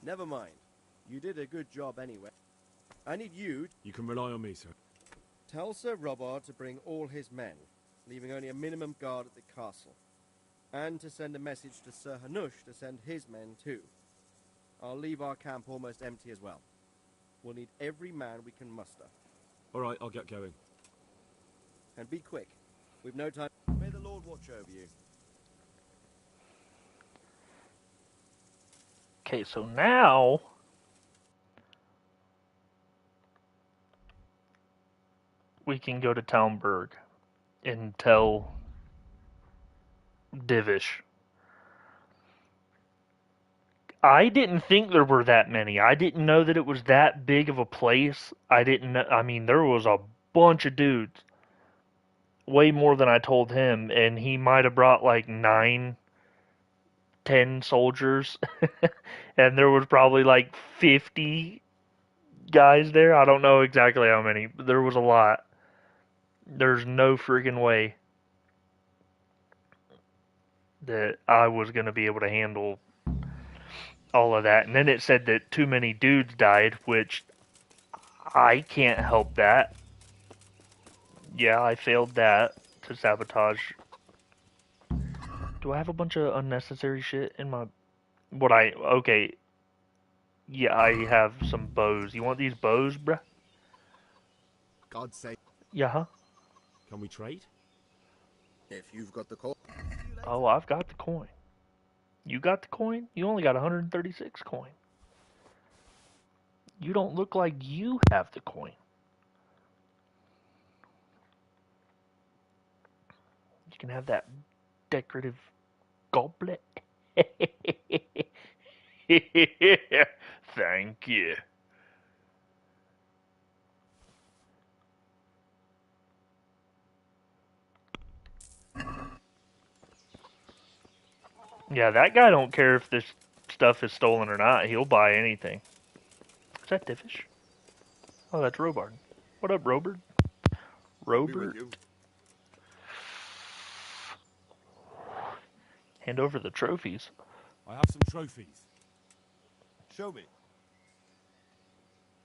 Never mind. You did a good job anyway. I need you... You can rely on me, sir. Tell Sir Robard to bring all his men, leaving only a minimum guard at the castle. And to send a message to Sir Hanush to send his men too. I'll leave our camp almost empty as well. We'll need every man we can muster. All right, I'll get going. And be quick. We've no time. May the Lord watch over you. Okay, so now we can go to Talmberg and tell Divish. I didn't think there were that many. I didn't know that it was that big of a place. I didn't know, I mean, there was a bunch of dudes. Way more than I told him, and he might have brought like 9, 10 soldiers. And there was probably like 50 guys there. I don't know exactly how many, but there was a lot. There's no freaking way that I was going to be able to handle all of that. And then it said that too many dudes died, which I can't help that. Yeah, I failed that to sabotage. Do I have a bunch of unnecessary shit in my... Okay. Yeah, I have some bows. You want these bows, bruh? God's sake. Yeah, huh? Can we trade? If you've got the coin. Oh, I've got the coin. You got the coin? You only got 136 coin. You don't look like you have the coin. You can have that decorative goblet. Thank you. Yeah, that guy don't care if this stuff is stolen or not. He'll buy anything. Is that Diffish? Oh, that's Robard. What up, Robert? Robert. Hand over the trophies. I have some trophies. Show me.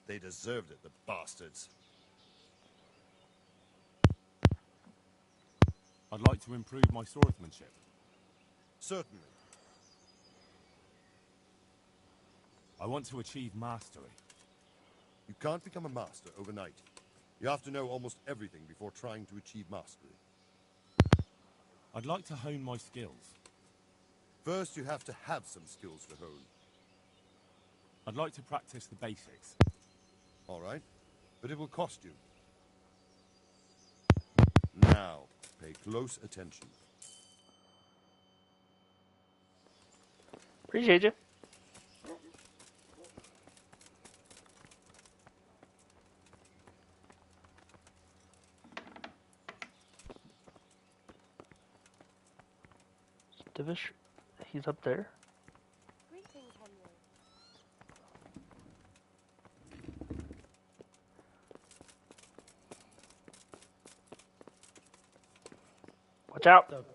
They deserved it, the bastards. I'd like to improve my swordsmanship. Certainly. I want to achieve mastery. You can't become a master overnight. You have to know almost everything before trying to achieve mastery. I'd like to hone my skills. First, you have to have some skills to hone. I'd like to practice the basics. All right, but it will cost you. Now, pay close attention. Appreciate you. Divish, he's up there. Greetings, Henry. Watch out.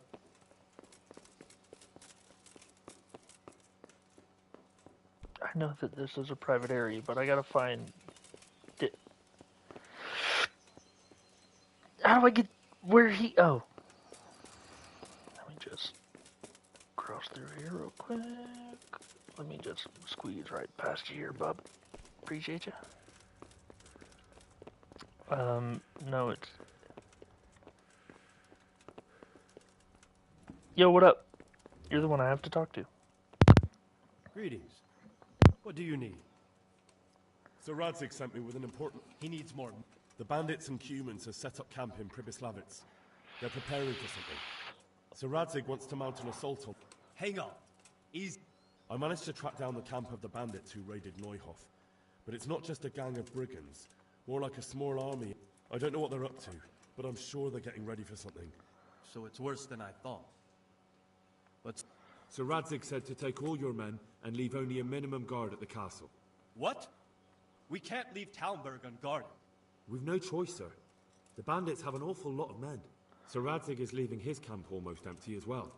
I know that this is a private area, but I gotta find it. How do I get where he... Oh. Let me just cross through here real quick. Let me just squeeze right past you here, bub. Appreciate you. No, it's... Yo, what up? You're the one I have to talk to. Greetings. What do you need? Sir Radzig sent me with an important... He needs more. The bandits and humans have set up camp in Pribyslavitz. They're preparing for something. Sir Radzig wants to mount an assault on... Hang on. I managed to track down the camp of the bandits who raided Neuhof. But it's not just a gang of brigands. More like a small army. I don't know what they're up to, but I'm sure they're getting ready for something. So it's worse than I thought. But Sir Radzig said to take all your men and leave only a minimum guard at the castle. What? We can't leave Talmberg unguarded. We've no choice, sir. The bandits have an awful lot of men. Sir Radzig is leaving his camp almost empty as well.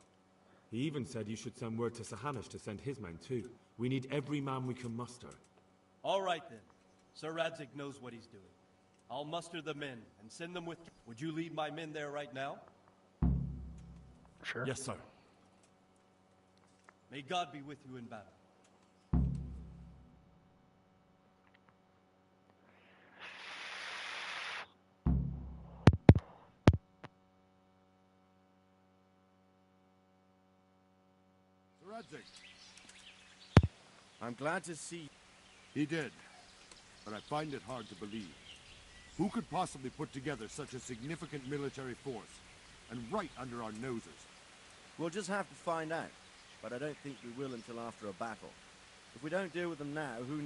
He even said you should send word to Sahanish to send his men too. We need every man we can muster. all right then. Sir Radzig knows what he's doing. I'll muster the men and send them with... Would you lead my men there right now? Sure. Yes, sir. May God be with you in battle. Radzig. I'm glad to see... He did, but I find it hard to believe. Who could possibly put together such a significant military force, and right under our noses? We'll just have to find out, but I don't think we will until after a battle. If we don't deal with them now, who...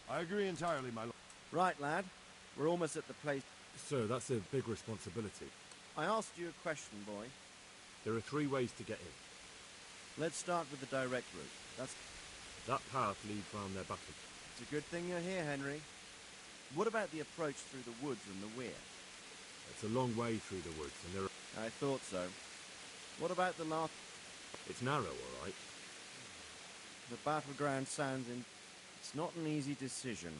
I agree entirely, my lord. Right, lad. We're almost at the place... Sir, that's a big responsibility. I asked you a question, boy. There are 3 ways to get in. Let's start with the direct route. That path leads round their battle. It's a good thing you're here, Henry. What about the approach through the woods and the weir? It's a long way through the woods, and there are... I thought so. What about the last... It's narrow, all right. The battleground sounds in... It's not an easy decision.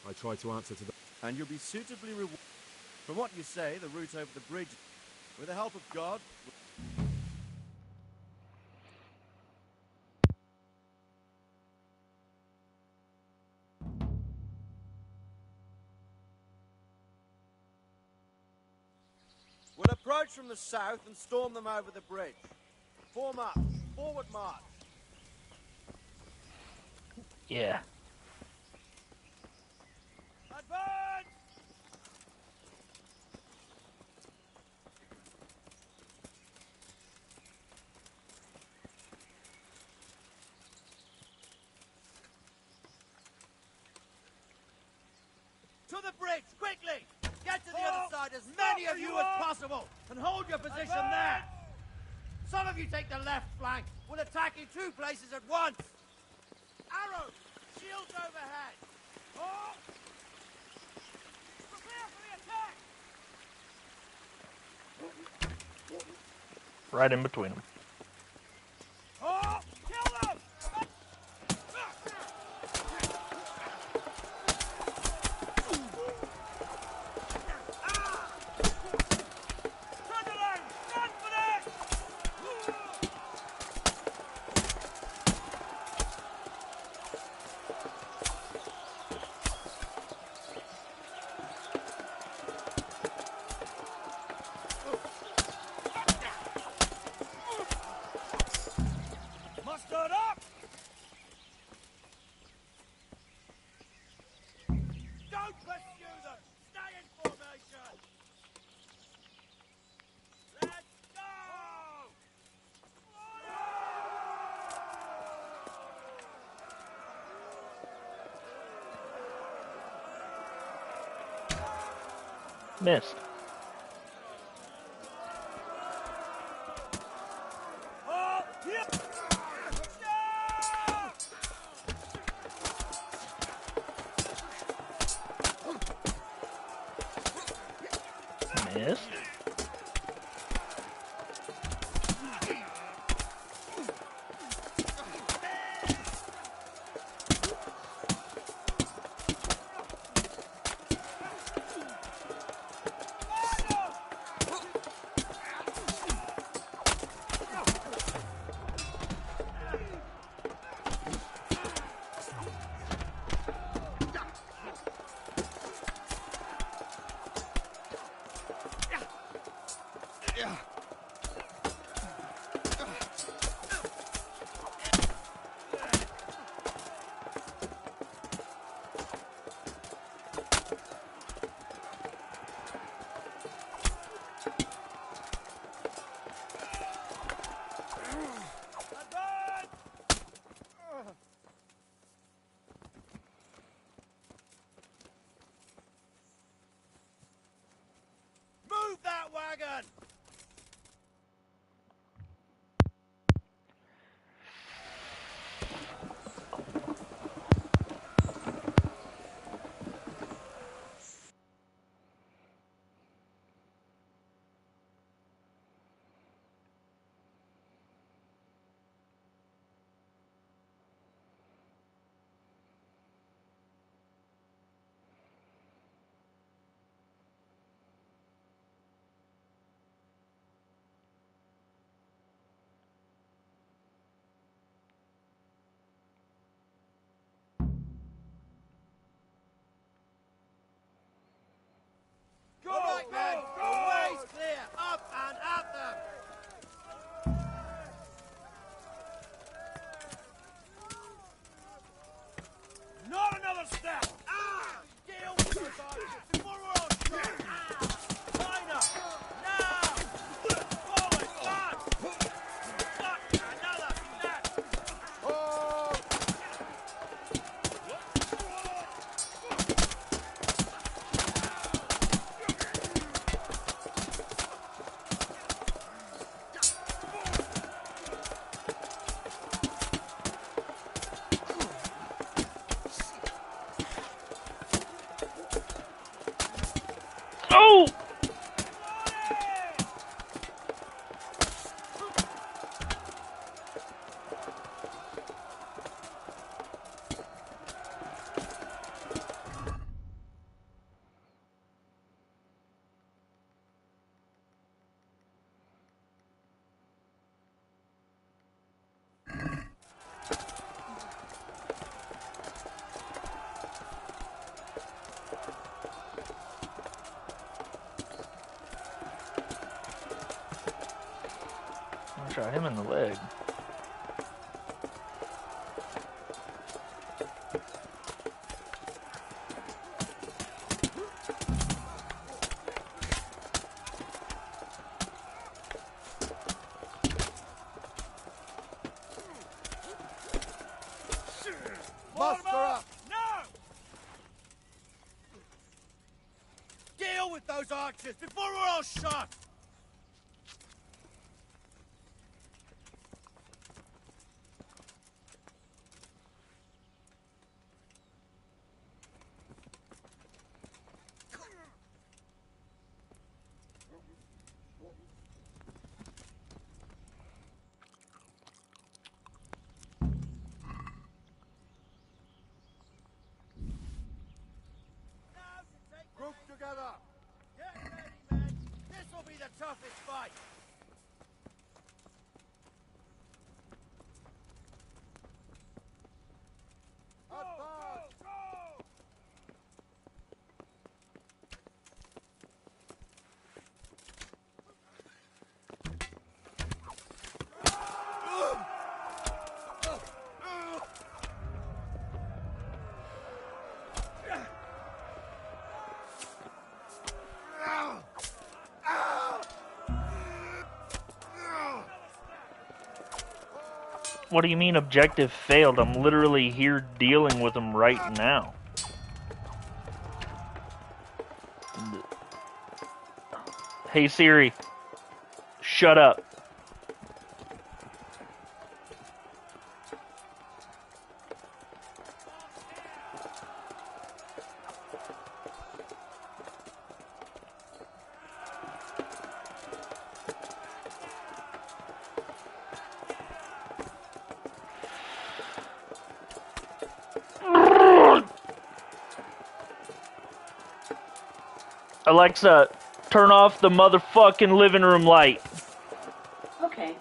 I try to answer to the... And you'll be suitably rewarded. From what you say, the route over the bridge... With the help of God... We'll approach from the south and storm them over the bridge. Form up. Forward march. Yeah. Advance! To the bridge, quickly! Get to the other side, as many of you as possible, and hold your position there! Some of you take the left flank, will attack in two places at once. Arrows! Shields overhead! Oh! Prepare for the attack! Right in between them. Oh! Kill them! Mustard up! Don't pursue them! Stay in formation! Let's go! Missed. Oh, yeah. Missed. Move that wagon! All right, men! The way's clear! Up and at them! Not another step! Ah! Deal with those archers before we're all shot! Ah! Line up! Now! Forward! March! Not another step! Oh! Oh! I shot him in the leg. Muster up! No! Deal with those archers before we're all shot! What do you mean objective failed? I'm literally here dealing with him right now. Hey Siri, shut up. Alexa, turn off the motherfucking living room light. Okay.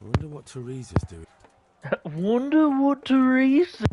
I wonder what Teresa's doing. Wonder what Teresa.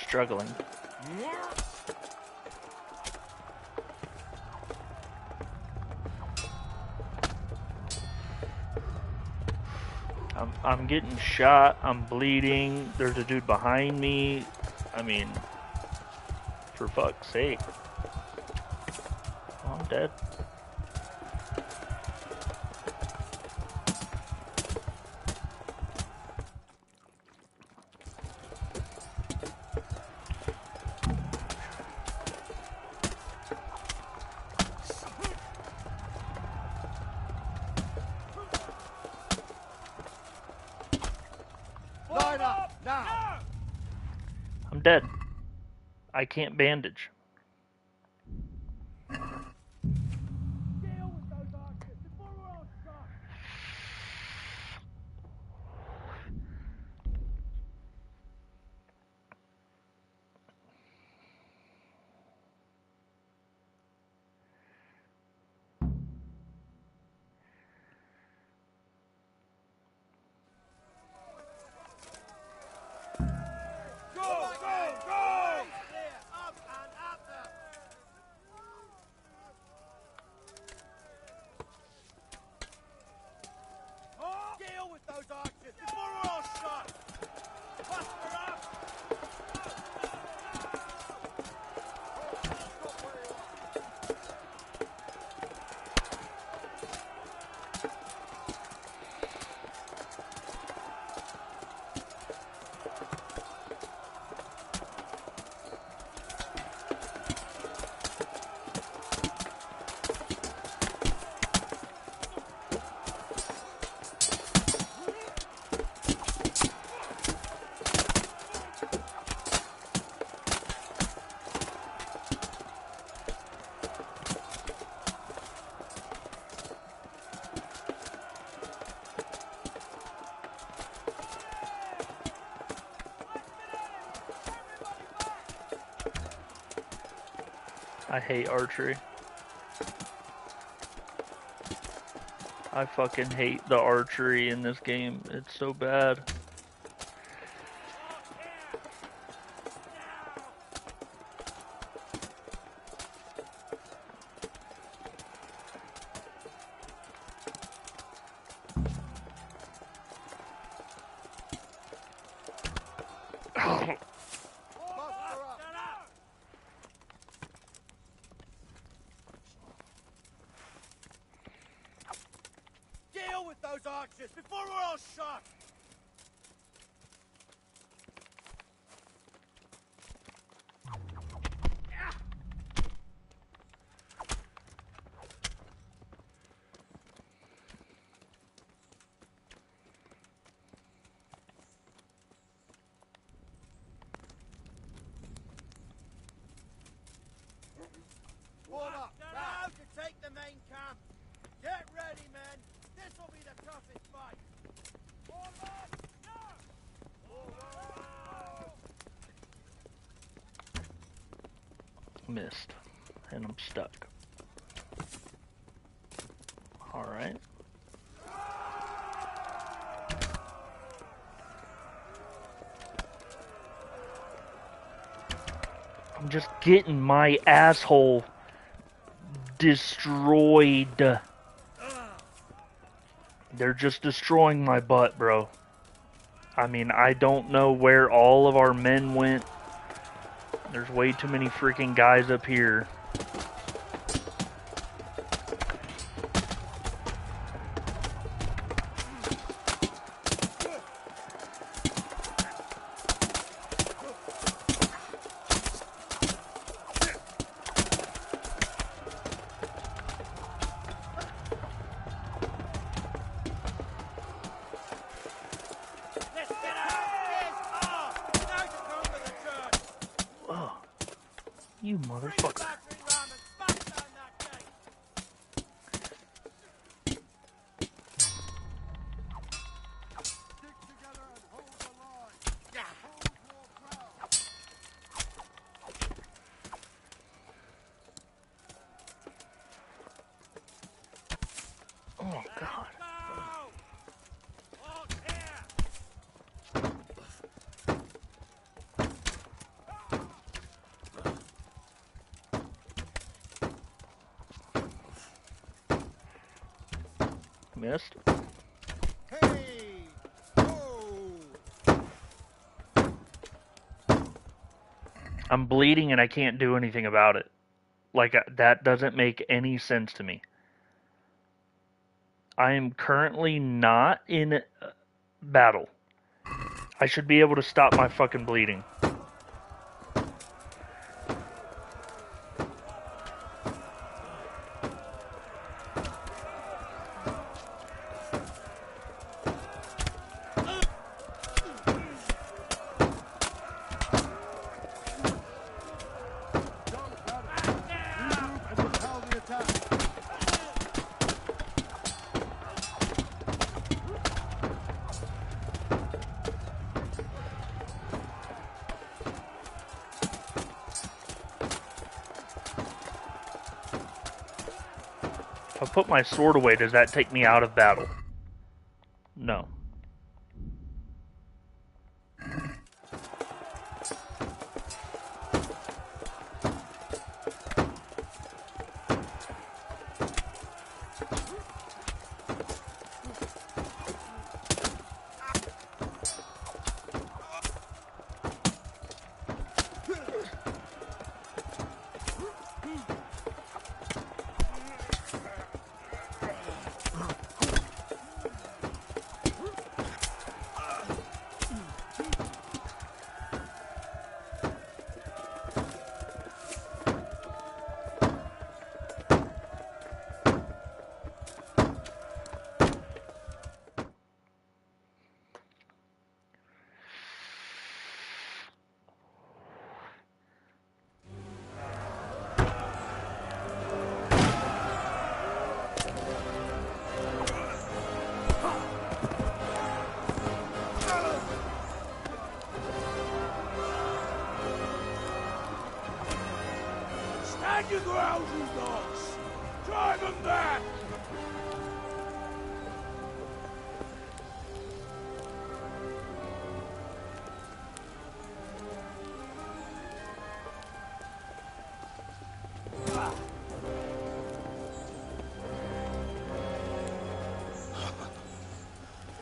Struggling. I'm getting shot. I'm bleeding. There's a dude behind me. I mean, for fuck's sake. Oh, I'm dead. Line up, now! I'm dead. I can't bandage. Deal with those archers before we're all shot! Buster up! I hate archery. I fucking hate the archery in this game. It's so bad. Deal with those archers before we're all shot! Form up, now to take the main camp! Get ready, men! This'll be the toughest fight! Form up, Missed. And I'm stuck. Alright. I'm just getting my asshole destroyed. They're just destroying my butt, bro. I mean, I don't know where all of our men went. There's way too many freaking guys up here. You motherfucker. Oh, God. Missed. I'm bleeding and I can't do anything about it. Like, that doesn't make any sense to me. I am currently not in battle. I should be able to stop my fucking bleeding. If I put my sword away, does that take me out of battle? No. Stand your ground, you dogs! Drive them back!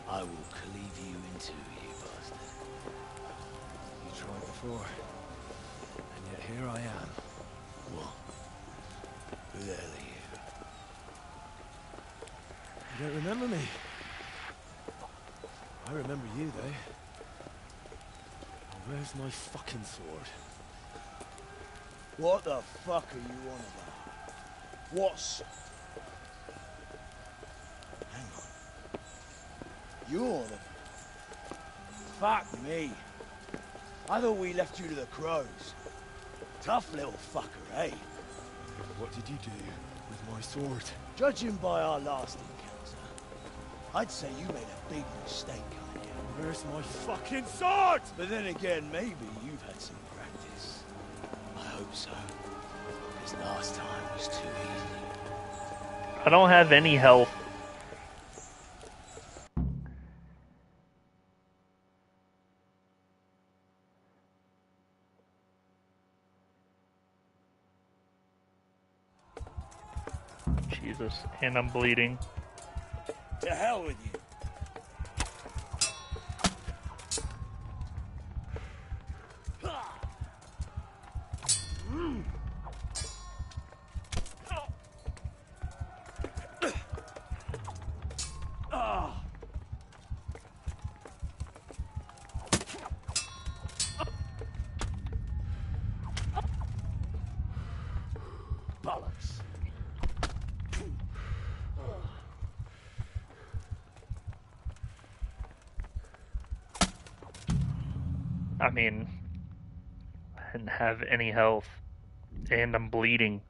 I will cleave you in two, you bastard. You tried before, and yet here I am. What? Who the hell are you? You don't remember me? I remember you, though. Oh, where's my fucking sword? What the fuck are you on about? What's... Hang on. You're the... Fuck me. I thought we left you to the crows. Tough little fucker, eh? What did you do with my sword? Judging by our last encounter, I'd say you made a big mistake coming here. Where's my fucking sword? But then again, maybe you've had some practice. I hope so. Because last time was too easy. I don't have any health. Jesus. And I'm bleeding. To hell with you. Bollocks. I mean, I didn't have any health. And I'm bleeding.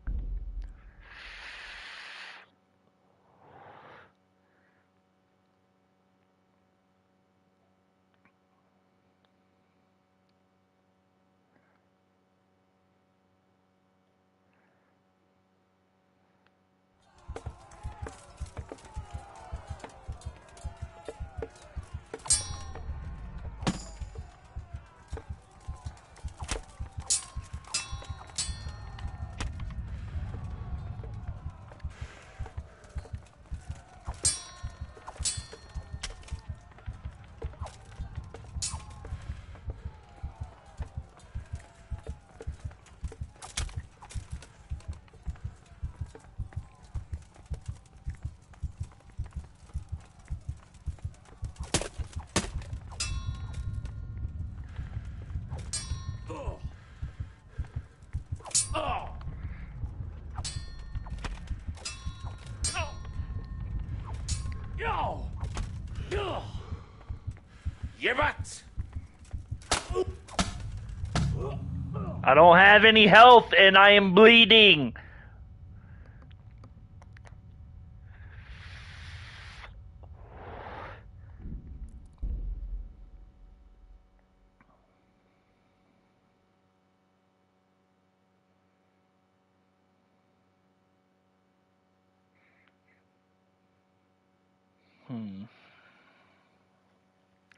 I don't have any health and I am bleeding.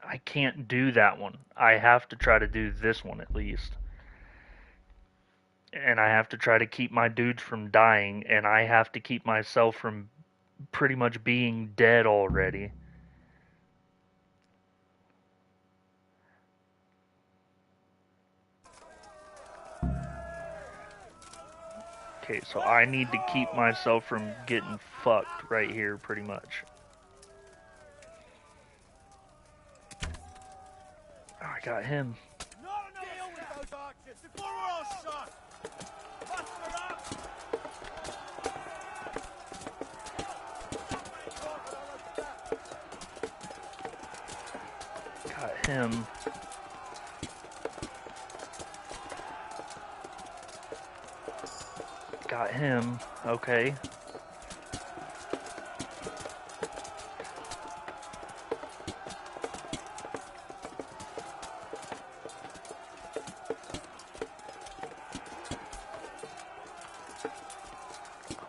I can't do that one. I have to try to do this one at least. And I have to try to keep my dudes from dying, and I have to keep myself from pretty much being dead already. Okay, so I need to keep myself from getting fucked right here, pretty much. Oh, I got him. Got him. Got him. Okay.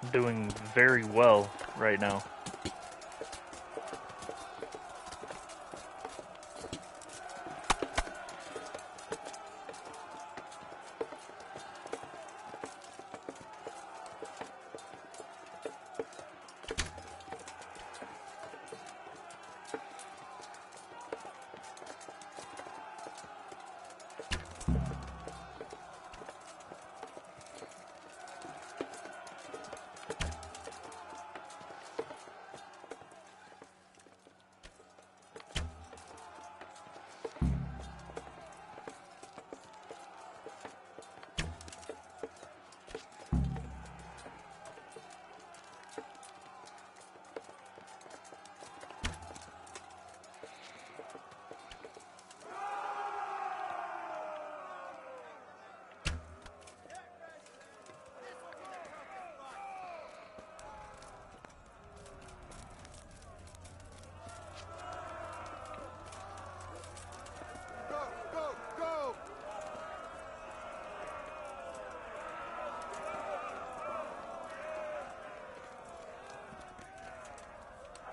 I'm doing very well right now.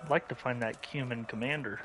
I'd like to find that human commander.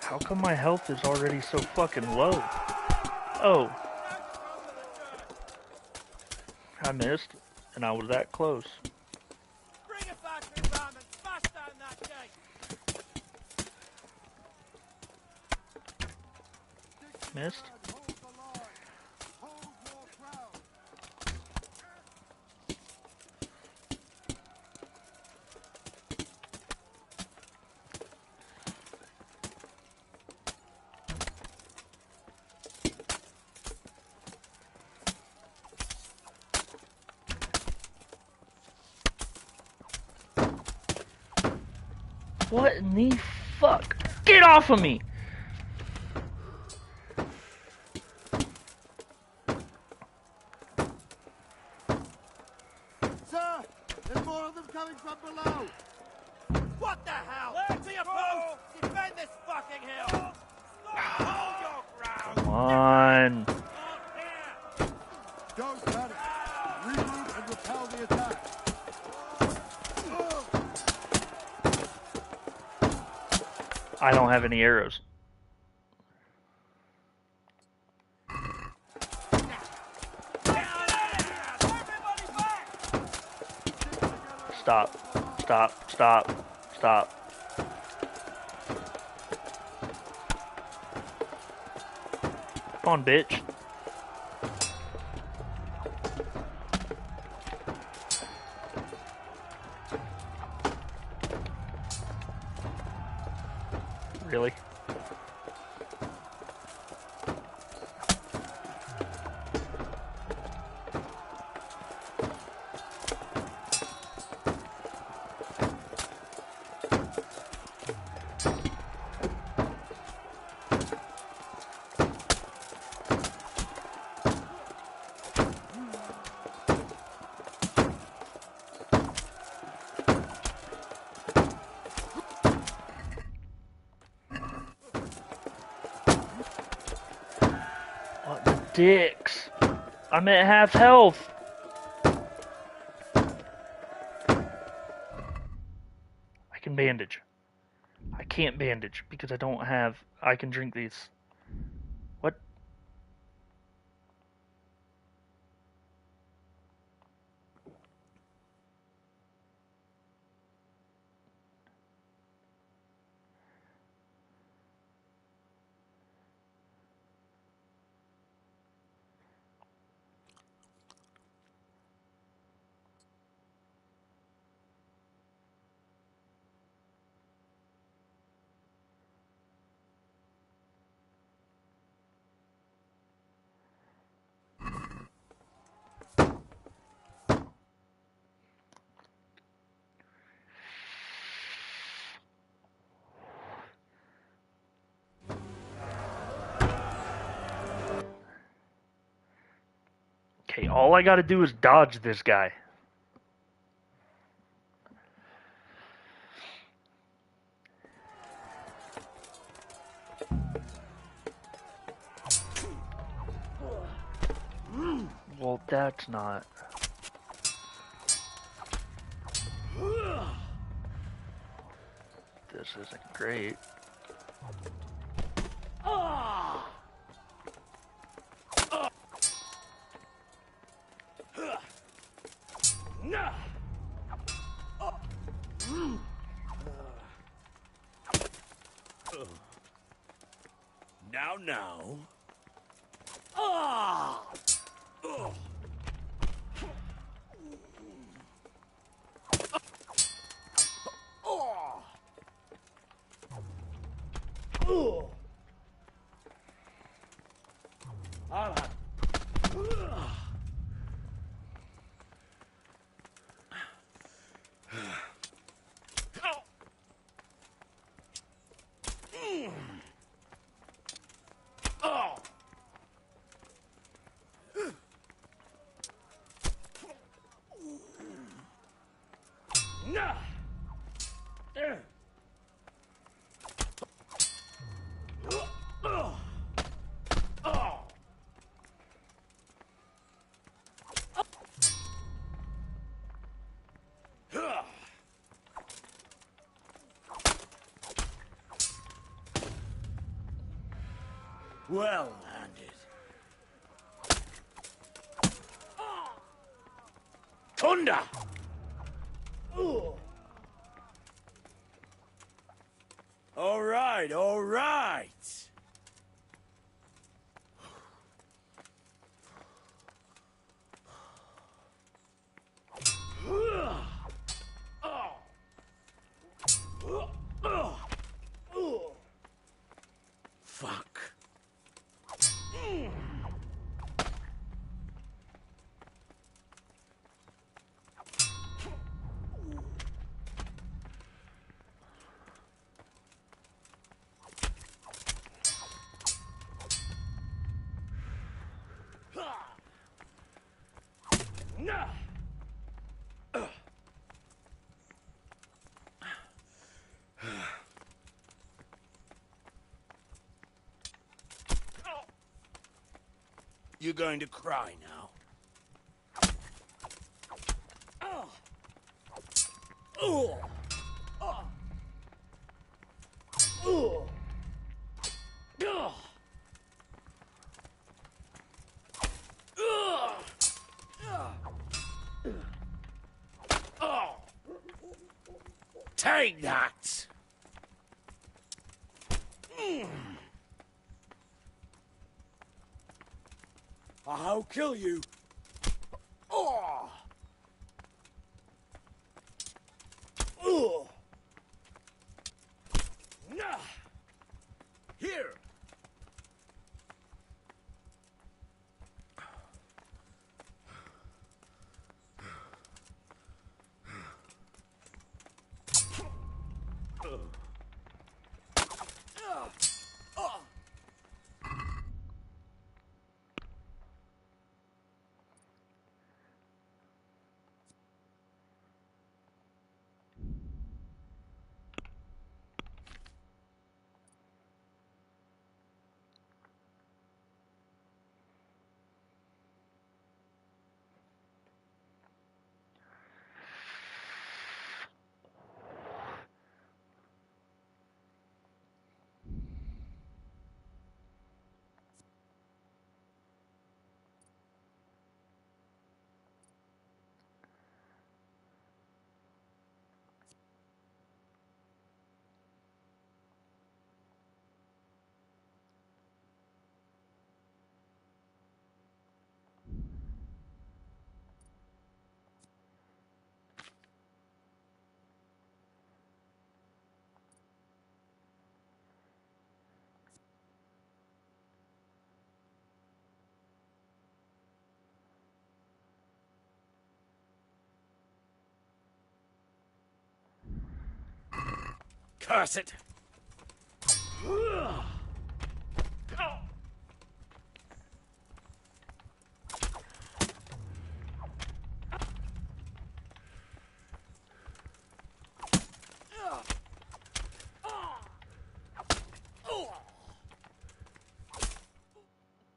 How come my health is already so fucking low? Oh. I missed, and I was that close. Bring a factory ram and smash down that gate. Missed. What in the fuck? Get off of me! Sir, there's more of them coming from below. What the hell? Clear to your post! Defend this fucking hill! Hold your ground! Come on. Don't panic. Regroup and repel the attack. I don't have any arrows. Stop. Stop. Stop. Stop. Come on, bitch. Really? Dicks. I'm at half health. I can bandage. I can't bandage because I don't have... I can drink these. What? Okay, all I gotta do is dodge this guy. Well, that's not... This isn't great. Now. Ah! Well landed. Thunder! All right, all right. Fuck. You're going to cry now. Take that! I'll kill you. Oh! Here! Curse it!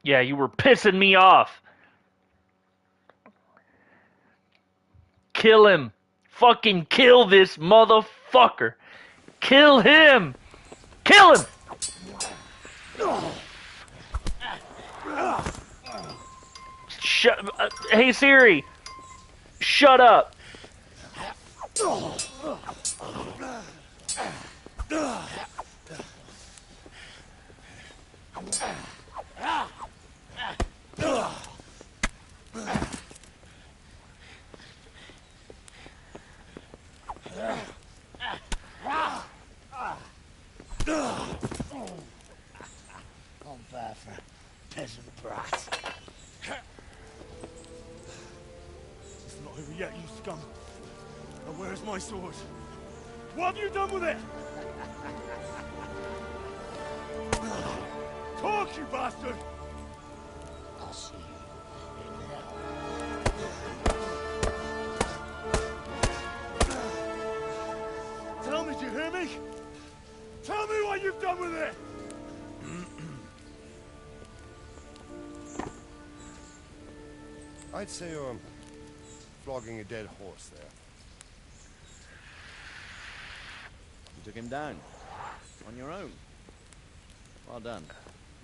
Yeah, you were pissing me off. Kill him. Fucking kill this motherfucker. Kill him. Kill him. Shut. Hey Siri. Shut up. On fire for peasant brat. It's not over yet, you scum. Now where's my sword? What have you done with it? Talk, you bastard! I'll see you in hell. Tell me, do you hear me? Tell me what you've done with it! I'd say you're flogging a dead horse there. You took him down. On your own. Well done.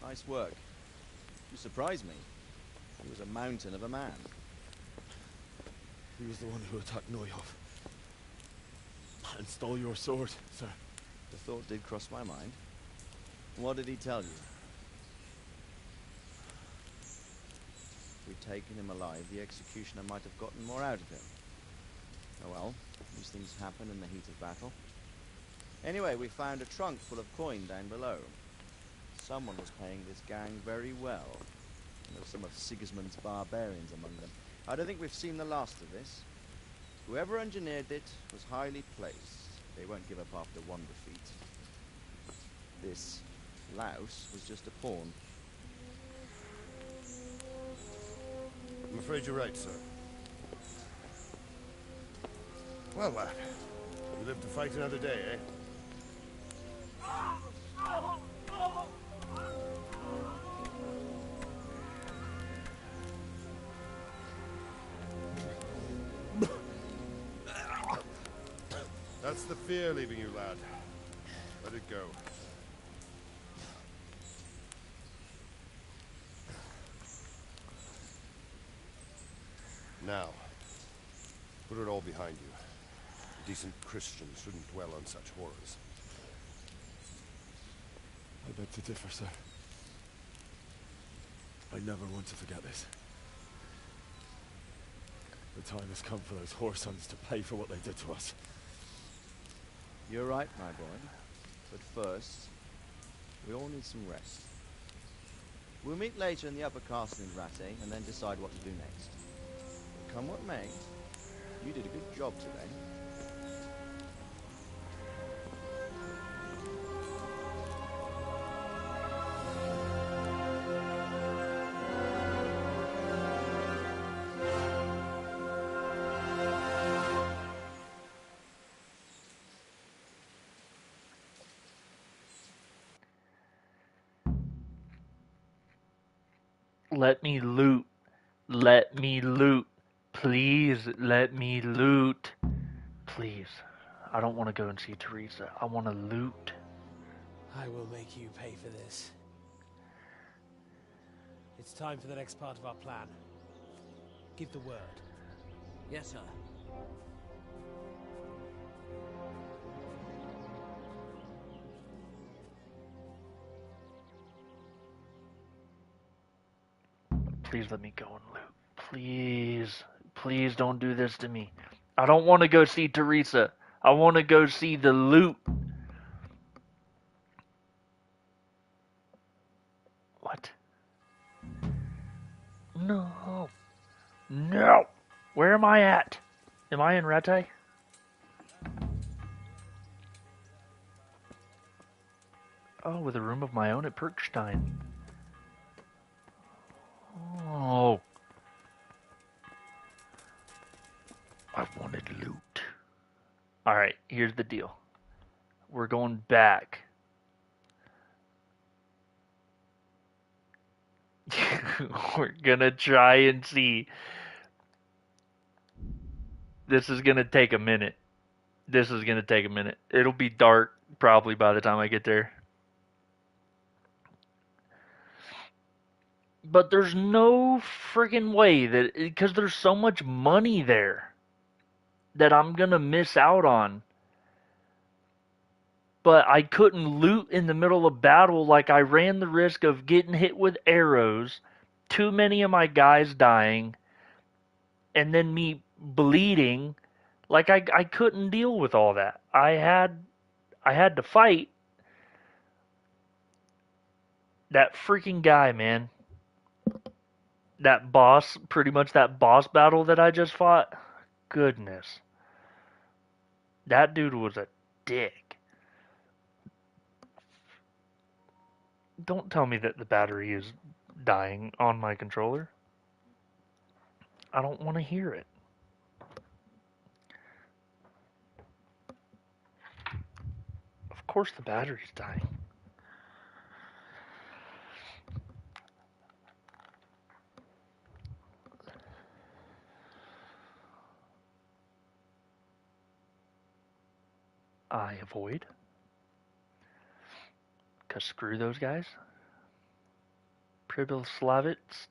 Nice work. You surprised me. He was a mountain of a man. He was the one who attacked Neuhoff. And stole your sword, sir. The thought did cross my mind. What did he tell you? If we'd taken him alive, the executioner might have gotten more out of him. Oh well, these things happen in the heat of battle. Anyway, we found a trunk full of coin down below. Someone was paying this gang very well. There were some of Sigismund's barbarians among them. I don't think we've seen the last of this. Whoever engineered it was highly placed. They won't give up after one defeat. This louse was just a pawn. I'm afraid you're right, sir. Well, lad, you live to fight another day, eh? That's the fear leaving you, lad. Let it go. Now, put it all behind you. A decent Christian shouldn't dwell on such horrors. I beg to differ, sir. I never want to forget this. The time has come for those whoresons to pay for what they did to us. You're right, my boy. But first, we all need some rest. We'll meet later in the upper castle in Rattay and then decide what to do next. But come what may, you did a good job today. Let me loot. Let me loot. Please let me loot. Please. I don't want to go and see Teresa. I want to loot. I will make you pay for this. It's time for the next part of our plan. Give the word. Yes, sir. Please let me go and loot. Please. Please don't do this to me. I don't want to go see Teresa. I want to go see the loot. What? No. No. Where am I at? Am I in Rattay? Oh, with a room of my own at Perkstein. Oh. I wanted loot. Alright, here's the deal. We're going back. We're gonna try and see. This is gonna take a minute. This is gonna take a minute. It'll be dark probably by the time I get there. But there's no friggin' way that, because there's so much money there, that I'm gonna miss out on. But I couldn't loot in the middle of battle. Like, I ran the risk of getting hit with arrows, too many of my guys dying, and then me bleeding. Like, I couldn't deal with all that. I had to fight that freaking guy, man. That boss, pretty much that boss battle that I just fought. Goodness. That dude was a dick. Don't tell me that the battery is dying on my controller. I don't want to hear it. Of course the battery's dying. I avoid. Because screw those guys. Pribylslavitz.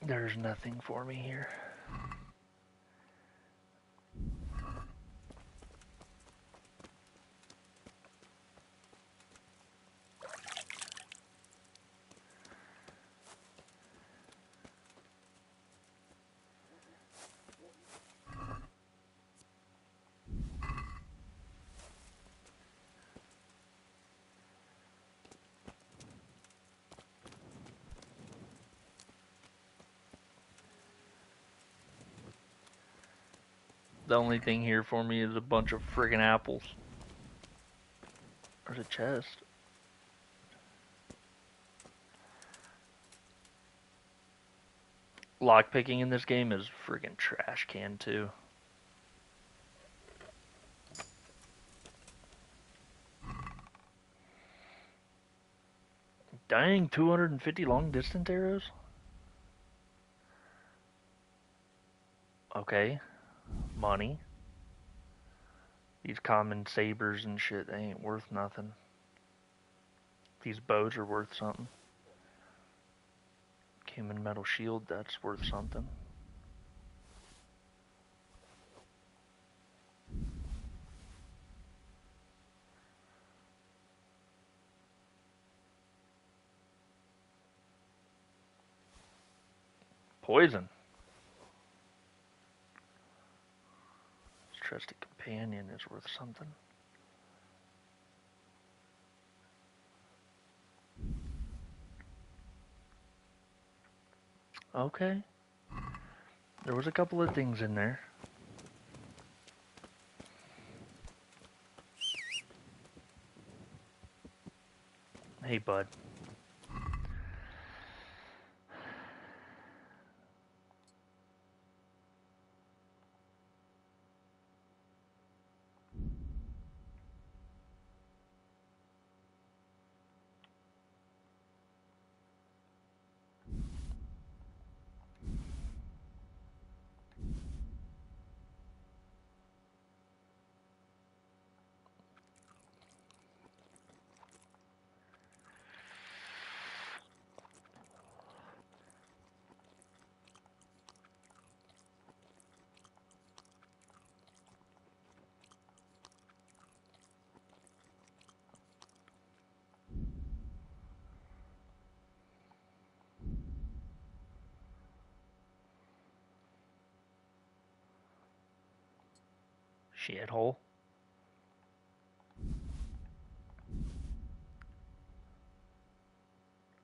There's nothing for me here. The only thing here for me is a bunch of friggin' apples. There's a chest. Lockpicking in this game is friggin' trash can too. Dang, 250 long distance arrows? Okay. Money. These common sabers and shit, they ain't worth nothing. These bows are worth something. Human metal shield, that's worth something. Poison. Trusted companion is worth something. Okay. There was a couple of things in there. Hey, bud. Shithole.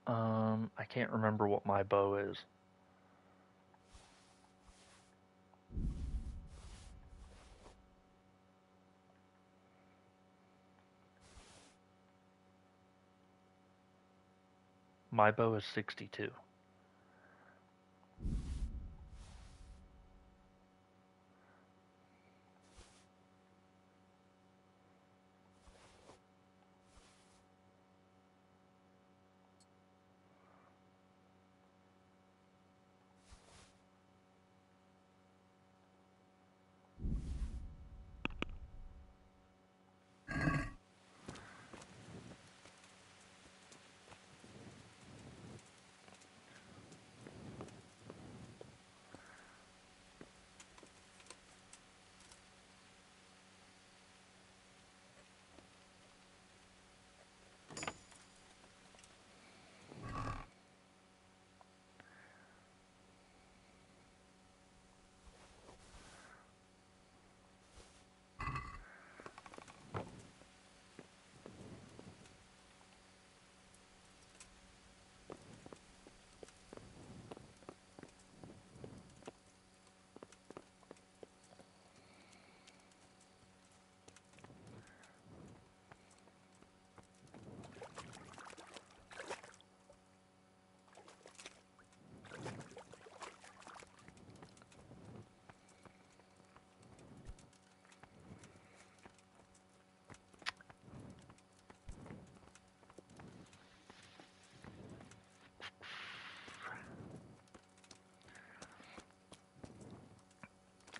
I can't remember what my bow is. My bow is 62.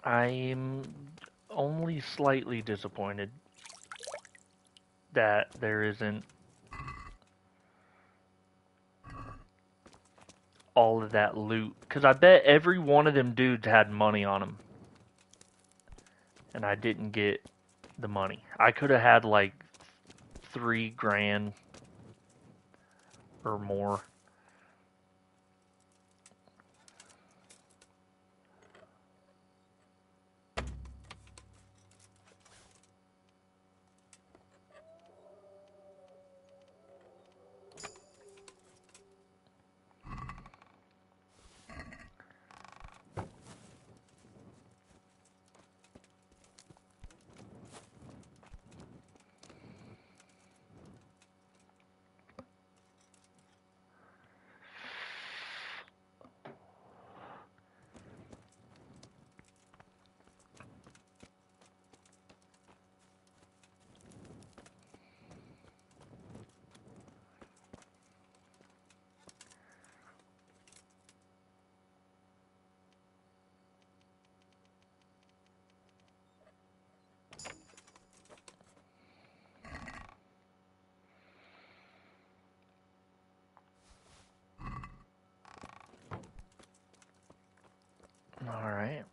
I'm only slightly disappointed that there isn't all of that loot. Because I bet every one of them dudes had money on them. And I didn't get the money. I could have had like $3,000 or more. Alright.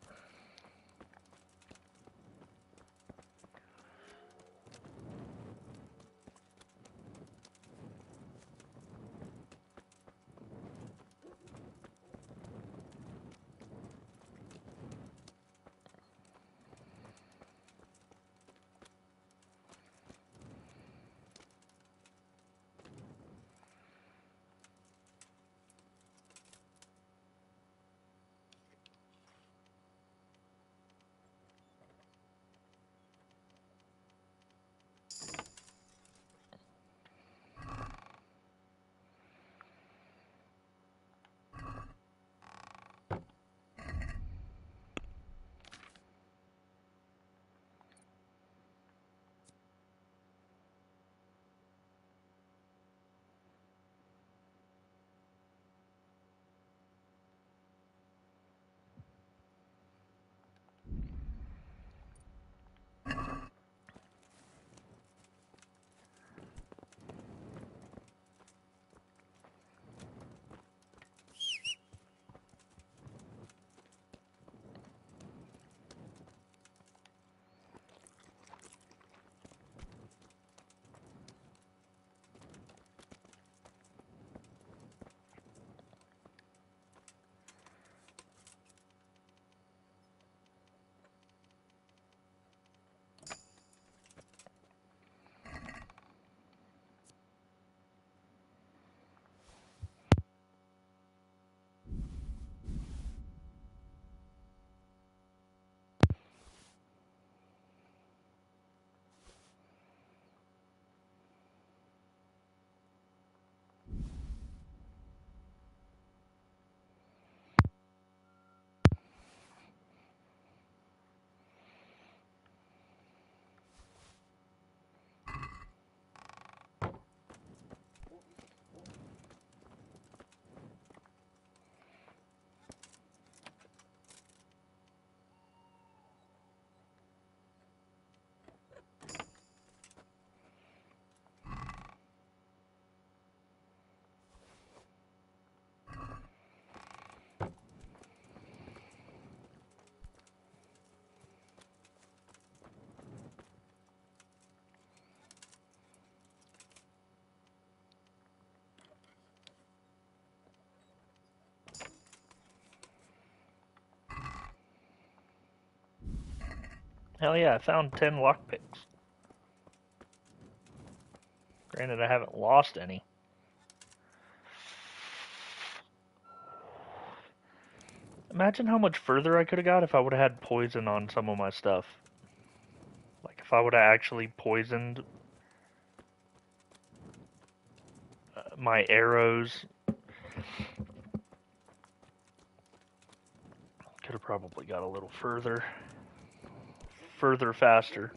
Hell yeah, I found 10 lockpicks. Granted, I haven't lost any. Imagine how much further I could have got if I would have had poison on some of my stuff. Like, if I would have actually poisoned my arrows. Could have probably got a little further faster.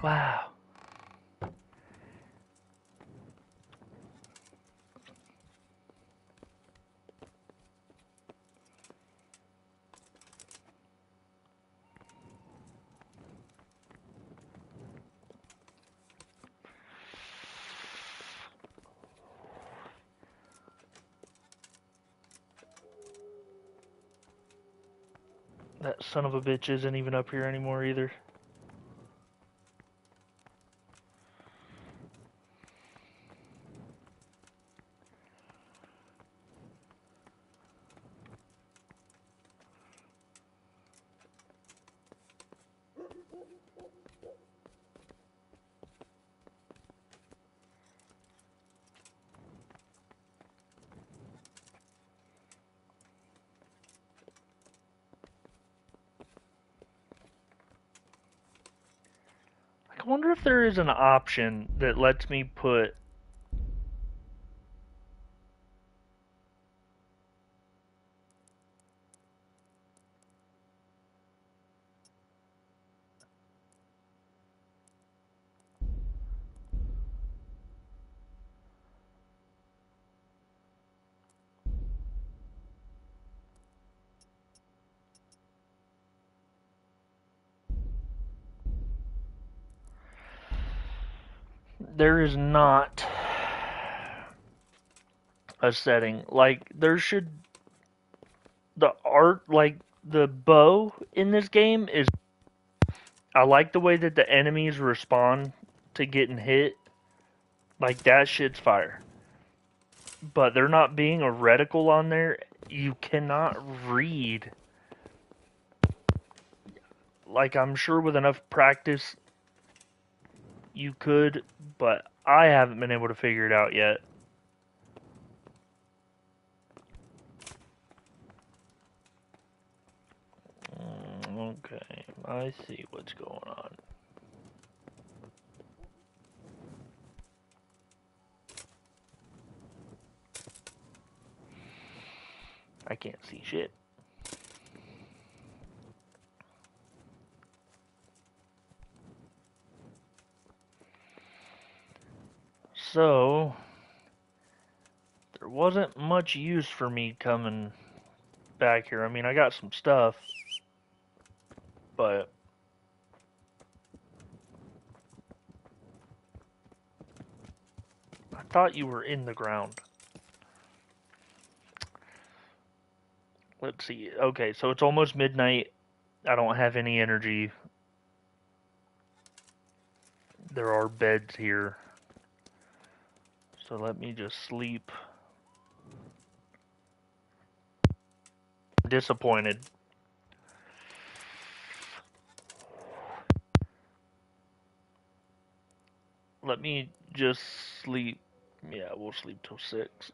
Wow. That son of a bitch isn't even up here anymore either. I wonder if there is an option that lets me put there is not a setting. Like, there should... The art, like, the bow in this game is... I like the way that the enemies respond to getting hit. Like, that shit's fire. But there not being a reticle on there, you cannot read. Like, I'm sure with enough practice, you could, but I haven't been able to figure it out yet. Okay, I see what's going on. I can't see shit. So, there wasn't much use for me coming back here. I mean, I got some stuff, but I thought you were in the ground. Let's see. Okay, so it's almost midnight. I don't have any energy. There are beds here. So let me just sleep. Disappointed. Let me just sleep. Yeah, we'll sleep till 6.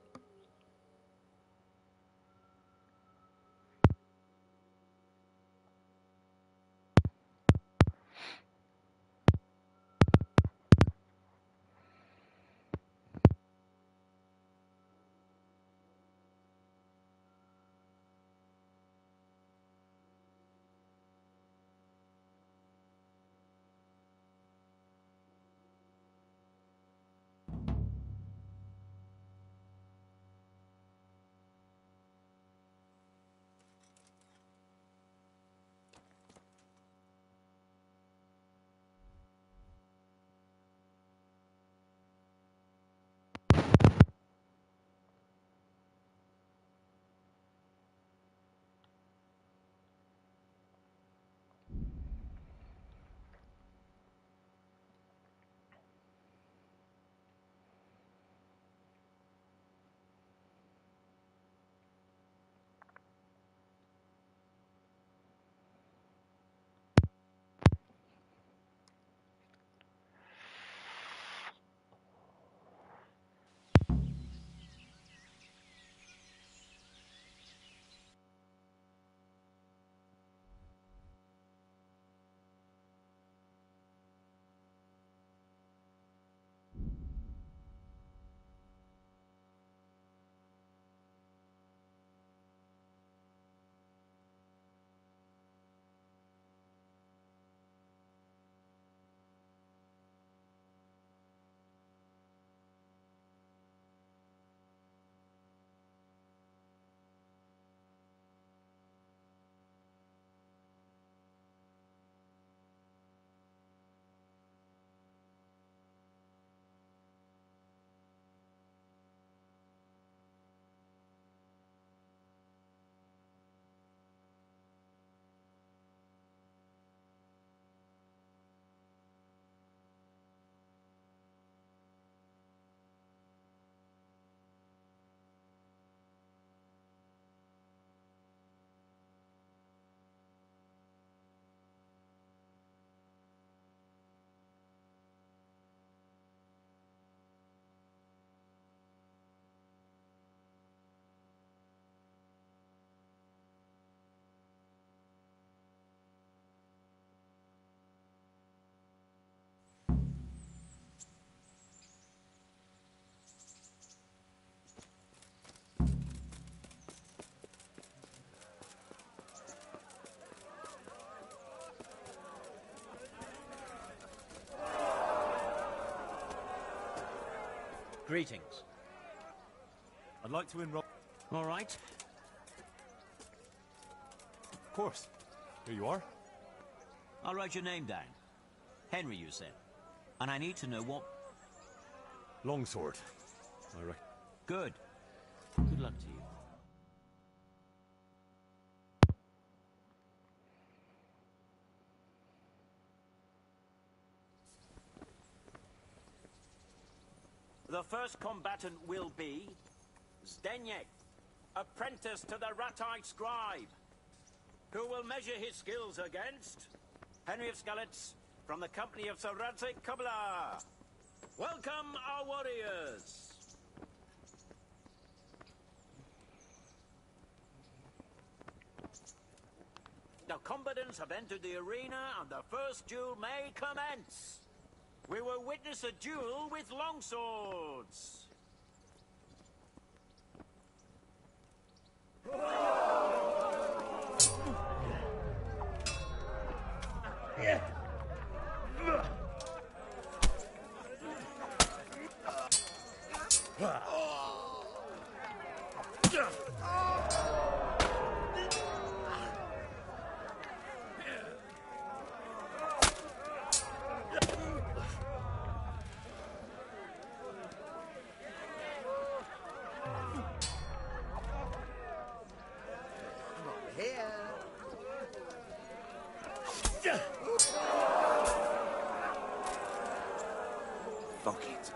Greetings. I'd like to enroll. All right. Of course. Here you are. I'll write your name down. Henry, you said. And I need to know what... Longsword. I reckon. Good. Good luck to you. The first combatant will be Zdeněk, apprentice to the Ratite scribe, who will measure his skills against Henry of Skalitz from the company of Sir Radzik Kubla. Welcome, our warriors! The combatants have entered the arena and the first duel may commence. We will witness a duel with longswords. Fuck it.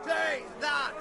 Take that!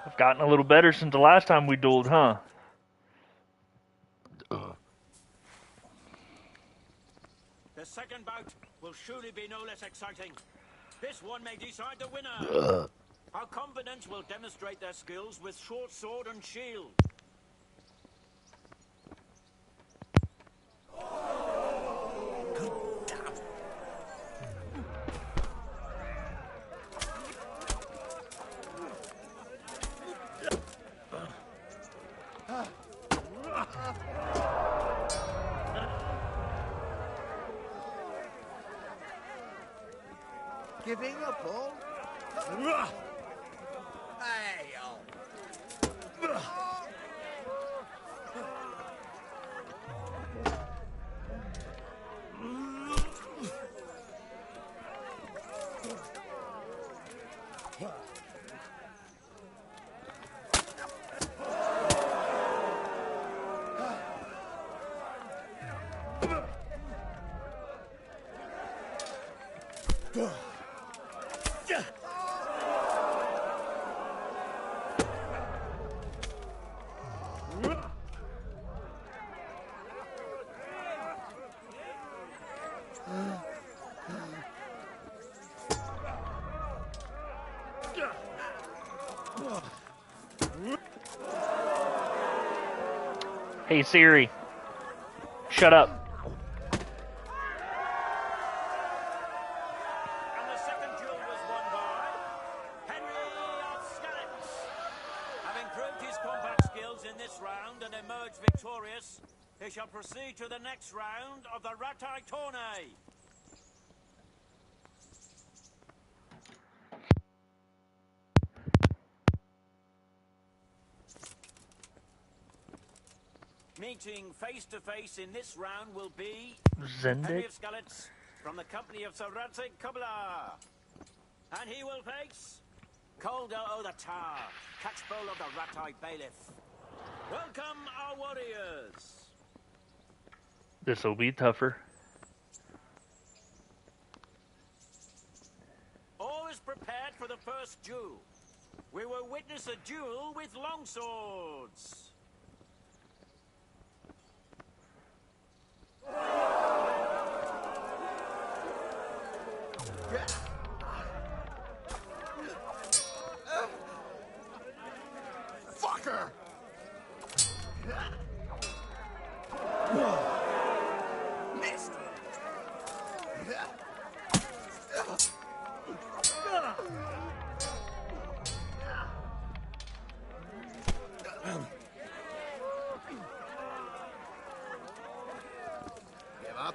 I've gotten a little better since the last time we dueled, huh? The second bout will surely be no less exciting. This one may decide the winner. Our combatants will demonstrate their skills with short sword and shield. Giving up all? Hey, oh. Hey Siri, shut up. And the second duel was won by Henry of Skalitz. Having proved his combat skills in this round and emerged victorious, he shall proceed to the next round of the Ratai Tourney. Meeting face to face in this round will be Zendik? Henry of Skalitz from the company of Sir Radzik Kubla. And he will face Kolda Odatar, catchpole of the Ratai Bailiff. Welcome, our warriors. This'll be tougher. All is prepared for the first duel. We will witness a duel with longswords. Fucker! Missed! Give up.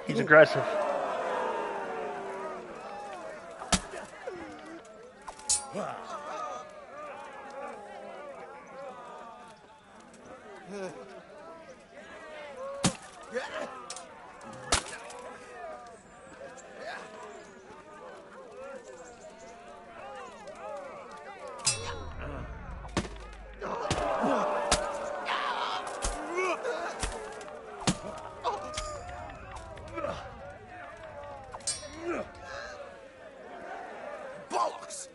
He's aggressive. Bollocks!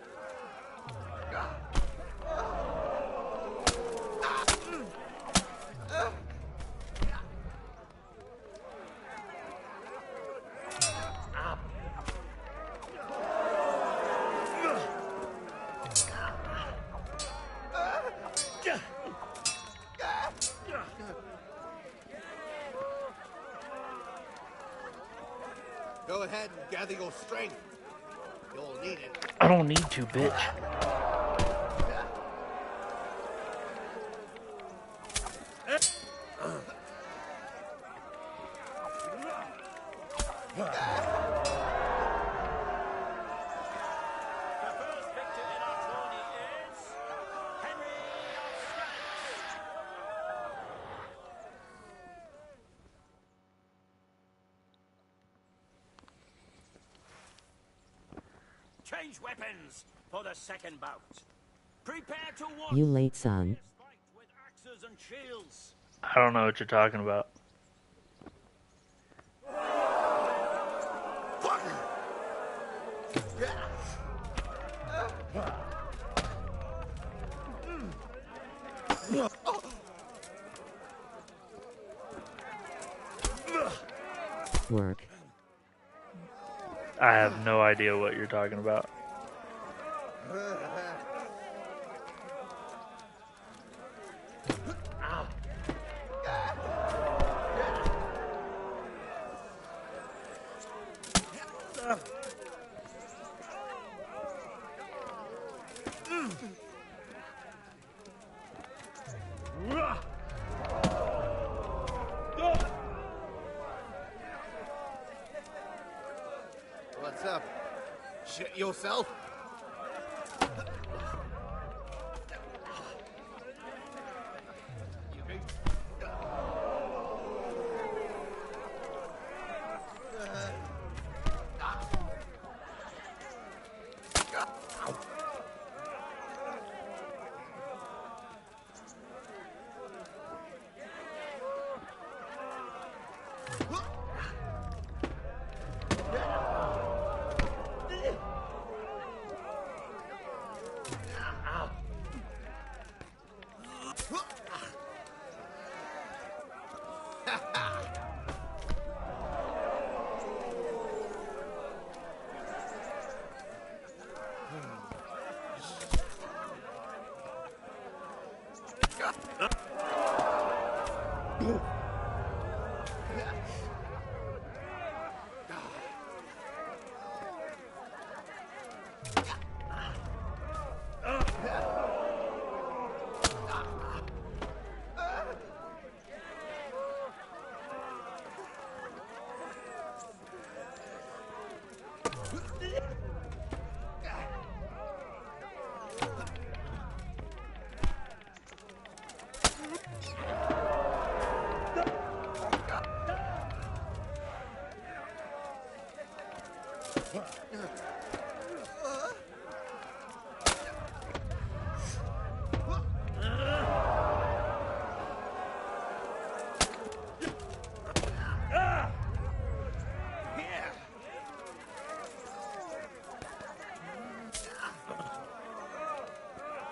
Go ahead and gather your strength. You'll need it. I don't need to, bitch. Change weapons for the second bout. Prepare to watch You late, son. with axes and shields. I don't know what you're talking about. Work. I have no idea what you're talking about. What's up? Shit yourself?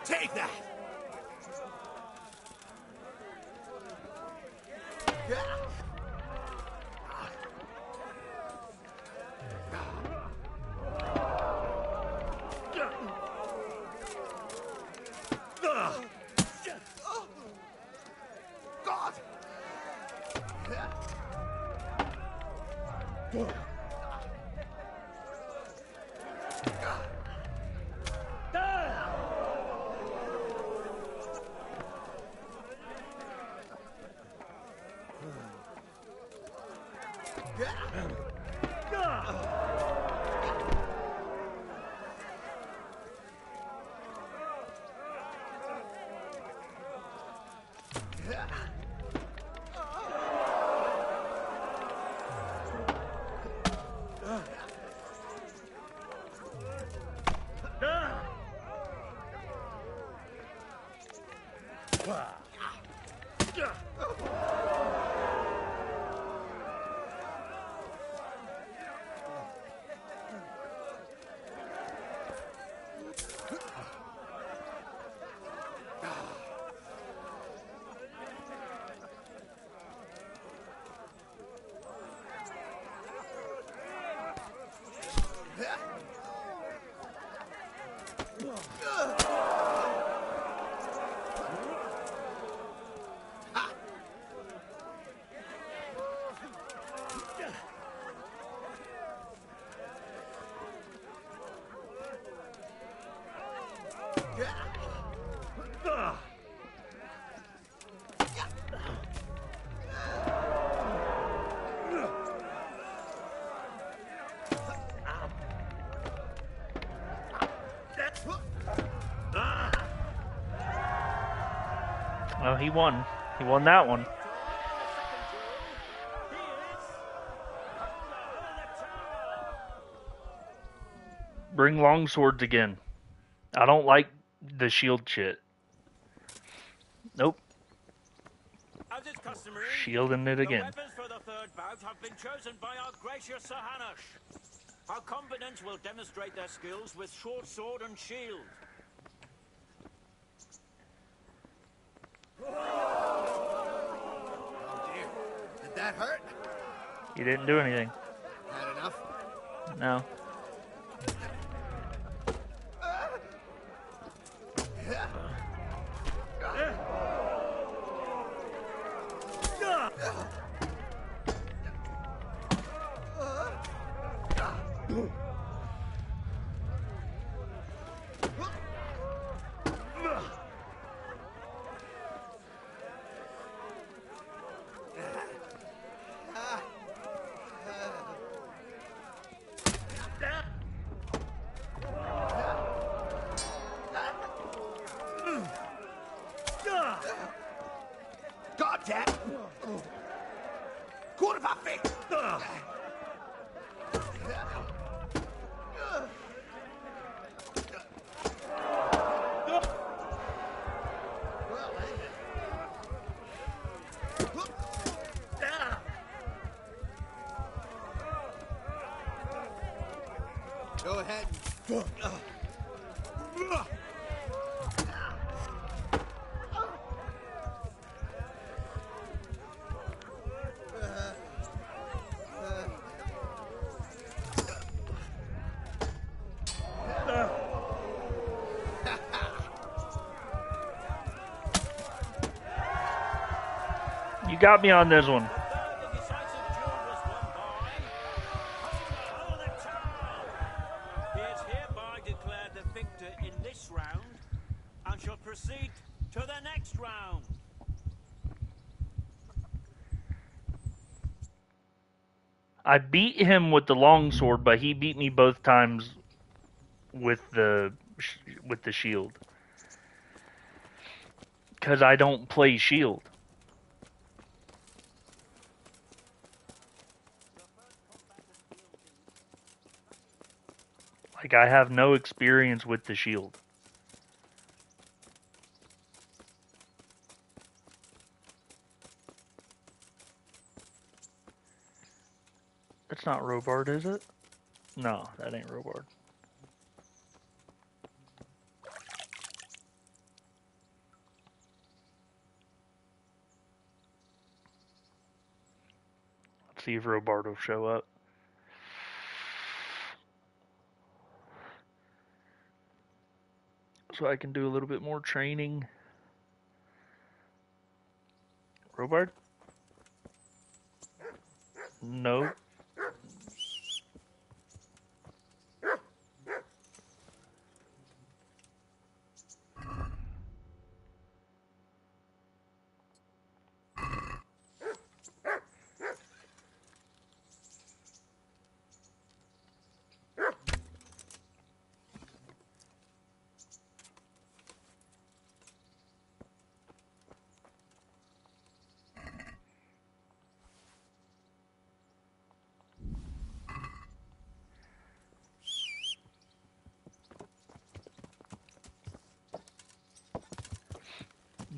Take that! God! Well, he won. He won that one. Bring longswords again. I don't like the shield shit. Nope. As is customary, Shielding it the again. weapons for the third bout have been chosen by our gracious Sir Hanush. Our combatants will demonstrate their skills with short sword and shield. Oh dear. Did that hurt? He didn't do anything. Had enough? No. God damn! Quarter of our fix! Go ahead. You got me on this one. He is hereby declared the victor in this round and shall proceed to the next round. I beat him with the longsword, but he beat me both times with the shield. Because I don't play shield. Like, I have no experience with the shield. That's not Robard, is it? No, that ain't Robard. Let's see if Robard will show up. So I can do a little bit more training. Robard? No.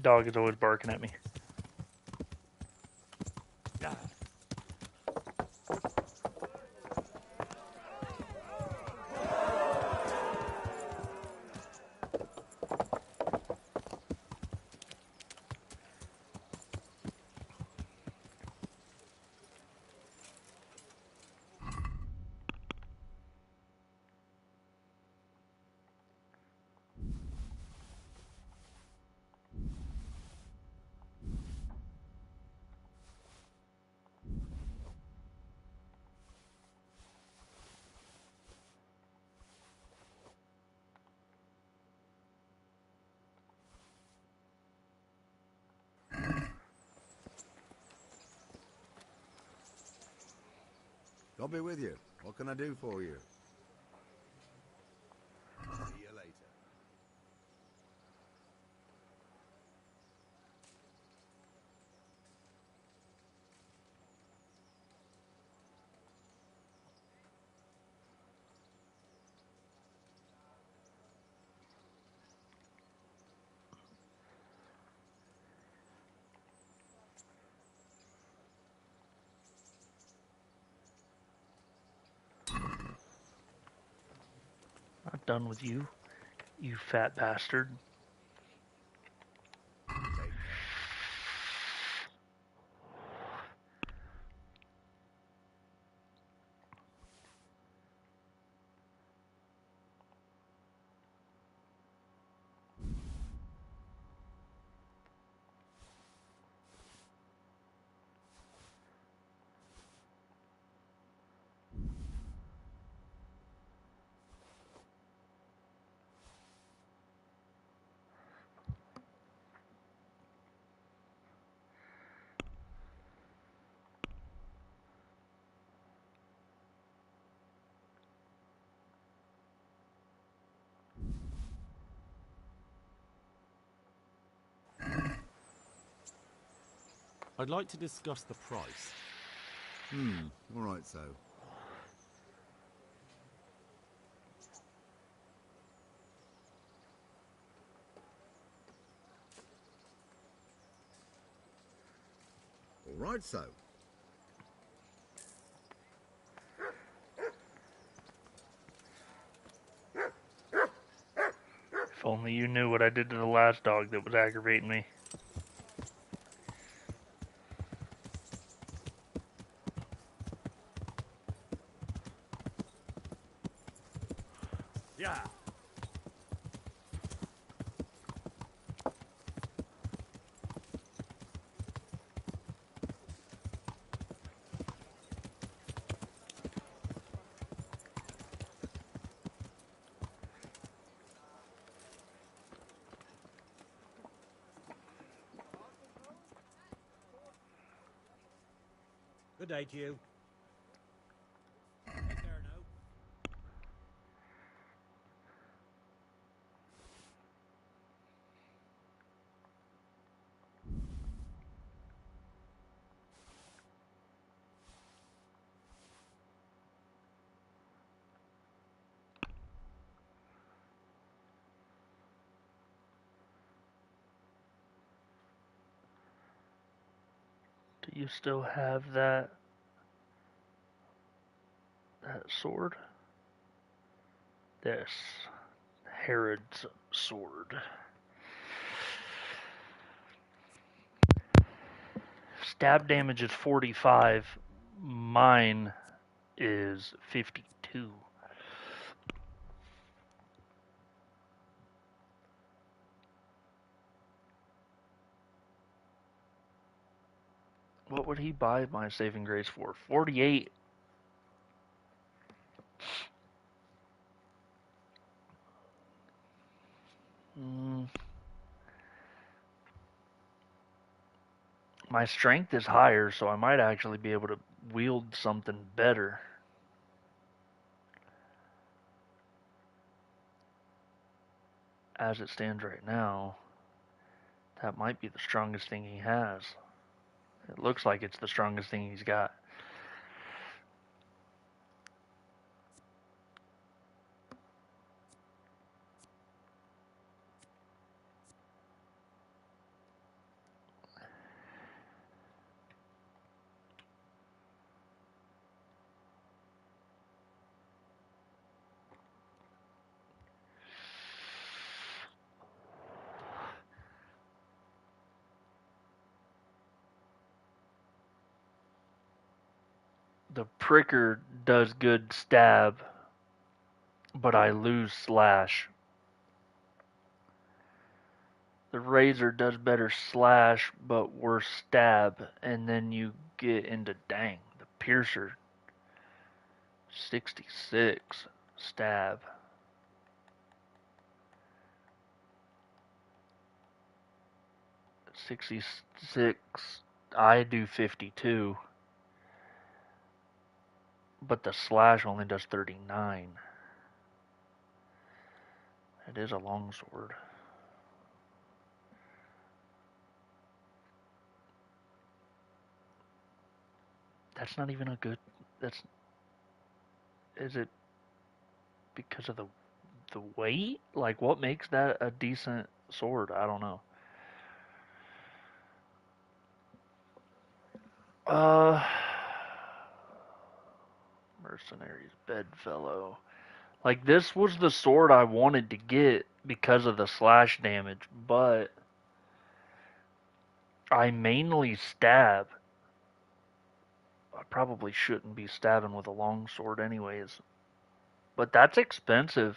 Dog is always barking at me. God be with you. What can I do for you? See you later. done with you, you fat bastard. I'd like to discuss the price. All right, so. All right, so. If only you knew what I did to the last dog that was aggravating me. Yeah. Good day to you. Take care now. Do you still have that sword? This Herod's sword. Stab damage is 45. Mine is 52. What would he buy my saving grace for? 48. My strength is higher, so I might actually be able to wield something better. As it stands right now, that might be the strongest thing he has. It looks like it's the strongest thing he's got. The pricker does good stab, but I lose slash. The razor does better slash, but worse stab, and then you get into dang. The piercer, 66 stab. 66. I do 52, but the slash only does 39. It is a longsword. That's not even a good. That's. Is it because of the weight? Like, what makes that a decent sword? I don't know. Mercenaries, bedfellow. Like, this was the sword I wanted to get because of the slash damage, but I mainly stab. I probably shouldn't be stabbing with a longsword anyways. But that's expensive.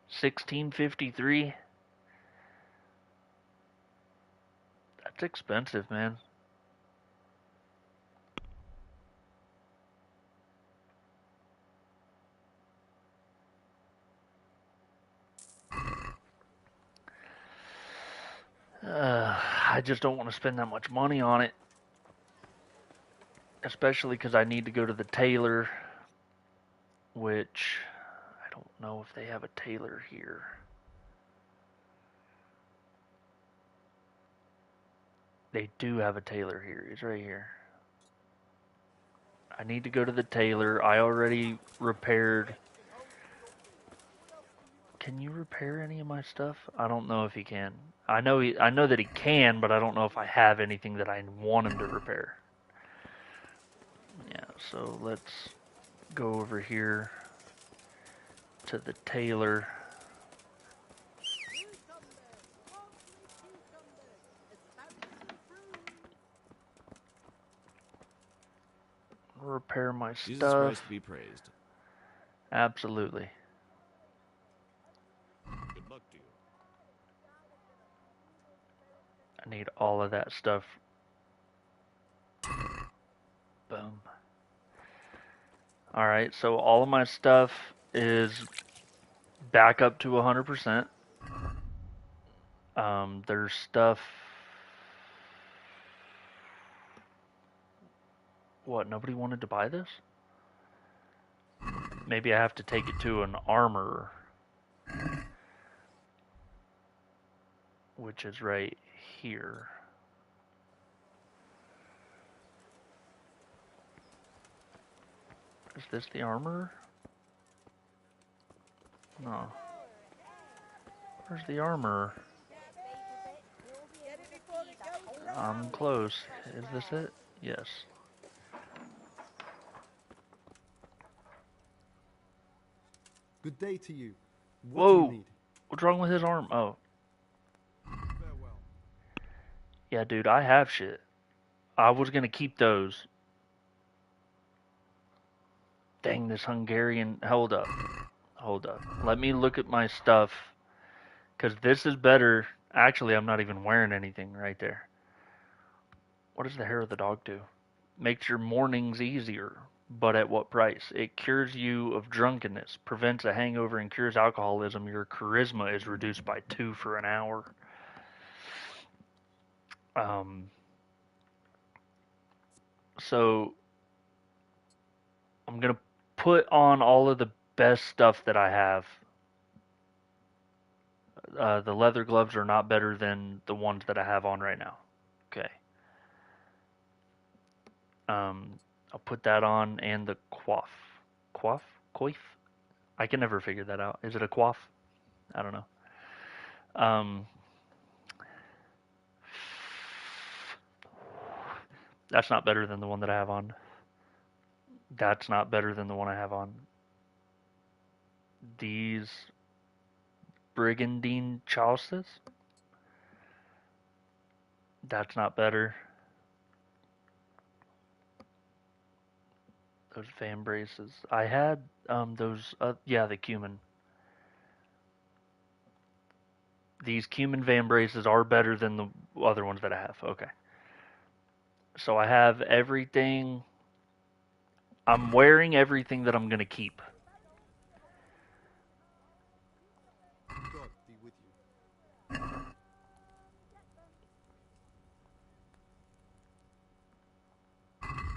1653. That's expensive, man. I just don't want to spend that much money on it. Especially because I need to go to the tailor, which I don't know if they have a tailor here. They do have a tailor here. He's right here. I need to go to the tailor. I already repaired. Can you repair any of my stuff? I don't know if he can. I know that he can, but I don't know if I have anything that I want him to repair. Yeah, so let's go over here to the tailor. Repair my Jesus stuff. Christ be praised. Absolutely. Good luck to you. I need all of that stuff. Boom. Alright, so all of my stuff is back up to 100%. There's stuff... What, nobody wanted to buy this? Maybe I have to take it to an armorer. Which is right here. Is this the armorer? No. Where's the armorer? I'm close. Is this it? Yes. Good day to you. What Whoa! do you need? What's wrong with his arm? Oh. Yeah, dude, I have shit. I was gonna keep those. Dang, this Hungarian... Hold up. Hold up. Let me look at my stuff. Because this is better. Actually, I'm not even wearing anything right there. What does the hair of the dog do? Makes your mornings easier. But at what price? It cures you of drunkenness, prevents a hangover, and cures alcoholism. Your charisma is reduced by 2 for an hour. So I'm gonna put on all of the best stuff that I have. The leather gloves are not better than the ones that I have on right now. Okay. I'll put that on, and the coif. Coif? I can never figure that out. Is it a coif? I don't know. That's not better than the one that I have on. That's not better than the one I have on. These brigandine chalices? That's not better. Those fan braces. I had those, yeah, the cumin. These cumin van braces are better than the other ones that I have. Okay. So I have everything. I'm wearing everything that I'm going to keep. God be with you.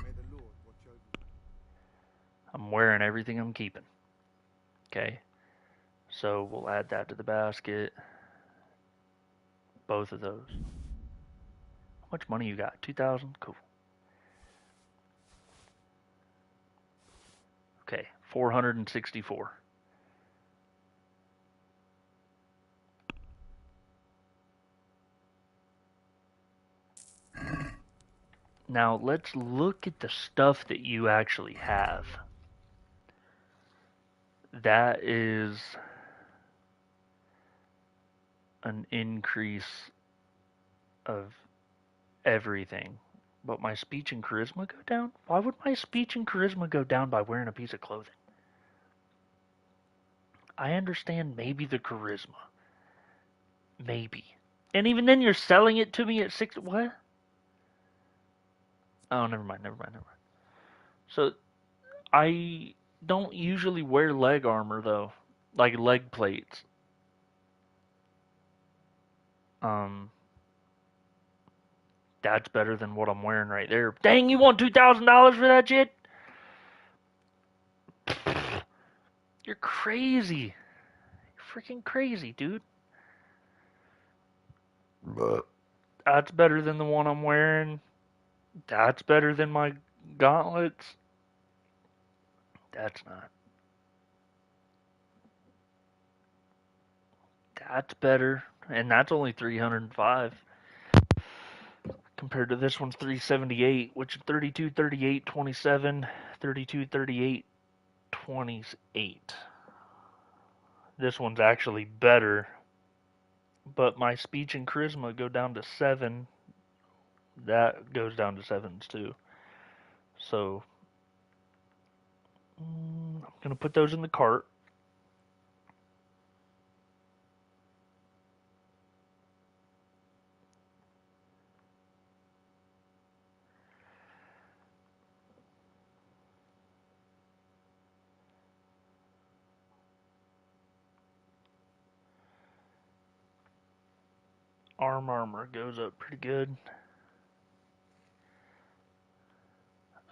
May the Lord watch over you. I'm wearing everything I'm keeping. Okay. So we'll add that to the basket. Both of those. How much money you got? 2,000? Cool. Okay, 464. Now let's look at the stuff that you actually have. that is an increase of everything. But my speech and charisma go down? Why would my speech and charisma go down by wearing a piece of clothing? I understand maybe the charisma. Maybe. And even then you're selling it to me at 6... What? Oh, never mind. So, I don't usually wear leg armor, though. Like leg plates. That's better than what I'm wearing right there. Dang, you want $2,000 for that shit? You're crazy. You're freaking crazy, dude. That's better than the one I'm wearing. That's better than my gauntlets. That's not. That's better. And that's only 305. Compared to this one's 378, which 32, 38, 27, 32, 38, 28. This one's actually better. But my speech and charisma go down to 7. That goes down to 7s too. So, I'm going to put those in the cart. Armor goes up pretty good.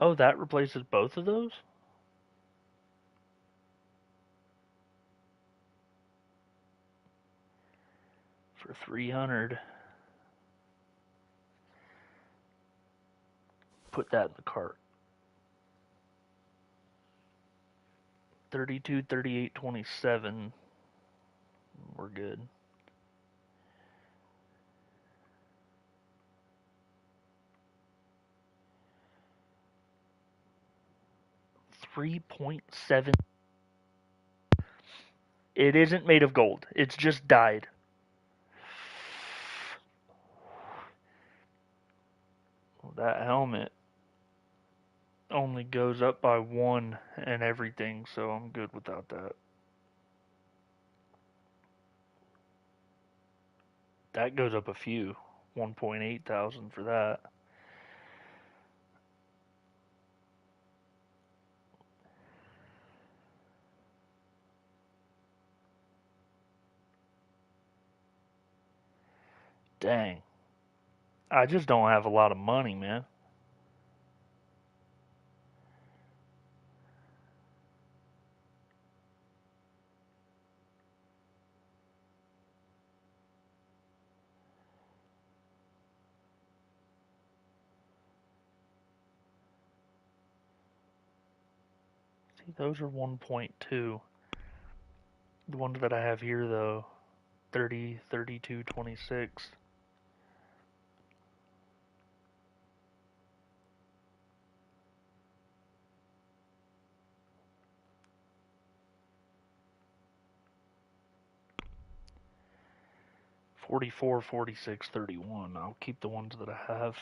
Oh, that replaces both of those? For 300. Put that in the cart. 32, 38, 27. We're good. $3.7. It isn't made of gold. It's just dyed. That helmet only goes up by 1 and everything, so I'm good without that. That goes up a few. 1.8 thousand for that. Dang. I just don't have a lot of money, man. See, those are 1.2. The ones that I have here, though, 30, 32, 26. $44, 46, 31. I'll keep the ones that I have.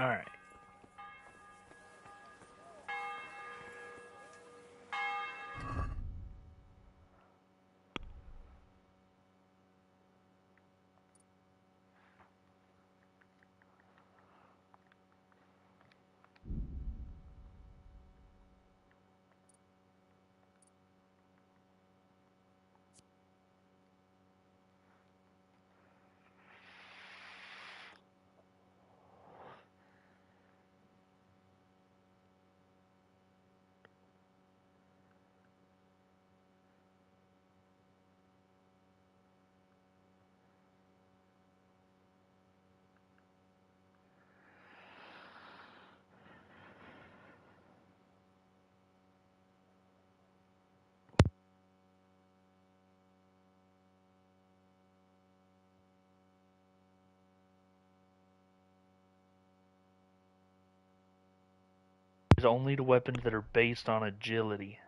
Alright. Is only to weapons that are based on agility.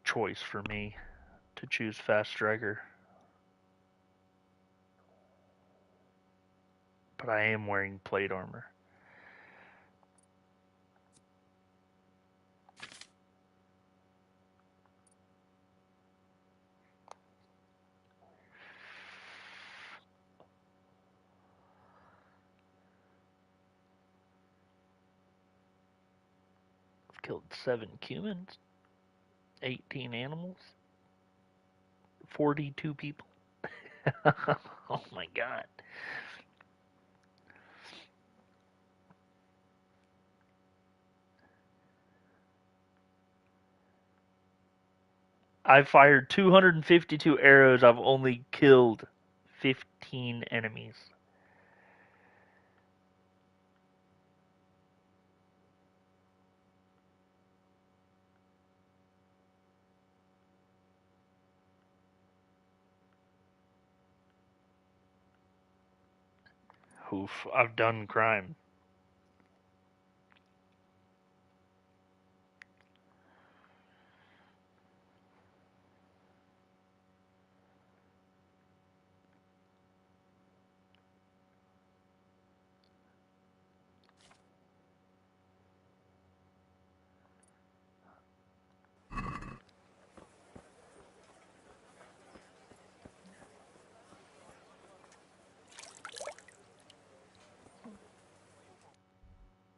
Choice for me to choose Fast Striker. But I am wearing plate armor. I've killed 7 humans, 18 animals, 42 people. Oh my god. I fired 252 arrows. I've only killed 15 enemies. Oof, I've done crime.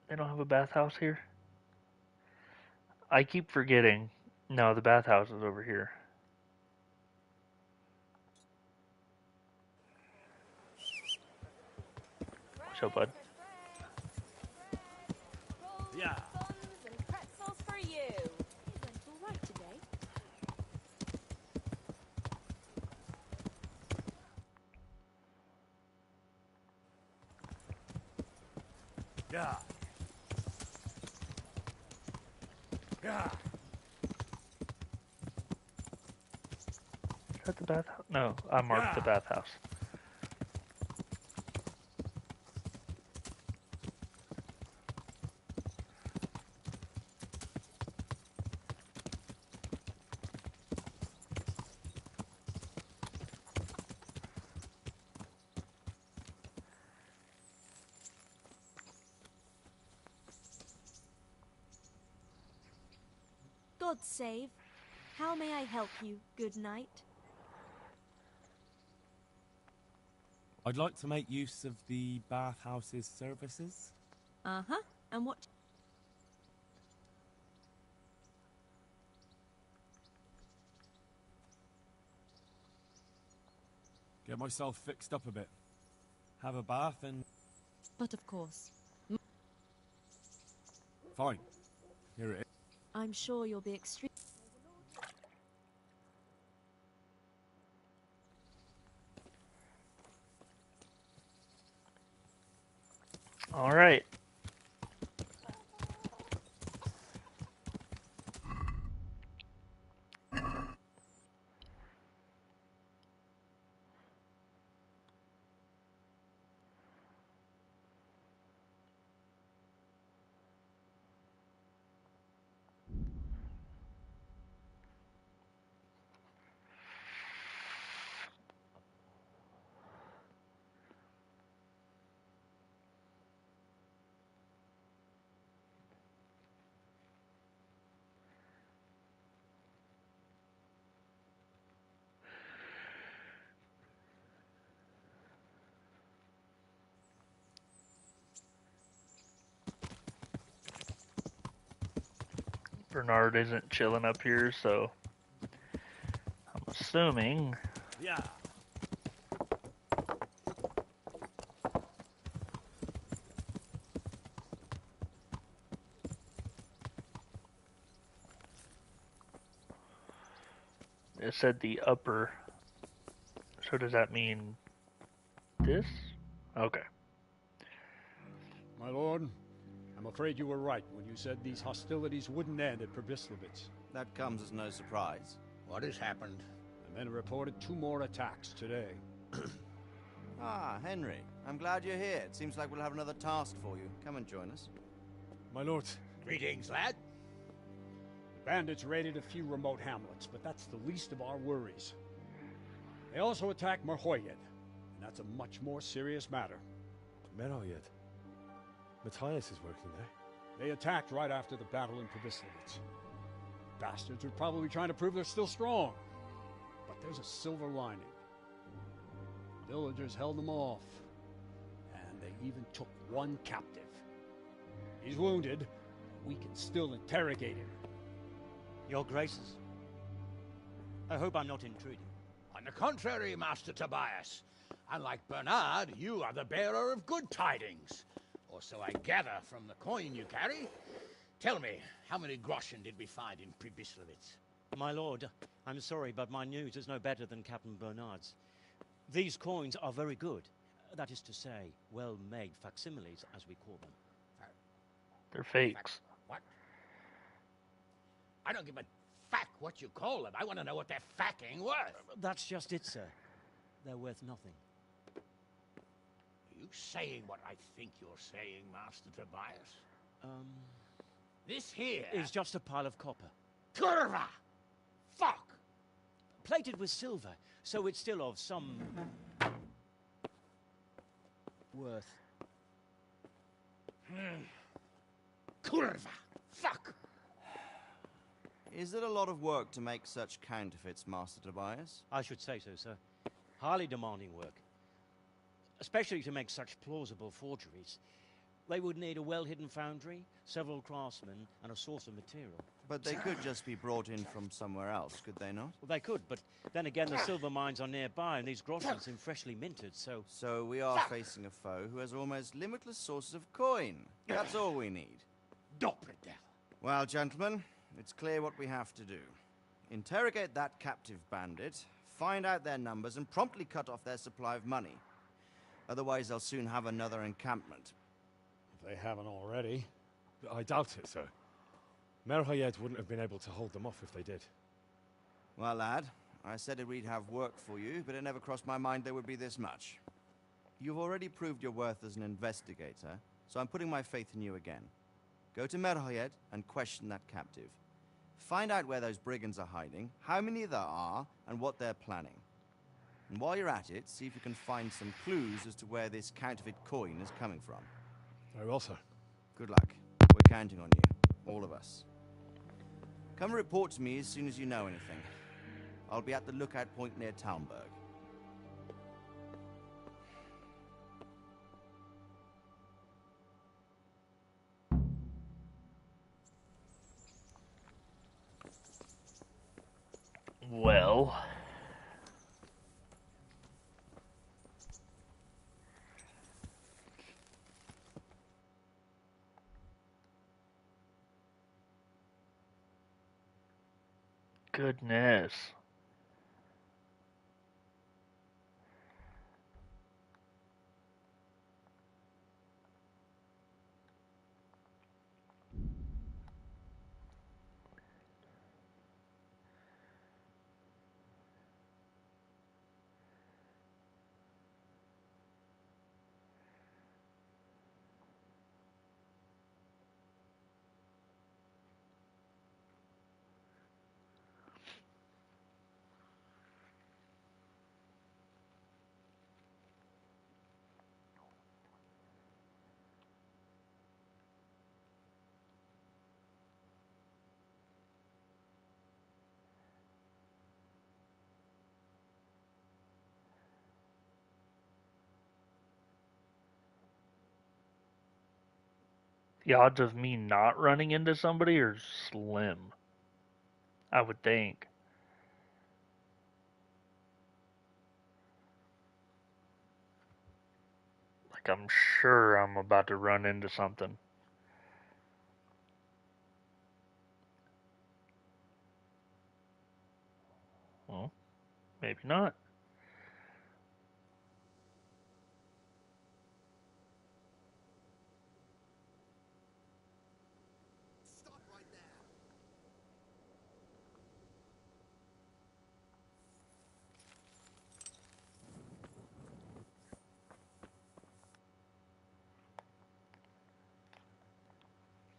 They don't have a bathhouse here? I keep forgetting. No, the bathhouse is over here. What's up, bud? Yeah. And pretzels for you. It went all right today. Yeah. Yeah. Is that the bathhouse? No, I marked the bathhouse. God save. How may I help you, good knight? I'd like to make use of the bathhouse's services. Uh-huh. And what... Get myself fixed up a bit. Have a bath and... But of course. Fine. Here it is. I'm sure you'll be extremely... Alright. Bernard isn't chilling up here, so I'm assuming. Yeah. It said the upper. So does that mean this? Okay. My lord, I'm afraid you were right when you said these hostilities wouldn't end at Probislavitz. That comes as no surprise. What has happened? The men reported 2 more attacks today. Ah, Henry. I'm glad you're here. It seems like we'll have another task for you. Come and join us. My lord. Greetings, lad. The bandits raided a few remote hamlets, but that's the least of our worries. They also attacked Merhoyed, and that's a much more serious matter. Merhoyed? Matthias is working there. They attacked right after the battle in Probislavitz. Bastards are probably trying to prove they're still strong. But there's a silver lining. Villagers held them off, and they even took one captive. He's wounded. We can still interrogate him. Your Graces, I hope I'm not intruding. On the contrary, Master Tobias. Unlike Bernard, you are the bearer of good tidings. Or so I gather from the coin you carry. Tell me, how many groschen did we find in Probislavitz? My lord, I'm sorry, but my news is no better than Captain Bernard's. These coins are very good. That is to say, well-made facsimiles, as we call them. They're fakes. What? I don't give a fuck what you call them. I want to know what they're fucking worth. That's just it, sir. They're worth nothing. Are you saying what I think you're saying, Master Tobias? This here is just a pile of copper. Kurva! Fuck! Plated with silver, so it's still of some worth. Kurva! Fuck! Is it a lot of work to make such counterfeits, Master Tobias? I should say so, sir. Highly demanding work. Especially to make such plausible forgeries. They would need a well-hidden foundry, several craftsmen, and a source of material. But they could just be brought in from somewhere else, could they not? Well, they could, but then again, the silver mines are nearby, and these groschen seem freshly minted, so... So we are facing a foe who has almost limitless sources of coin. That's all we need. Well, gentlemen, it's clear what we have to do. Interrogate that captive bandit, find out their numbers, and promptly cut off their supply of money. Otherwise, they'll soon have another encampment. If they haven't already. I doubt it, sir. Merhoyed wouldn't have been able to hold them off if they did. Well, lad, I said we'd have work for you, but it never crossed my mind there would be this much. You've already proved your worth as an investigator, so I'm putting my faith in you again. Go to Merhoyed and question that captive. Find out where those brigands are hiding, how many there are, and what they're planning. And while you're at it, see if you can find some clues as to where this counterfeit coin is coming from. Very well, sir. Good luck. We're counting on you. All of us. Come report to me as soon as you know anything. I'll be at the lookout point near Talmberg. Well... Goodness. The odds of me not running into somebody are slim, I would think. Like, I'm sure I'm about to run into something. Well, maybe not.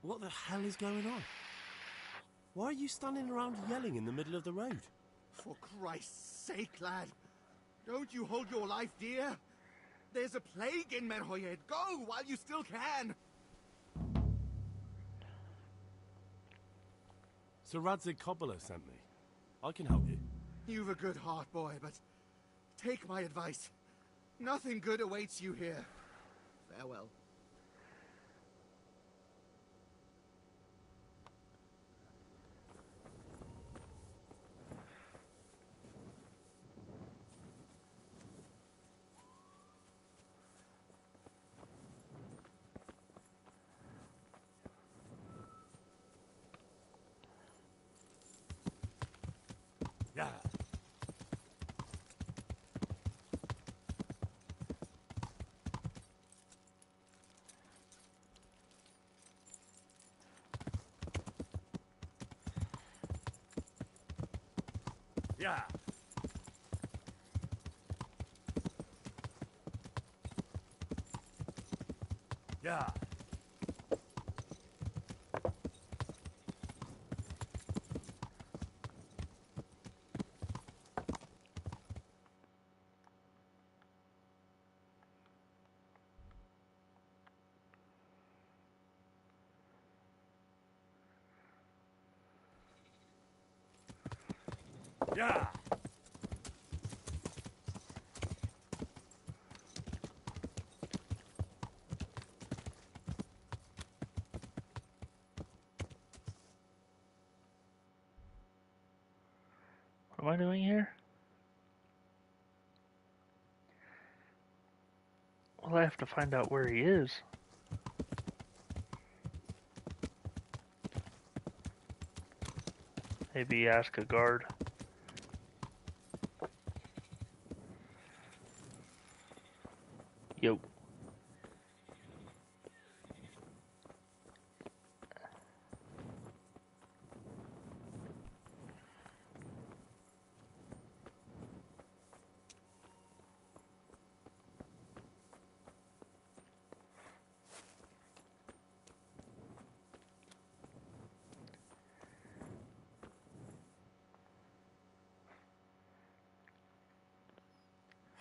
What the hell is going on? Why are you standing around yelling in the middle of the road? For Christ's sake, lad. Don't you hold your life dear? There's a plague in Merhoyed. Go while you still can. Sir Radzig Kobyla sent me. I can help you. You've a good heart, boy, but take my advice. Nothing good awaits you here. Farewell. Yeah. Yeah. Yeah. Yeah. What am I doing here? Well, I have to find out where he is. Maybe ask a guard. Yo.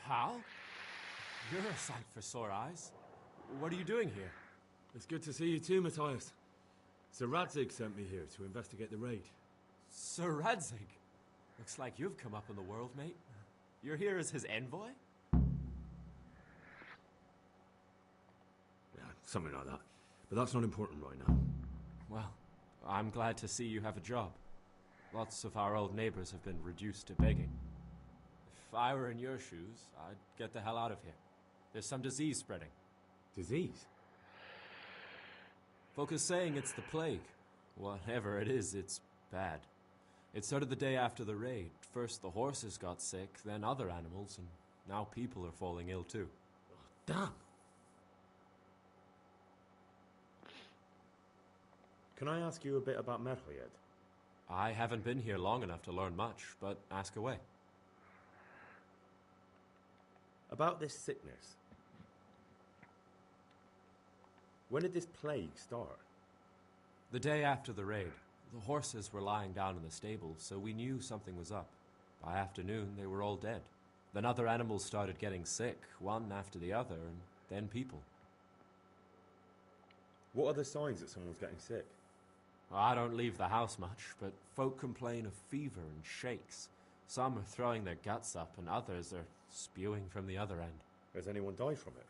Hal? You're a sight for sore eyes. What are you doing here? It's good to see you too, Matthias. Sir Radzig sent me here to investigate the raid. Sir Radzig? Looks like you've come up in the world, mate. You're here as his envoy? Yeah, something like that. But that's not important right now. Well, I'm glad to see you have a job. Lots of our old neighbors have been reduced to begging. If I were in your shoes, I'd get the hell out of here. There's some disease spreading. Disease? Folk are saying it's the plague. Whatever it is, it's bad. It started the day after the raid. First the horses got sick, then other animals, and now people are falling ill too. Damn! Can I ask you a bit about Merhoyed? I haven't been here long enough to learn much, but ask away. About this sickness. When did this plague start? The day after the raid. The horses were lying down in the stable, so we knew something was up. By afternoon, they were all dead. Then other animals started getting sick, one after the other, and then people. What are the signs that someone's getting sick? I don't leave the house much, but folk complain of fever and shakes. Some are throwing their guts up, and others are spewing from the other end. Has anyone died from it?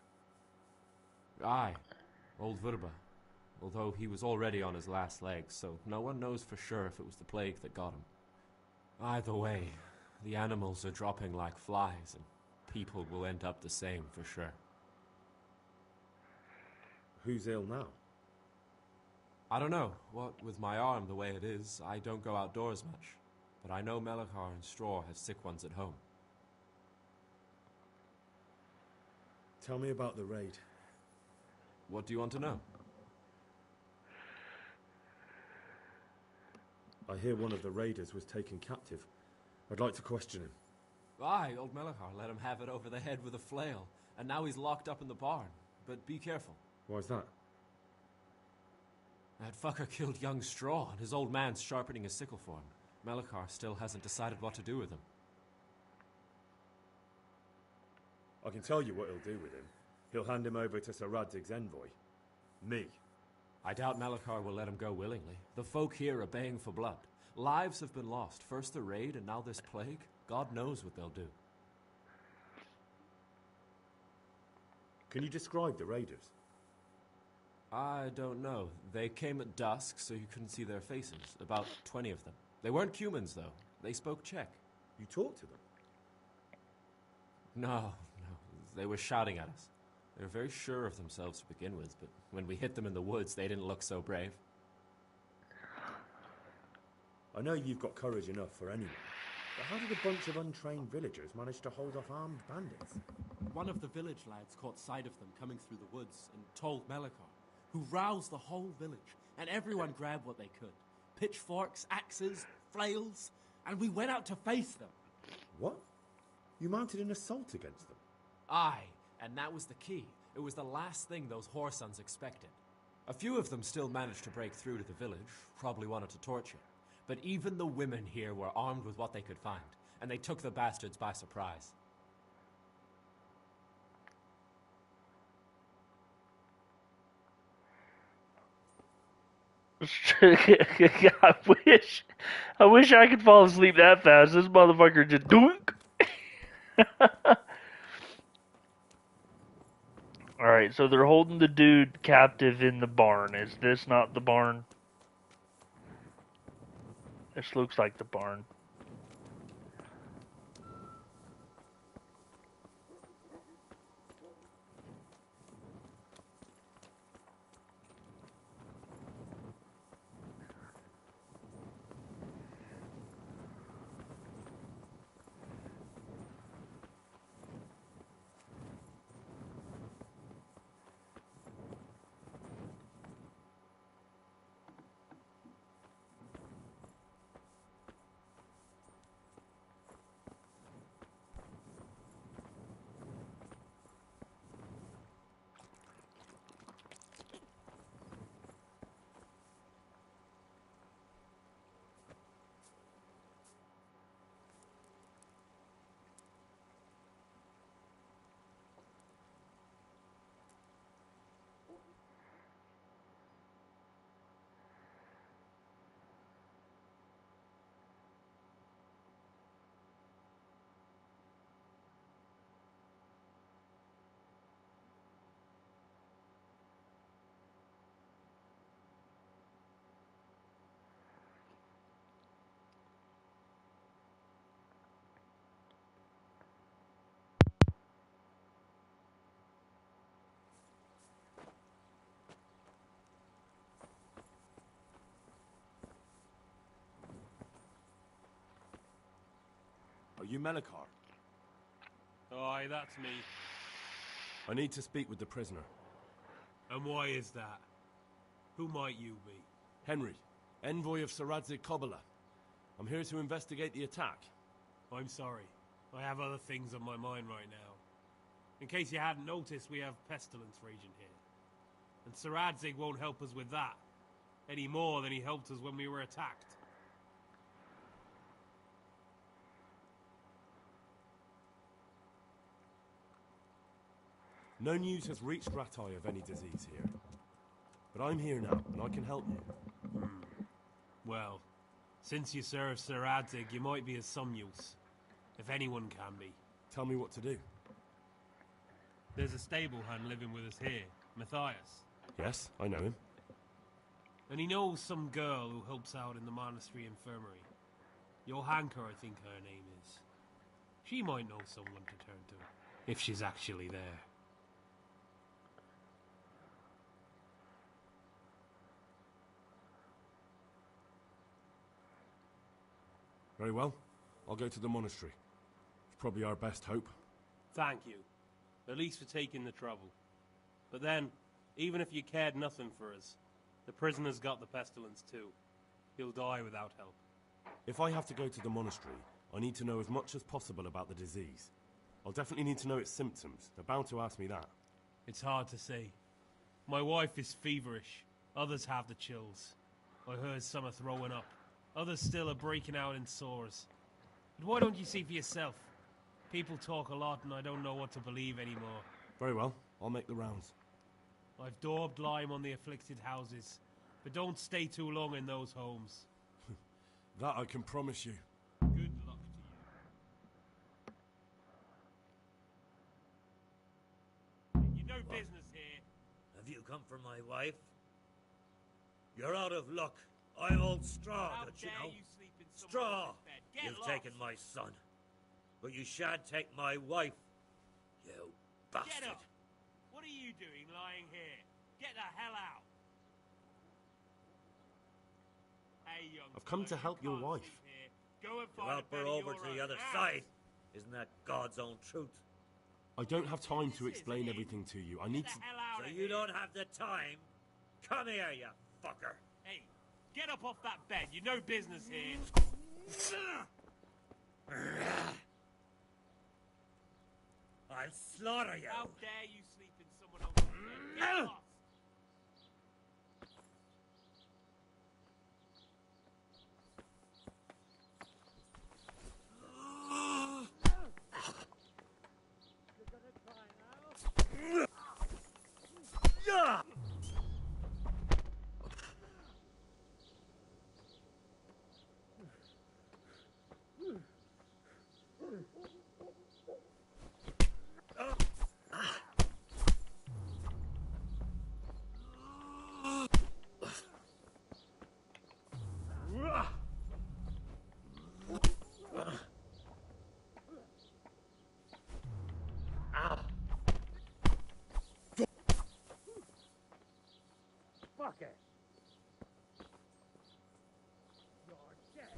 Aye, old Verba. although he was already on his last legs, so no one knows for sure if it was the plague that got him. Either way, the animals are dropping like flies, and people will end up the same for sure. Who's ill now? I don't know. What with my arm the way it is, I don't go outdoors much. But I know Melachar and Straw have sick ones at home. Tell me about the raid. What do you want to know? I hear one of the raiders was taken captive. I'd like to question him. Aye, old Melachar let him have it over the head with a flail, and now he's locked up in the barn. But be careful. Why's that? That fucker killed young Straw, and his old man's sharpening his sickle for him. Melachar still hasn't decided what to do with him. I can tell you what he'll do with him. He'll hand him over to Sir Radzig's envoy. Me. I doubt Melachar will let him go willingly. The folk here are baying for blood. Lives have been lost. First the raid, and now this plague. God knows what they'll do. Can you describe the raiders? I don't know. They came at dusk, so you couldn't see their faces. About 20 of them. They weren't humans, though. They spoke Czech. You talked to them? No. They were shouting at us. They were very sure of themselves to begin with, but when we hit them in the woods, they didn't look so brave. I know you've got courage enough for anyone, but how did a bunch of untrained villagers manage to hold off armed bandits? One of the village lads caught sight of them coming through the woods and told Melachar, who roused the whole village, and everyone grabbed what they could. Pitchforks, axes, flails, and we went out to face them. What? You mounted an assault against them? Aye, and that was the key. It was the last thing those whoresons expected. A few of them still managed to break through to the village, probably wanted to torch it. But even the women here were armed with what they could find, and they took the bastards by surprise. I wish I could fall asleep that fast. This motherfucker just doink. Alright, so they're holding the dude captive in the barn. Is this not the barn? This looks like the barn. Are you Melachar? Aye, that's me. I need to speak with the prisoner. And why is that? Who might you be? Henry, envoy of Sir Radzik Kobyla. I'm here to investigate the attack. I'm sorry. I have other things on my mind right now. In case you hadn't noticed, we have pestilence raging here. And Sir Radzik won't help us with that, any more than he helped us when we were attacked. No news has reached Ratai of any disease here. But I'm here now, and I can help you. Well, since you serve Sir Radzik, you might be of some use. If anyone can be. Tell me what to do. There's a stable hand living with us here, Matthias. Yes, I know him. And he knows some girl who helps out in the monastery infirmary. Johanka, I think her name is. She might know someone to turn to, if she's actually there. Very well. I'll go to the monastery. It's probably our best hope. Thank you. At least for taking the trouble. But then, even if you cared nothing for us, the prisoner's got the pestilence too. He'll die without help. If I have to go to the monastery, I need to know as much as possible about the disease. I'll definitely need to know its symptoms. They're bound to ask me that. It's hard to say. My wife is feverish. Others have the chills. I heard some are throwing up. Others still are breaking out in sores. But why don't you see for yourself? People talk a lot and I don't know what to believe anymore. Very well. I'll make the rounds. I've daubed lime on the afflicted houses, but don't stay too long in those homes. That I can promise you. Good luck to you. You no business here. Have you come for my wife? You're out of luck. I hold straw, How don't you dare know? you sleep in someone Straw! else's bed? Get You've lost. taken my son. But you shan't take my wife. You bastard. Get up! What are you doing lying here? Get the hell out! Hey, young I've come to fella, help you your can't wife. sleep here. Go and You find help a her bed of over your to the own. other Out. side. Isn't that God's own truth? I don't have time to explain everything to you. I need to... So you don't have the time? Come here, you fucker. Hey, get up off that bed. You no business here. I'll slaughter you. How dare you sleep in someone else's bed? Get lost! Yeah! Fuck it. You're dead.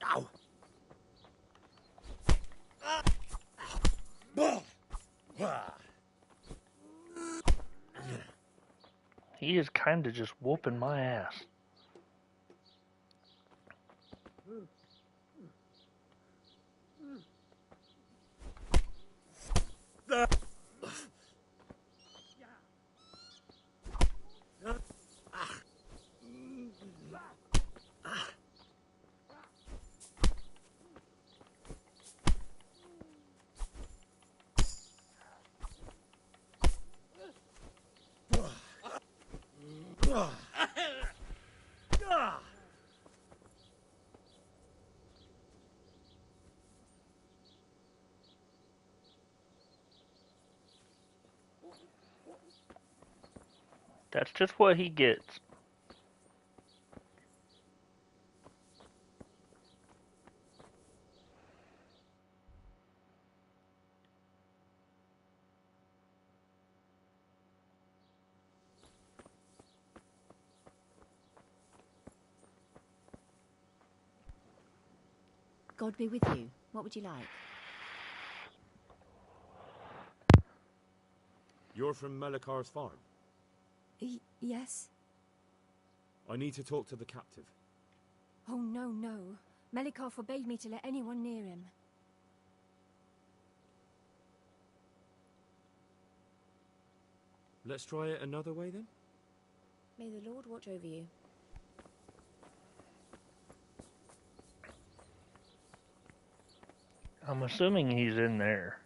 Ow. He is kind of just whooping my ass. That's just what he gets. God be with you. What would you like? You're from Melikar's farm? Yes? I need to talk to the captive. Oh, no, no. Melikar forbade me to let anyone near him. Let's try it another way then? May the Lord watch over you. I'm assuming he's in there.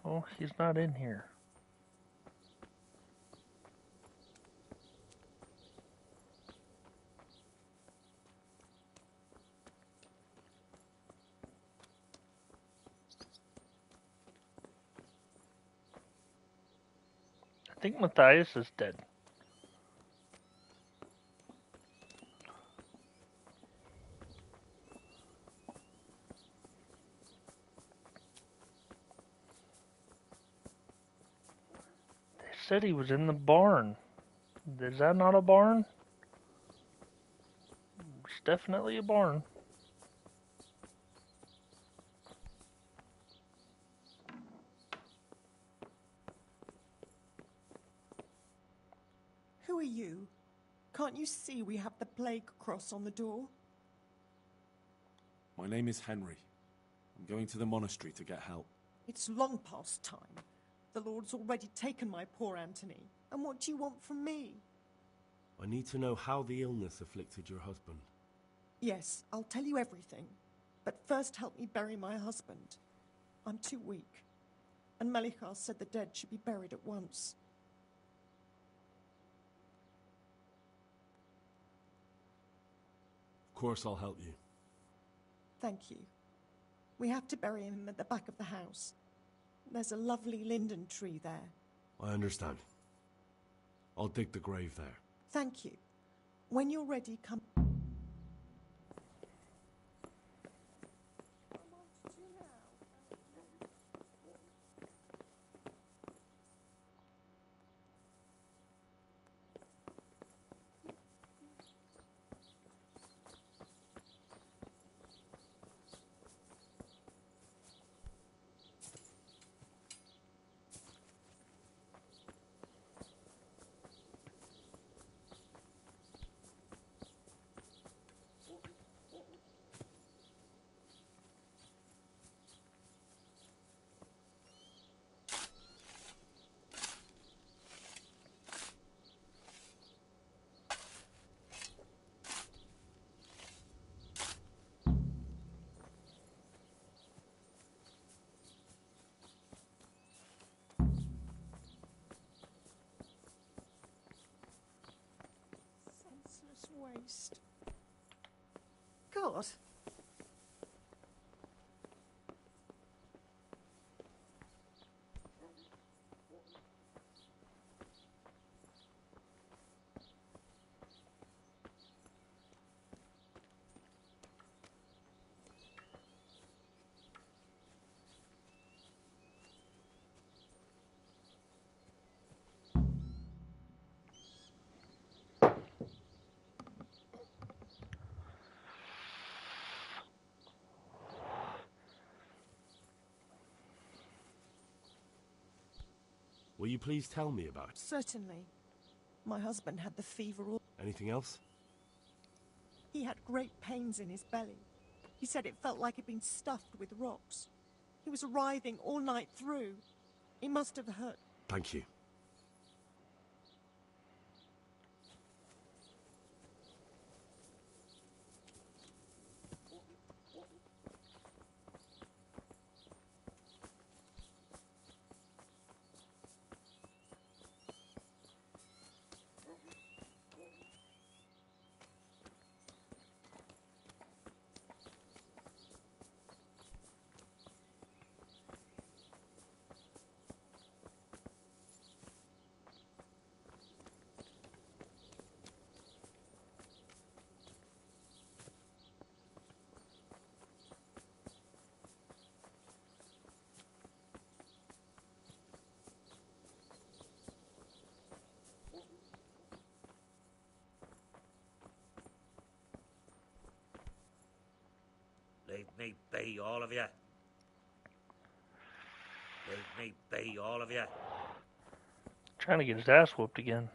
Oh, he's not in here. I think Matthias is dead. They said he was in the barn. Is that not a barn? It's definitely a barn. Who are you? Can't you see we have the plague cross on the door? My name is Henry. I'm going to the monastery to get help. It's long past time. The Lord's already taken my poor Anthony. And what do you want from me? I need to know how the illness afflicted your husband. Yes, I'll tell you everything. But first help me bury my husband. I'm too weak. And Melichar said the dead should be buried at once. Of course I'll help you. Thank you. We have to bury him at the back of the house. There's a lovely linden tree there. I understand. I'll dig the grave there. Thank you. When you're ready, come... Waste. God. Will you please tell me about it? Certainly. My husband had the fever all... Anything else? He had great pains in his belly. He said it felt like it'd been stuffed with rocks. He was writhing all night through. He must have hurt. Thank you. Leave me be, all of you. Leave me be, all of you. Trying to get his ass whooped again.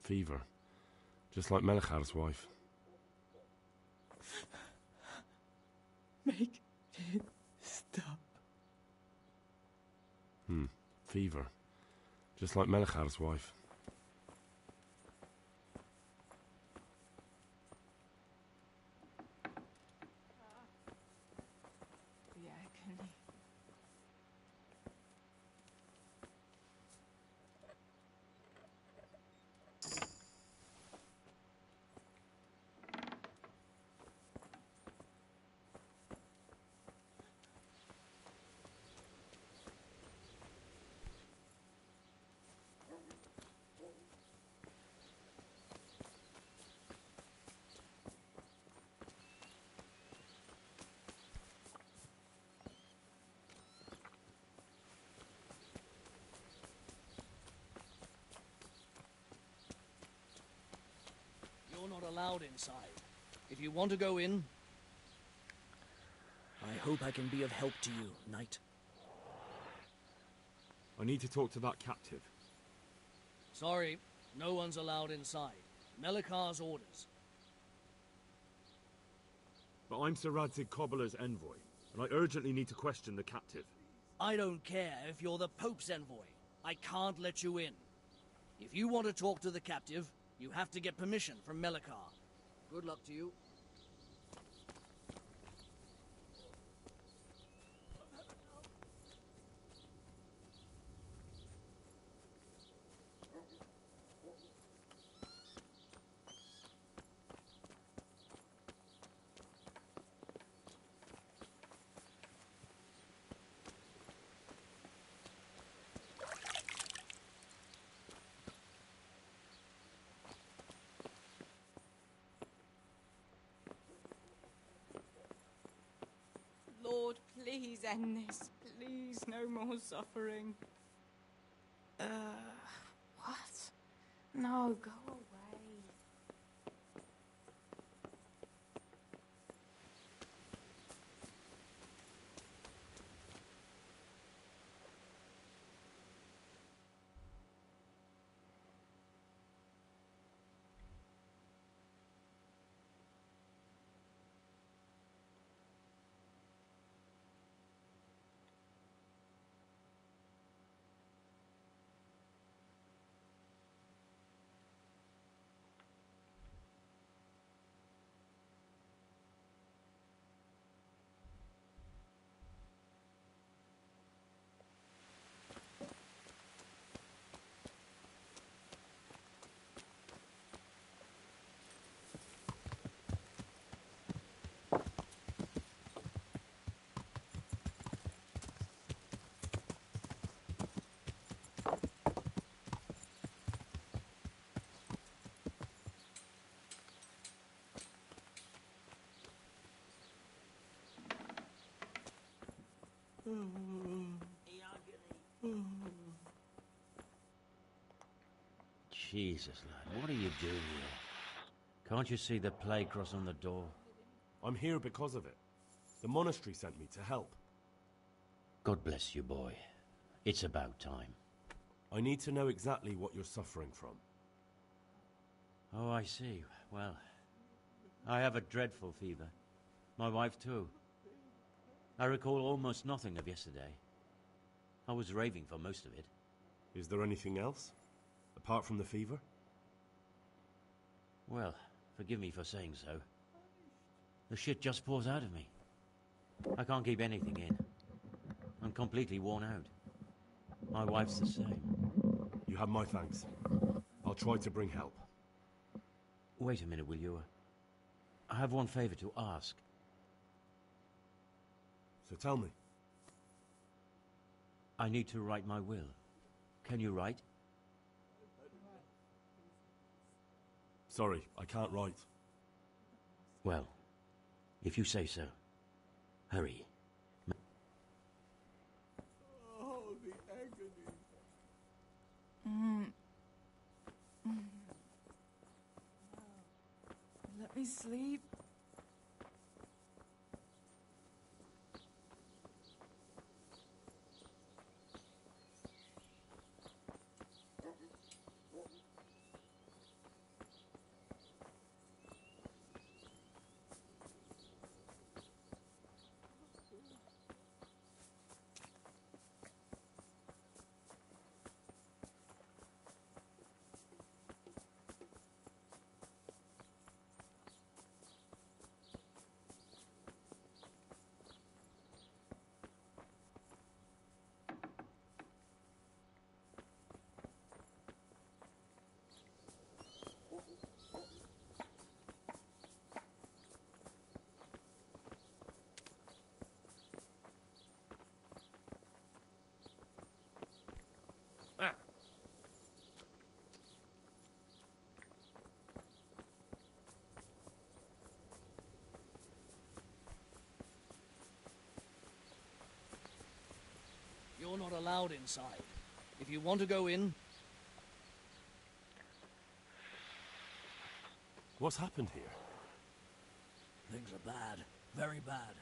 Fever. Just like Melichar's wife. Make it stop. Fever. Just like Melichar's wife. not allowed inside. If you want to go in... I hope I can be of help to you, Knight. I need to talk to that captive. Sorry, no one's allowed inside. Melikar's orders. But I'm Sir Radzig Cobbler's envoy, and I urgently need to question the captive. I don't care if you're the Pope's envoy. I can't let you in. If you want to talk to the captive, you have to get permission from Melikar. Good luck to you. Lord, please end this. Please, no more suffering. What? No, go away. Jesus, lad, what are you doing here? Can't you see the plague cross on the door? I'm here because of it. The monastery sent me to help. God bless you, boy. It's about time. I need to know exactly what you're suffering from. Oh, I see. Well, I have a dreadful fever. My wife, too. I recall almost nothing of yesterday. I was raving for most of it. Is there anything else? Apart from the fever? Well, forgive me for saying so. The shit just pours out of me. I can't keep anything in. I'm completely worn out. My wife's the same. You have my thanks. I'll try to bring help. Wait a minute, will you? I have one favor to ask. So tell me. I need to write my will. Can you write? Sorry, I can't write. Well, if you say so. Hurry. Oh, the agony. Let me sleep. You're not allowed inside. If you want to go in... What's happened here? Things are bad. Very bad.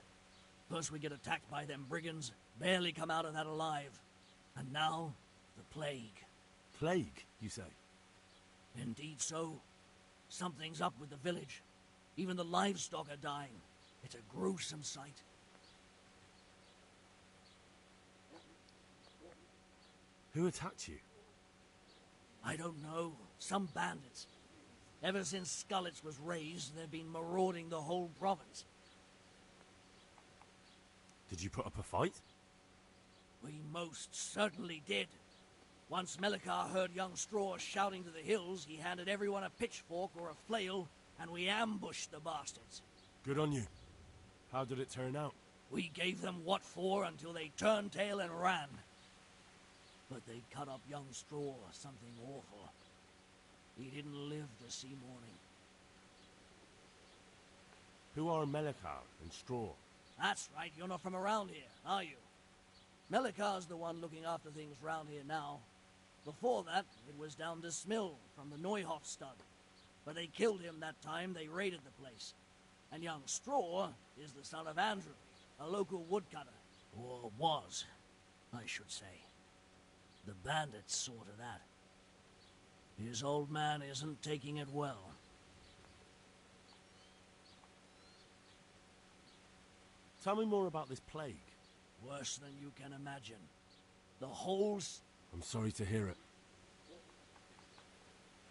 First we get attacked by them brigands, barely come out of that alive. And now, the plague. Plague, you say? Indeed so. Something's up with the village. Even the livestock are dying. It's a gruesome sight. Who attacked you? I don't know. Some bandits. Ever since Scullets was raised, they've been marauding the whole province. Did you put up a fight? We most certainly did. Once Melikar heard young Straw shouting to the hills, he handed everyone a pitchfork or a flail, and we ambushed the bastards. Good on you. How did it turn out? We gave them what for until they turned tail and ran. But they cut up young Straw, something awful. He didn't live to see morning. Who are Melikar and Straw? That's right, you're not from around here, are you? Melikar's the one looking after things round here now. Before that, it was down to Smill from the Neuhoff stud. But they killed him that time they raided the place. And young Straw is the son of Andrew, a local woodcutter. Or was, I should say. The bandits saw to that. His old man isn't taking it well. Tell me more about this plague. Worse than you can imagine. The whole... I'm sorry to hear it.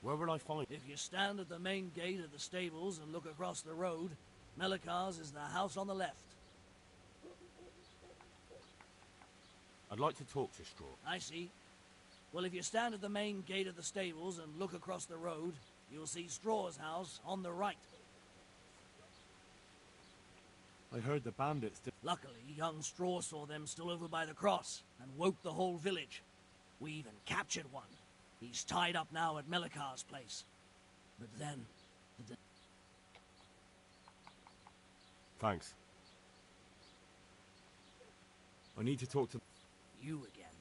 Where will I find... If you stand at the main gate of the stables and look across the road, Melikar's is the house on the left. I'd like to talk to Straw. I see. Well, if you stand at the main gate of the stables and look across the road, you'll see Straw's house on the right. I heard the bandits... Luckily, young Straw saw them still over by the cross and woke the whole village. We even captured one. He's tied up now at Melikar's place. But then... Thanks. I need to talk to... You again.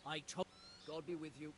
I told... God be with you.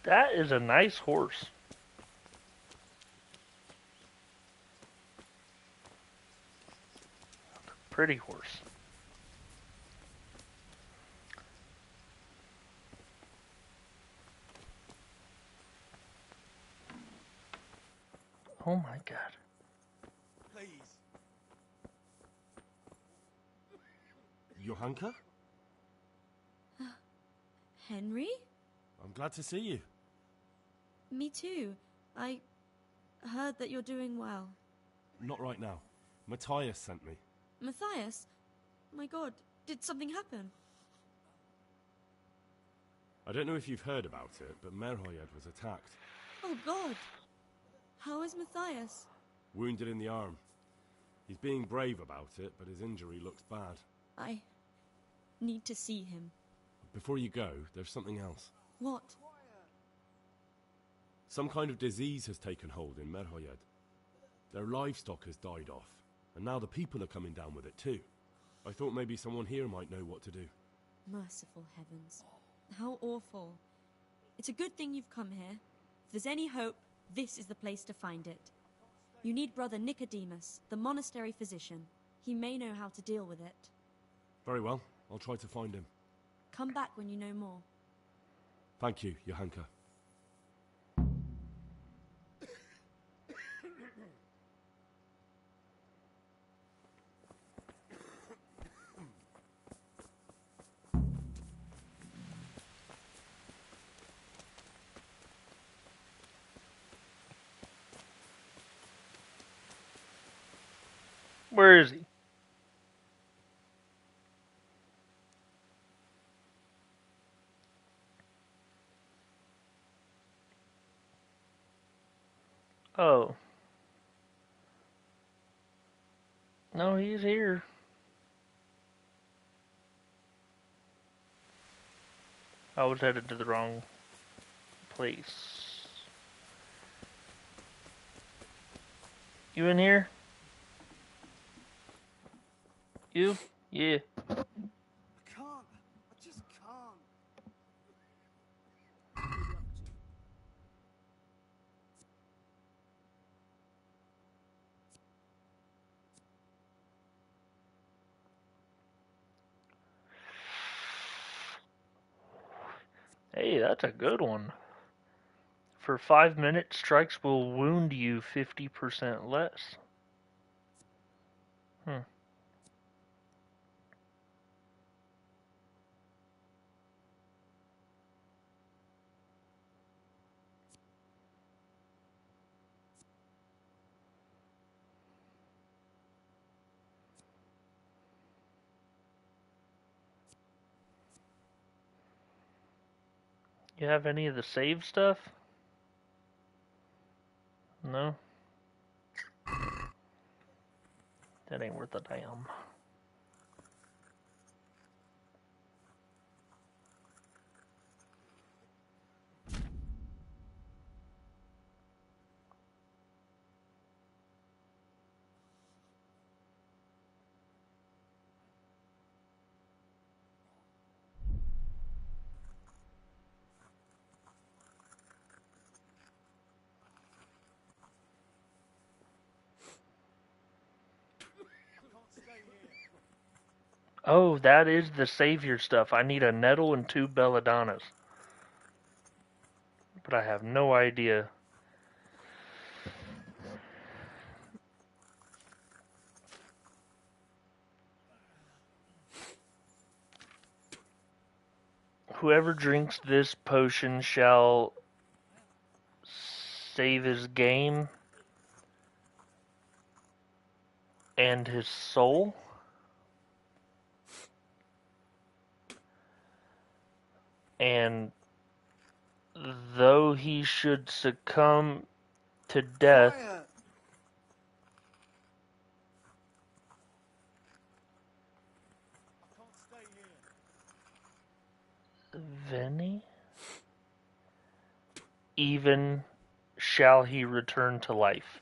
That is a nice horse. Pretty horse. Oh my god. Please. Johanka? Henry? I'm glad to see you. Me too. I heard that you're doing well. Not right now. Matthias sent me. Matthias? My god, did something happen? I don't know if you've heard about it, but Merhoyed was attacked. Oh god. How is Matthias? Wounded in the arm. He's being brave about it, but his injury looks bad. I need to see him. Before you go, there's something else. What? Some kind of disease has taken hold in Merhoyed. Their livestock has died off, and now the people are coming down with it too. I thought maybe someone here might know what to do. Merciful heavens. How awful. It's a good thing you've come here. If there's any hope, this is the place to find it. You need Brother Nicodemus, the monastery physician. He may know how to deal with it. Very well, I'll try to find him. Come back when you know more. Thank you, Johanka. Where is he? Oh. No, he's here. I was headed to the wrong place. You in here? You? Yeah. I can't. I just can't. Hey, that's a good one. For 5 minutes, strikes will wound you 50% less. You have any of the save stuff? No? That ain't worth a damn. Oh, that is the savior stuff. I need a nettle and 2 belladonnas. But I have no idea. Whoever drinks this potion shall save his game and his soul. And though he should succumb to death, Venny, even shall he return to life.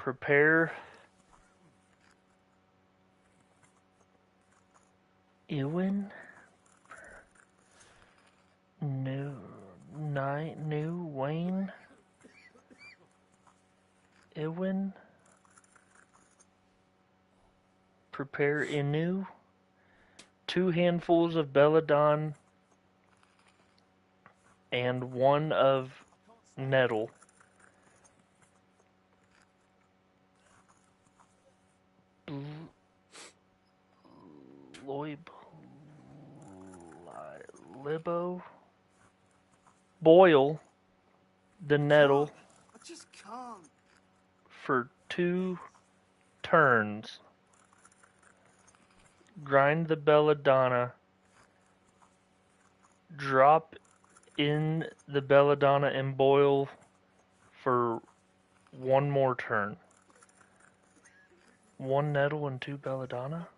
Prepare Ewan. New Wayne. Ewan. Prepare Inu. 2 handfuls of belladon and 1 of nettle. Libo. Boil the nettle I just can't. for 2 turns. Grind the belladonna. Drop in the belladonna and boil for 1 more turn. 1 nettle and 2 belladonna?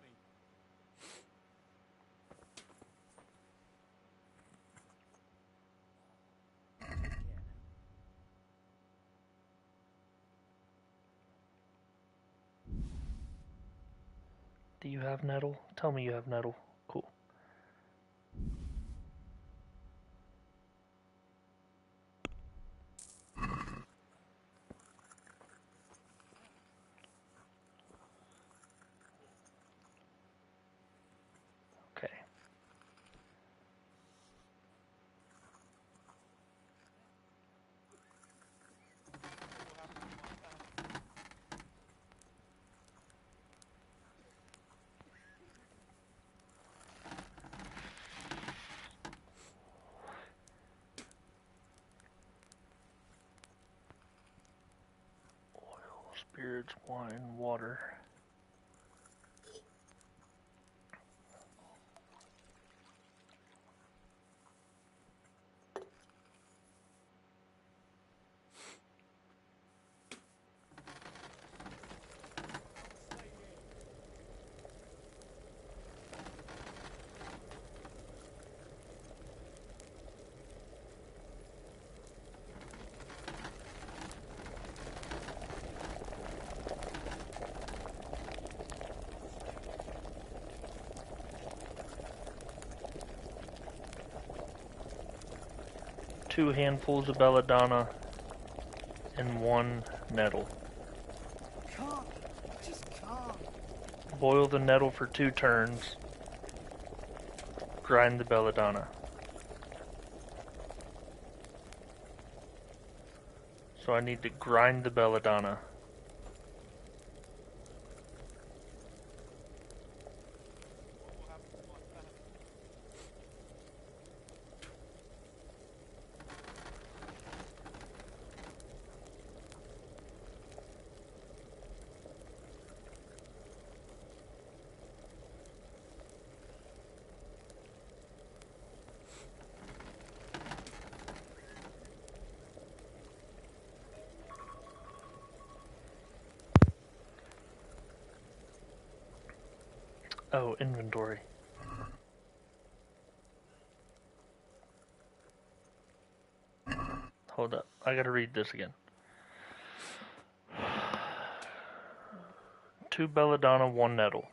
Do you have nettle? Tell me you have nettle. Cool. Okay. Spirits, wine, water. Two handfuls of belladonna and 1 nettle. Can't. Just can't. Boil the nettle for 2 turns. Grind the belladonna. So I need to grind the belladonna. Oh, inventory. Hold up. I gotta read this again. 2 belladonna, 1 nettle.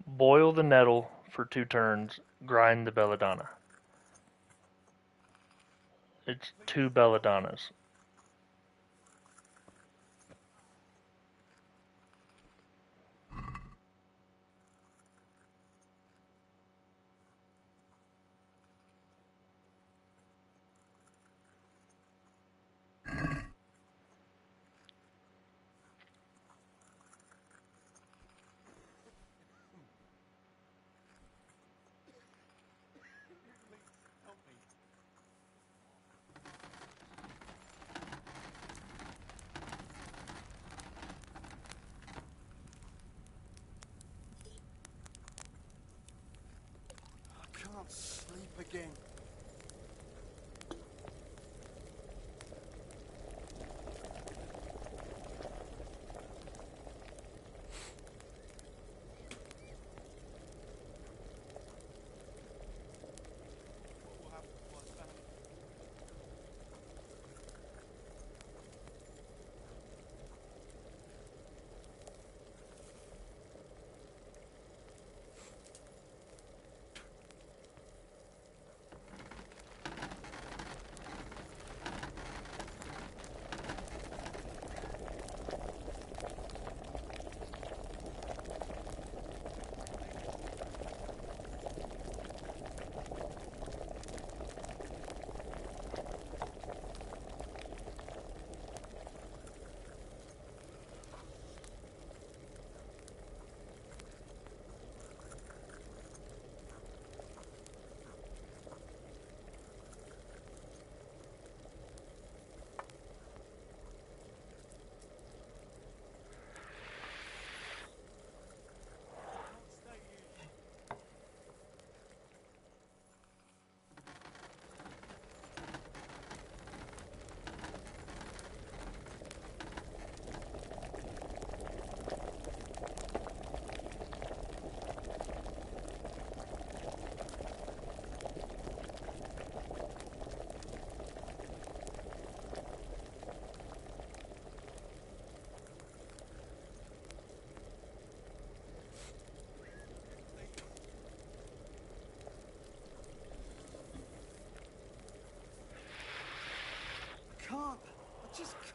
Boil the nettle for 2 turns. Grind the belladonna. It's 2 belladonnas. I can't sleep again.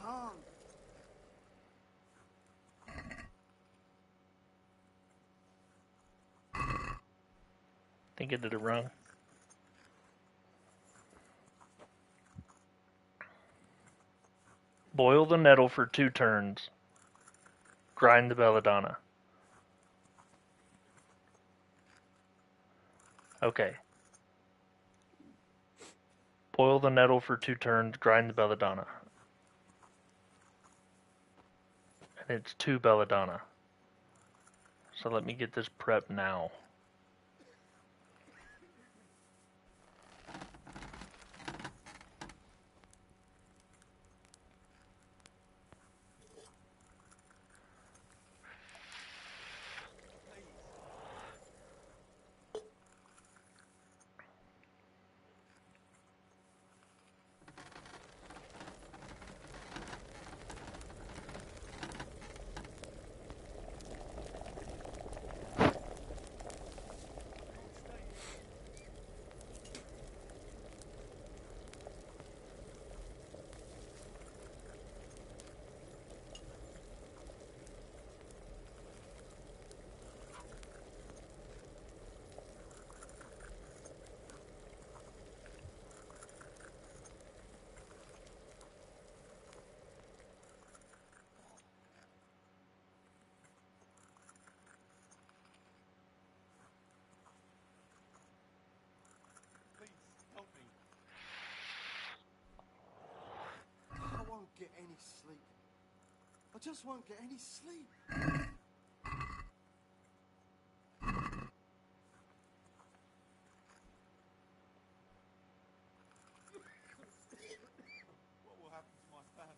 can't. Think I did it wrong. Boil the nettle for 2 turns. Grind the belladonna. Okay. Boil the nettle for 2 turns. Grind the belladonna. And it's 2 belladonna. So let me get this prep now. I won't get any sleep. I just won't get any sleep. What will happen to my family?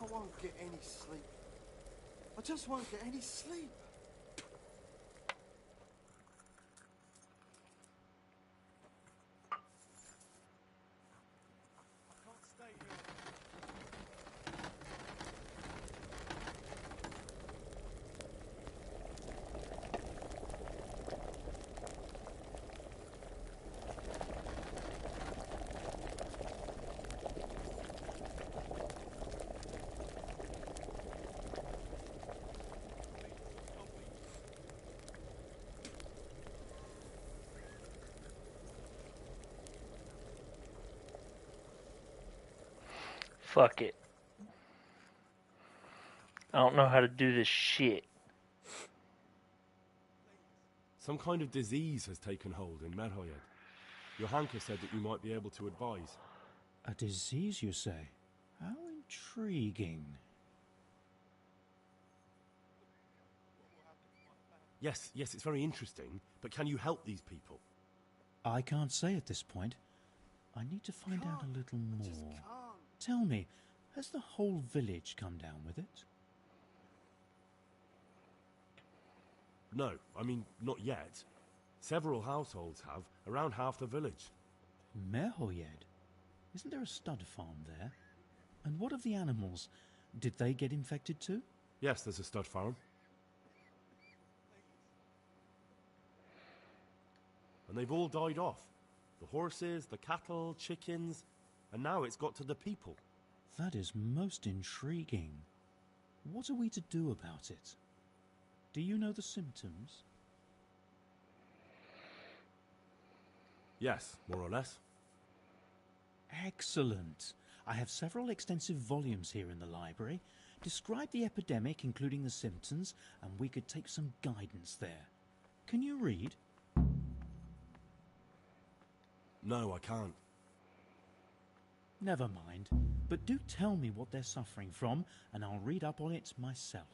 I won't get any sleep. I just won't get any sleep. I can't stay here. Fuck it. I don't know how to do this shit. Some kind of disease has taken hold in Merhoyed. Johanka said that you might be able to advise. A disease, you say? How intriguing. Yes, it's very interesting, but can you help these people? I can't say at this point. I need to find out a little more. Tell me, has the whole village come down with it? No, I mean, not yet. Several households have, around half the village. Merhoyed? Isn't there a stud farm there? And what of the animals? Did they get infected too? Yes, there's a stud farm. And they've all died off. The horses, the cattle, chickens. and now it's got to the people. That is most intriguing. What are we to do about it? Do you know the symptoms? Yes, more or less. Excellent. I have several extensive volumes here in the library. Describe the epidemic, including the symptoms, and we could take some guidance there. Can you read? No, I can't. Never mind. But do tell me what they're suffering from, and I'll read up on it myself.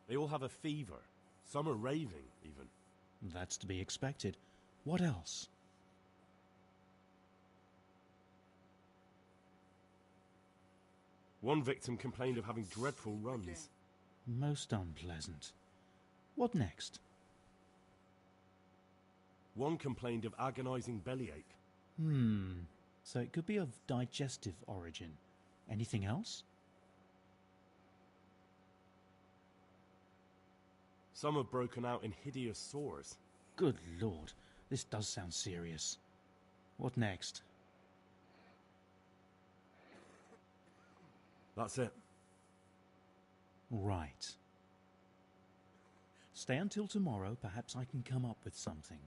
They all have a fever. Some are raving, even. That's to be expected. What else? One victim complained of having dreadful runs. Most unpleasant. What next? One complained of agonizing bellyache. So it could be of digestive origin. Anything else? Some have broken out in hideous sores. Good Lord, this does sound serious. What next? That's it. Right. Stay until tomorrow. Perhaps I can come up with something.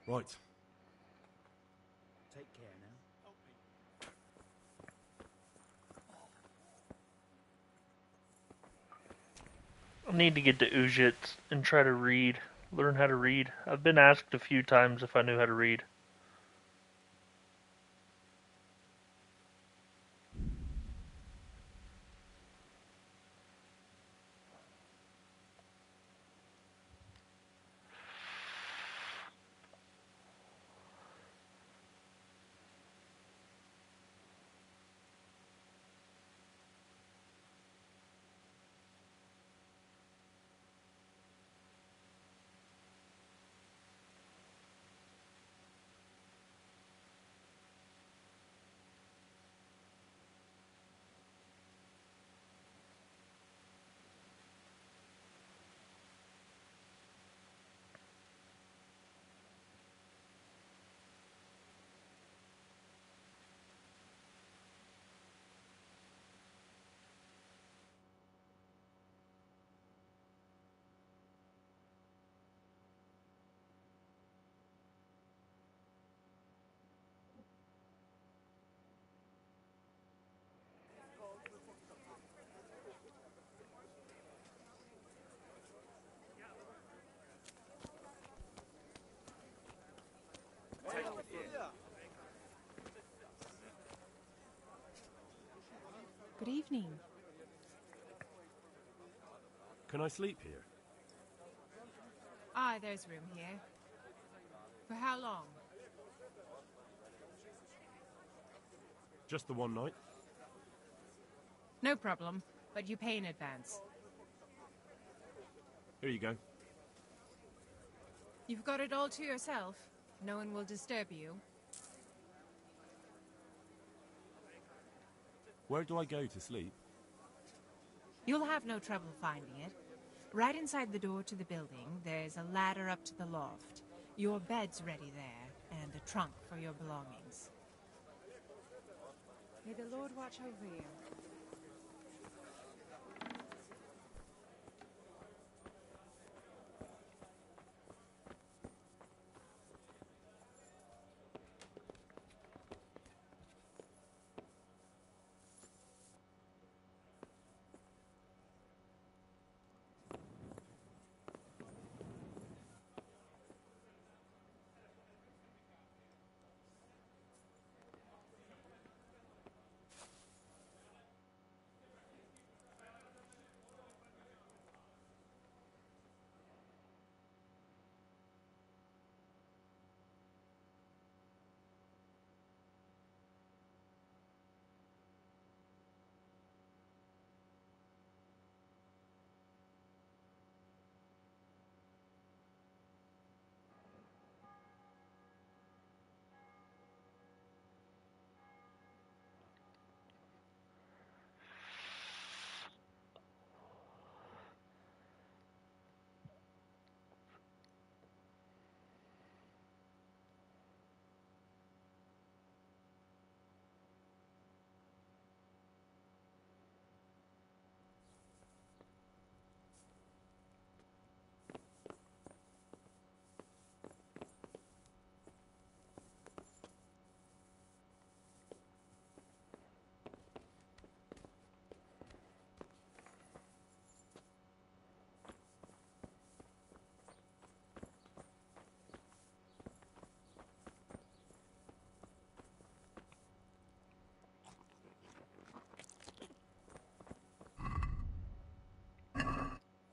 Right. Take care now. I need to get to Ujits and try to read. Learn how to read. I've been asked a few times if I knew how to read. Good evening. Can I sleep here? Aye, there's room here. For how long? Just the one night? No problem, but you pay in advance. Here you go. You've got it all to yourself. No one will disturb you. Where do I go to sleep? You'll have no trouble finding it. Right inside the door to the building, there's a ladder up to the loft. Your bed's ready there, and a trunk for your belongings. May the Lord watch over you.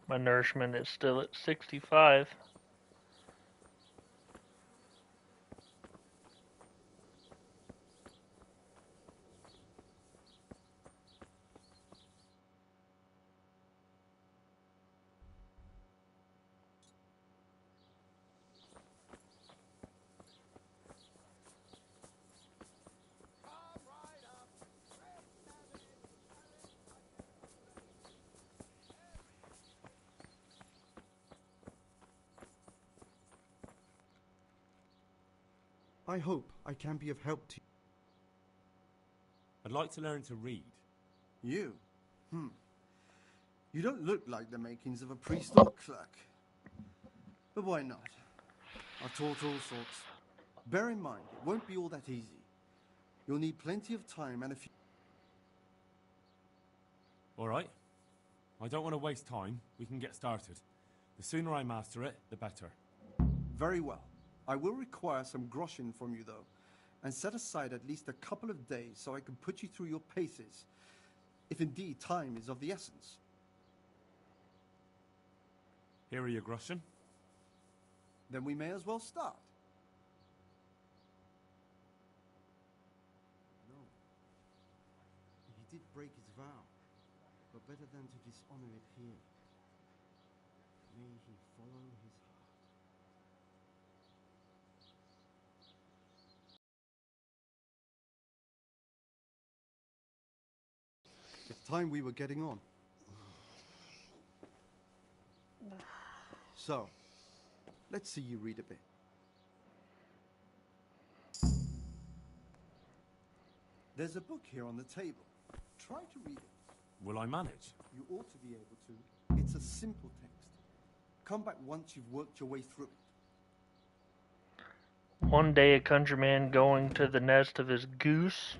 My nourishment is still at 65. I hope I can be of help to you. I'd like to learn to read. You? You don't look like the makings of a priest or clerk. But why not? I've taught all sorts. Bear in mind, it won't be all that easy. You'll need plenty of time and a few... All right. I don't want to waste time. We can get started. The sooner I master it, the better. Very well. I will require some groschen from you, though, and set aside at least a couple of days so I can put you through your paces, if indeed time is of the essence. Here are your groschen. Then we may as well start. No. He did break his vow, but better than to dishonor it here. May he follow his heart. It's time we were getting on. So, let's see you read a bit. There's a book here on the table. Try to read it. Will I manage? You ought to be able to. It's a simple text. Come back once you've worked your way through it. One day a countryman going to the nest of his goose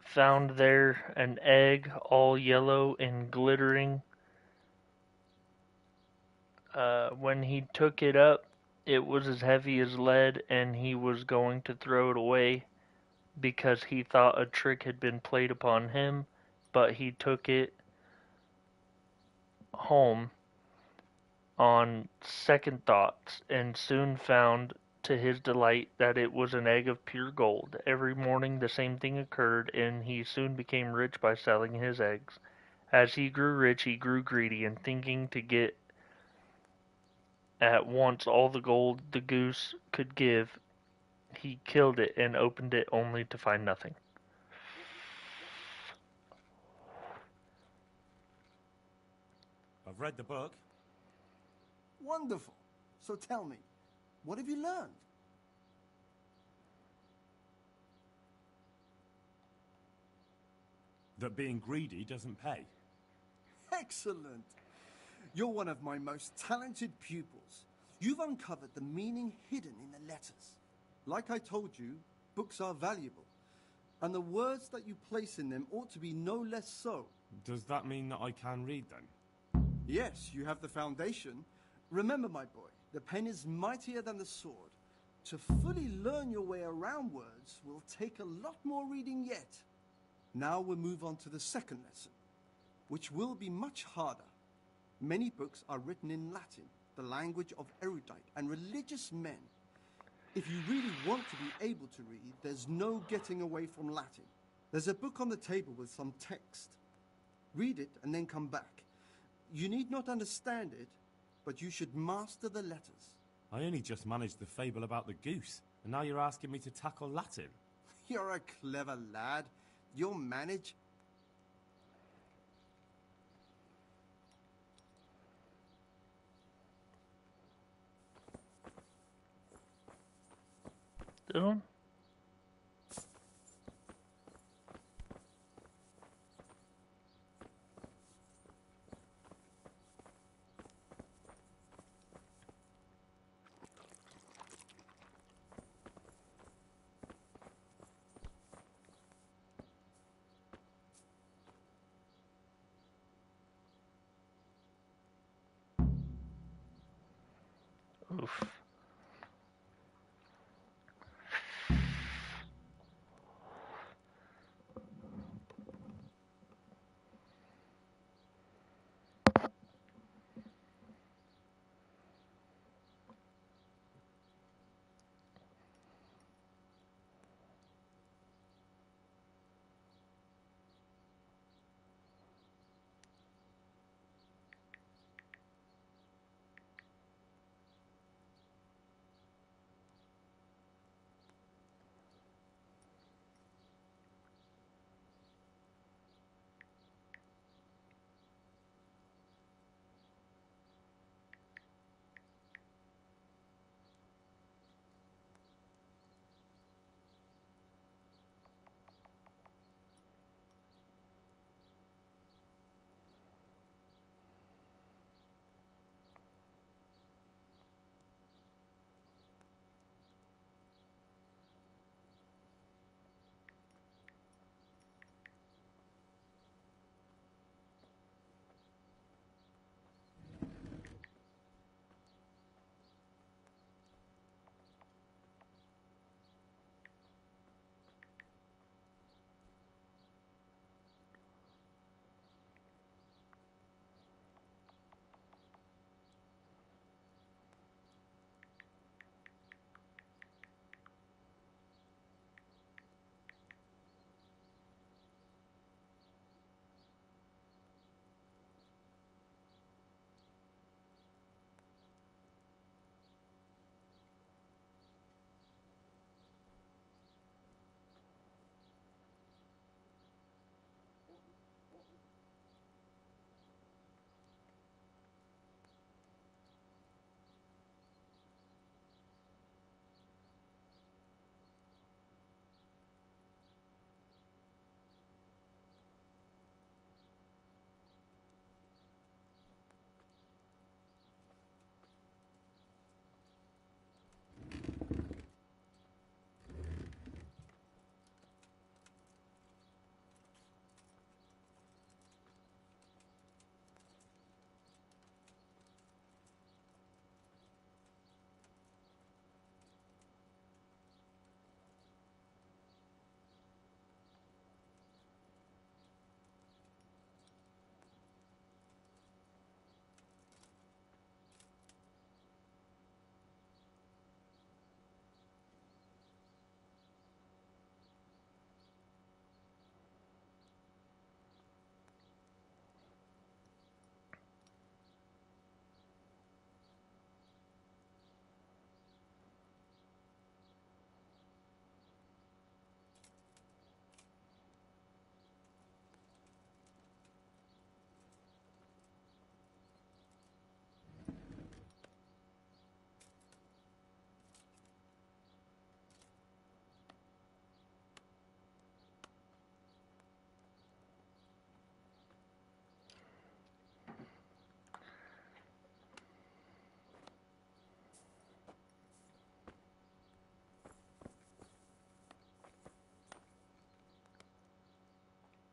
found there an egg all yellow and glittering. When he took it up, it was as heavy as lead, and he was going to throw it away because he thought a trick had been played upon him, but he took it home on second thoughts and soon found to his delight that it was an egg of pure gold. Every morning the same thing occurred, and he soon became rich by selling his eggs. As he grew rich, he grew greedy, and thinking to get at once all the gold the goose could give, he killed it and opened it only to find nothing. I've read the book. Wonderful. So tell me, what have you learned? That being greedy doesn't pay. Excellent. You're one of my most talented pupils. You've uncovered the meaning hidden in the letters. Like I told you, books are valuable, and the words that you place in them ought to be no less so. Does that mean that I can read then? Yes, you have the foundation. Remember, my boy, the pen is mightier than the sword. To fully learn your way around words will take a lot more reading yet. Now we'll move on to the second lesson, which will be much harder. Many books are written in Latin, the language of erudite and religious men. If you really want to be able to read, there's no getting away from Latin. There's a book on the table with some text. Read it and then come back. You need not understand it, but you should master the letters. I only just managed the fable about the goose, and now you're asking me to tackle Latin. You're a clever lad. You'll manage. This one? Oof.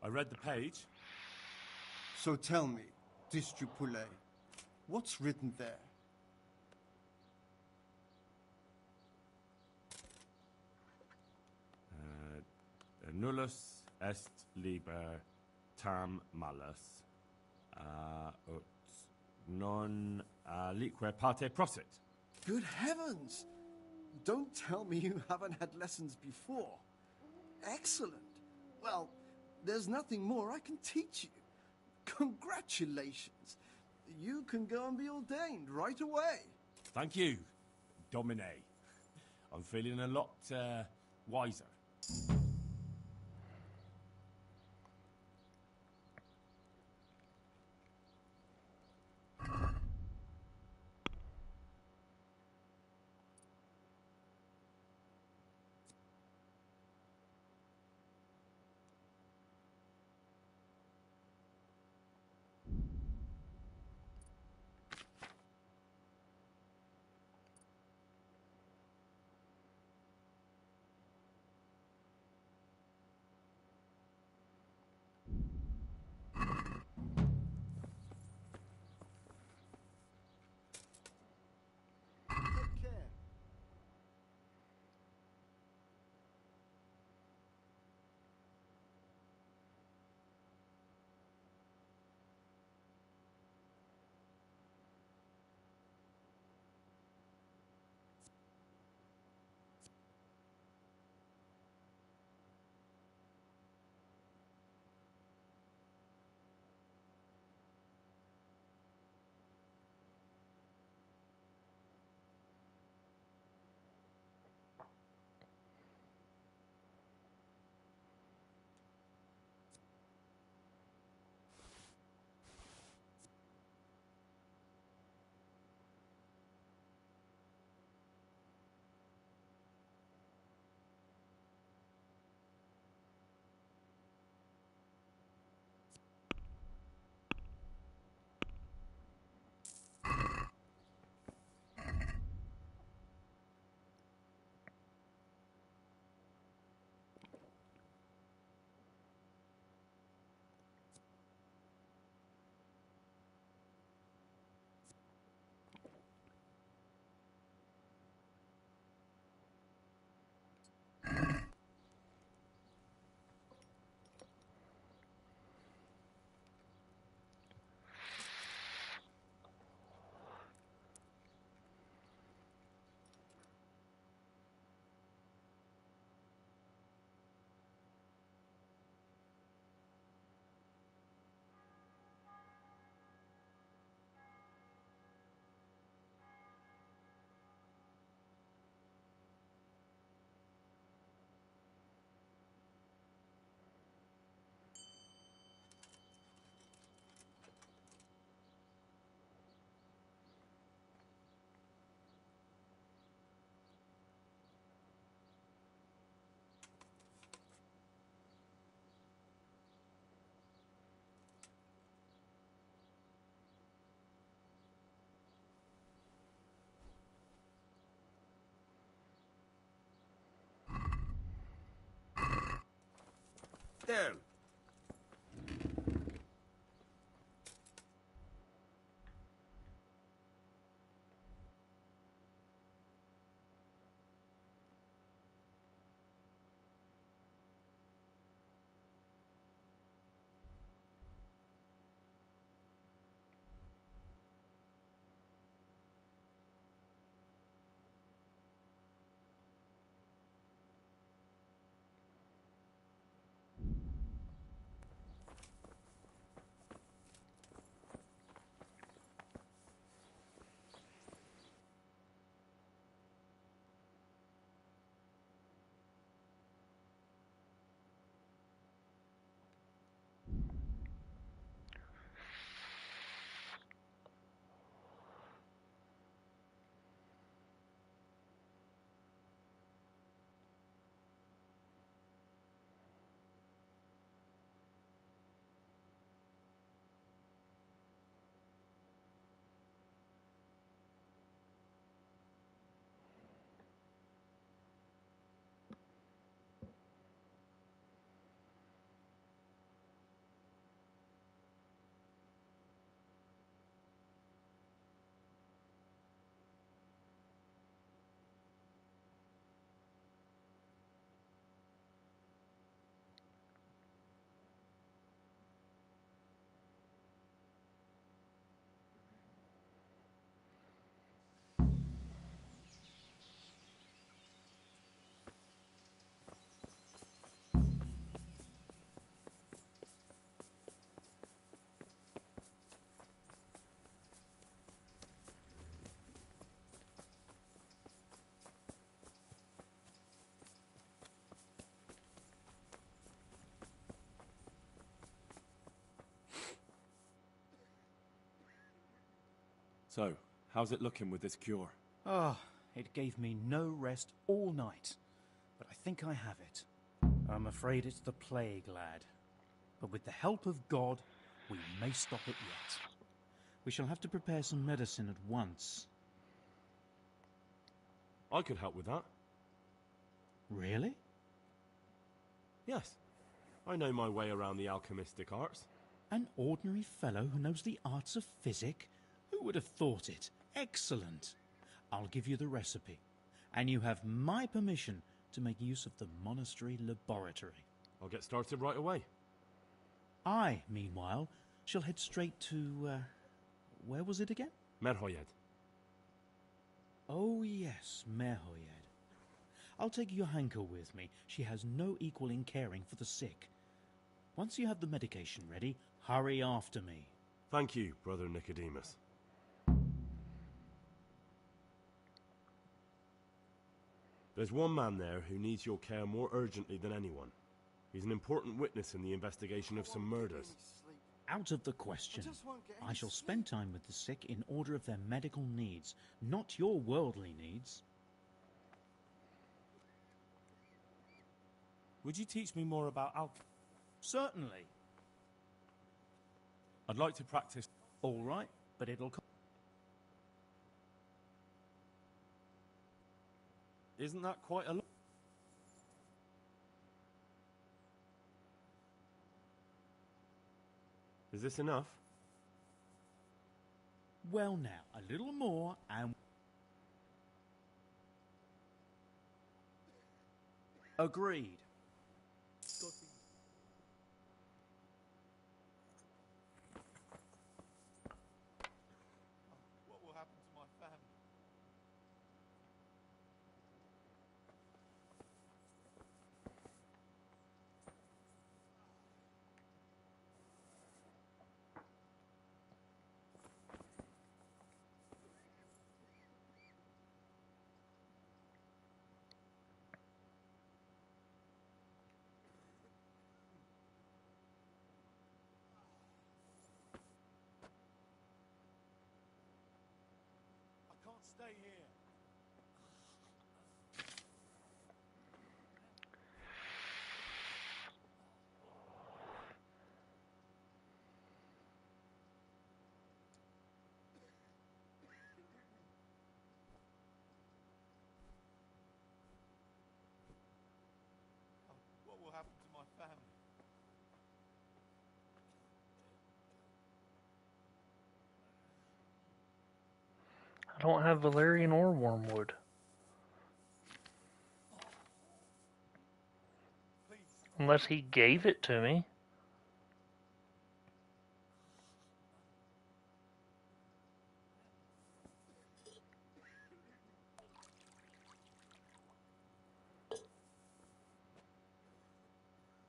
I read the page. So tell me, District Poulet, what's written there? Nullus est liber tam malus, ut non lique parte prosit. Good heavens! Don't tell me you haven't had lessons before. Excellent. Well, there's nothing more I can teach you. Congratulations. You can go and be ordained right away. Thank you, Domine. I'm feeling a lot wiser. Take care. There. So, how's it looking with this cure? Ah, it gave me no rest all night, but I think I have it. I'm afraid it's the plague, lad. But with the help of God, we may stop it yet. We shall have to prepare some medicine at once. I could help with that. Really? Yes. I know my way around the alchemistic arts. An ordinary fellow who knows the arts of physic? Who would have thought it? Excellent. I'll give you the recipe, and you have my permission to make use of the monastery laboratory. I'll get started right away. I, meanwhile, shall head straight to, where was it again? Merhoyed. Oh yes, Merhoyed. I'll take Johanka with me. She has no equal in caring for the sick. Once you have the medication ready, hurry after me. Thank you, Brother Nicodemus. There's one man there who needs your care more urgently than anyone. He's an important witness in the investigation of some murders. Out of the question. I shall spend time with the sick in order of their medical needs, not your worldly needs. Would you teach me more about alchemy? Certainly. I'd like to practice. All right, but it'll cost. Isn't that quite a lot? Is this enough? Well now, a little more and... Agreed. What will happen to my family? I can't stay here. What will happen to my family? I don't have valerian or wormwood. Unless he gave it to me.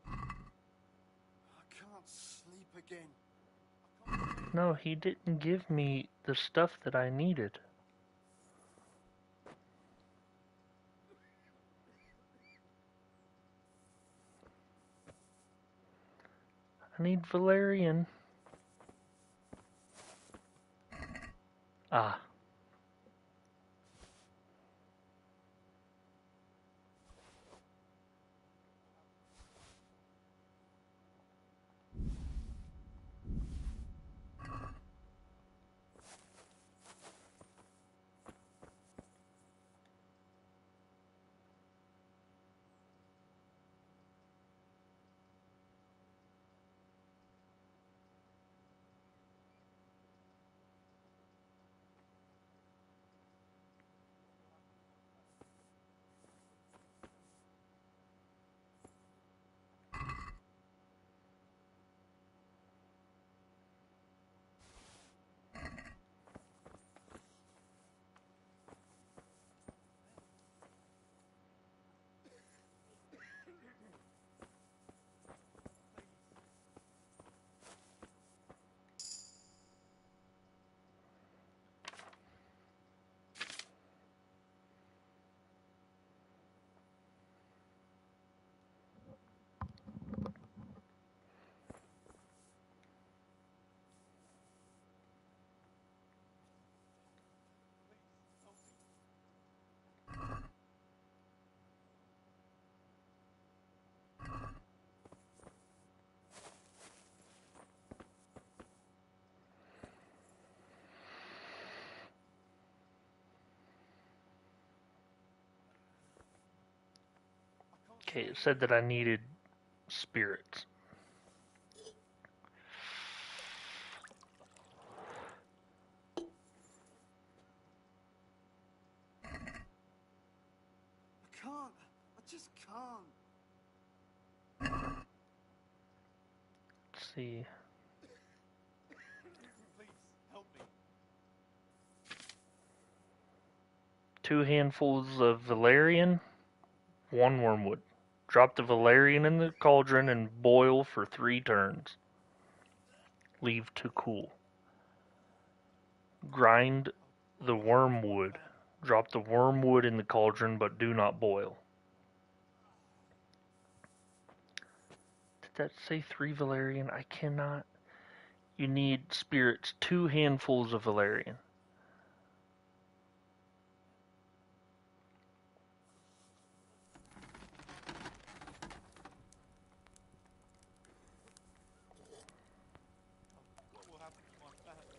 I can't sleep again. No, he didn't give me the stuff that I needed. I need valerian. Ah. Okay, it said that I needed spirits. I can't. I just can't. Let's see. Please, help me. 2 handfuls of valerian, 1 wormwood. Drop the valerian in the cauldron and boil for 3 turns. Leave to cool. Grind the wormwood. Drop the wormwood in the cauldron, but do not boil. Did that say 3 valerian? I cannot. You need spirits, 2 handfuls of valerian. What will happen to my family?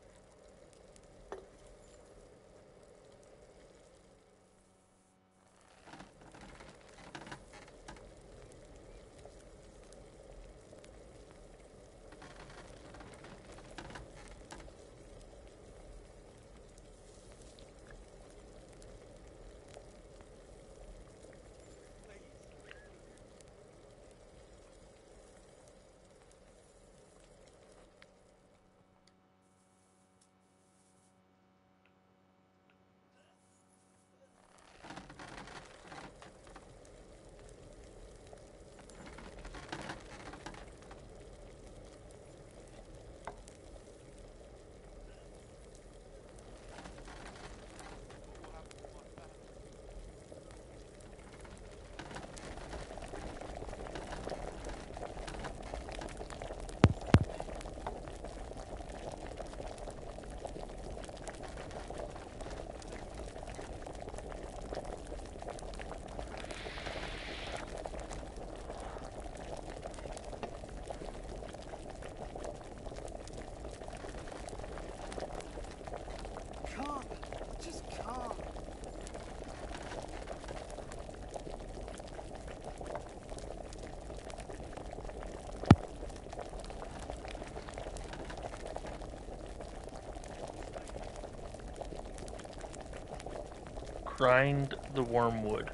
Grind the wormwood.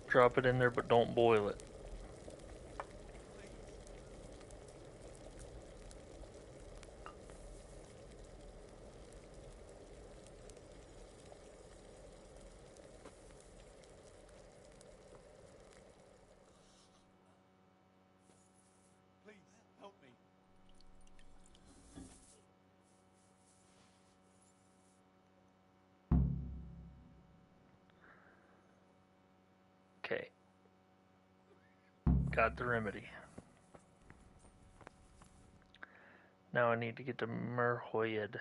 Drop it in there, but don't boil it. Please, help me. Okay. Got the remedy. Now I need to get to Merhoyed.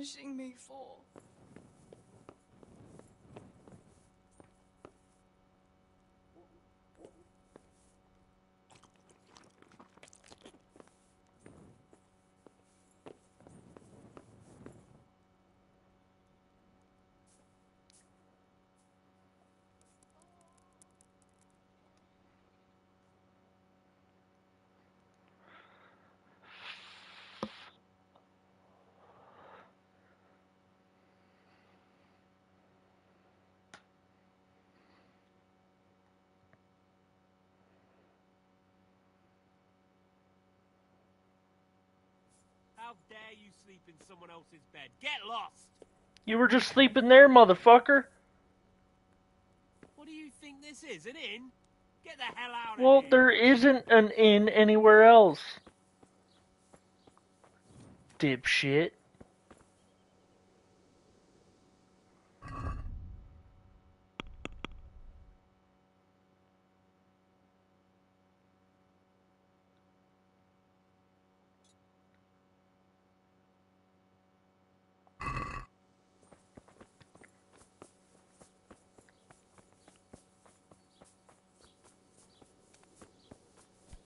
punishing me for? How dare you sleep in someone else's bed? Get lost! You were just sleeping there, motherfucker. What do you think this is, an inn? Get the hell out of Well, here! there isn't an inn anywhere else. Dipshit.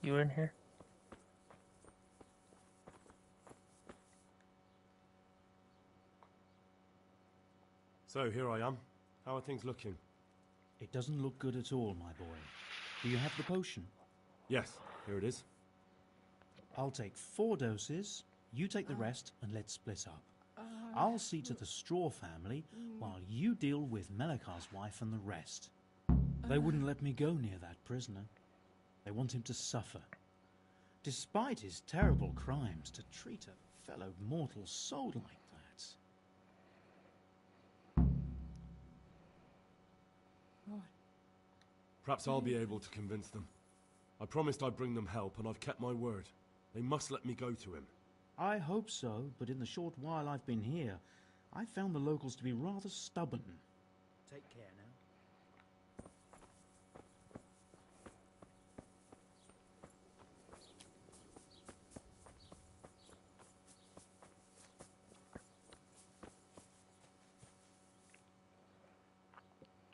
You in here? So, here I am. How are things looking? It doesn't look good at all, my boy. Do you have the potion? Yes, here it is. I'll take 4 doses, you take the rest, and let's split up. I'll see to the Straw family while you deal with Melikar's wife and the rest. They wouldn't let me go near that prisoner. They want him to suffer. Despite his terrible crimes, to treat a fellow mortal soul like that. Perhaps I'll be able to convince them. I promised I'd bring them help, and I've kept my word. They must let me go to him. I hope so, but in the short while I've been here, I've found the locals to be rather stubborn. Take care now.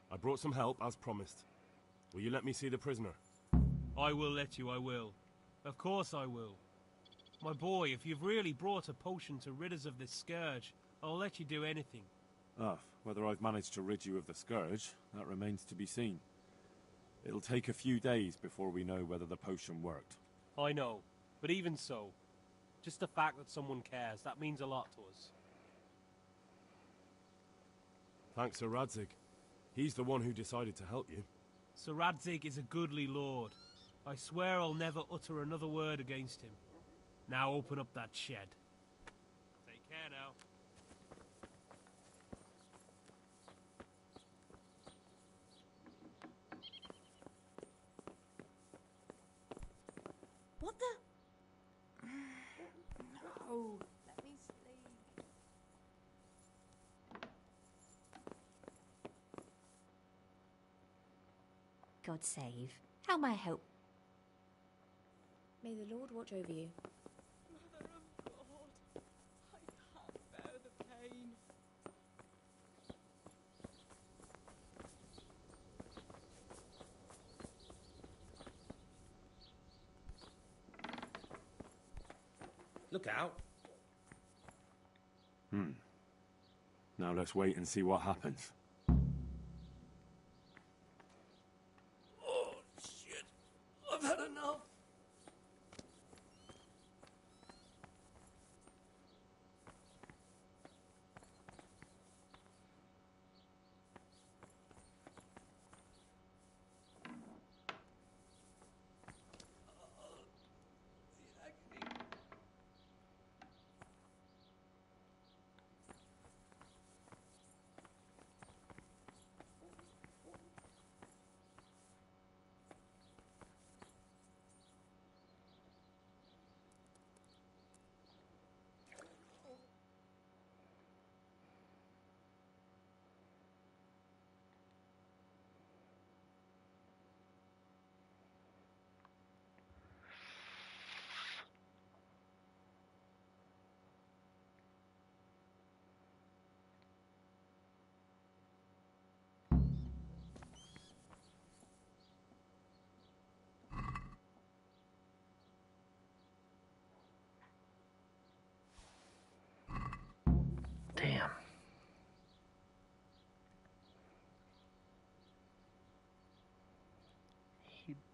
I brought some help, as promised. Will you let me see the prisoner? I will let you, I will. Of course I will. My boy, if you've really brought a potion to rid us of this scourge, I'll let you do anything. Ah, whether I've managed to rid you of the scourge, that remains to be seen. It'll take a few days before we know whether the potion worked. I know, but even so, just the fact that someone cares, that means a lot to us. Thanks, Sir Radzig. He's the one who decided to help you. Sir Radzig is a goodly lord. I swear I'll never utter another word against him. Now open up that shed. Take care now. What the? No, let me sleep. God save. How may I help? May the Lord watch over you. Mother of God, I can't bear the pain. Look out. Now let's wait and see what happens. Oh, shit. I've had enough.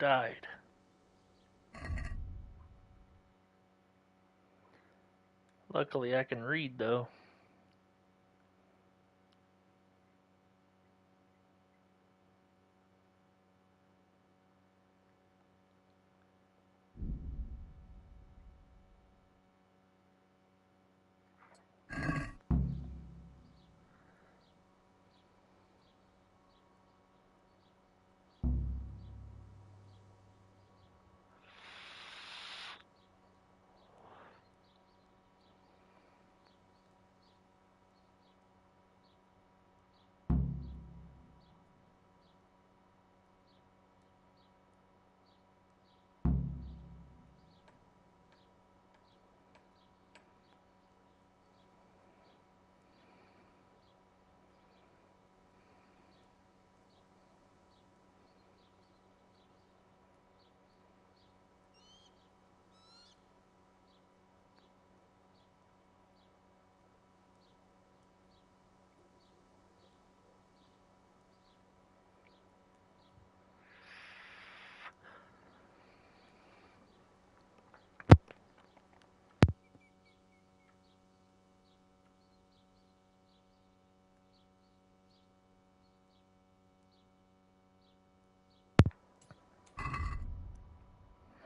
died. Luckily, I can read, though.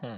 Hmm.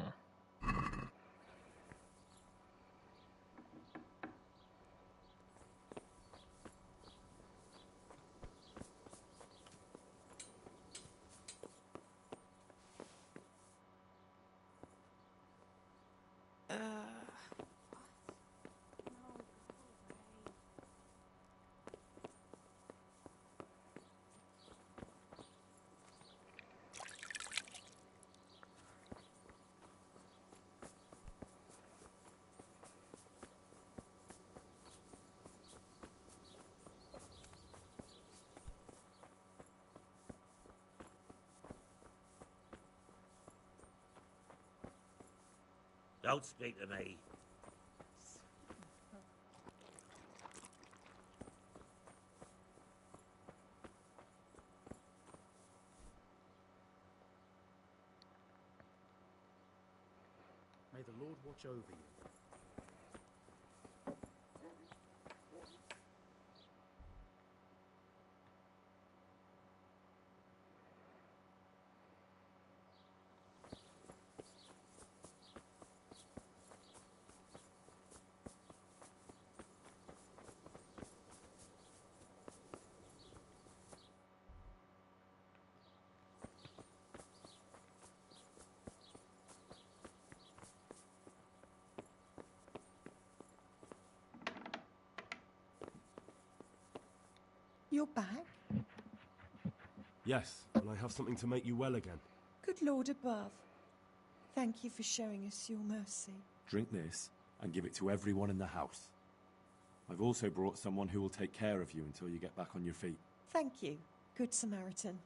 Don't speak to me. May the Lord watch over you. You're back? Yes, and I have something to make you well again. Good Lord above. Thank you for showing us your mercy. Drink this and give it to everyone in the house. I've also brought someone who will take care of you until you get back on your feet. Thank you, Good Samaritan.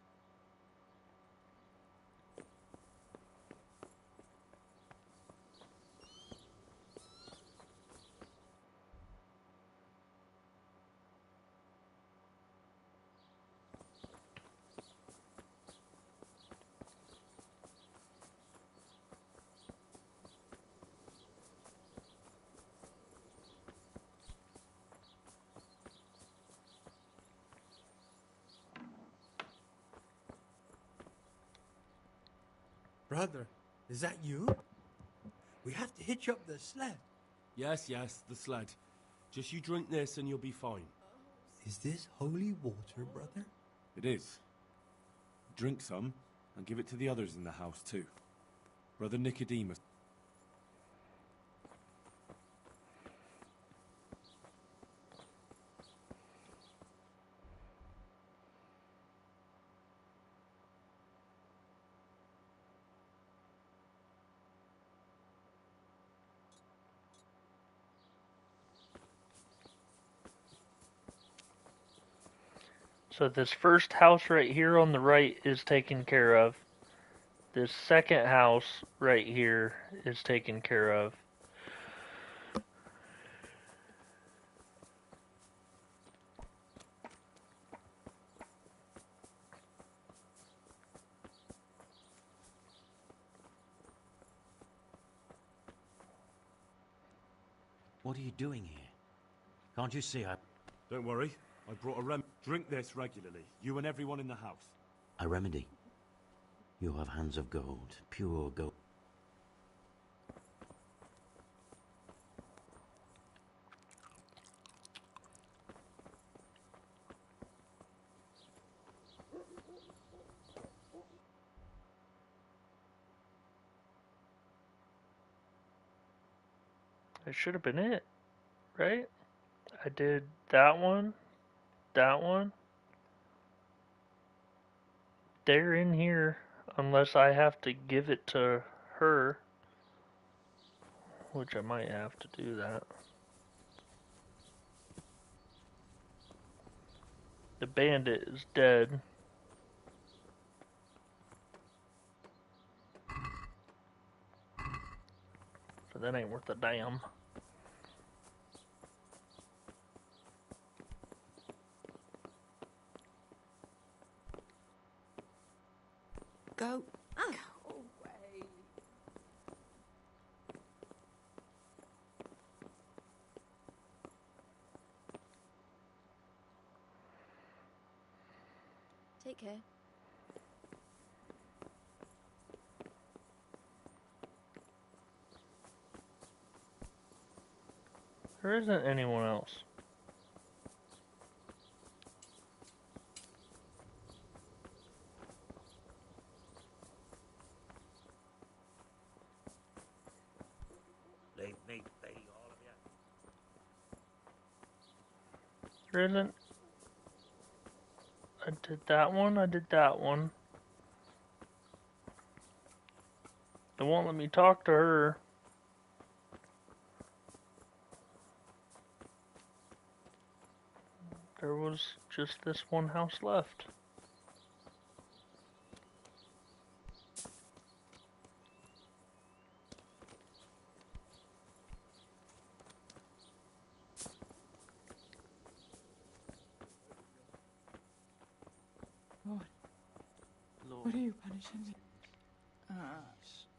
Brother, is that you? We have to hitch up the sled. Yes, the sled. Just you drink this and you'll be fine. Is this holy water, brother? It is. Drink some and give it to the others in the house too. Brother Nicodemus. So this first house right here on the right is taken care of. This second house right here is taken care of. What are you doing here? Can't you see Don't worry. I brought a Drink this regularly. You and everyone in the house. a remedy? You have hands of gold, pure gold. It should have been it, right? I did that one, that one. They're in here unless I have to give it to her, which I might have to do that. The bandit is dead. So that ain't worth a damn. Go away. Take care. There isn't anyone else. Leave me be, all of you. There isn't. I did that one, I did that one. It won't let me talk to her. There was just this one house left. Lord, Lord, what are you punishing me?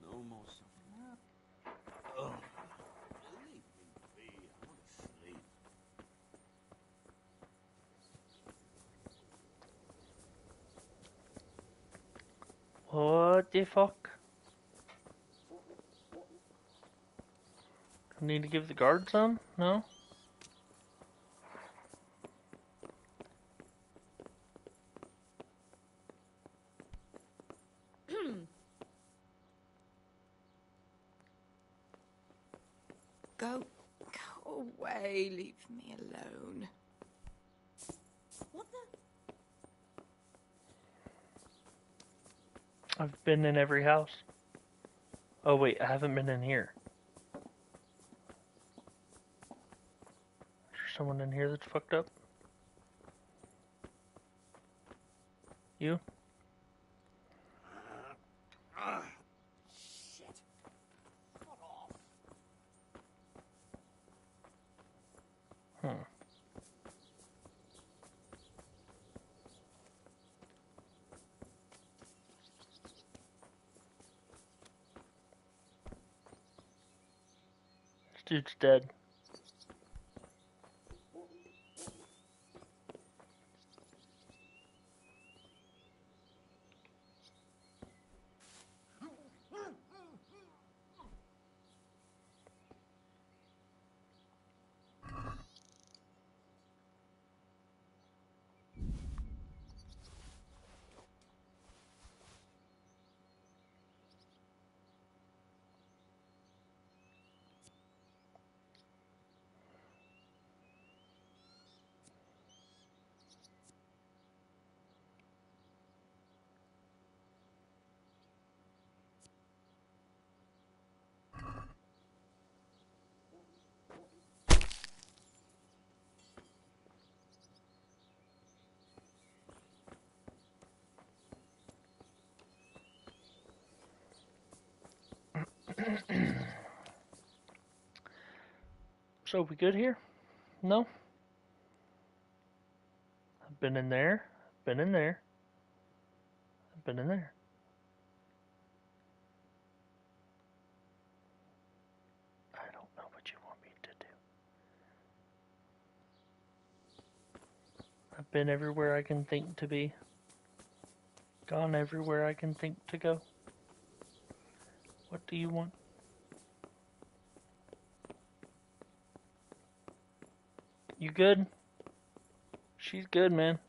no more suffering. Oh, leave me be. I want to sleep. What the fuck? I need to give the guard some? No? Go away. Leave me alone. What the? I've been in every house. Oh wait, I haven't been in here. Is there someone in here that's fucked up? You? Shit. Fuck off. Hmm. This dude's dead. So we good here? No? I've been in there. Been in there. I've been in there. I don't know what you want me to do. been everywhere I can think to be. Gone everywhere I can think to go. What do you want? You good? She's good, man.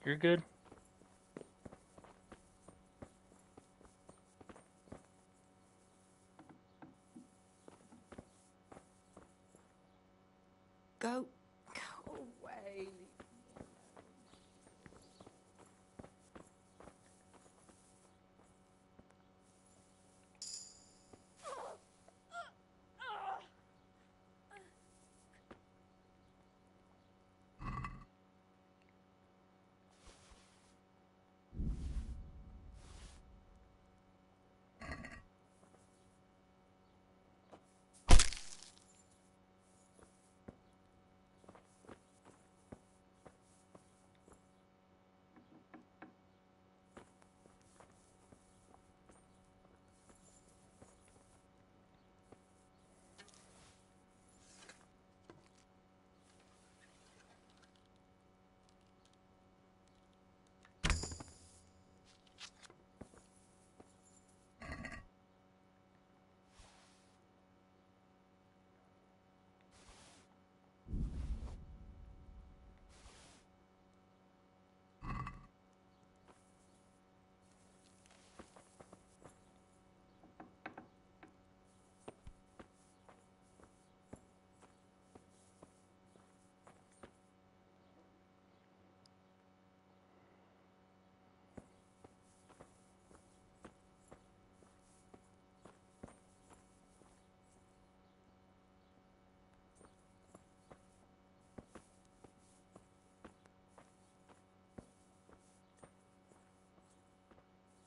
You're good? Go away.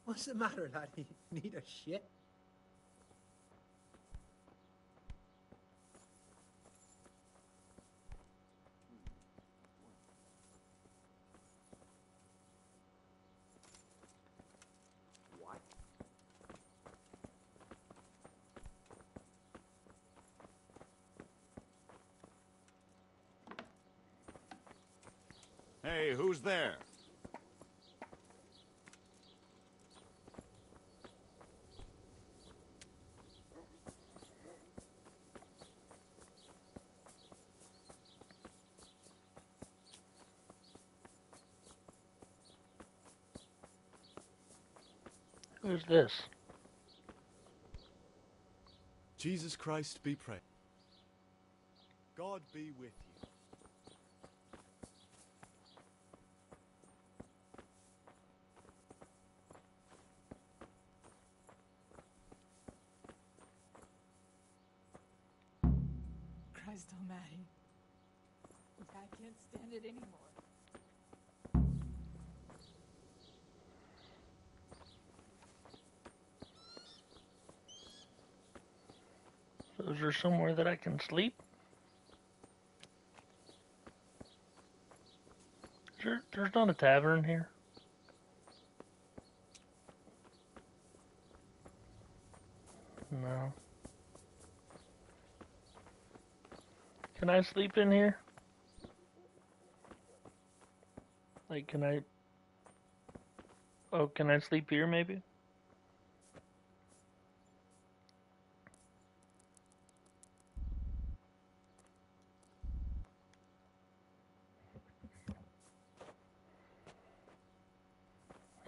What's the matter, laddie? Need a shit? What? Hey, who's there? Who's this? Jesus Christ be praised. God be with you. Christ almighty. I can't stand it anymore. So is there somewhere that I can sleep? There's not a tavern here. No. Can I sleep in here? Like, can I... Oh, can I sleep here, maybe?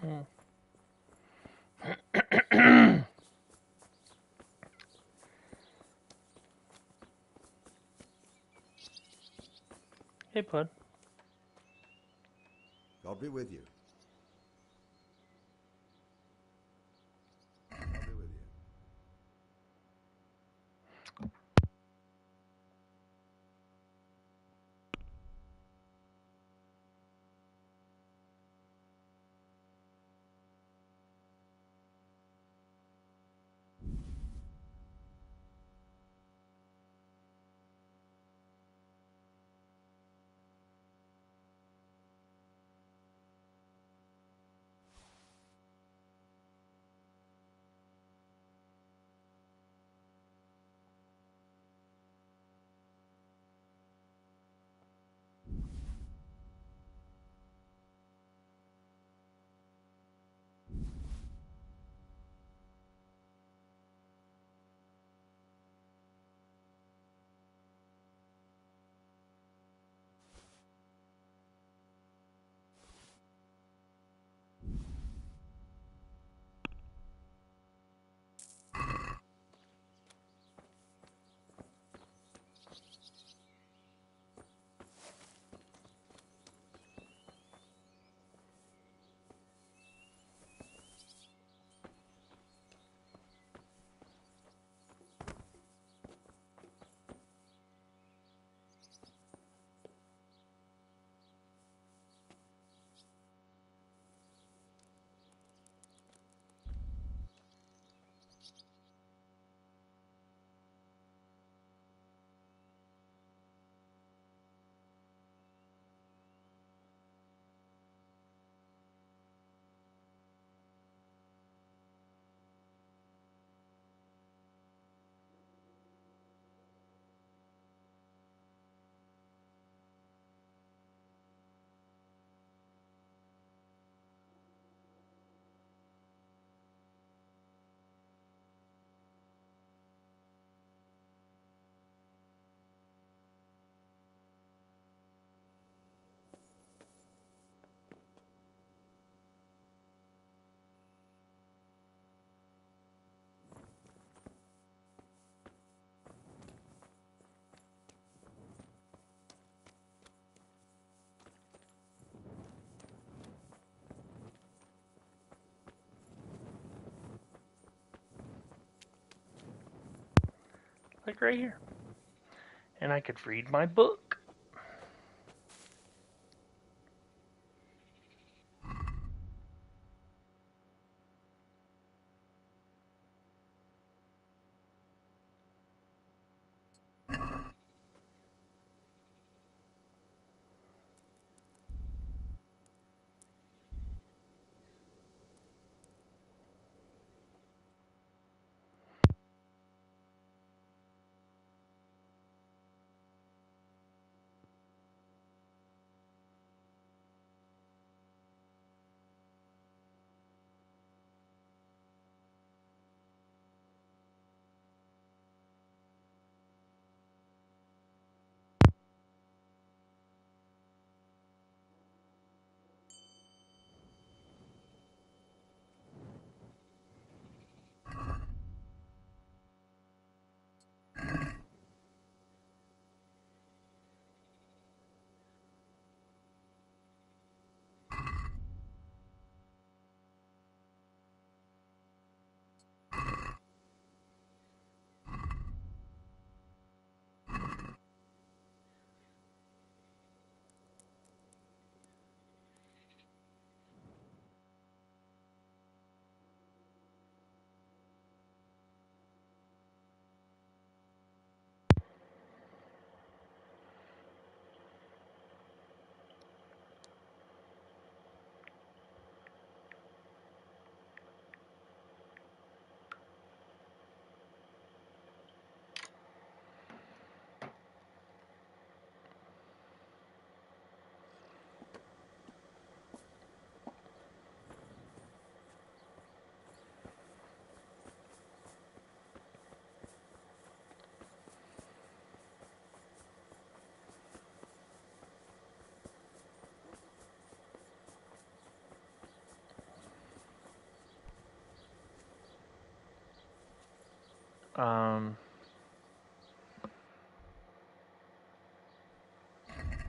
Hmm. Hey, bud. God be with you. God be with you. like right here. And I could read my book.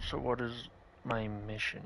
So what is my mission?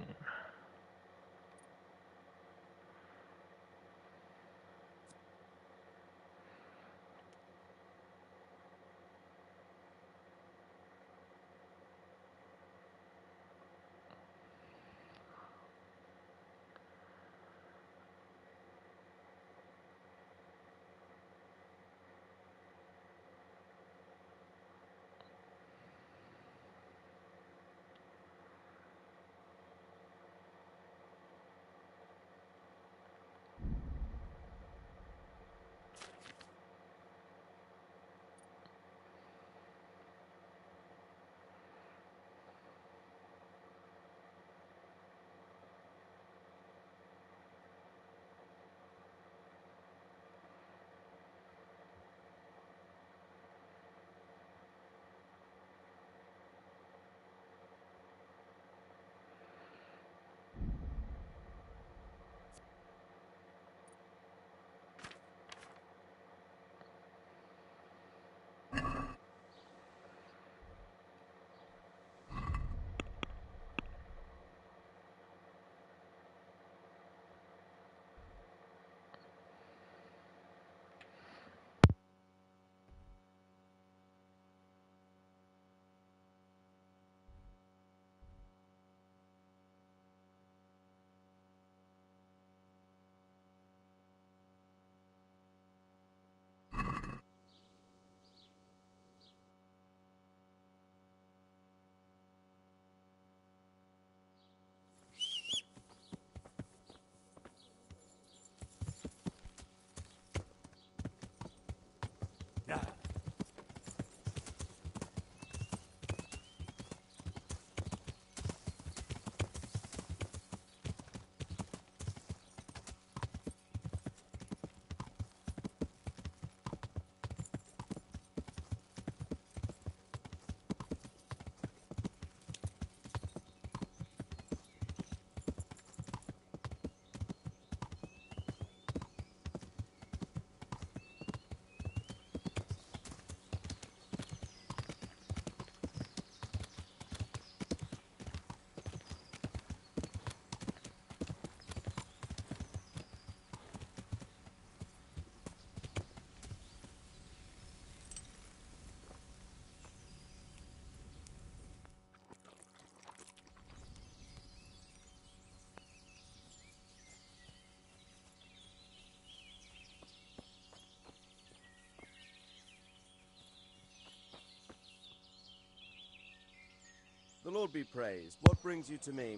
Lord be praised. What brings you to me?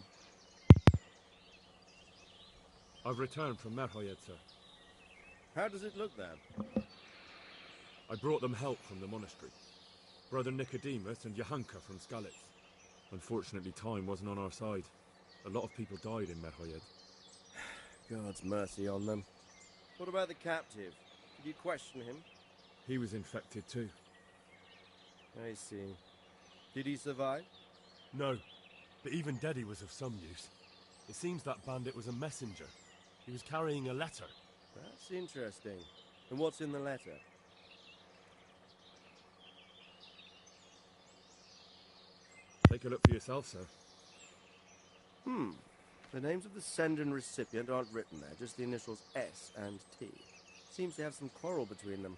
I've returned from Merhoyed, sir. How does it look there? I brought them help from the monastery. Brother Nicodemus and Johanka from Skalitz. Unfortunately, time wasn't on our side. A lot of people died in Merhoyed. God's mercy on them. What about the captive? Did you question him? He was infected too. I see. Did he survive? No, but even dead he was of some use. It seems that bandit was a messenger. He was carrying a letter. That's interesting. And what's in the letter? Take a look for yourself, sir. The names of the sender and recipient aren't written there, just the initials S and T. Seems to have some quarrel between them.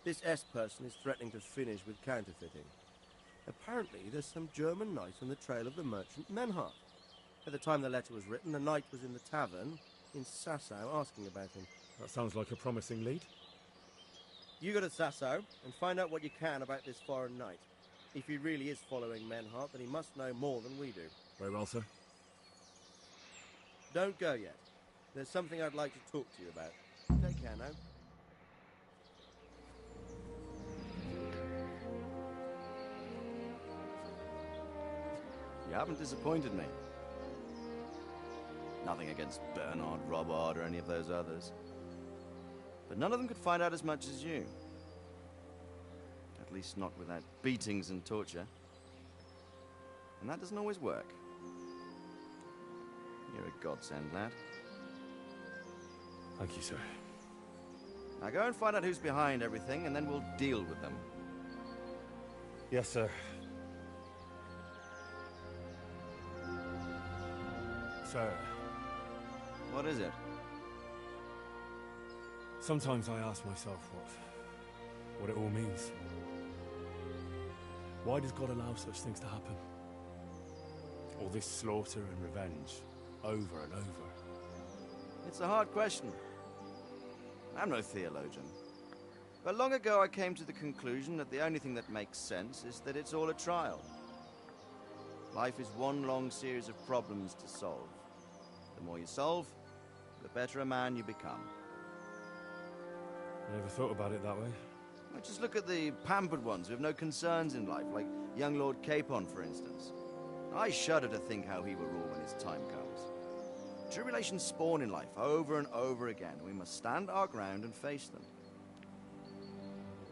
This S person is threatening to finish with counterfeiting. Apparently, there's some German knight on the trail of the merchant Menhart. At the time the letter was written, the knight was in the tavern in Sasau asking about him. That sounds like a promising lead. You go to Sasau and find out what you can about this foreign knight. If he really is following Menhart, then he must know more than we do. Very well, sir. Don't go yet. There's something I'd like to talk to you about. Take care now. You haven't disappointed me. Nothing against Bernard, Robard, or any of those others. But none of them could find out as much as you. At least not without beatings and torture. And that doesn't always work. You're a godsend, lad. Thank you, sir. Now go and find out who's behind everything, and then we'll deal with them. Yes, sir. Sir. What is it? Sometimes I ask myself what it all means. Why does God allow such things to happen? All this slaughter and revenge, over and over. It's a hard question. I'm no theologian. But long ago I came to the conclusion that the only thing that makes sense is that it's all a trial. Life is one long series of problems to solve. The more you solve, the better a man you become. I never thought about it that way. Well, just look at the pampered ones who have no concerns in life, like young Lord Capon, for instance. I shudder to think how he will rule when his time comes. Tribulations spawn in life over and over again. We must stand our ground and face them.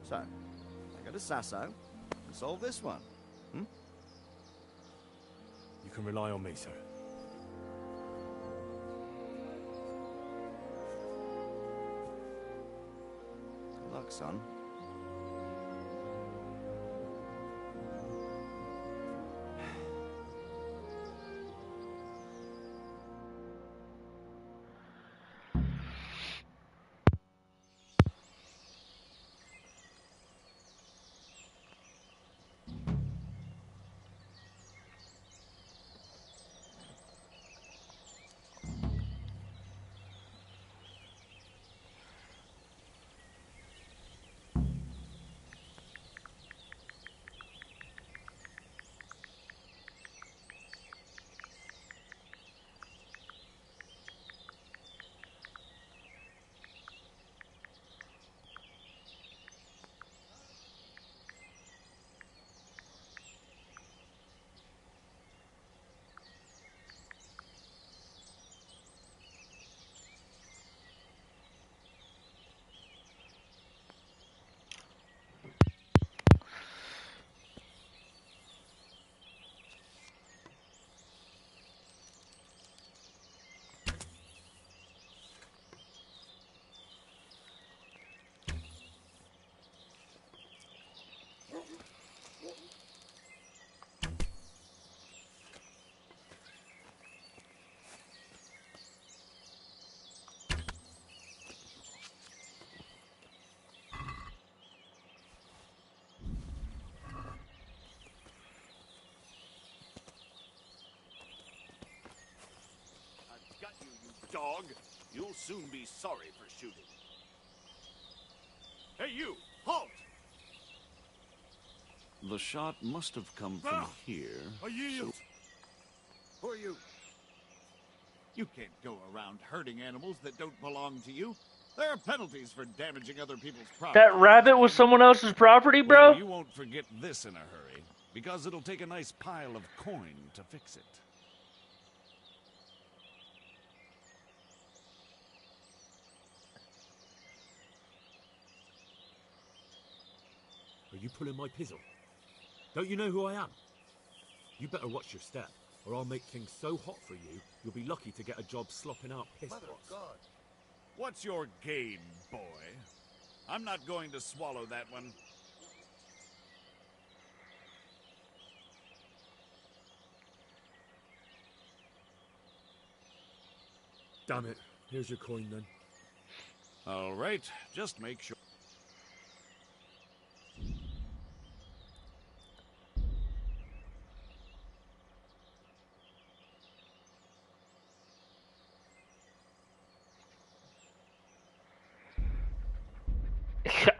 So, I go to Sasau and solve this one. You can rely on me, sir. Good luck, son. Got you, you dog. You'll soon be sorry for shooting. Hey, you! Halt! The shot must have come from here. I yield! You can't go around hurting animals that don't belong to you. There are penalties for damaging other people's property. That rabbit was someone else's property, bro? Well, you won't forget this in a hurry, because it'll take a nice pile of coin to fix it. Are you pulling my pizzle? Don't you know who I am? You better watch your step, or I'll make things so hot for you, you'll be lucky to get a job slopping out piss Mother pots. of God. What's your game, boy? I'm not going to swallow that one. Damn it. Here's your coin then. All right, just make sure.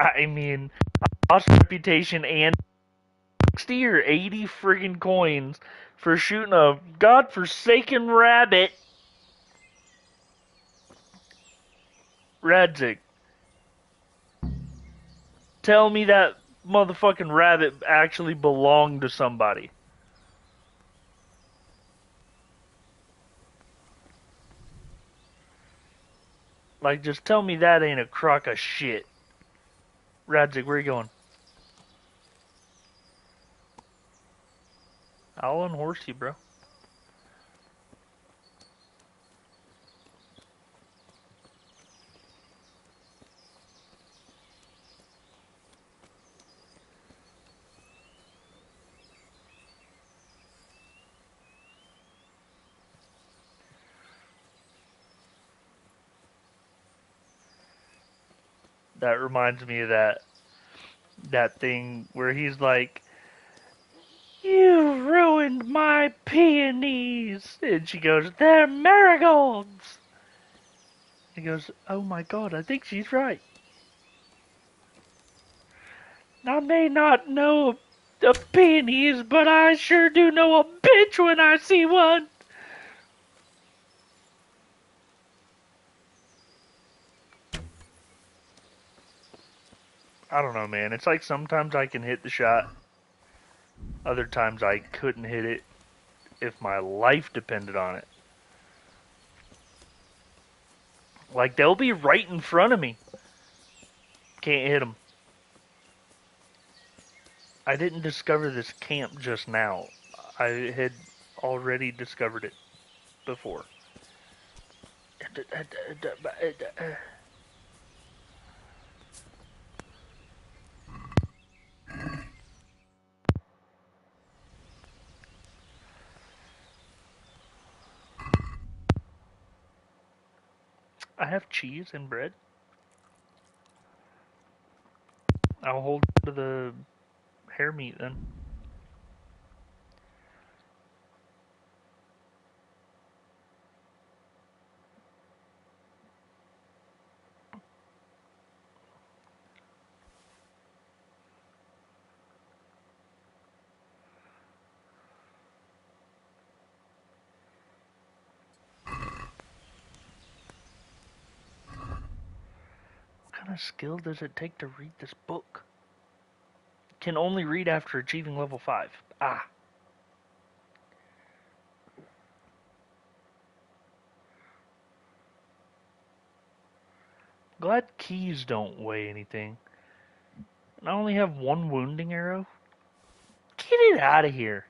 I mean, I lost reputation and 60 or 80 friggin' coins for shooting a godforsaken rabbit. Radzig, tell me that motherfucking rabbit actually belonged to somebody. Like, just tell me that ain't a crock of shit. Radzig, where you going? I'll unhorse you, bro. That reminds me of that thing where he's like, "You ruined my peonies," and she goes, "They're marigolds." He goes, "Oh my God, I think she's right. I may not know the peonies, but I sure do know a bitch when I see one." I don't know, man. It's like sometimes I can hit the shot. Other times I couldn't hit it if my life depended on it. Like, they'll be right in front of me. Can't hit them. I didn't discover this camp just now. I had already discovered it before. I have cheese and bread. I'll hold to the hair meat then. What kind of skill does it take to read this book? Can only read after achieving level 5. Ah. Glad keys don't weigh anything. And I only have one wounding arrow? Get it out of here.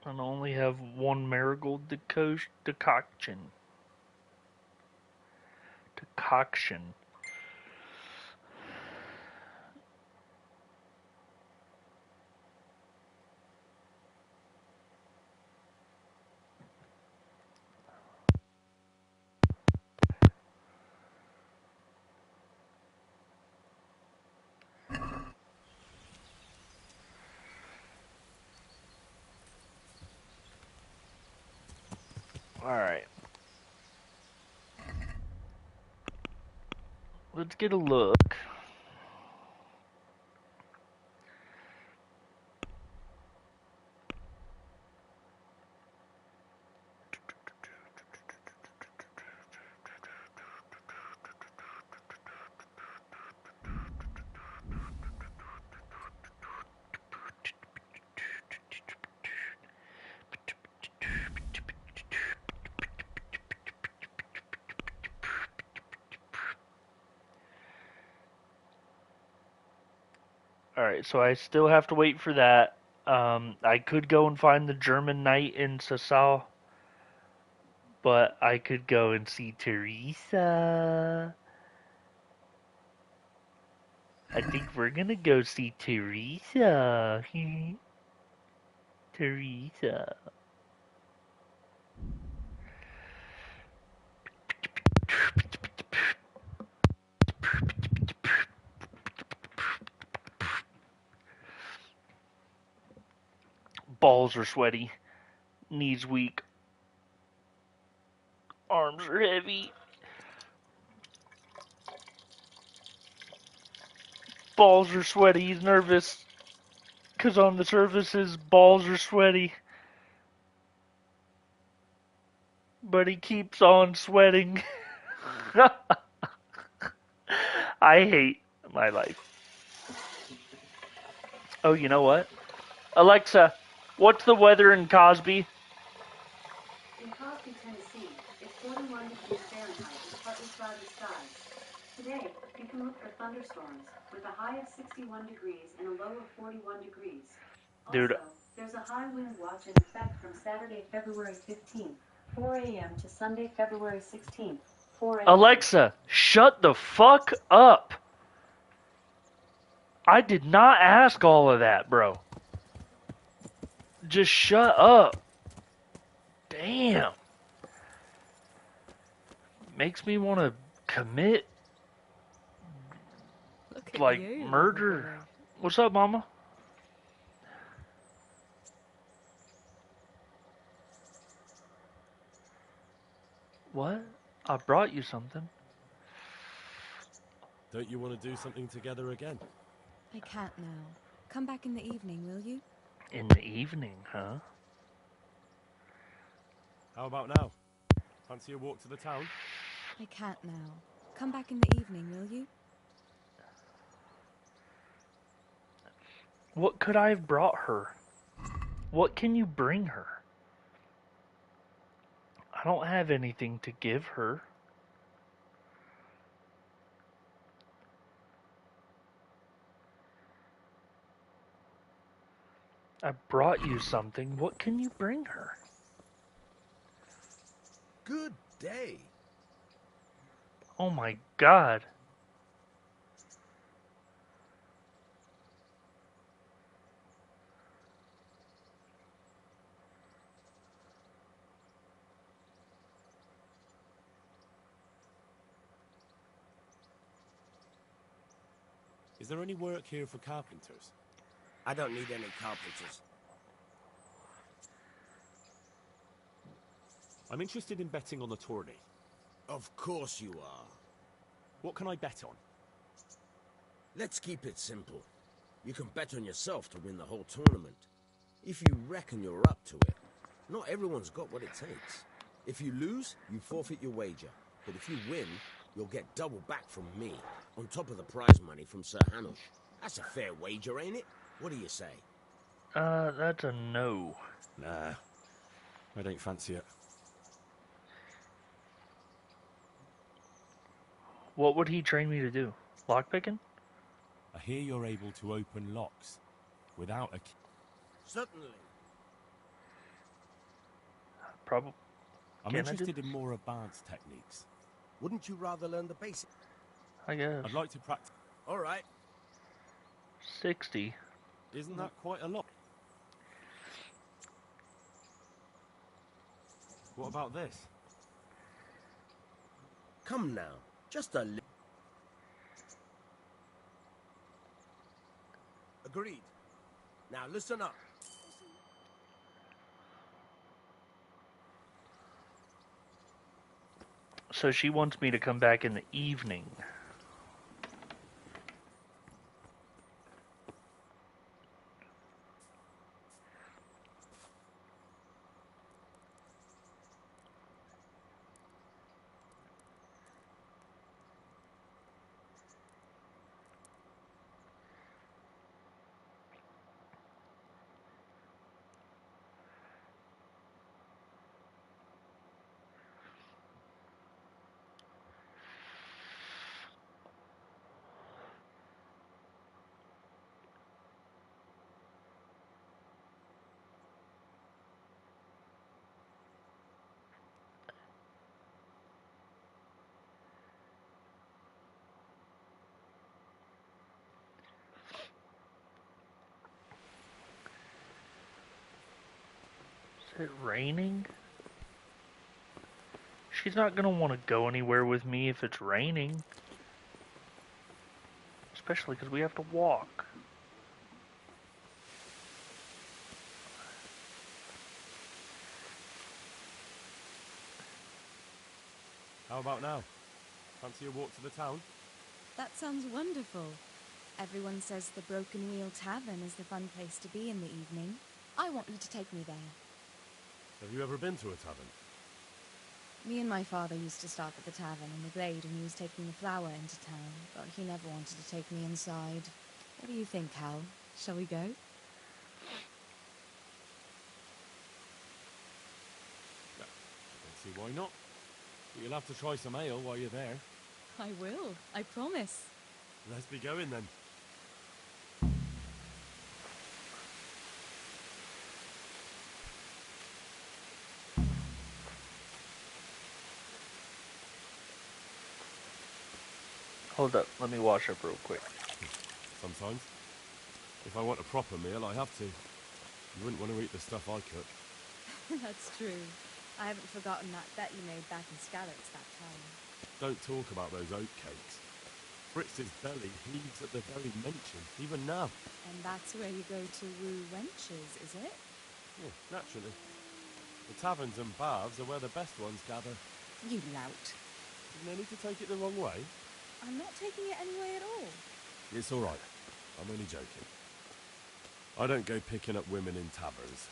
And I only have one marigold decoction. Alright. Let's get a look. Alright, so I still have to wait for that. I could go and find the German knight in Sasau, but I could go and see Teresa. I think we're gonna go see Teresa. Teresa. Balls are sweaty. Knees weak. Arms are heavy. Balls are sweaty. He's nervous. Because on the surface his balls are sweaty. But he keeps on sweating. I hate my life. Oh, you know what? Alexa, what's the weather in Cosby? In Cosby, Tennessee, it's 41 degrees Fahrenheit with partly cloudy skies. Today, you can look for thunderstorms with a high of 61 degrees and a low of 41 degrees. Dude. Also, there's a high wind watch in effect from Saturday, February 15th, 4 a.m. to Sunday, February 16th, 4 a.m. Alexa, shut the fuck up. I did not ask all of that, bro. Just shut up. Damn. Makes me want to commit, like, murder. What's up, mama? What? I brought you something. Don't you want to do something together again? I can't now. Come back in the evening, will you? In the evening, huh? How about now? Fancy a walk to the town? I can't now. Come back in the evening, will you? What could I have brought her? What can you bring her? I don't have anything to give her. I brought you something. What can you bring her? Good day. Oh my god. Is there any work here for carpenters? I don't need any carpenters. I'm interested in betting on the tourney. Of course you are. What can I bet on? Let's keep it simple. You can bet on yourself to win the whole tournament. If you reckon you're up to it. Not everyone's got what it takes. If you lose, you forfeit your wager. But if you win, you'll get double back from me, on top of the prize money from Sir Hanush. That's a fair wager, ain't it? What do you say? That's a no. Nah, I don't fancy it. What would he train me to do? Lockpicking? I hear you're able to open locks without a key. Certainly. Probably. I'm interested in more advanced techniques. Wouldn't you rather learn the basics? I guess. I'd like to practice. All right. 60. Isn't that quite a lot? What about this? Come now. Just a little. Agreed. Now listen up. So she wants me to come back in the evening. Is it raining? She's not gonna want to go anywhere with me if it's raining. Especially because we have to walk. How about now? Fancy a walk to the town? That sounds wonderful. Everyone says the Broken Wheel Tavern is the fun place to be in the evening. I want you to take me there. Have you ever been to a tavern? Me and my father used to stop at the tavern in the Glade when he was taking the flour into town, but he never wanted to take me inside. What do you think, Hal? Shall we go? I don't see why not. But you'll have to try some ale while you're there. I will, I promise. Let's be going then. Hold up, let me wash up real quick. Sometimes. If I want a proper meal, I have to. You wouldn't want to eat the stuff I cook. That's true. I haven't forgotten that bet you made back in Skalitz that time. Don't talk about those oat cakes. Fritz's belly heaves at the very mention, even now. And that's where you go to woo wenches, is it? Yeah, naturally. The taverns and baths are where the best ones gather. You lout. No need to take it the wrong way. I'm not taking it any way at all. It's all right. I'm only joking. I don't go picking up women in taverns.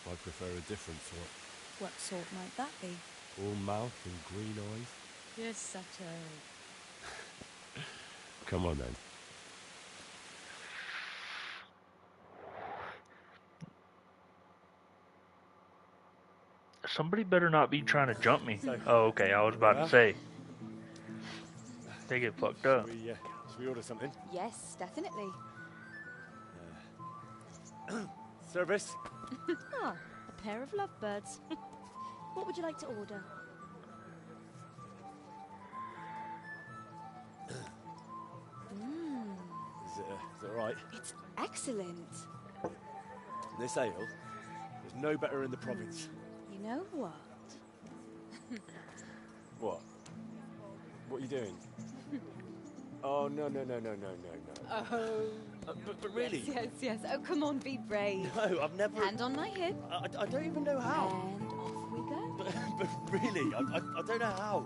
I prefer a different sort. What sort might that be? All mouth and green eyes. You're such a... Come on then. Somebody better not be trying to jump me. Oh, okay, I was about to say. They get fucked up. Should we order something? Yes, definitely. Service? Ah, a pair of lovebirds. What would you like to order? Is it all right? It's excellent. This ale, there's no better in the province. You know what? What? What are you doing? Oh, no. Oh. But really? Yes. Oh, come on, be brave. No, I've never... Hand on my hip. I don't even know how. And off we go. But really, I don't know how.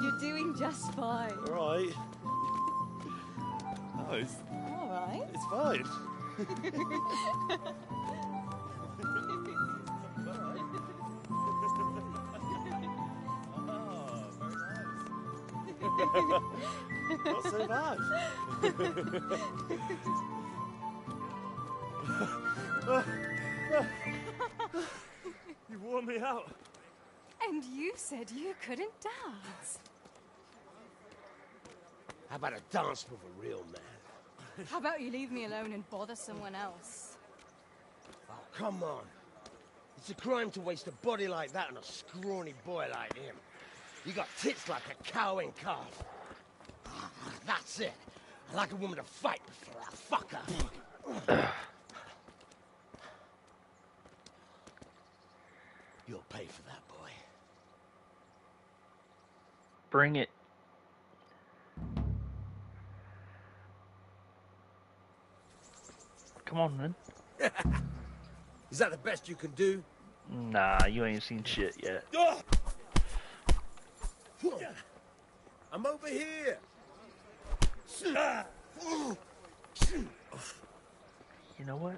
You're doing just fine. All right. Oh, it's... All right. It's fine. Not so bad. You wore me out. And you said you couldn't dance. How about a dance with a real man? How about you leave me alone and bother someone else? Oh, come on. It's a crime to waste a body like that on a scrawny boy like him. You got tits like a cow in calf. That's it. I like a woman to fight before I fuck her. You'll pay for that, boy. Bring it. Come on, then. Is that the best you can do? Nah, you ain't seen shit yet. I'm over here. You know what?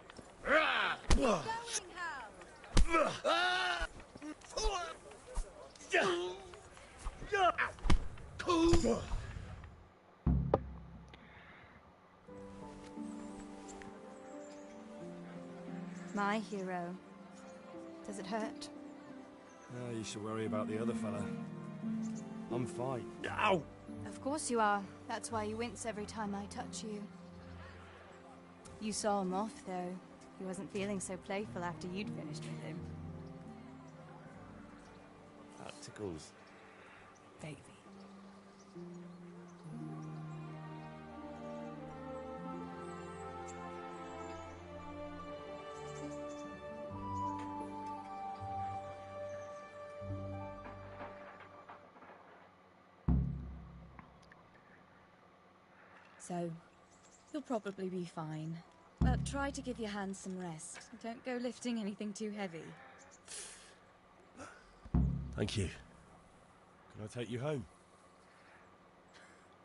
My hero. Does it hurt? You should worry about the other fella. I'm fine. Ow! Of course you are. That's why you wince every time I touch you. You saw him off, though. He wasn't feeling so playful after you'd finished with him. That tickles. Baby. so you'll probably be fine. But try to give your hands some rest. Don't go lifting anything too heavy. Thank you. Can I take you home?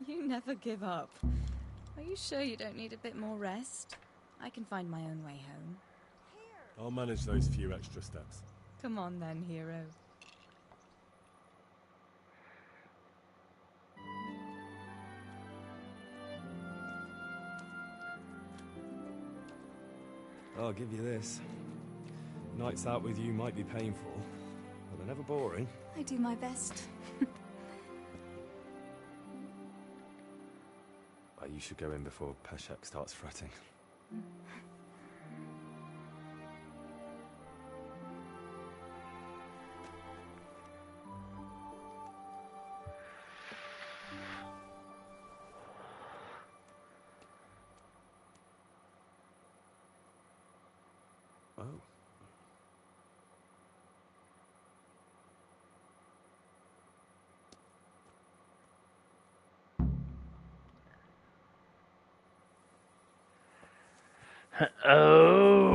You never give up. Are you sure you don't need a bit more rest? I can find my own way home. I'll manage those few extra steps. Come on then, hero. I'll give you this. Nights out with you might be painful, but they're never boring. I do my best. You should go in before Peshek starts fretting. Oh. Oh,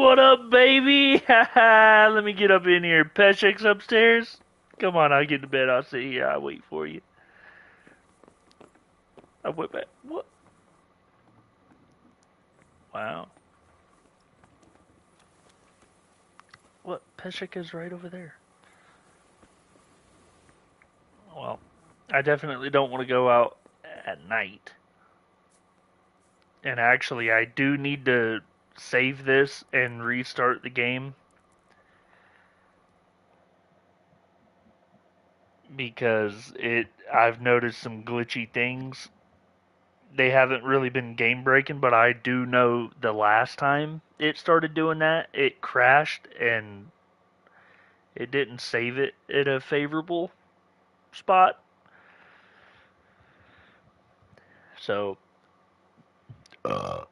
what up, baby? Let me get up in here. Peshek's upstairs. Come on, I'll get to bed. I'll sit here. I'll wait for you. I went back. What? Wow. What? Peshek is right over there. Well, I definitely don't want to go out at night. And actually, I do need to save this and restart the game. Because I've noticed some glitchy things. They haven't really been game breaking, but I do know the last time it started doing that, it crashed and it didn't save it at a favorable spot. So, what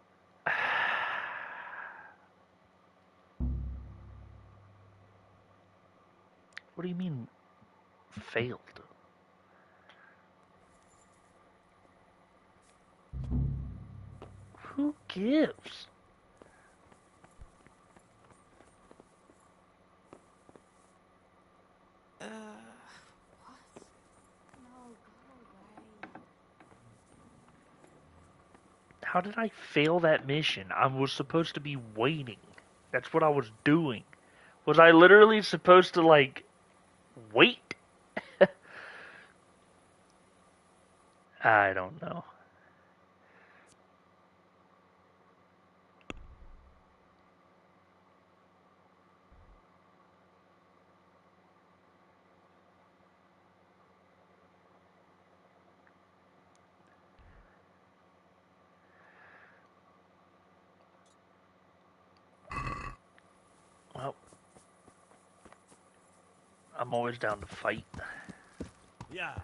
do you mean failed? Who gives? How did I fail that mission? I was supposed to be waiting. That's what I was doing. Was I literally supposed to, like, wait? I don't know. Well, I'm always down to fight. Yeah.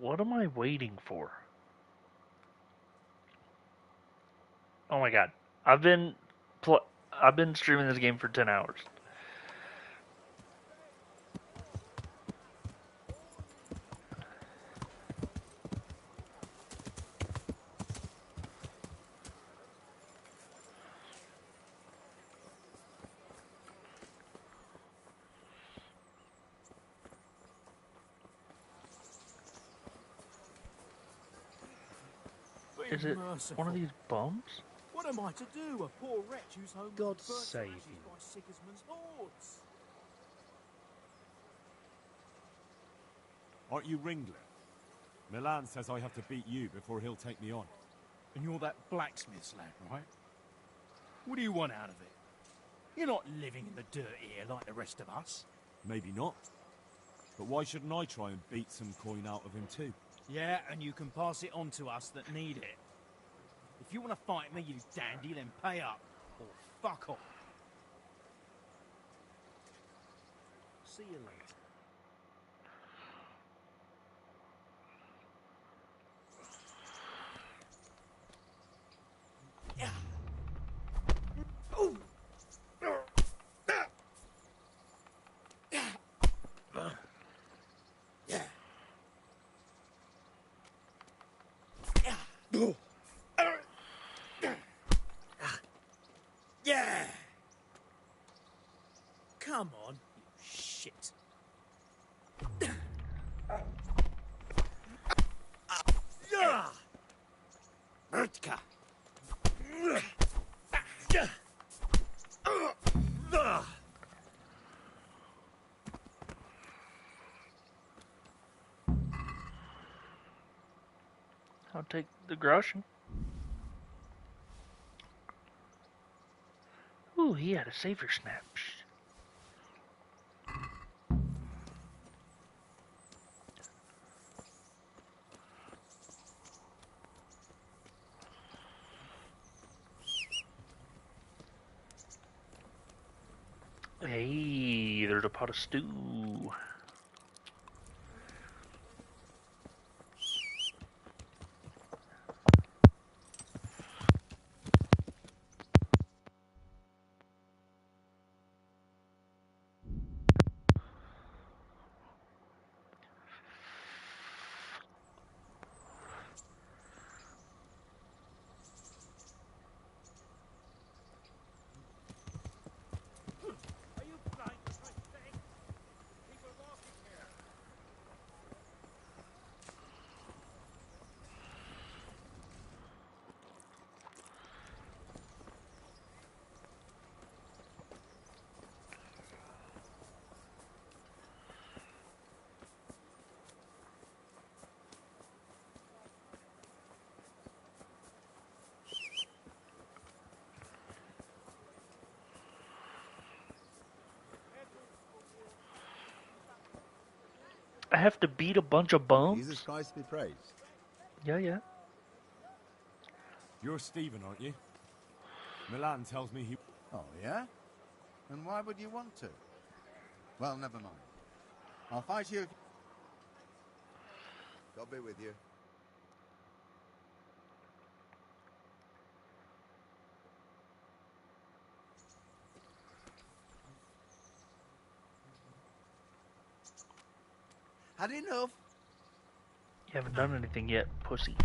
What am I waiting for? Oh my god. I've been streaming this game for 10 hours. Is it one of these bums? What am I to do? A poor wretch whose home God was burnt to save ashes you. by Sigismund's hordes. Aren't you Ringler? Milan says I have to beat you before he'll take me on. And you're that blacksmith's lad, right? What do you want out of it? You're not living in the dirt here like the rest of us. Maybe not. But why shouldn't I try and beat some coin out of him too? Yeah, and you can pass it on to us that need it. If you want to fight me, you dandy, then pay up. Or fuck off. See you later. Yeah! Come on, you shit. Ertka! I'll take the groschen. Ooh, he had a savior snap. Hey, there's a pot of stew. I have to beat a bunch of bums? Jesus Christ be praised. Yeah, yeah. You're Stephen, aren't you? Milan tells me he... Oh, yeah? And why would you want to? Well, never mind. I'll fight you if... God be with you. Had enough? You haven't done anything yet, pussy.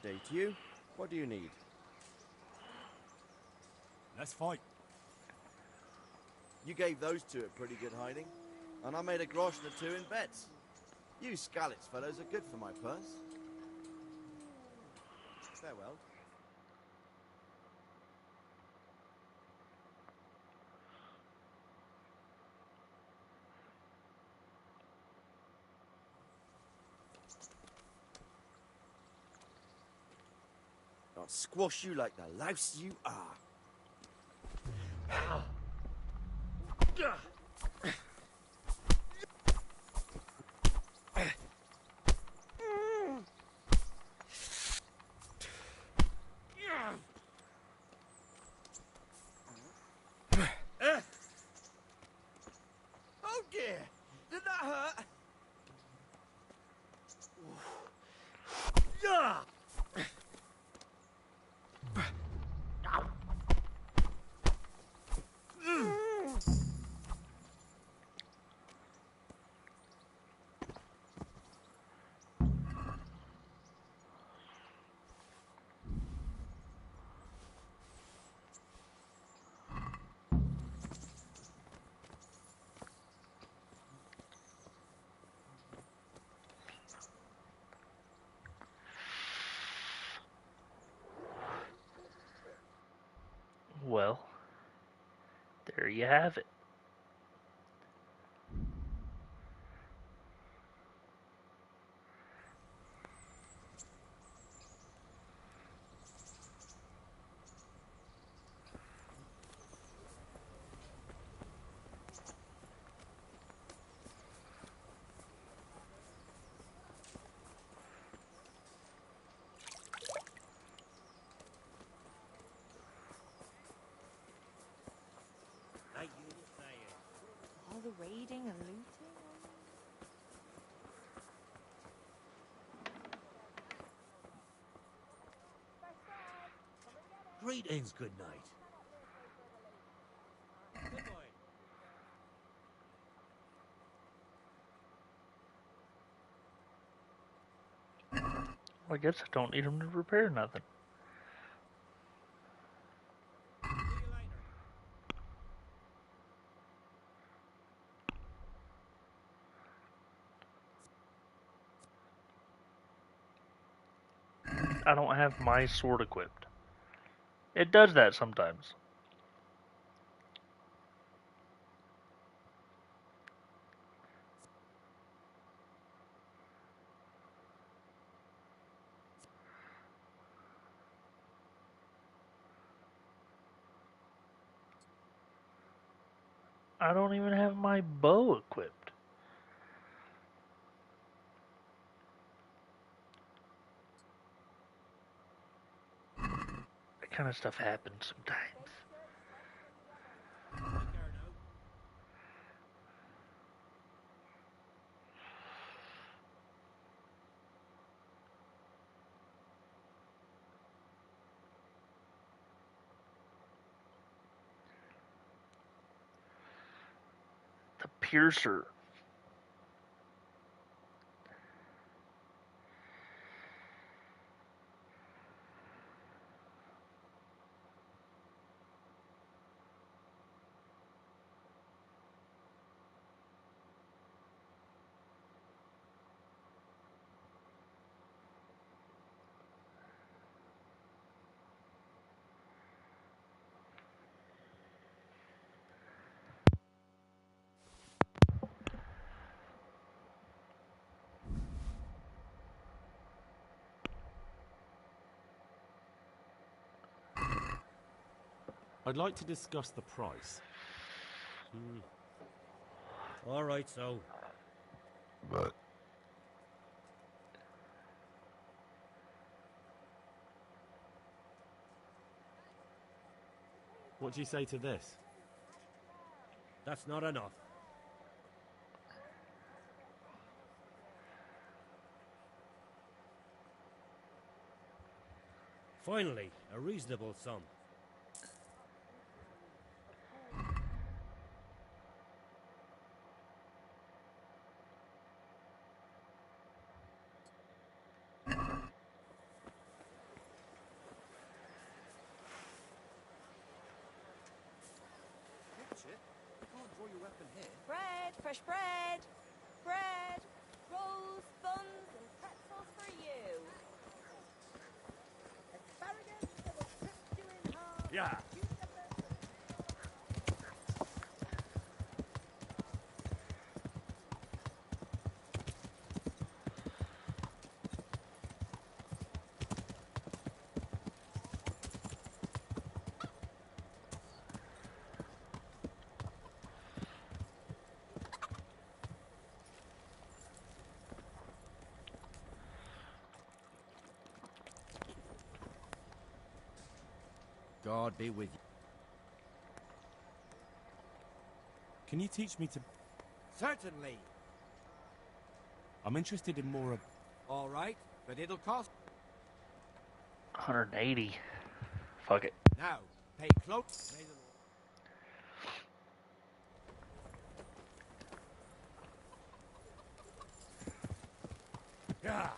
day to you. What do you need? Let's fight. You gave those two a pretty good hiding, and I made a grosh and a two in bets. You Skalitz fellows are good for my purse. Farewell. I'll squash you like the louse you are. Oh dear! Did that hurt? Yeah! Well, there you have it. All the raiding and looting? Greetings, good night. Well, I guess I don't need him to repair nothing. I don't have my sword equipped. It does that sometimes. I don't even have my bow equipped. That kind of stuff happens sometimes. The piercer. I'd like to discuss the price. All right, so. But what do you say to this? That's not enough. Finally, a reasonable sum. store your weapon here. Bread, fresh bread. Bread, rolls, buns, and pretzels for you. Asparagus that will trip you in half. Yeah. God be with you. Can you teach me to... Certainly. I'm interested in more of... All right, but it'll cost... 180. Fuck it. Now, pay close... May the Lord... Yeah.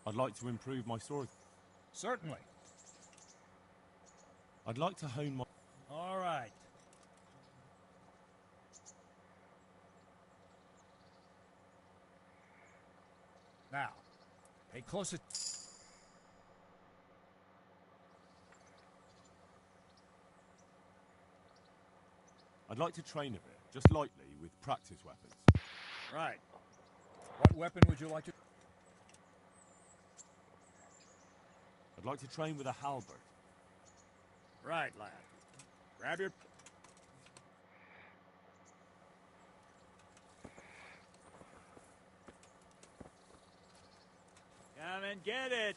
I'd like to improve my sword. Certainly. I'd like to hone my... All right. Now, pay close attention. I'd like to train a bit, just lightly, with practice weapons. Right. What weapon would you like to... I'd like to train with a halberd. Right, lad. Grab your... Come and get it!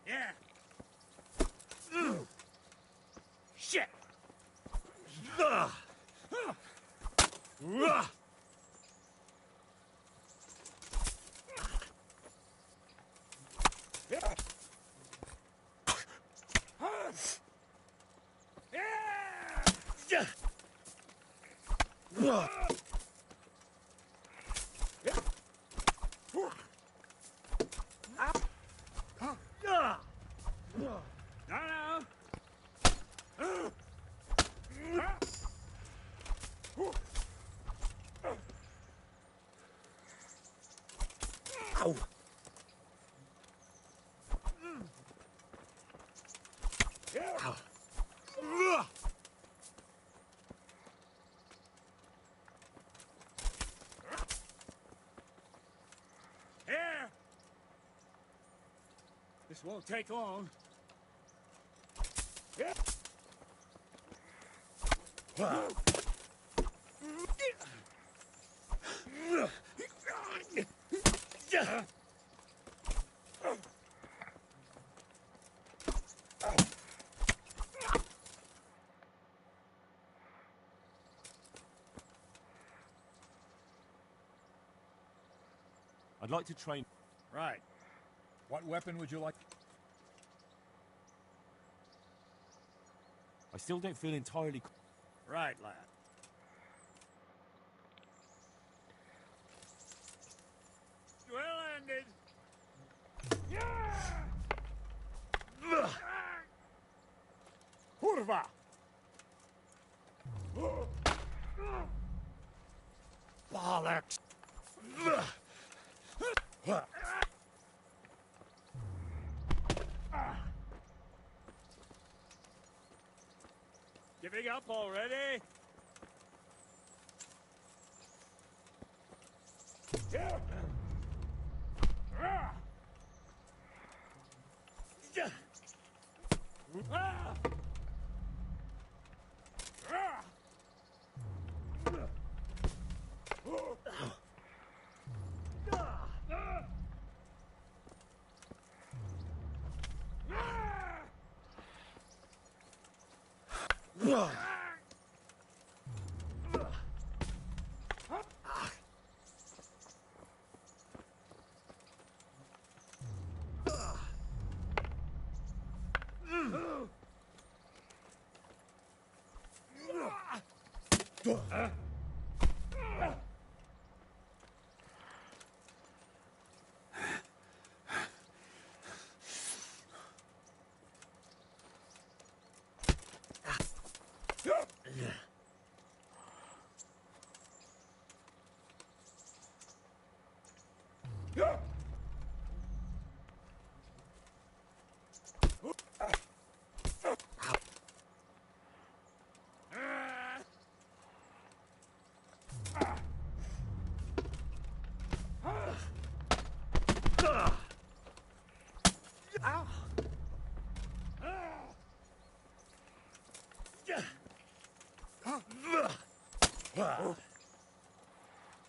Yeah. Shit. Ow! Ow. Here! This won't take long. I'd like to train... Right. What weapon would you like? I still don't feel entirely... Right, lad. Well ended. Kurva! Bollocks! Giving up already?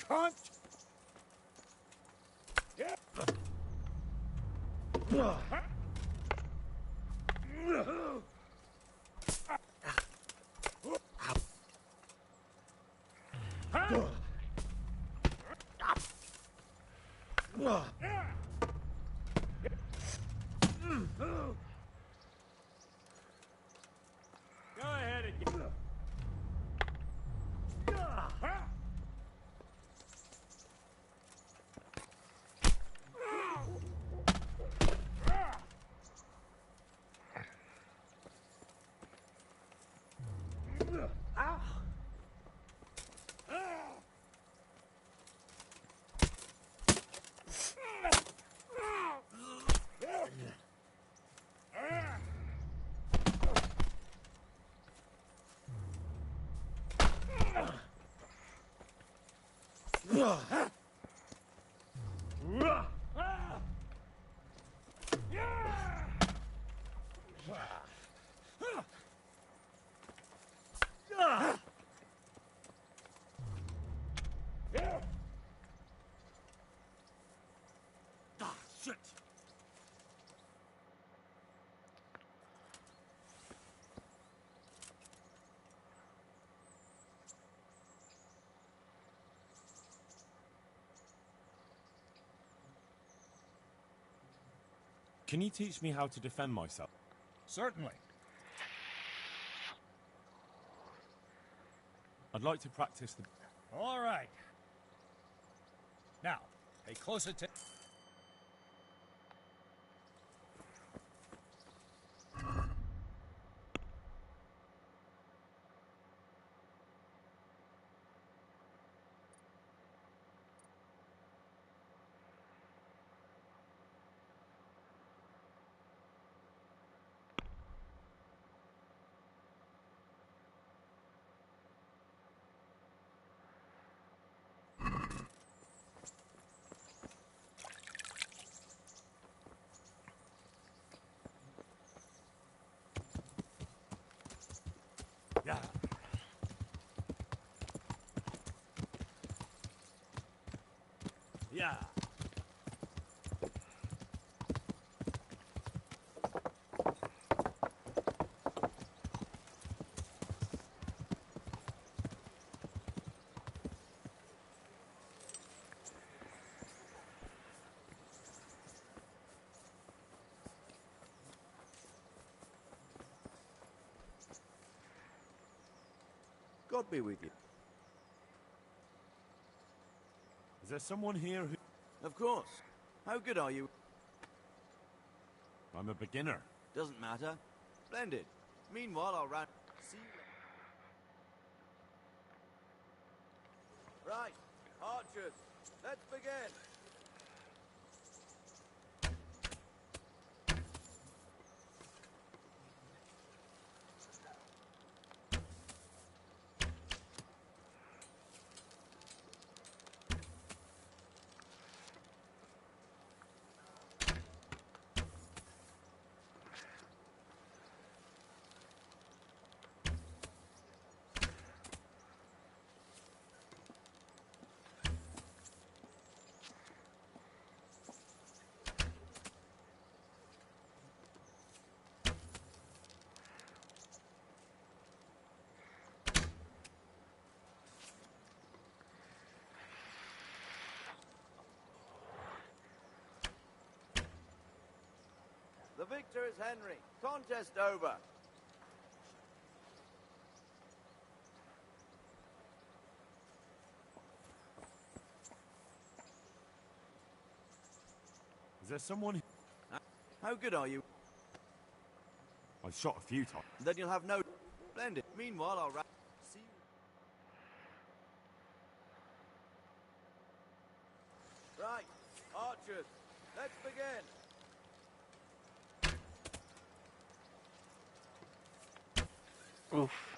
Cunt! Go ahead and get... Shit! Can you teach me how to defend myself? Certainly. I'd like to practice the... All right. Now, pay close attention. Yeah. Yeah. God be with you. Is there someone here who... Of course. How good are you? I'm a beginner. Doesn't matter. Splendid. Meanwhile, I'll run... See you later. Right. Archers, let's begin. victor is Henry. Contest over. Is there someone... How good are you? I've shot a few times. Then you'll have no... Splendid. Meanwhile, I'll wrap... See you... Right. Archers, let's begin. Oof.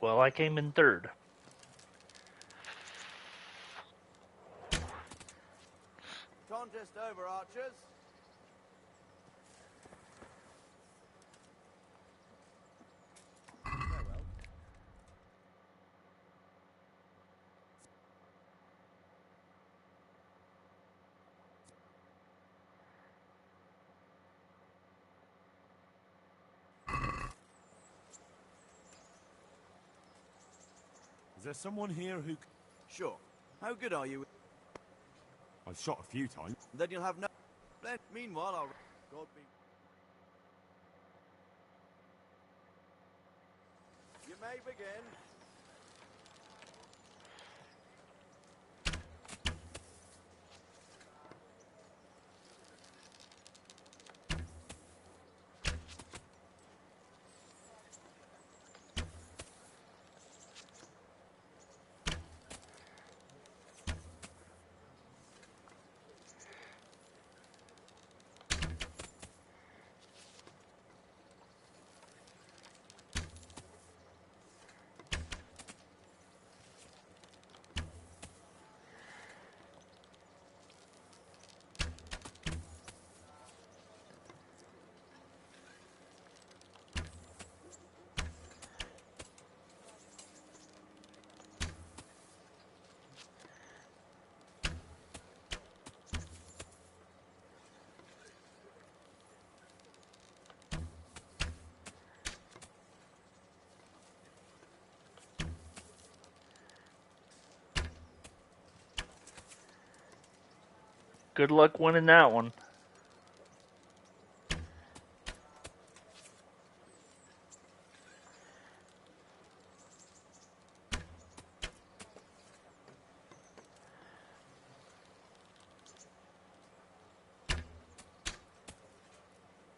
Well, I came in third. Contest over, archers. Farewell. Is there someone here who... Sure. How good are you? I've shot a few times. Then you'll have no... Meanwhile, I'll... God be... You may begin. Good luck winning that one.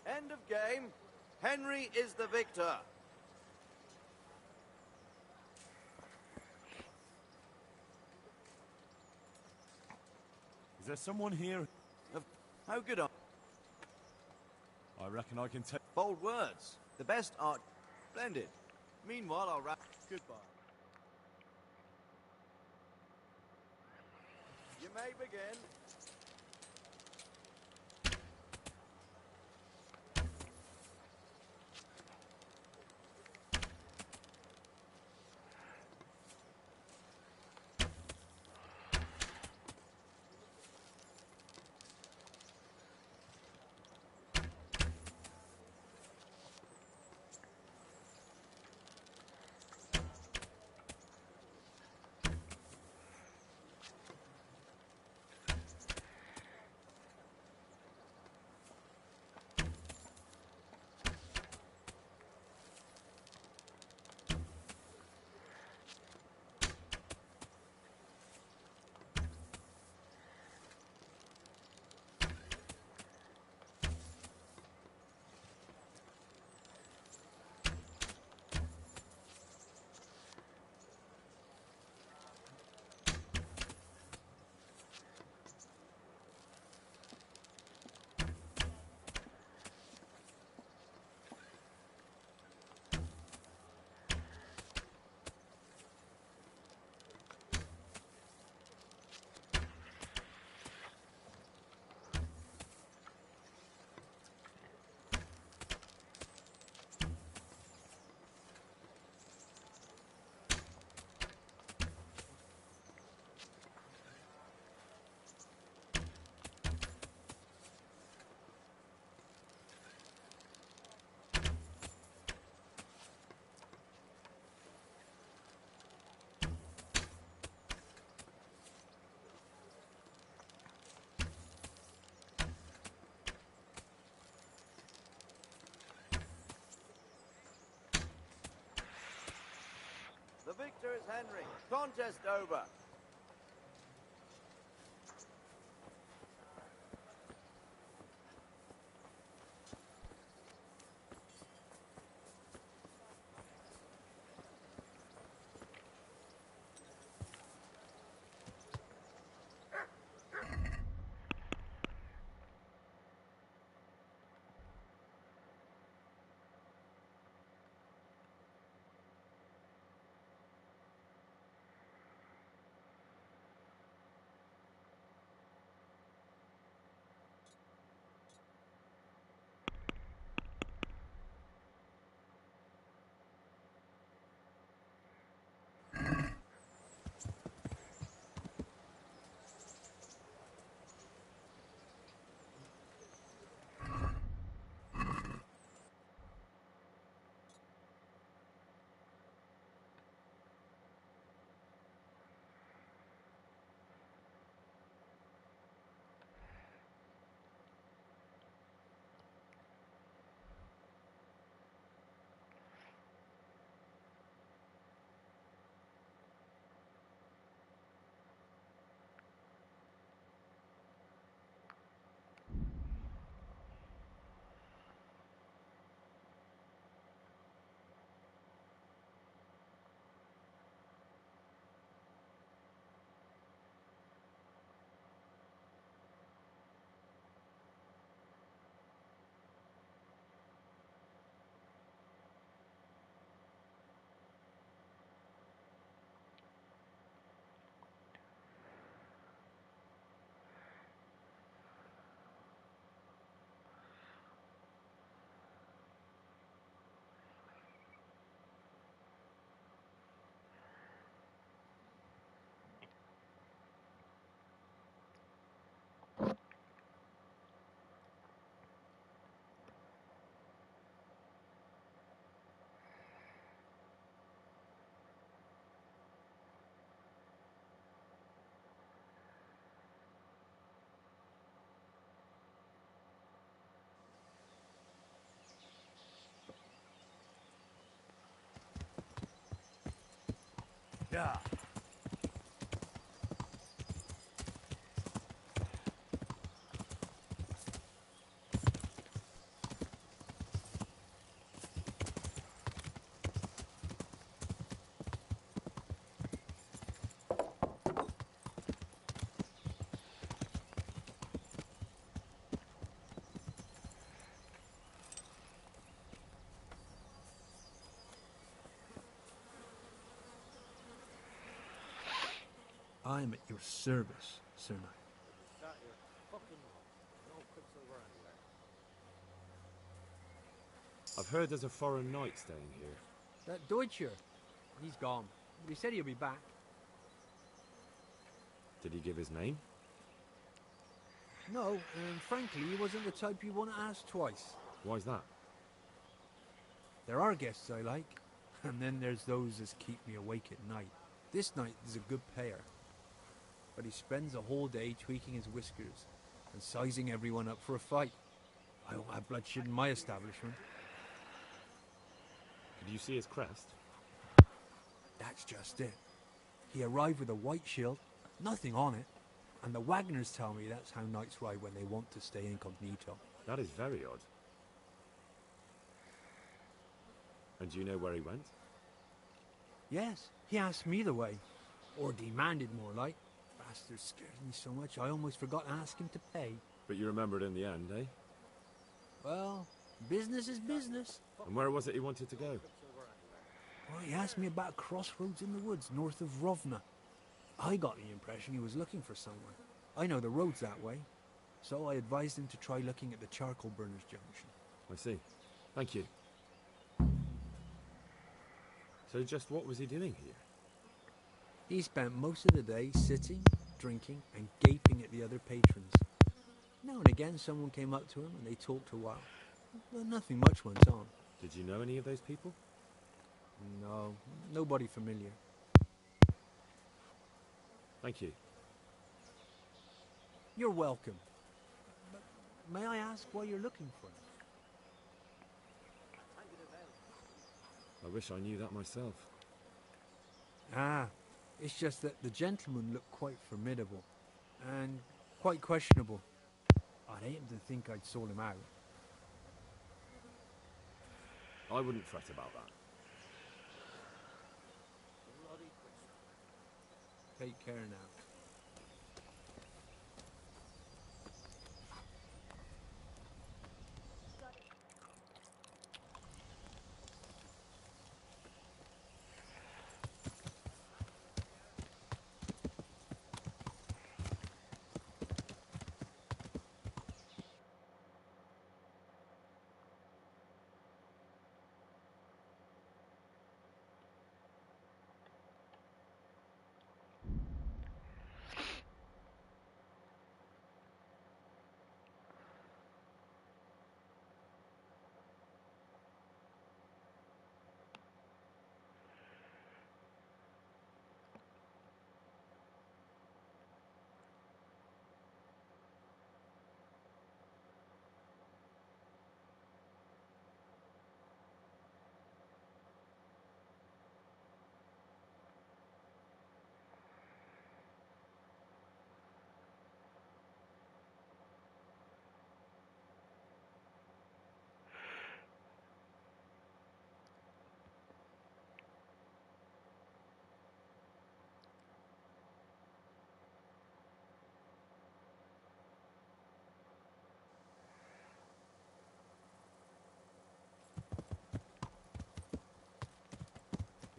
End of game. Henry is the victor. Is there someone here... How good are... I reckon I can take... Bold words. The best art... Splendid. Meanwhile, I'll wrap... Goodbye. You may begin. Victor is Henry. Contest over. Yeah. I am at your service, Sir Knight. I've heard there's a foreign knight staying here. That Deutscher. He's gone. But he said he'll be back. Did he give his name? No, and frankly, he wasn't the type you want to ask twice. Why's that? There are guests I like, and then there's those that keep me awake at night. This knight is a good payer, but he spends a whole day tweaking his whiskers and sizing everyone up for a fight. I don't have bloodshed in my establishment. Did you see his crest? That's just it. He arrived with a white shield, nothing on it, and the Wagners tell me that's how knights ride when they want to stay incognito. That is very odd. And do you know where he went? Yes, he asked me the way. Or demanded more like. Bastard scared me so much I almost forgot to ask him to pay. But you remembered in the end, eh? Well, business is business. And where was it he wanted to go? Well, he asked me about a crossroads in the woods north of Rovna. I got the impression he was looking for someone. I know the road's that way, so I advised him to try looking at the charcoal burners junction. I see. Thank you. So just what was he doing here? He spent most of the day sitting, drinking, and gaping at the other patrons. Now and again someone came up to him and they talked a while, but nothing much went on. Did you know any of those people? No, nobody familiar. Thank you. You're welcome. But may I ask why you're looking for him? I wish I knew that myself. Ah, it's just that the gentleman looked quite formidable and quite questionable. I'd hate him to think I'd sold him out. I wouldn't fret about that. Take care now.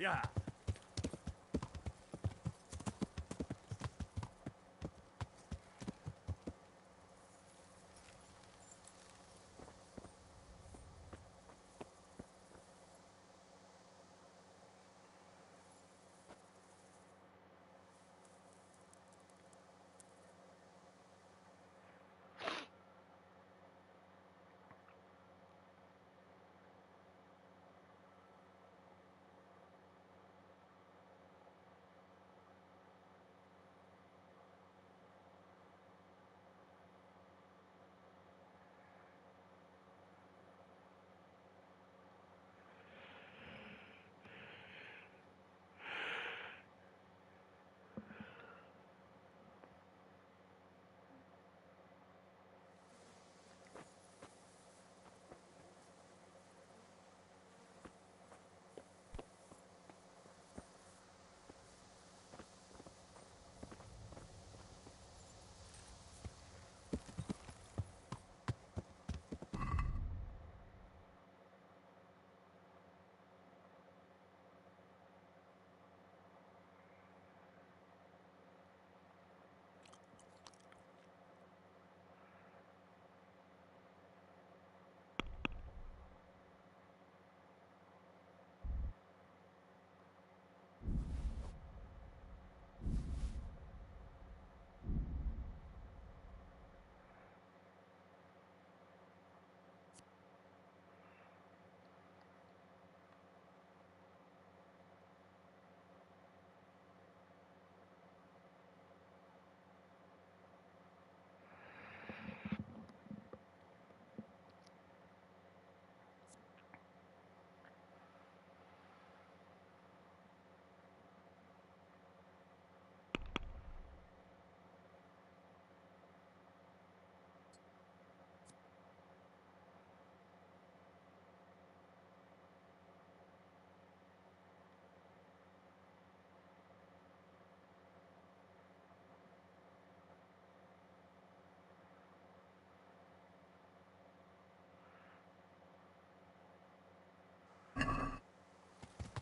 Yeah.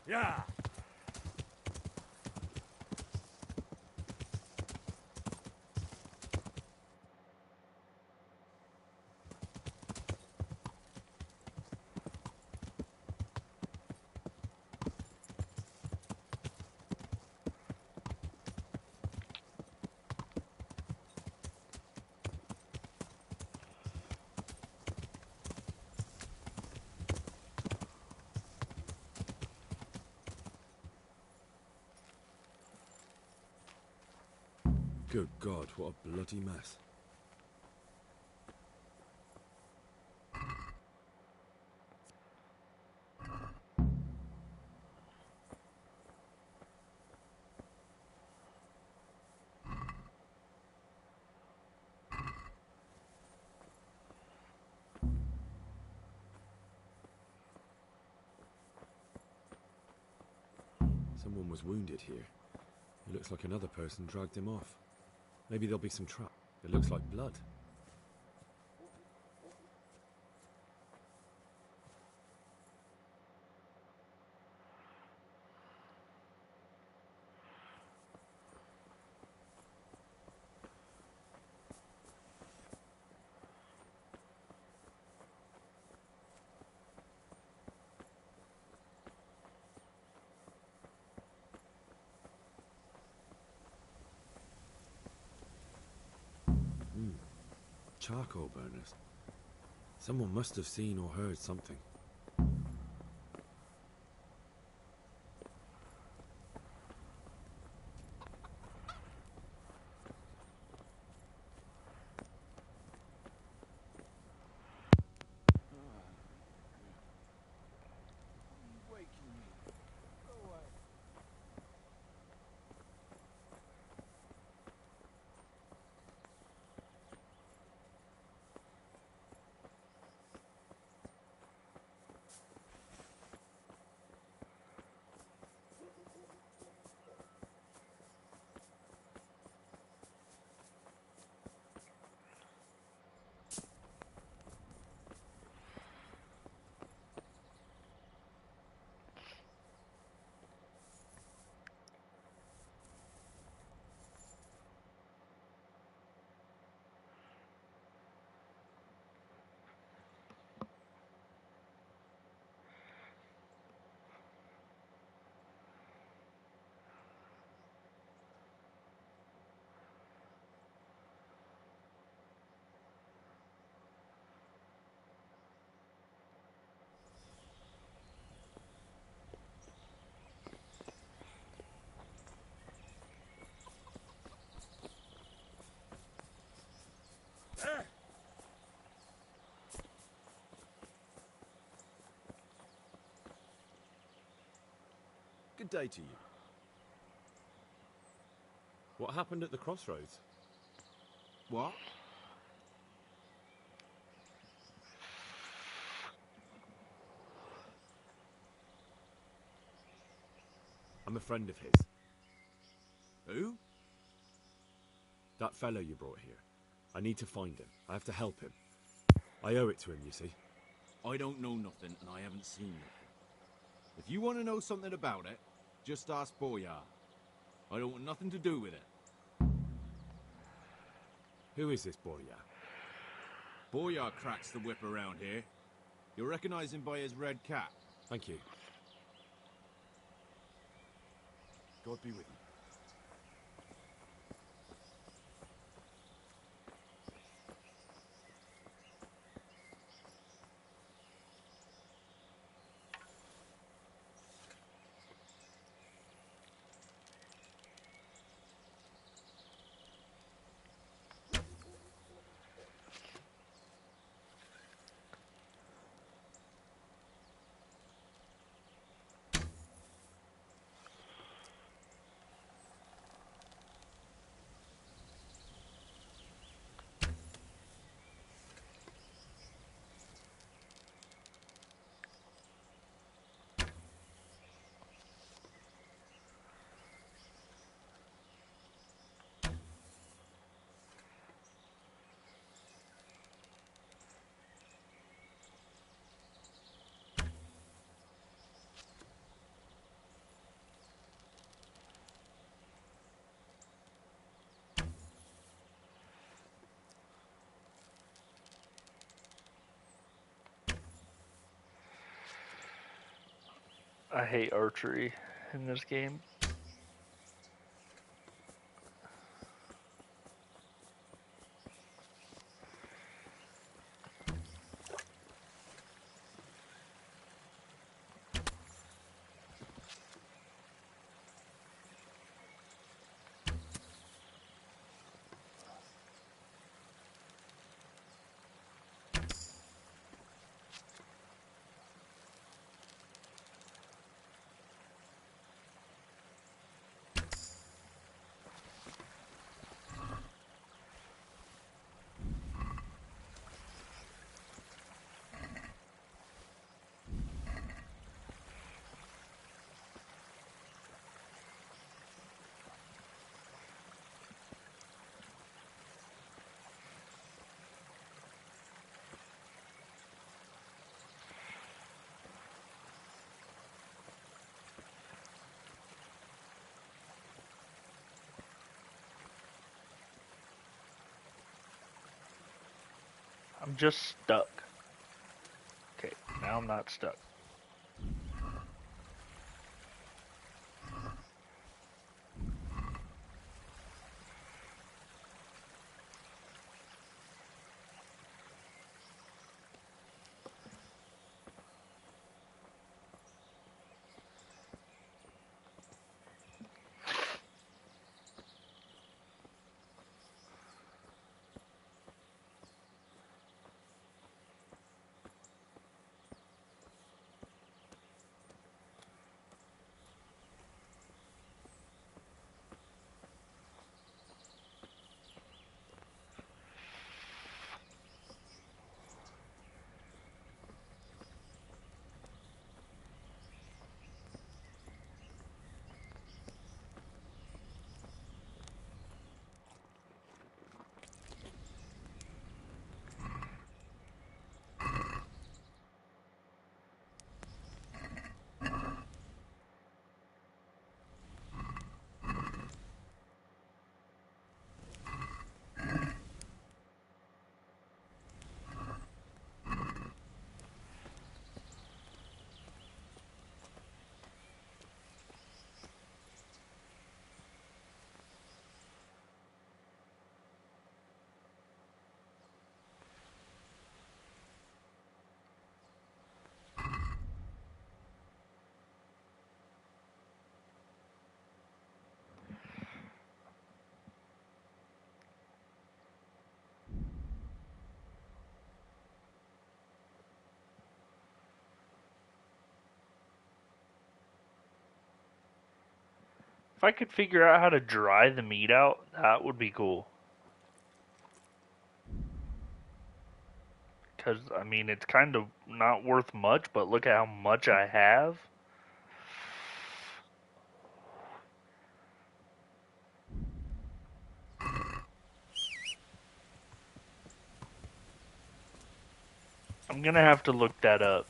Yeah. Good God, what a bloody mess. Someone was wounded here. It looks like another person dragged him off. Maybe there'll be some trap. It looks like blood. Charcoal burners. Someone must have seen or heard something. Good day to you. What happened at the crossroads? What? I'm a friend of his. Who? That fellow you brought here. I need to find him. I have to help him. I owe it to him, you see. I don't know nothing, and I haven't seen nothing. If you want to know something about it, just ask Boyar. I don't want nothing to do with it. Who is this Boyar? Boyar cracks the whip around here. You'll recognize him by his red cap. Thank you. God be with you. I hate archery in this game. I'm just stuck. Okay, now I'm not stuck. If I could figure out how to dry the meat out, that would be cool. Because, I mean, it's kind of not worth much, but look at how much I have. I'm gonna have to look that up.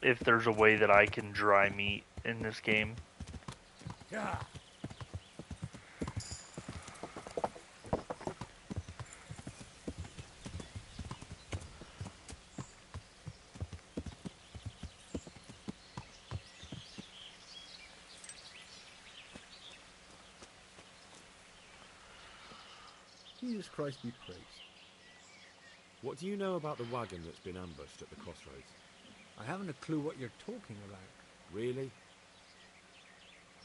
If there's a way that I can dry meat in this game. Yeah. Jesus Christ be praised. What do you know about the wagon that's been ambushed at the crossroads? I haven't a clue what you're talking about. Really?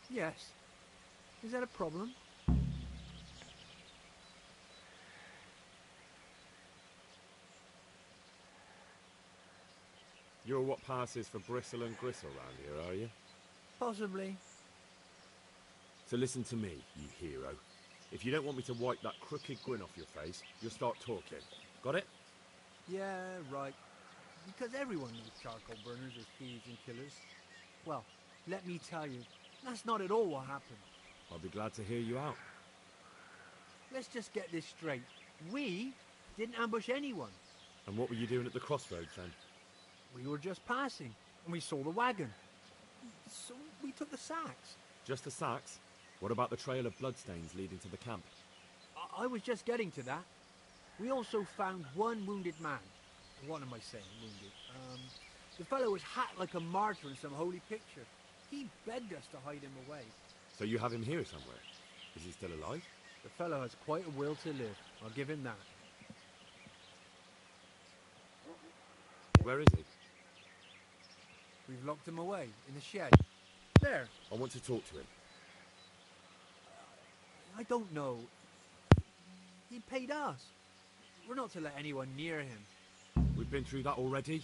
Yes. Is that a problem? You're what passes for bristle and gristle round here, are you? Possibly. So listen to me, you hero. If you don't want me to wipe that crooked grin off your face, you'll start talking. Got it? Yeah, right. Because everyone knows charcoal burners are thieves and killers. Well, let me tell you, that's not at all what happened. I'll be glad to hear you out. Let's just get this straight. We didn't ambush anyone. And what were you doing at the crossroads then? We were just passing, and we saw the wagon. So we took the sacks. Just the sacks? What about the trail of bloodstains leading to the camp? I was just getting to that. We also found one wounded man. What am I saying, wounded? The fellow was hacked like a martyr in some holy picture. He begged us to hide him away. So you have him here somewhere? Is he still alive? The fellow has quite a will to live. I'll give him that. Where is he? We've locked him away in the shed. There. I want to talk to him. I don't know. He paid us. We're not to let anyone near him. We've been through that already.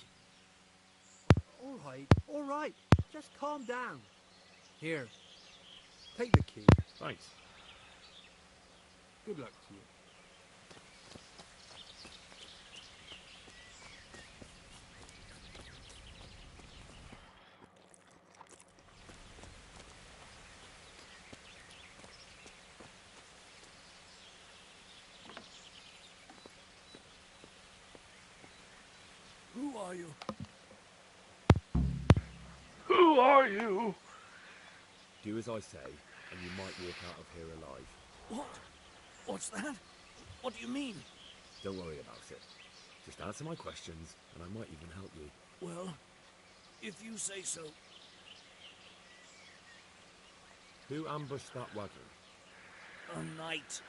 All right. Just calm down. Here. Take the key. Thanks. Good luck to you. Who are you? Who are you? Do as I say, and you might walk out of here alive. What? What's that? What do you mean? Don't worry about it. Just answer my questions, and I might even help you. Well, if you say so. Who ambushed that wagon? A knight.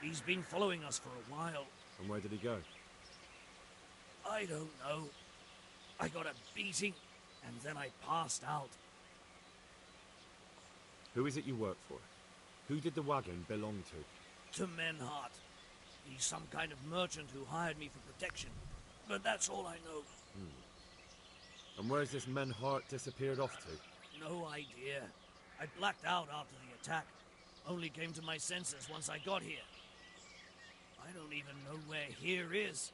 He's been following us for a while. And where did he go? I don't know. I got a beating, and then I passed out. Who is it you work for? Who did the wagon belong to? To Menhart. He's some kind of merchant who hired me for protection. But that's all I know. And where's this Menhart disappeared off to? No idea. I blacked out after the attack. Only came to my senses once I got here. I don't even know where here is.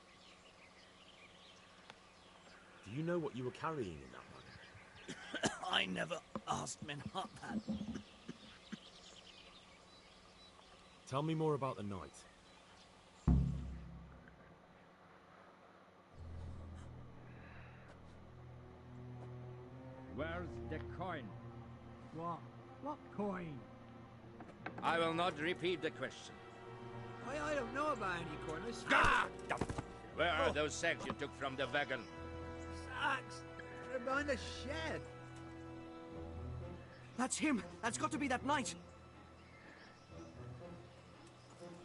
Do you know what you were carrying in that wagon? I never asked Menhart that. Tell me more about the night. Where's the coin? What coin? I will not repeat the question. I don't know about any coin. Ah! Where are those sacks you took from the wagon? Sacks? They're behind the shed. That's him. That's got to be that knight.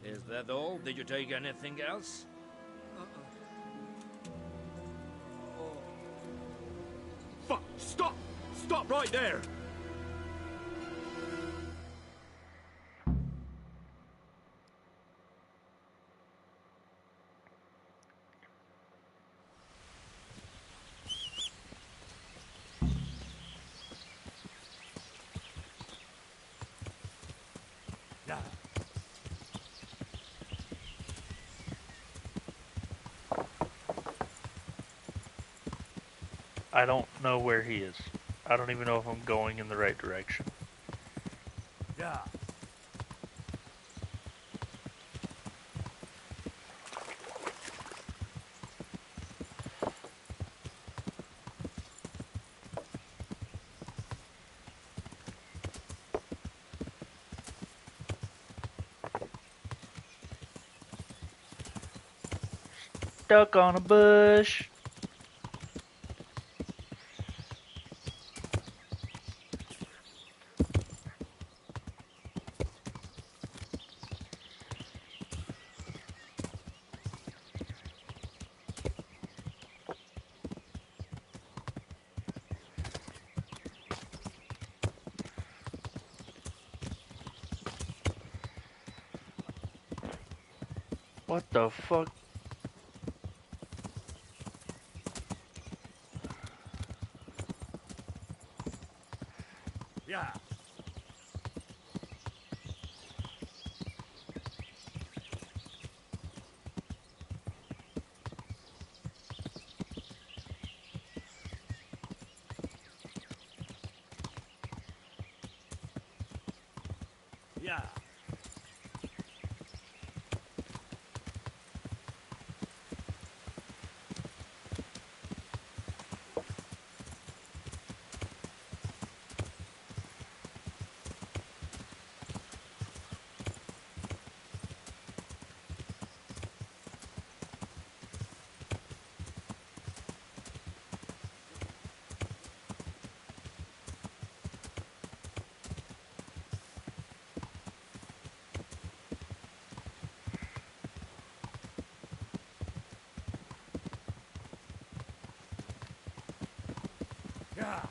Is that all? Did you take anything else? Fuck! Stop! Stop right there! I don't know where he is. I don't even know if I'm going in the right direction. Yeah. Stuck on a bush. What the fuck? Yeah. Yeah. Yeah.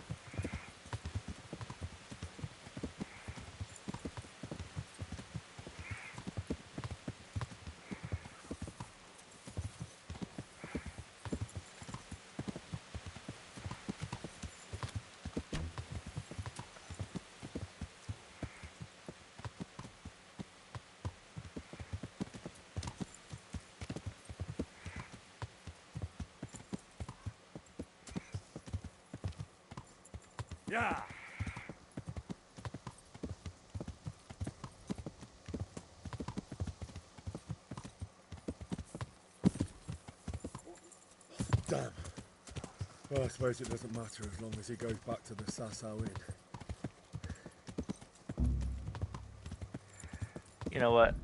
Yeah. Damn. Well, I suppose it doesn't matter as long as he goes back to the Sasau Inn. You know what?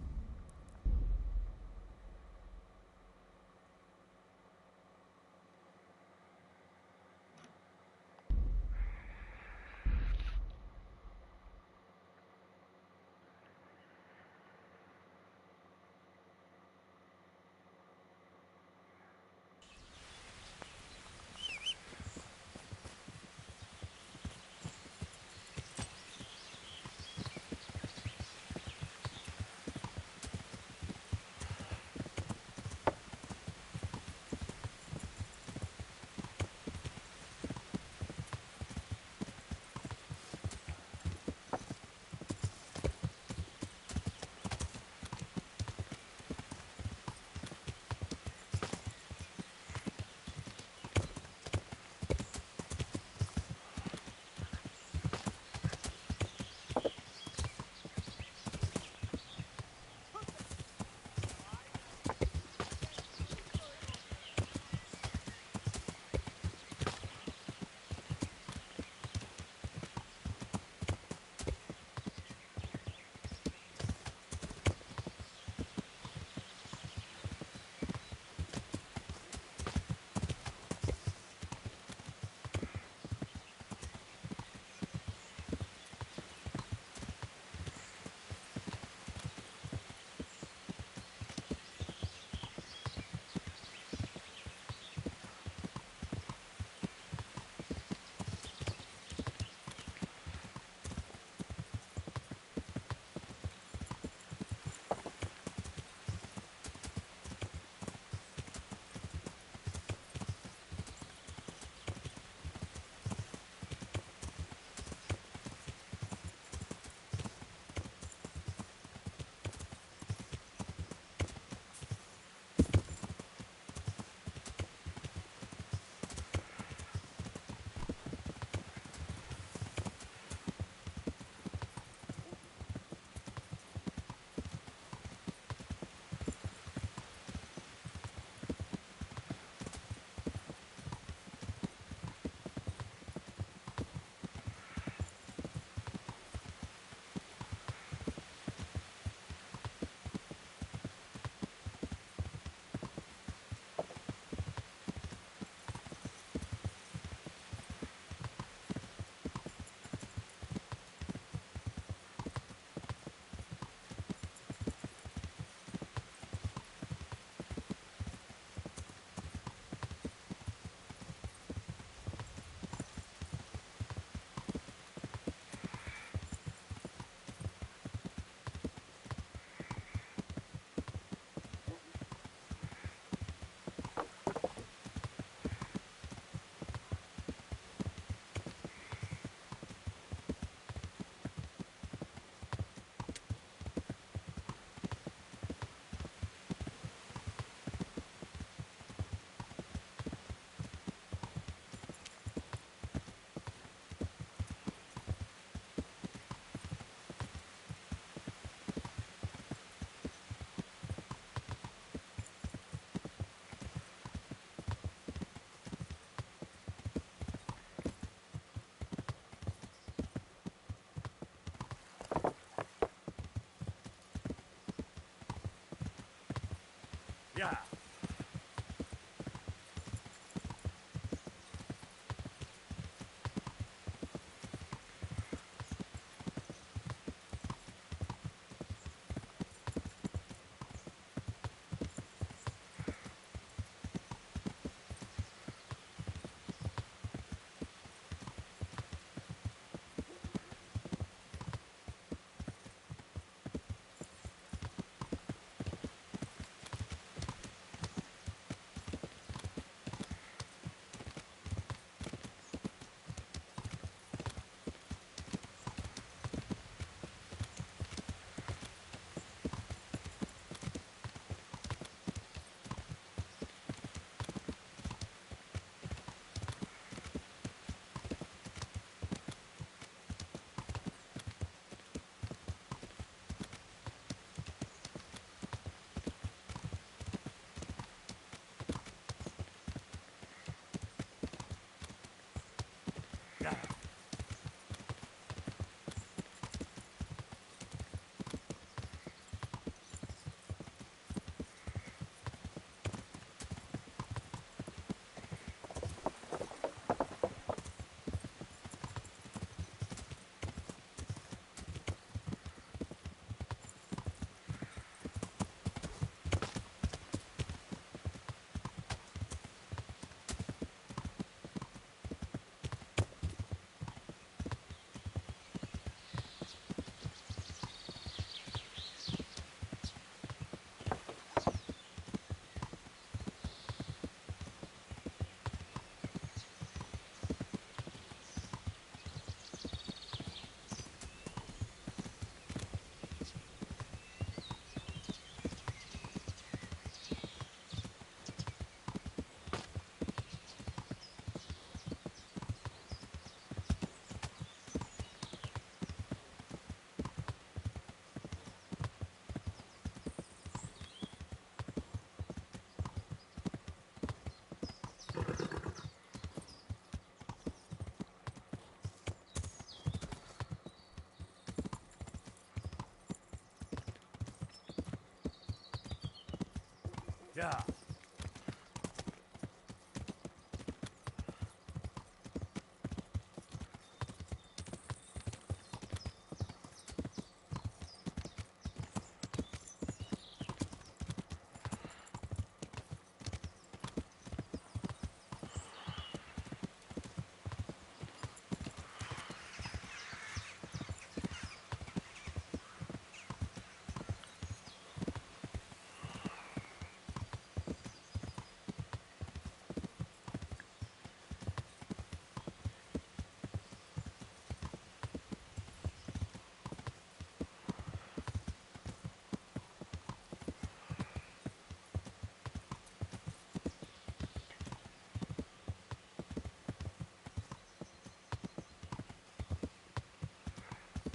Yeah.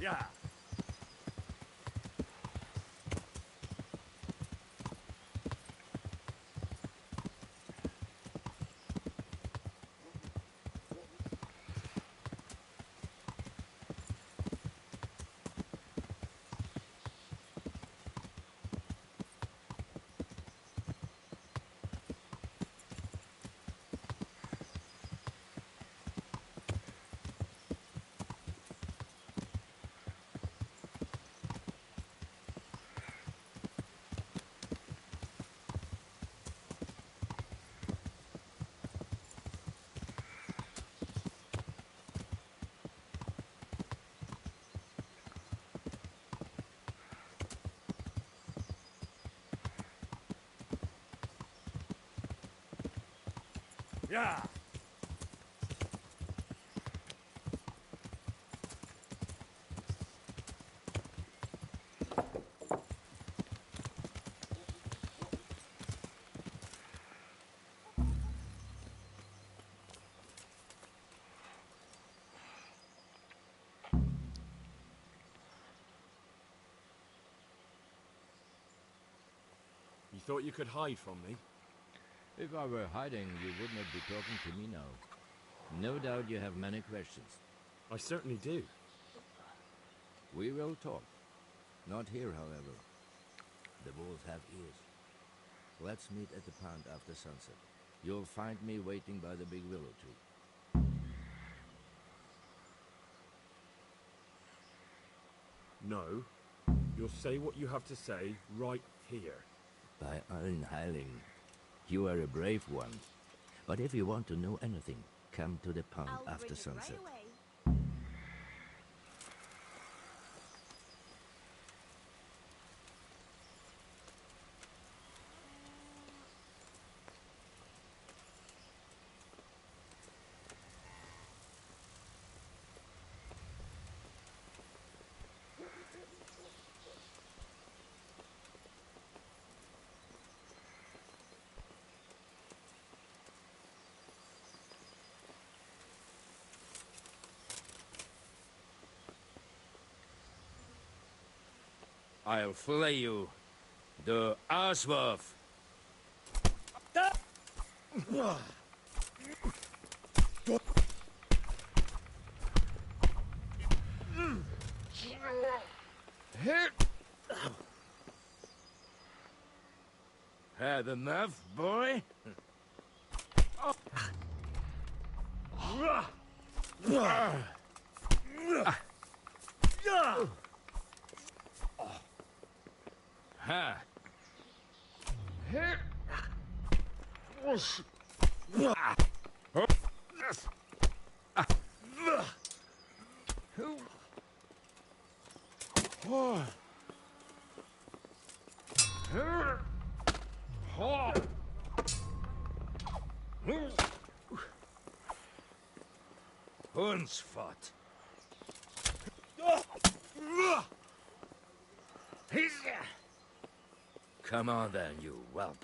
Yeah. Yeah. You thought you could hide from me? If I were hiding, you would not be talking to me now. No doubt you have many questions. I certainly do. We will talk. Not here, however. The wolves have ears. Let's meet at the pond after sunset. You'll find me waiting by the big willow tree. No. You'll say what you have to say right here. By allen Heiling, you are a brave one. But if you want to know anything, come to the pond after sunset. I'll flay you. The Arsworth. Had enough, boy? Ha! Hundsfot. Come on then, you whelp.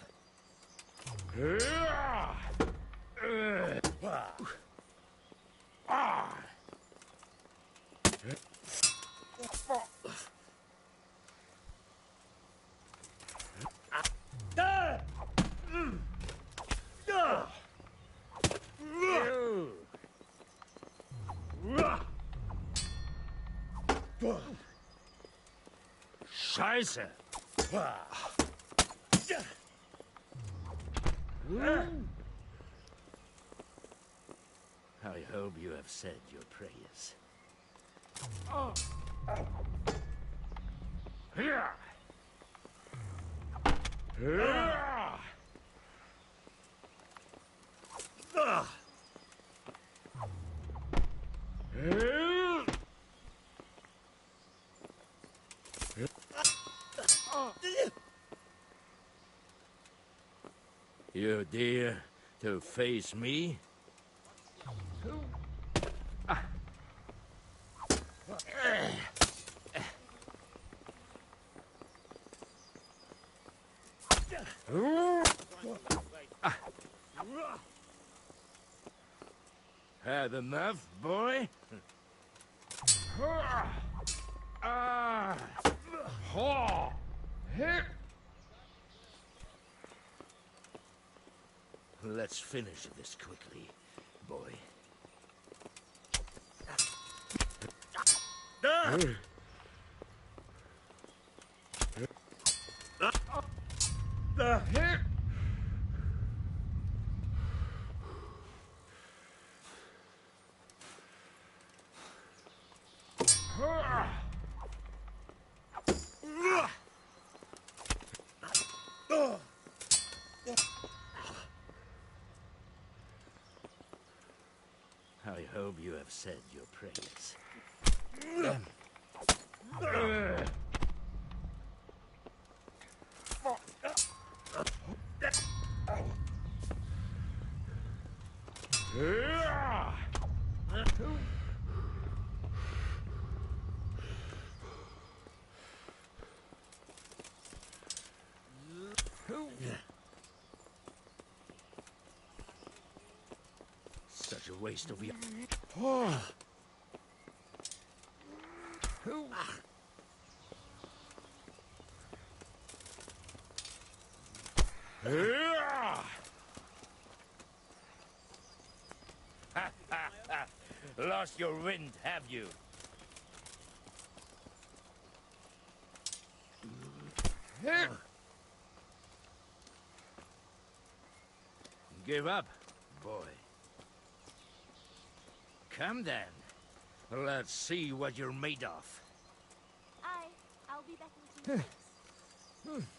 Scheiße! I hope you have said your prayers. You dare to face me? Had enough, boy? Let's finish this quickly, boy. I hope you have said your prayers. Such a waste of your... Lost your wind, have you? Give up, boy. Come then. Let's see what you're made of. I'll be back in 2 minutes.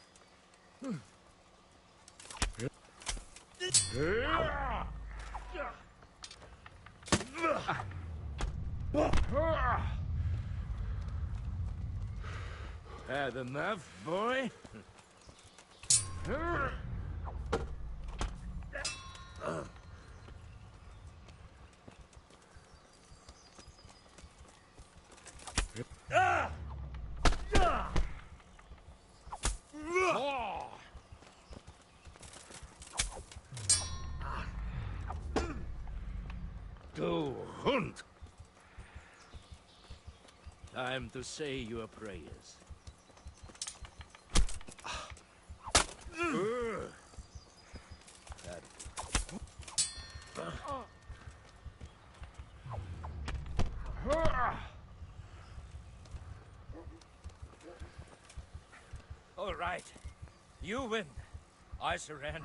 Had enough, boy? Go hunt! Time to say your prayers. All right. You win. I surrender.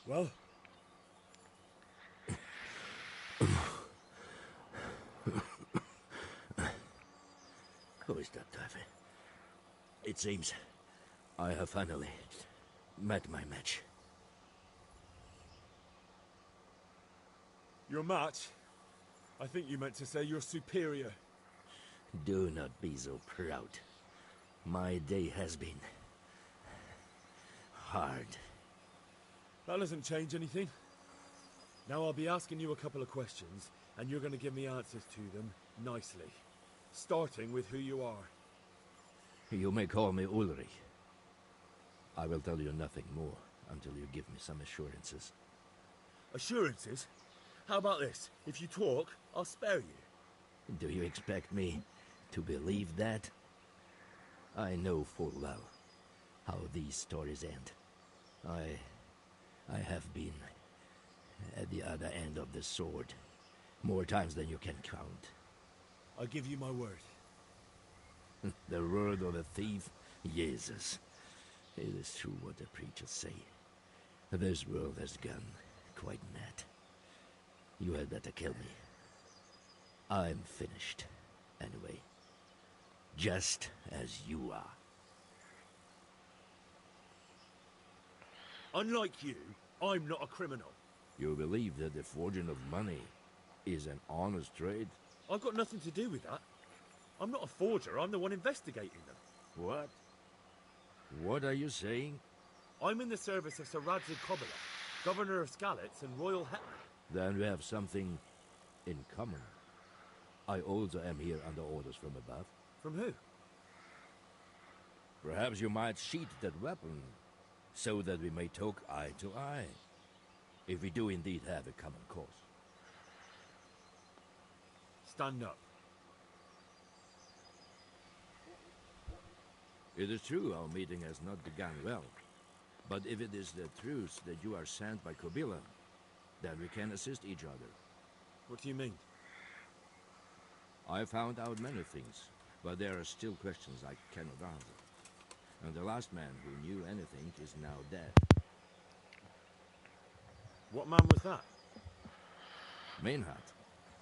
Well? Who is that, Taffy? It seems I have finally met my match. Your match? I think you meant to say you're superior. Do not be so proud. My day has been hard. That doesn't change anything. Now I'll be asking you a couple of questions, and you're going to give me answers to them nicely. Starting with who you are. You may call me Ulrich. I will tell you nothing more until you give me some assurances. Assurances? How about this? If you talk, I'll spare you. Do you expect me to believe that? I know full well how these stories end. I have been at the other end of the sword more times than you can count. I give you my word. The word of a thief? Jesus. It is true what the preachers say. This world has gone quite mad. You had better kill me. I'm finished, anyway. Just as you are. Unlike you, I'm not a criminal. You believe that the forging of money is an honest trade? I've got nothing to do with that. I'm not a forger, I'm the one investigating them. What? What are you saying? I'm in the service of Sir Radzig Kobyla, Governor of Skalitz and Royal Hetman. Then we have something in common. I also am here under orders from above. From who? Perhaps you might sheath that weapon, so that we may talk eye to eye. If we do indeed have a common cause. Stand up. It is true our meeting has not begun well. But if it is the truth that you are sent by Kobyla, then we can assist each other. What do you mean? I found out many things, but there are still questions I cannot answer. And the last man who knew anything is now dead. What man was that? Mainhard,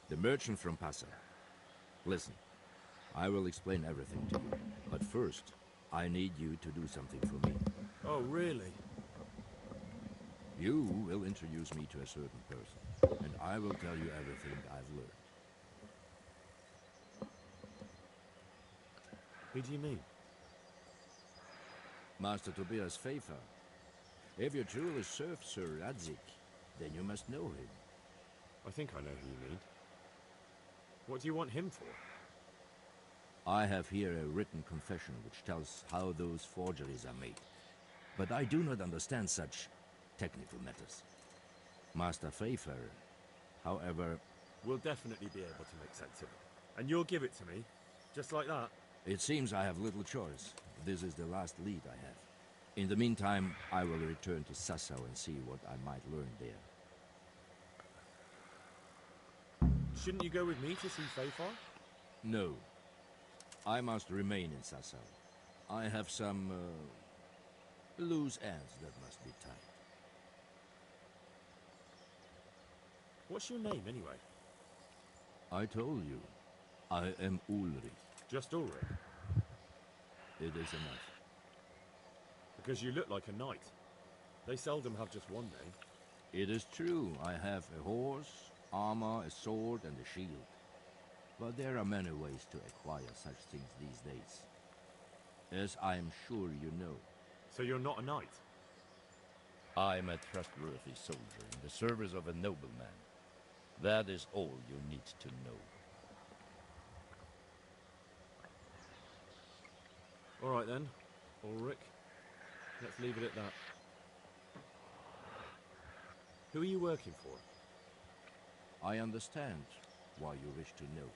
the merchant from Passau. Listen, I will explain everything to you. But first, I need you to do something for me. Oh, really? You will introduce me to a certain person, and I will tell you everything I've learned. Who do you mean? Master Tobias Pfeiffer. If you truly serve Sir Radzig, then you must know him. I think I know who you mean. What do you want him for? I have here a written confession which tells how those forgeries are made. But I do not understand such technical matters. Master Pfeiffer, however... We'll definitely be able to make sense of it. And you'll give it to me, just like that? It seems I have little choice. This is the last lead I have. In the meantime, I will return to Sassau and see what I might learn there. Shouldn't you go with me to see Pfeiffer? No. I must remain in Sassau. I have some, loose ends that must be tied. What's your name, anyway? I told you. I am Ulrich. Just Ulrich? It is enough. Because you look like a knight. They seldom have just one name. It is true. I have a horse, armor, a sword, and a shield. But there are many ways to acquire such things these days. As I am sure you know. So you're not a knight? I am a trustworthy soldier in the service of a nobleman. That is all you need to know. All right then, Ulrich. Let's leave it at that. Who are you working for? I understand why you wish to know.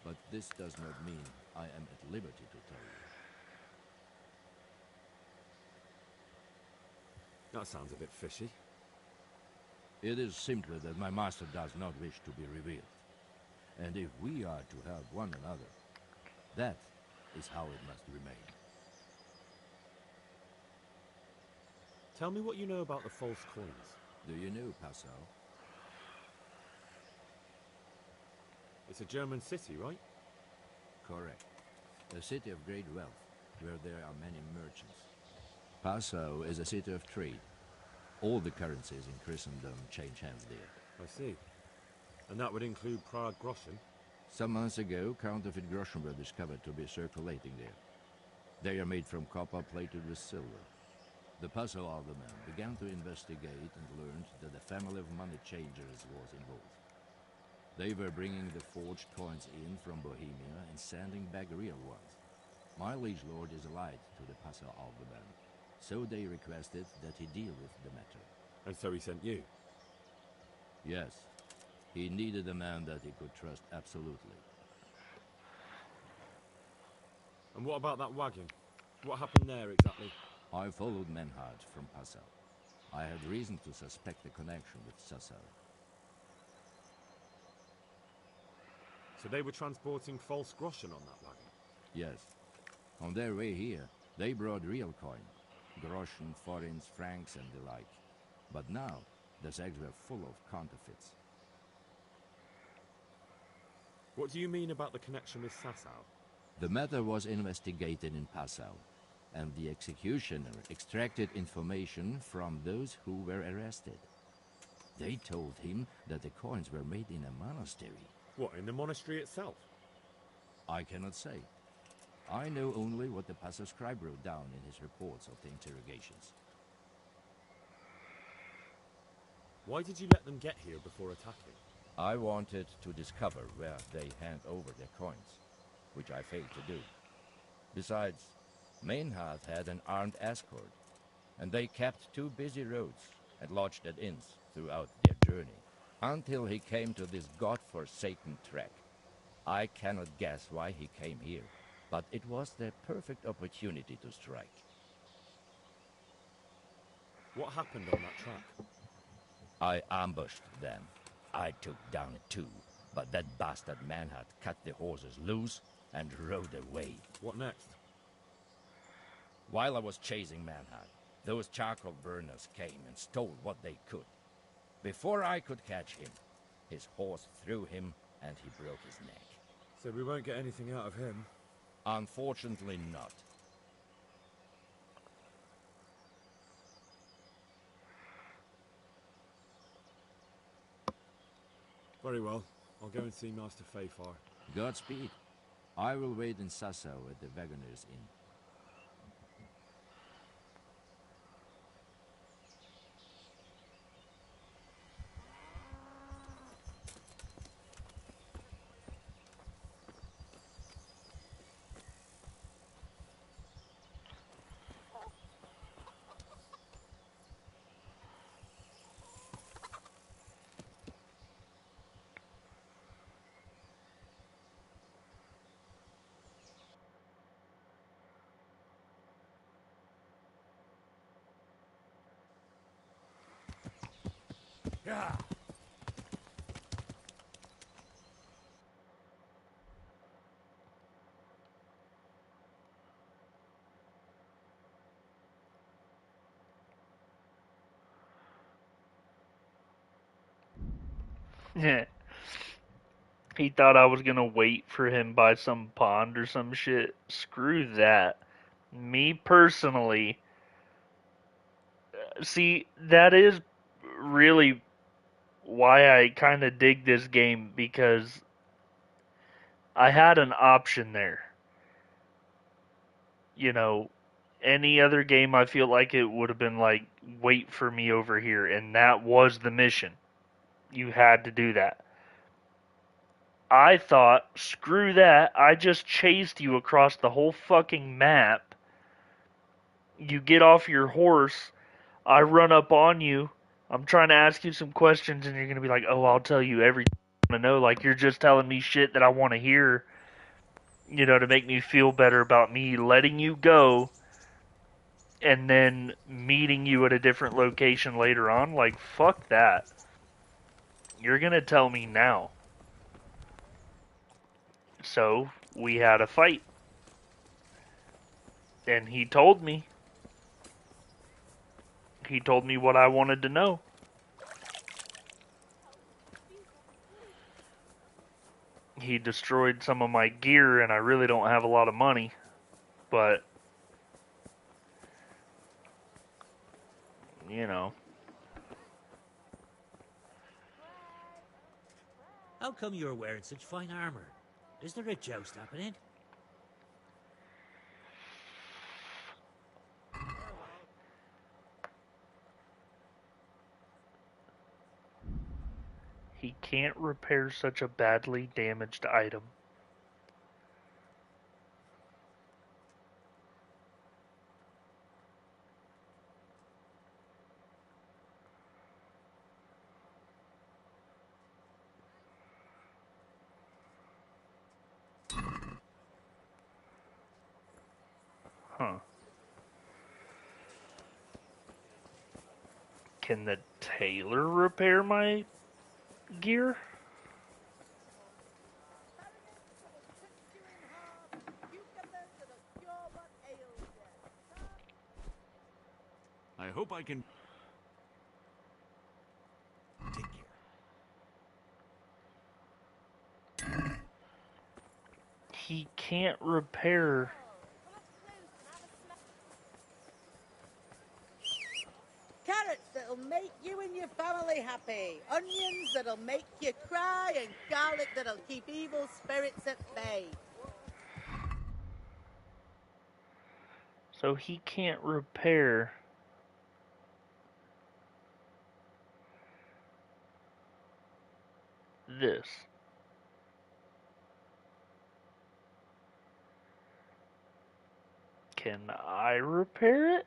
But this does not mean I am at liberty to tell you. That sounds a bit fishy. It is simply that my master does not wish to be revealed. And if we are to help one another, that is how it must remain. Tell me what you know about the false coins. Do you know Passau? It's a German city, right? Correct. A city of great wealth, where there are many merchants. Passau is a city of trade. All the currencies in Christendom change hands there. I see. And that would include Prague groschen? Some months ago, counterfeit groschen were discovered to be circulating there. They are made from copper plated with silver. The Passau alderman began to investigate and learned that a family of money changers was involved. They were bringing the forged coins in from Bohemia and sending back real ones. My liege lord is allied to the Passau alderman, so they requested that he deal with the matter. And so he sent you? Yes. He needed a man that he could trust absolutely. And what about that wagon? What happened there exactly? I followed Menhard from Passau. I had reason to suspect a connection with Sassau. So they were transporting false groschen on that wagon? Yes. On their way here, they brought real coin. Groschen, forints, francs, and the like. But now, the sacks were full of counterfeits. What do you mean about the connection with Sassau? The matter was investigated in Passau, and the executioner extracted information from those who were arrested. They told him that the coins were made in a monastery. What, in the monastery itself? I cannot say. I know only what the Passau scribe wrote down in his reports of the interrogations. Why did you let them get here before attacking? I wanted to discover where they hand over their coins, which I failed to do. Besides, Maynard had an armed escort, and they kept two busy roads and lodged at inns throughout their journey, until he came to this god-forsaken trek. I cannot guess why he came here, but it was the perfect opportunity to strike. What happened on that track? I ambushed them. I took down two, but that bastard man had cut the horses loose and rode away. What next? While I was chasing Manhart, those charcoal burners came and stole what they could. Before I could catch him, his horse threw him and he broke his neck. So we won't get anything out of him? Unfortunately not. Very well. I'll go and see Master Fayfar. Godspeed. I will wait in Sassau at the Wagoner's Inn. Yeah. Yeah. He thought I was gonna wait for him by some pond or some shit. Screw that. Me personally, see, that is really why I kind of dig this game, because I had an option there. You know, any other game I feel like it would have been like, wait for me over here, and that was the mission. You had to do that. I thought, screw that, I just chased you across the whole fucking map. You get off your horse, I run up on you, I'm trying to ask you some questions, and you're gonna be like, oh, I'll tell you everything I want to know, like you're just telling me shit that I want to hear, you know, to make me feel better about me letting you go, and then meeting you at a different location later on. Like, fuck that. You're gonna tell me now. So, we had a fight. And he told me. He told me what I wanted to know. He destroyed some of my gear, and I really don't have a lot of money. But, you know. How come you're wearing such fine armor? Is there a joust happening? He can't repair such a badly damaged item. Huh. Can the tailor repair my gear? I hope I can... Take care. He can't repair... Carrots that'll make you and your family happy. Onions that'll make you cry. And garlic that'll keep evil spirits at bay. So he can't repair... this. Can I repair it?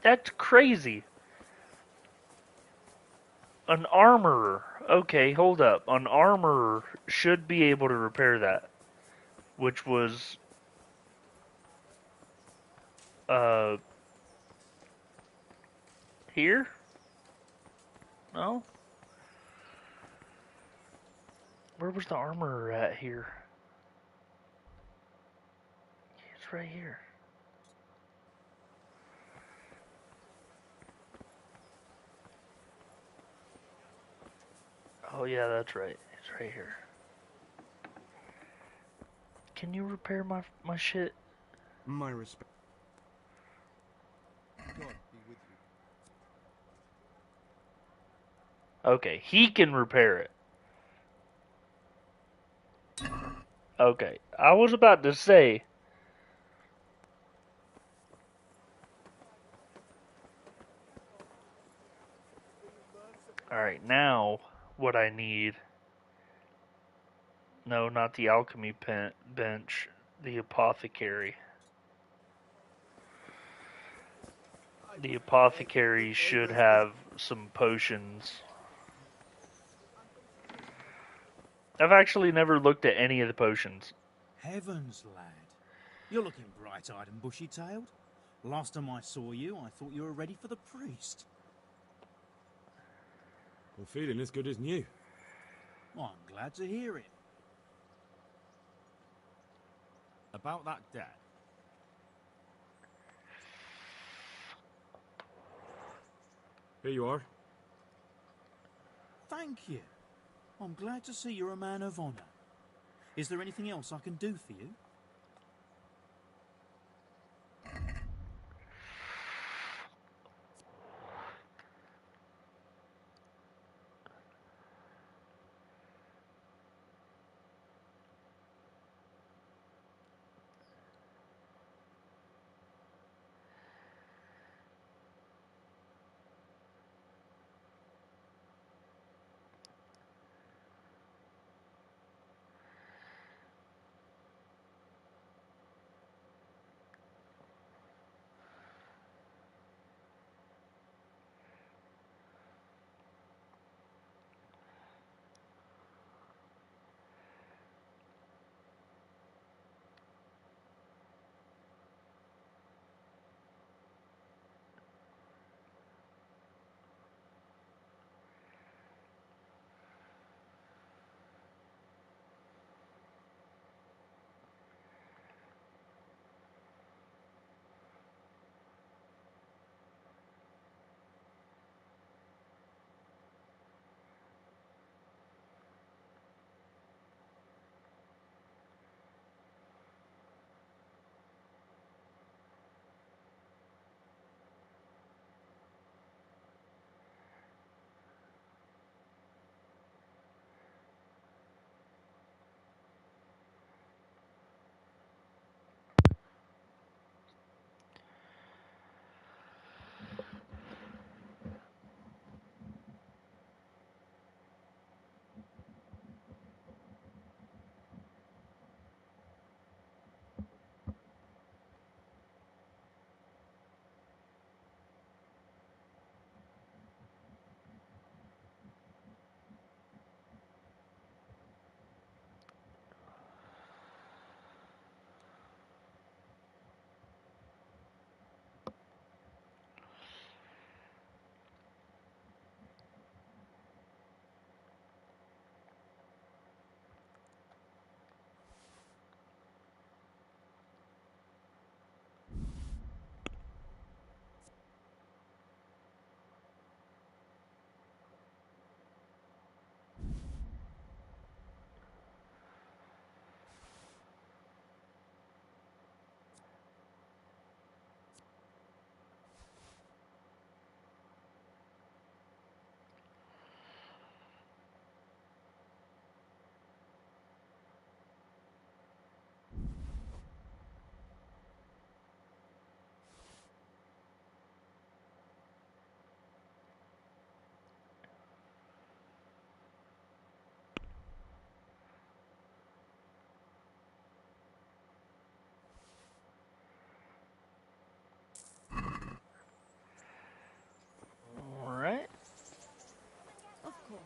That's crazy. An armorer. Okay, hold up. An armorer should be able to repair that. Which was... here? No? Where was the armorer at here? It's right here. Oh yeah, that's right. It's right here. Can you repair my shit? My respect. God be with you. Okay, he can repair it. Okay, I was about to say... Alright, now what I need... No, not the alchemy bench. The apothecary. The apothecary should have some potions. I've actually never looked at any of the potions. Heavens, lad. You're looking bright-eyed and bushy-tailed. Last time I saw you, I thought you were ready for the priest. I'm feeling as good as new. Well, I'm glad to hear it. About that debt. Here you are. Thank you. I'm glad to see you're a man of honor. Is there anything else I can do for you?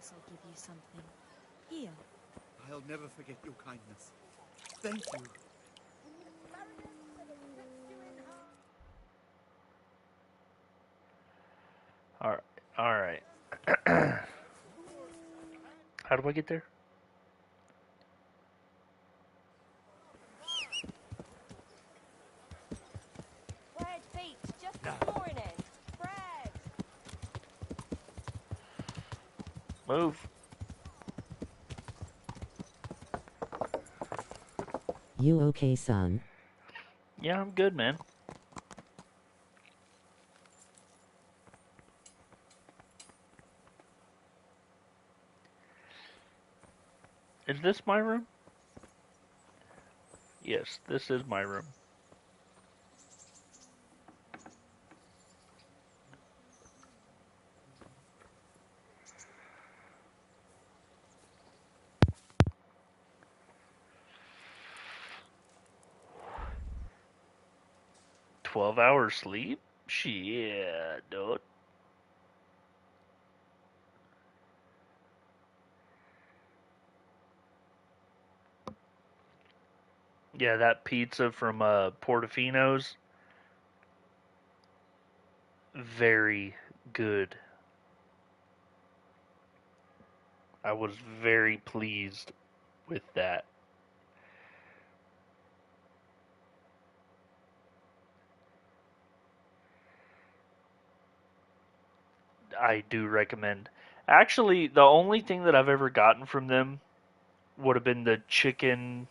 promise I'll give you something. Here. I'll never forget your kindness. Thank you. Alright. How do I get there? Fred beat just this morning. Fred! Move. You okay, son? Yeah, I'm good, man. Is this my room? Yes, this is my room. "12 hours sleep? Shit, dude. Yeah, that pizza from Portofino's, very good. I was very pleased with that. I do recommend. Actually, the only thing that I've ever gotten from them would have been the chicken.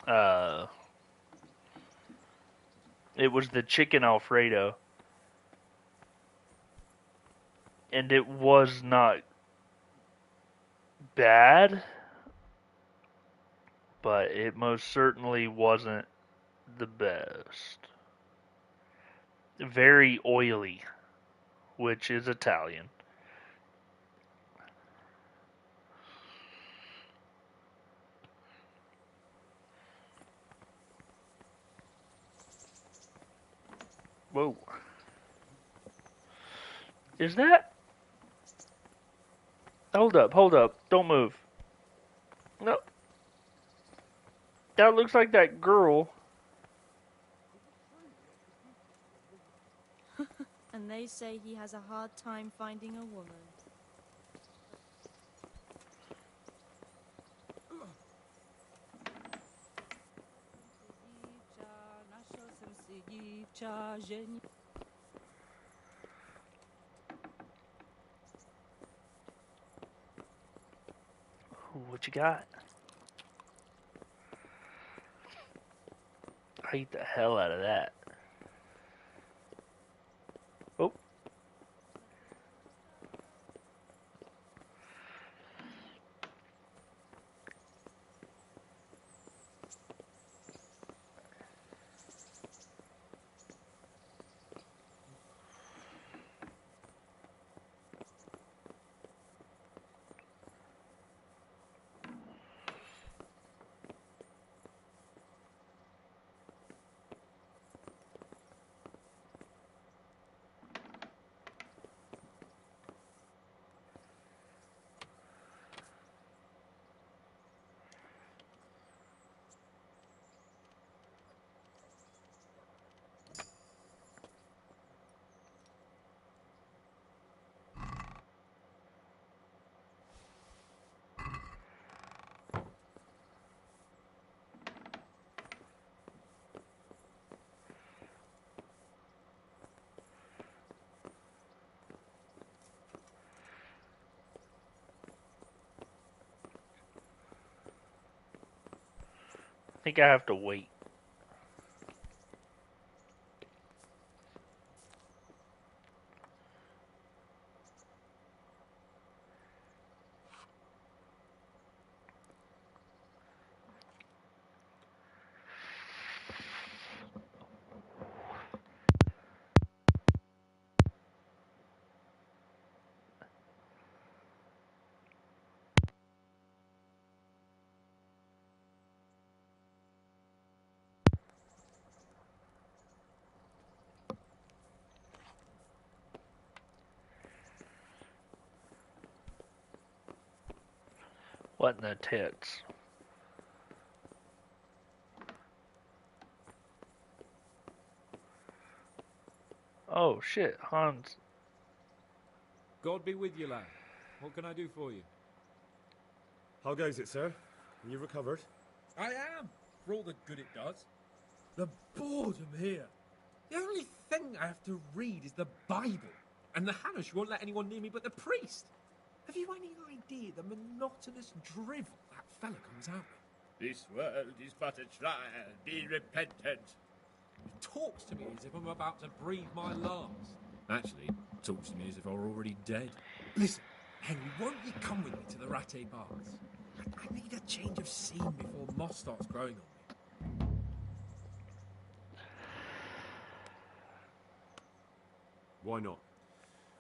Uh, it was the chicken Alfredo, and it was not bad, but it most certainly wasn't the best. Very oily, which is Italian. Whoa. Is that? Hold up. Don't move. No. That looks like that girl. And they say he has a hard time finding a woman. Ooh, what you got? I eat the hell out of that. Oh. I think I have to wait. What in the tits? Oh shit, Hans. God be with you, lad. What can I do for you? How goes it, sir? Are you recovered? I am, for all the good it does. The boredom here. The only thing I have to read is the Bible, and the Hanush won't let anyone near me but the priest. Have you any idea the monotonous drivel that fella comes out with? This world is but a trial. Be repentant. He talks to me as if I'm about to breathe my last. Actually, talks to me as if I were already dead. Listen, Henry, won't you come with me to the Ratte Baths? I need a change of scene before moss starts growing on me. Why not?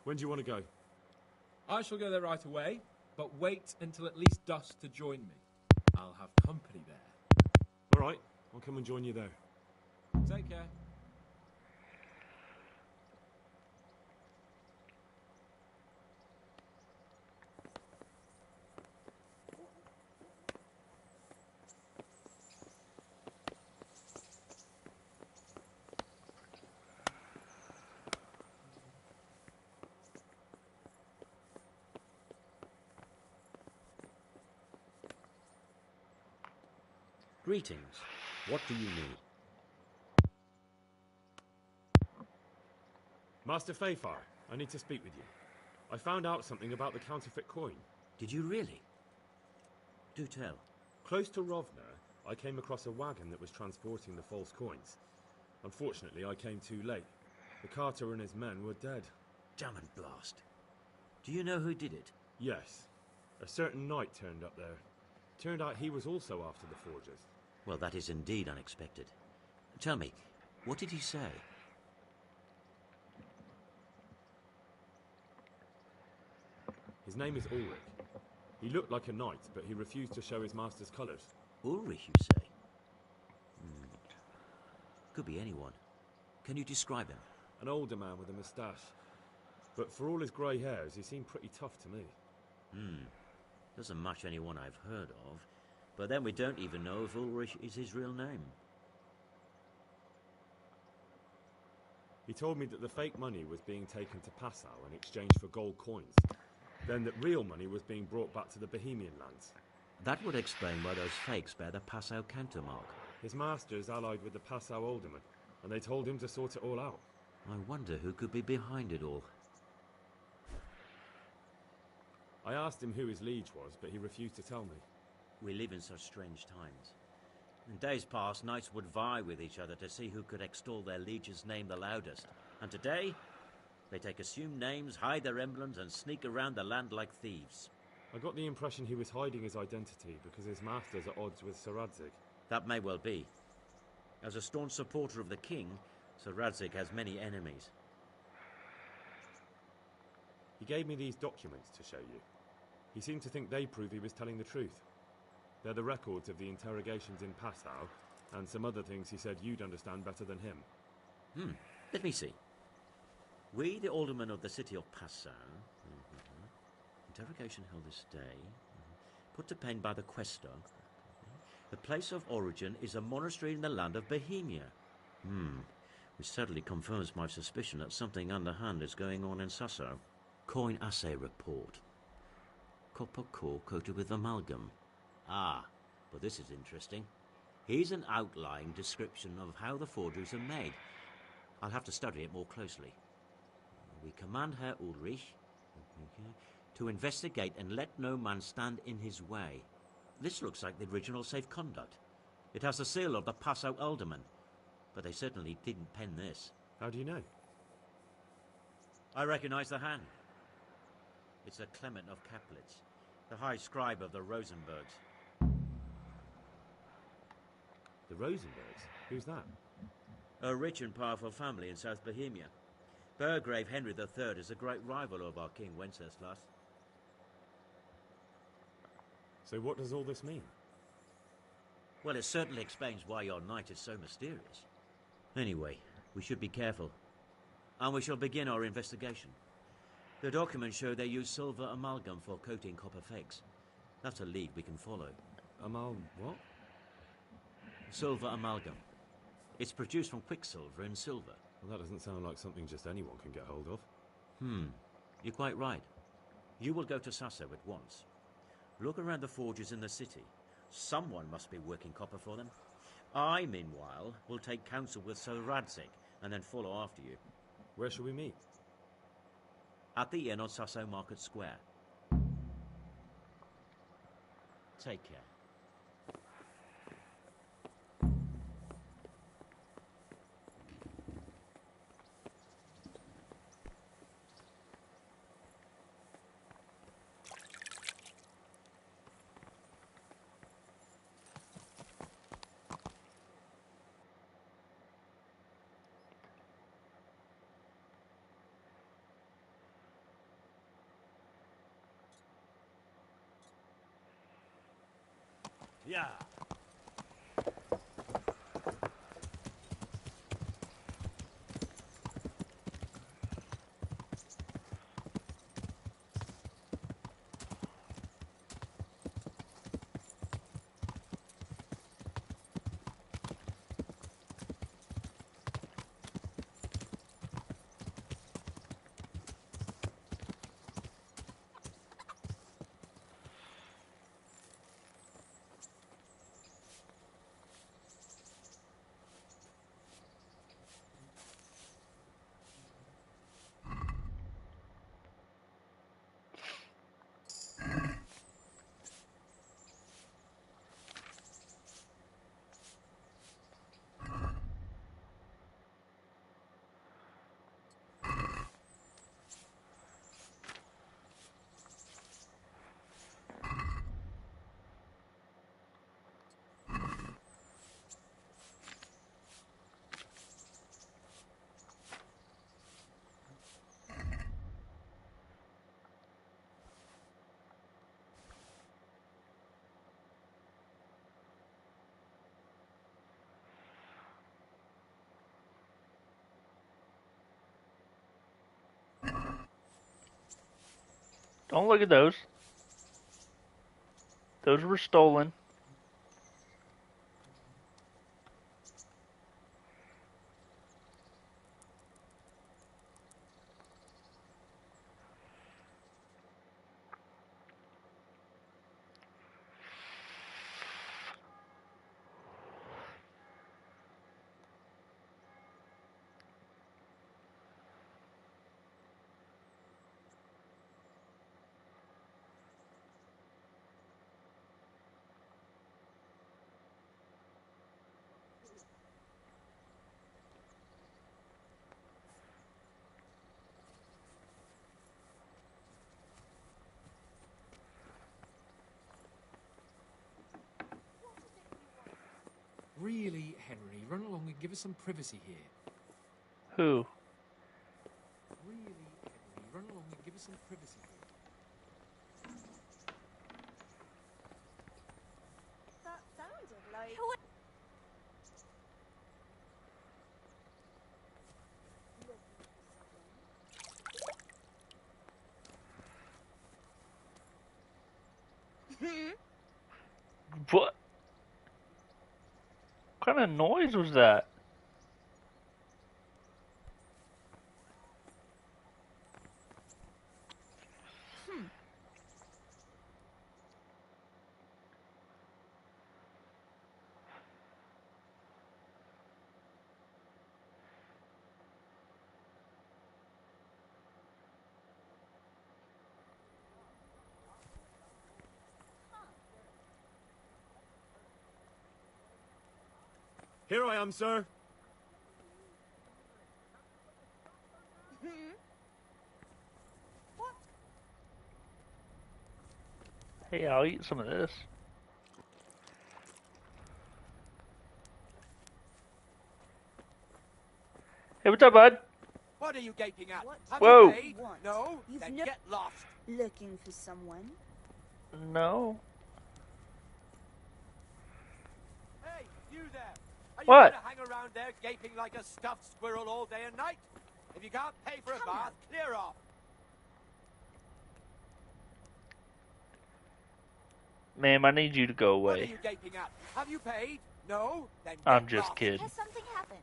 When do you want to go? I shall go there right away, but wait until at least dusk to join me. I'll have company there. All right, I'll come and join you there. Take care. Greetings. What do you need? Master Fafar, I need to speak with you. I found out something about the counterfeit coin. Did you really? Do tell. Close to Rovna, I came across a wagon that was transporting the false coins. Unfortunately, I came too late. The carter and his men were dead. Damn and blast. Do you know who did it? Yes. A certain knight turned up there. Turned out he was also after the forgers. Well, that is indeed unexpected. Tell me, what did he say? His name is Ulrich. He looked like a knight, but he refused to show his master's colours. Ulrich, you say? Could be anyone. Can you describe him? An older man with a moustache. But for all his grey hairs, he seemed pretty tough to me. Doesn't match anyone I've heard of. But then we don't even know if Ulrich is his real name. He told me that the fake money was being taken to Passau in exchange for gold coins. Then that real money was being brought back to the Bohemian lands. That would explain why those fakes bear the Passau countermark. His master's allied with the Passau alderman, and they told him to sort it all out. I wonder who could be behind it all. I asked him who his liege was, but he refused to tell me. We live in such strange times. In days past, knights would vie with each other to see who could extol their liege's name the loudest. And today, they take assumed names, hide their emblems, and sneak around the land like thieves. I got the impression he was hiding his identity because his master's at odds with Sir Radzig. That may well be. As a staunch supporter of the king, Sir Radzig has many enemies. He gave me these documents to show you. He seemed to think they prove he was telling the truth. They're the records of the interrogations in Passau, and some other things he said you'd understand better than him. Let me see. We, the aldermen of the city of Passau, interrogation held this day, put to pen by the questor. The place of origin is a monastery in the land of Bohemia. Which certainly confirms my suspicion that something underhand is going on in Sasso. Coin assay report. Copper core coated with amalgam. Ah, but this is interesting. Here's an outline description of how the forgeries are made. I'll have to study it more closely. We command Herr Ulrich to investigate and let no man stand in his way. This looks like the original safe conduct. It has the seal of the Passau alderman, but they certainly didn't pen this. How do you know? I recognize the hand. It's a Clement of Kaplitz, the high scribe of the Rosenbergs. The Rosenbergs? Who's that? A rich and powerful family in South Bohemia. Burgrave Henry III is a great rival of our King Wenceslas. So what does all this mean? Well, it certainly explains why your knight is so mysterious. Anyway, we should be careful. And we shall begin our investigation. The documents show they use silver amalgam for coating copper fakes. That's a lead we can follow. What? Silver amalgam. It's produced from quicksilver and silver. Well, that doesn't sound like something just anyone can get hold of. You're quite right. You will go to Sasso at once. Look around the forges in the city. Someone must be working copper for them. I, meanwhile, will take counsel with Sir Radzig and then follow after you. Where shall we meet? At the inn on Sasso Market Square. Take care. Yeah. Don't look at those. Those were stolen. Really, Henry, run along and give us some privacy here. Who? Really, Henry, run along and give us some privacy here. That sounded like... What? What kind of noise was that? Here I am, sir. What? Hey, I'll eat some of this. Hey, what's up, bud? What are you gaping at? What? Have Whoa. you paid? No? You've Then no- get lost. Looking for someone? No. Hey, you there. Are you What? going to hang around there gaping like a stuffed squirrel all day and night? If you can't pay for a bath, clear off. Ma'am, I need you to go What are away. you gaping at? Have you paid? No? Then I'm get just lost. kidding. Has something happened?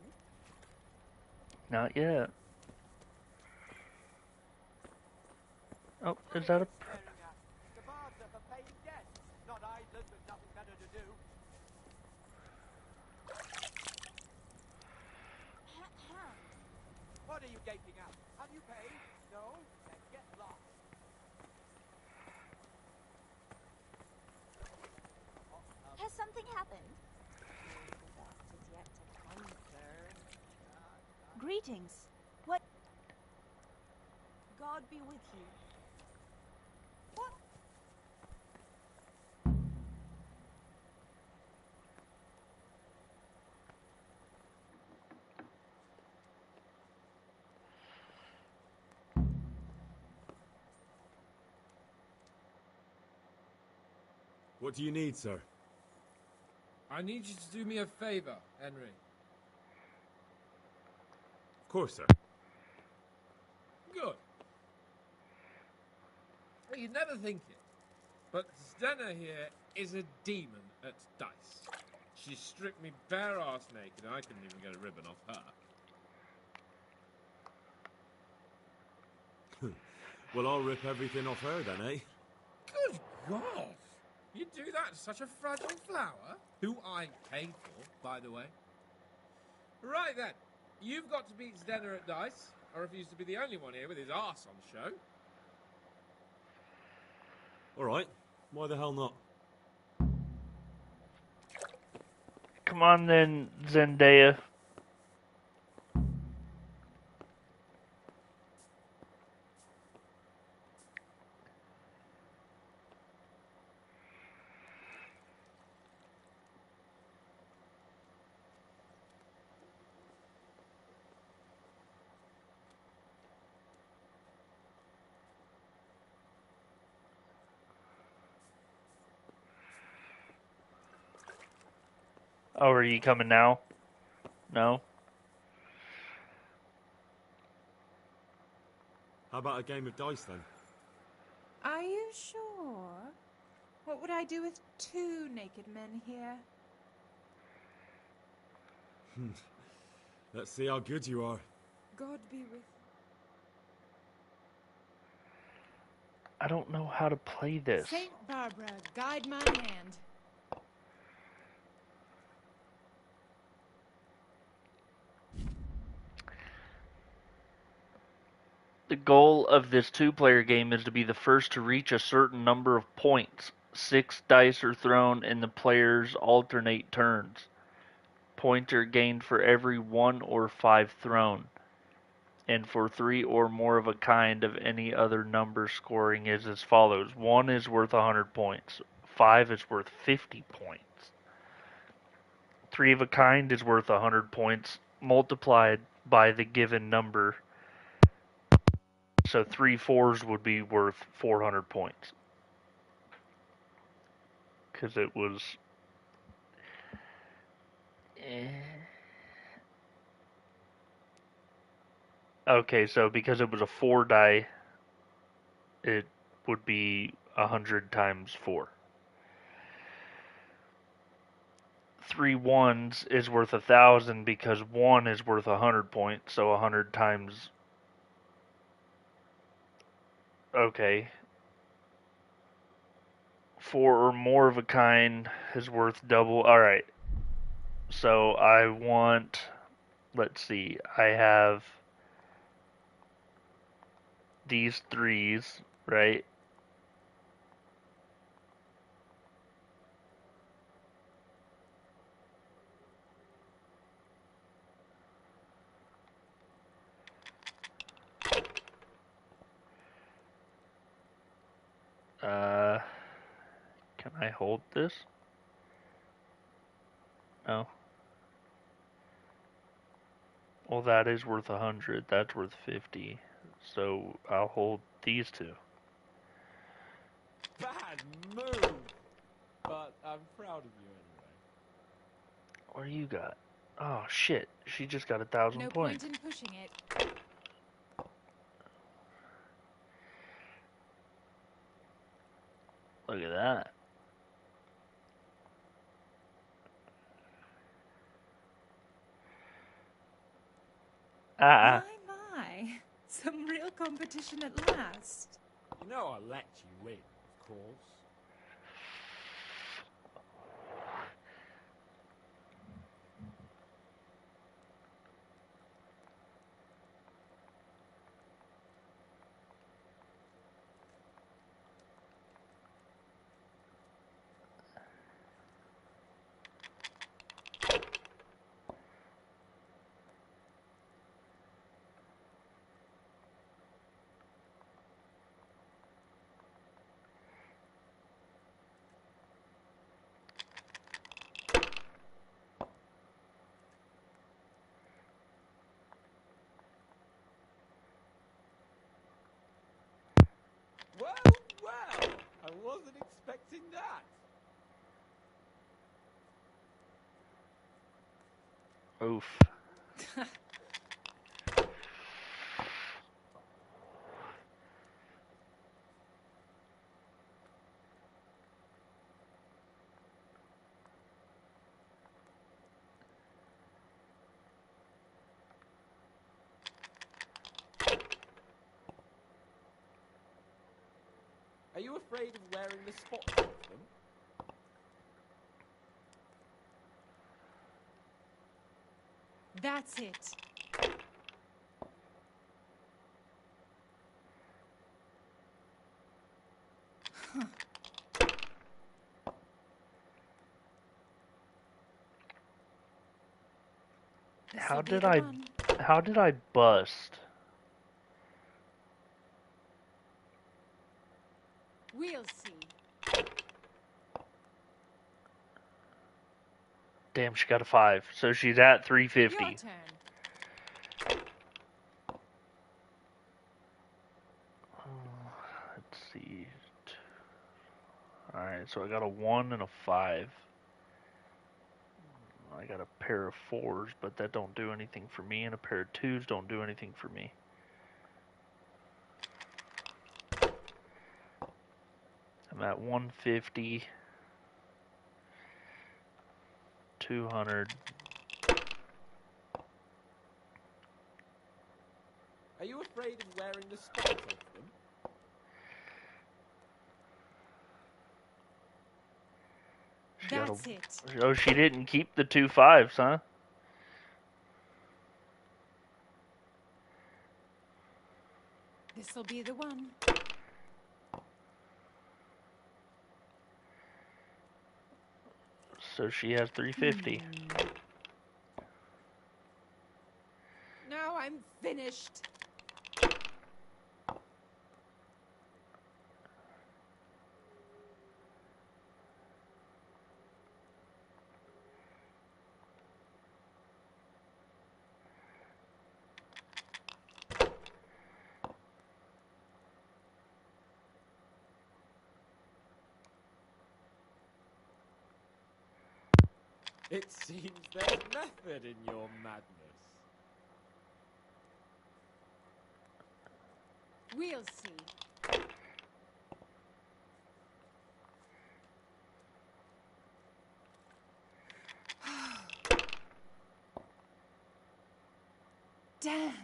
Not yet. Oh, is that a... The bars are for paying guests, not idlers with nothing better to do. What are you gaping at? Have you paid? No? Then get lost. Has something happened? Greetings. What? God be with you. What? What do you need, sir? I need you to do me a favor, Henry. Of course, sir. Good. Well, you'd never think it, but Stenna here is a demon at dice. She stripped me bare arse naked, and I couldn't even get a ribbon off her. Well, I'll rip everything off her then, eh? Good God! You do that to such a fragile flower, who I paid for, by the way. Right then, you've got to beat Stenna at dice. I refuse to be the only one here with his arse on show. All right. Why the hell not? Come on then, Zendaya. Oh, are you coming now? No? How about a game of dice then? Are you sure? What would I do with two naked men here? Let's see how good you are. God be with... I don't know how to play this. Saint Barbara, guide my hand. The goal of this two-player game is to be the first to reach a certain number of points. 6 dice are thrown and the players alternate turns. Points are gained for every 1 or 5 thrown, and for 3 or more of a kind of any other number. Scoring is as follows. 1 is worth 100 points. 5 is worth 50 points. 3 of a kind is worth 100 points multiplied by the given number. So 3 4s would be worth 400 points. Because it was... Okay, so because it was a 4 die, it would be 100 times 4. 3 1s is worth 1,000 because 1 is worth 100 points, so 100 times... Okay. 4 or more of a kind is worth double. Alright. So I want... Let's see. I have these 3s, right? Can I hold this? No. Well, that is worth 100. That's worth 50. So I'll hold these 2. Bad move! But I'm proud of you anyway. What do you got? Oh, shit. She just got 1,000 No points. point in pushing it. Look at that. Ah. My. Some real competition at last. You know I let you win, of course. Well, well, I wasn't expecting that. Oof. Are you afraid of wearing the spots off them? That's it. Huh. How did I bust? We'll see. Damn, she got a 5. So she's at 350. Your turn. Let's see. Alright, so I got a 1 and a 5. I got a pair of 4s, but that don't do anything for me, and a pair of 2s don't do anything for me. I'm at 150, 200. Are you afraid of wearing the spots off them? That's it. Oh, she didn't keep the 2 5s, huh? This'll be the one. So she has 350. Now I'm finished. It seems there's method in your madness. We'll see. Damn.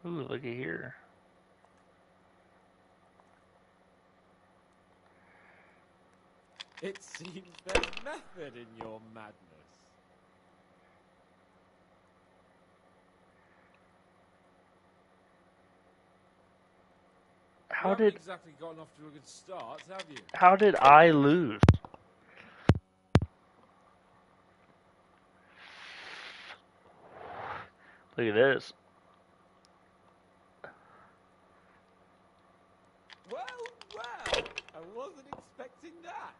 Ooh, look at here. It seems there's method in your madness. How you haven't did exactly gotten off to a good start, have you? How did I lose? Look at this. Well, well, I wasn't expecting that.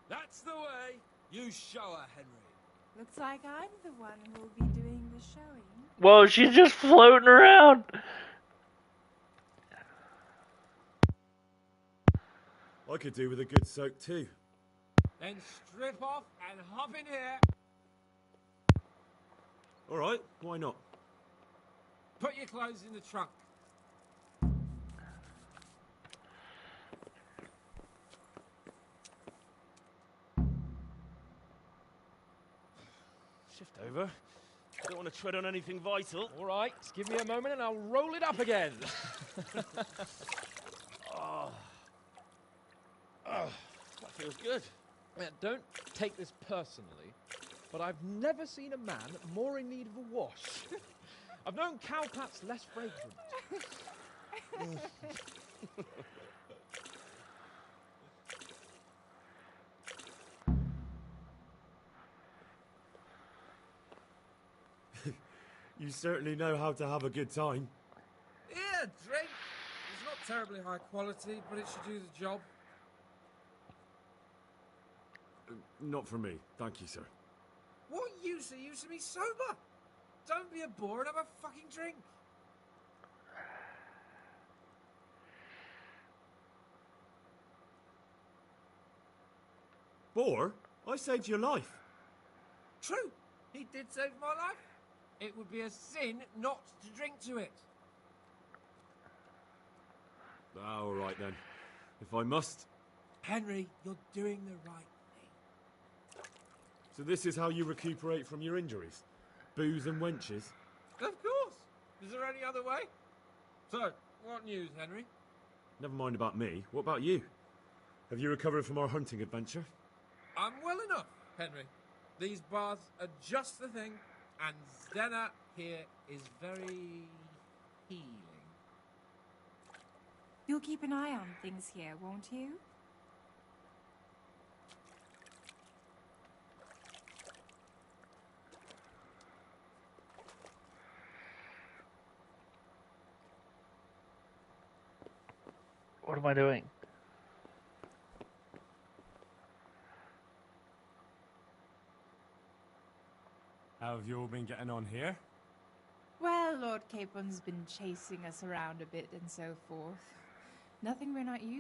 That's the way. You show her, Henry. Looks like I'm the one who will be doing the showing. Whoa, she's just floating around. I could do with a good soak too. Then strip off and hop in here. All right, why not? Put your clothes in the trunk. Shift over. I don't want to tread on anything vital. All right, just give me a moment and I'll roll it up again. Oh. Oh, that feels good. Don't take this personally, but I've never seen a man more in need of a wash. I've known cowpats less fragrant. You certainly know how to have a good time. Yeah, drink. It's not terribly high quality, but it should do the job. Not for me, thank you, sir. What use are you to me sober? Don't be a bore and have a fucking drink. Bore? I saved your life. True, he did save my life. It would be a sin not to drink to it. All right then. If I must. Henry, you're doing the right thing. So this is how you recuperate from your injuries? Booze and wenches? Of course. Is there any other way? So, what news, Henry? Never mind about me. What about you? Have you recovered from our hunting adventure? I'm well enough, Henry. These baths are just the thing, and Zena here is very healing. You'll keep an eye on things here, won't you? What am I doing? How have you all been getting on here? Well, Lord Capon's been chasing us around a bit and so forth. Nothing we're not used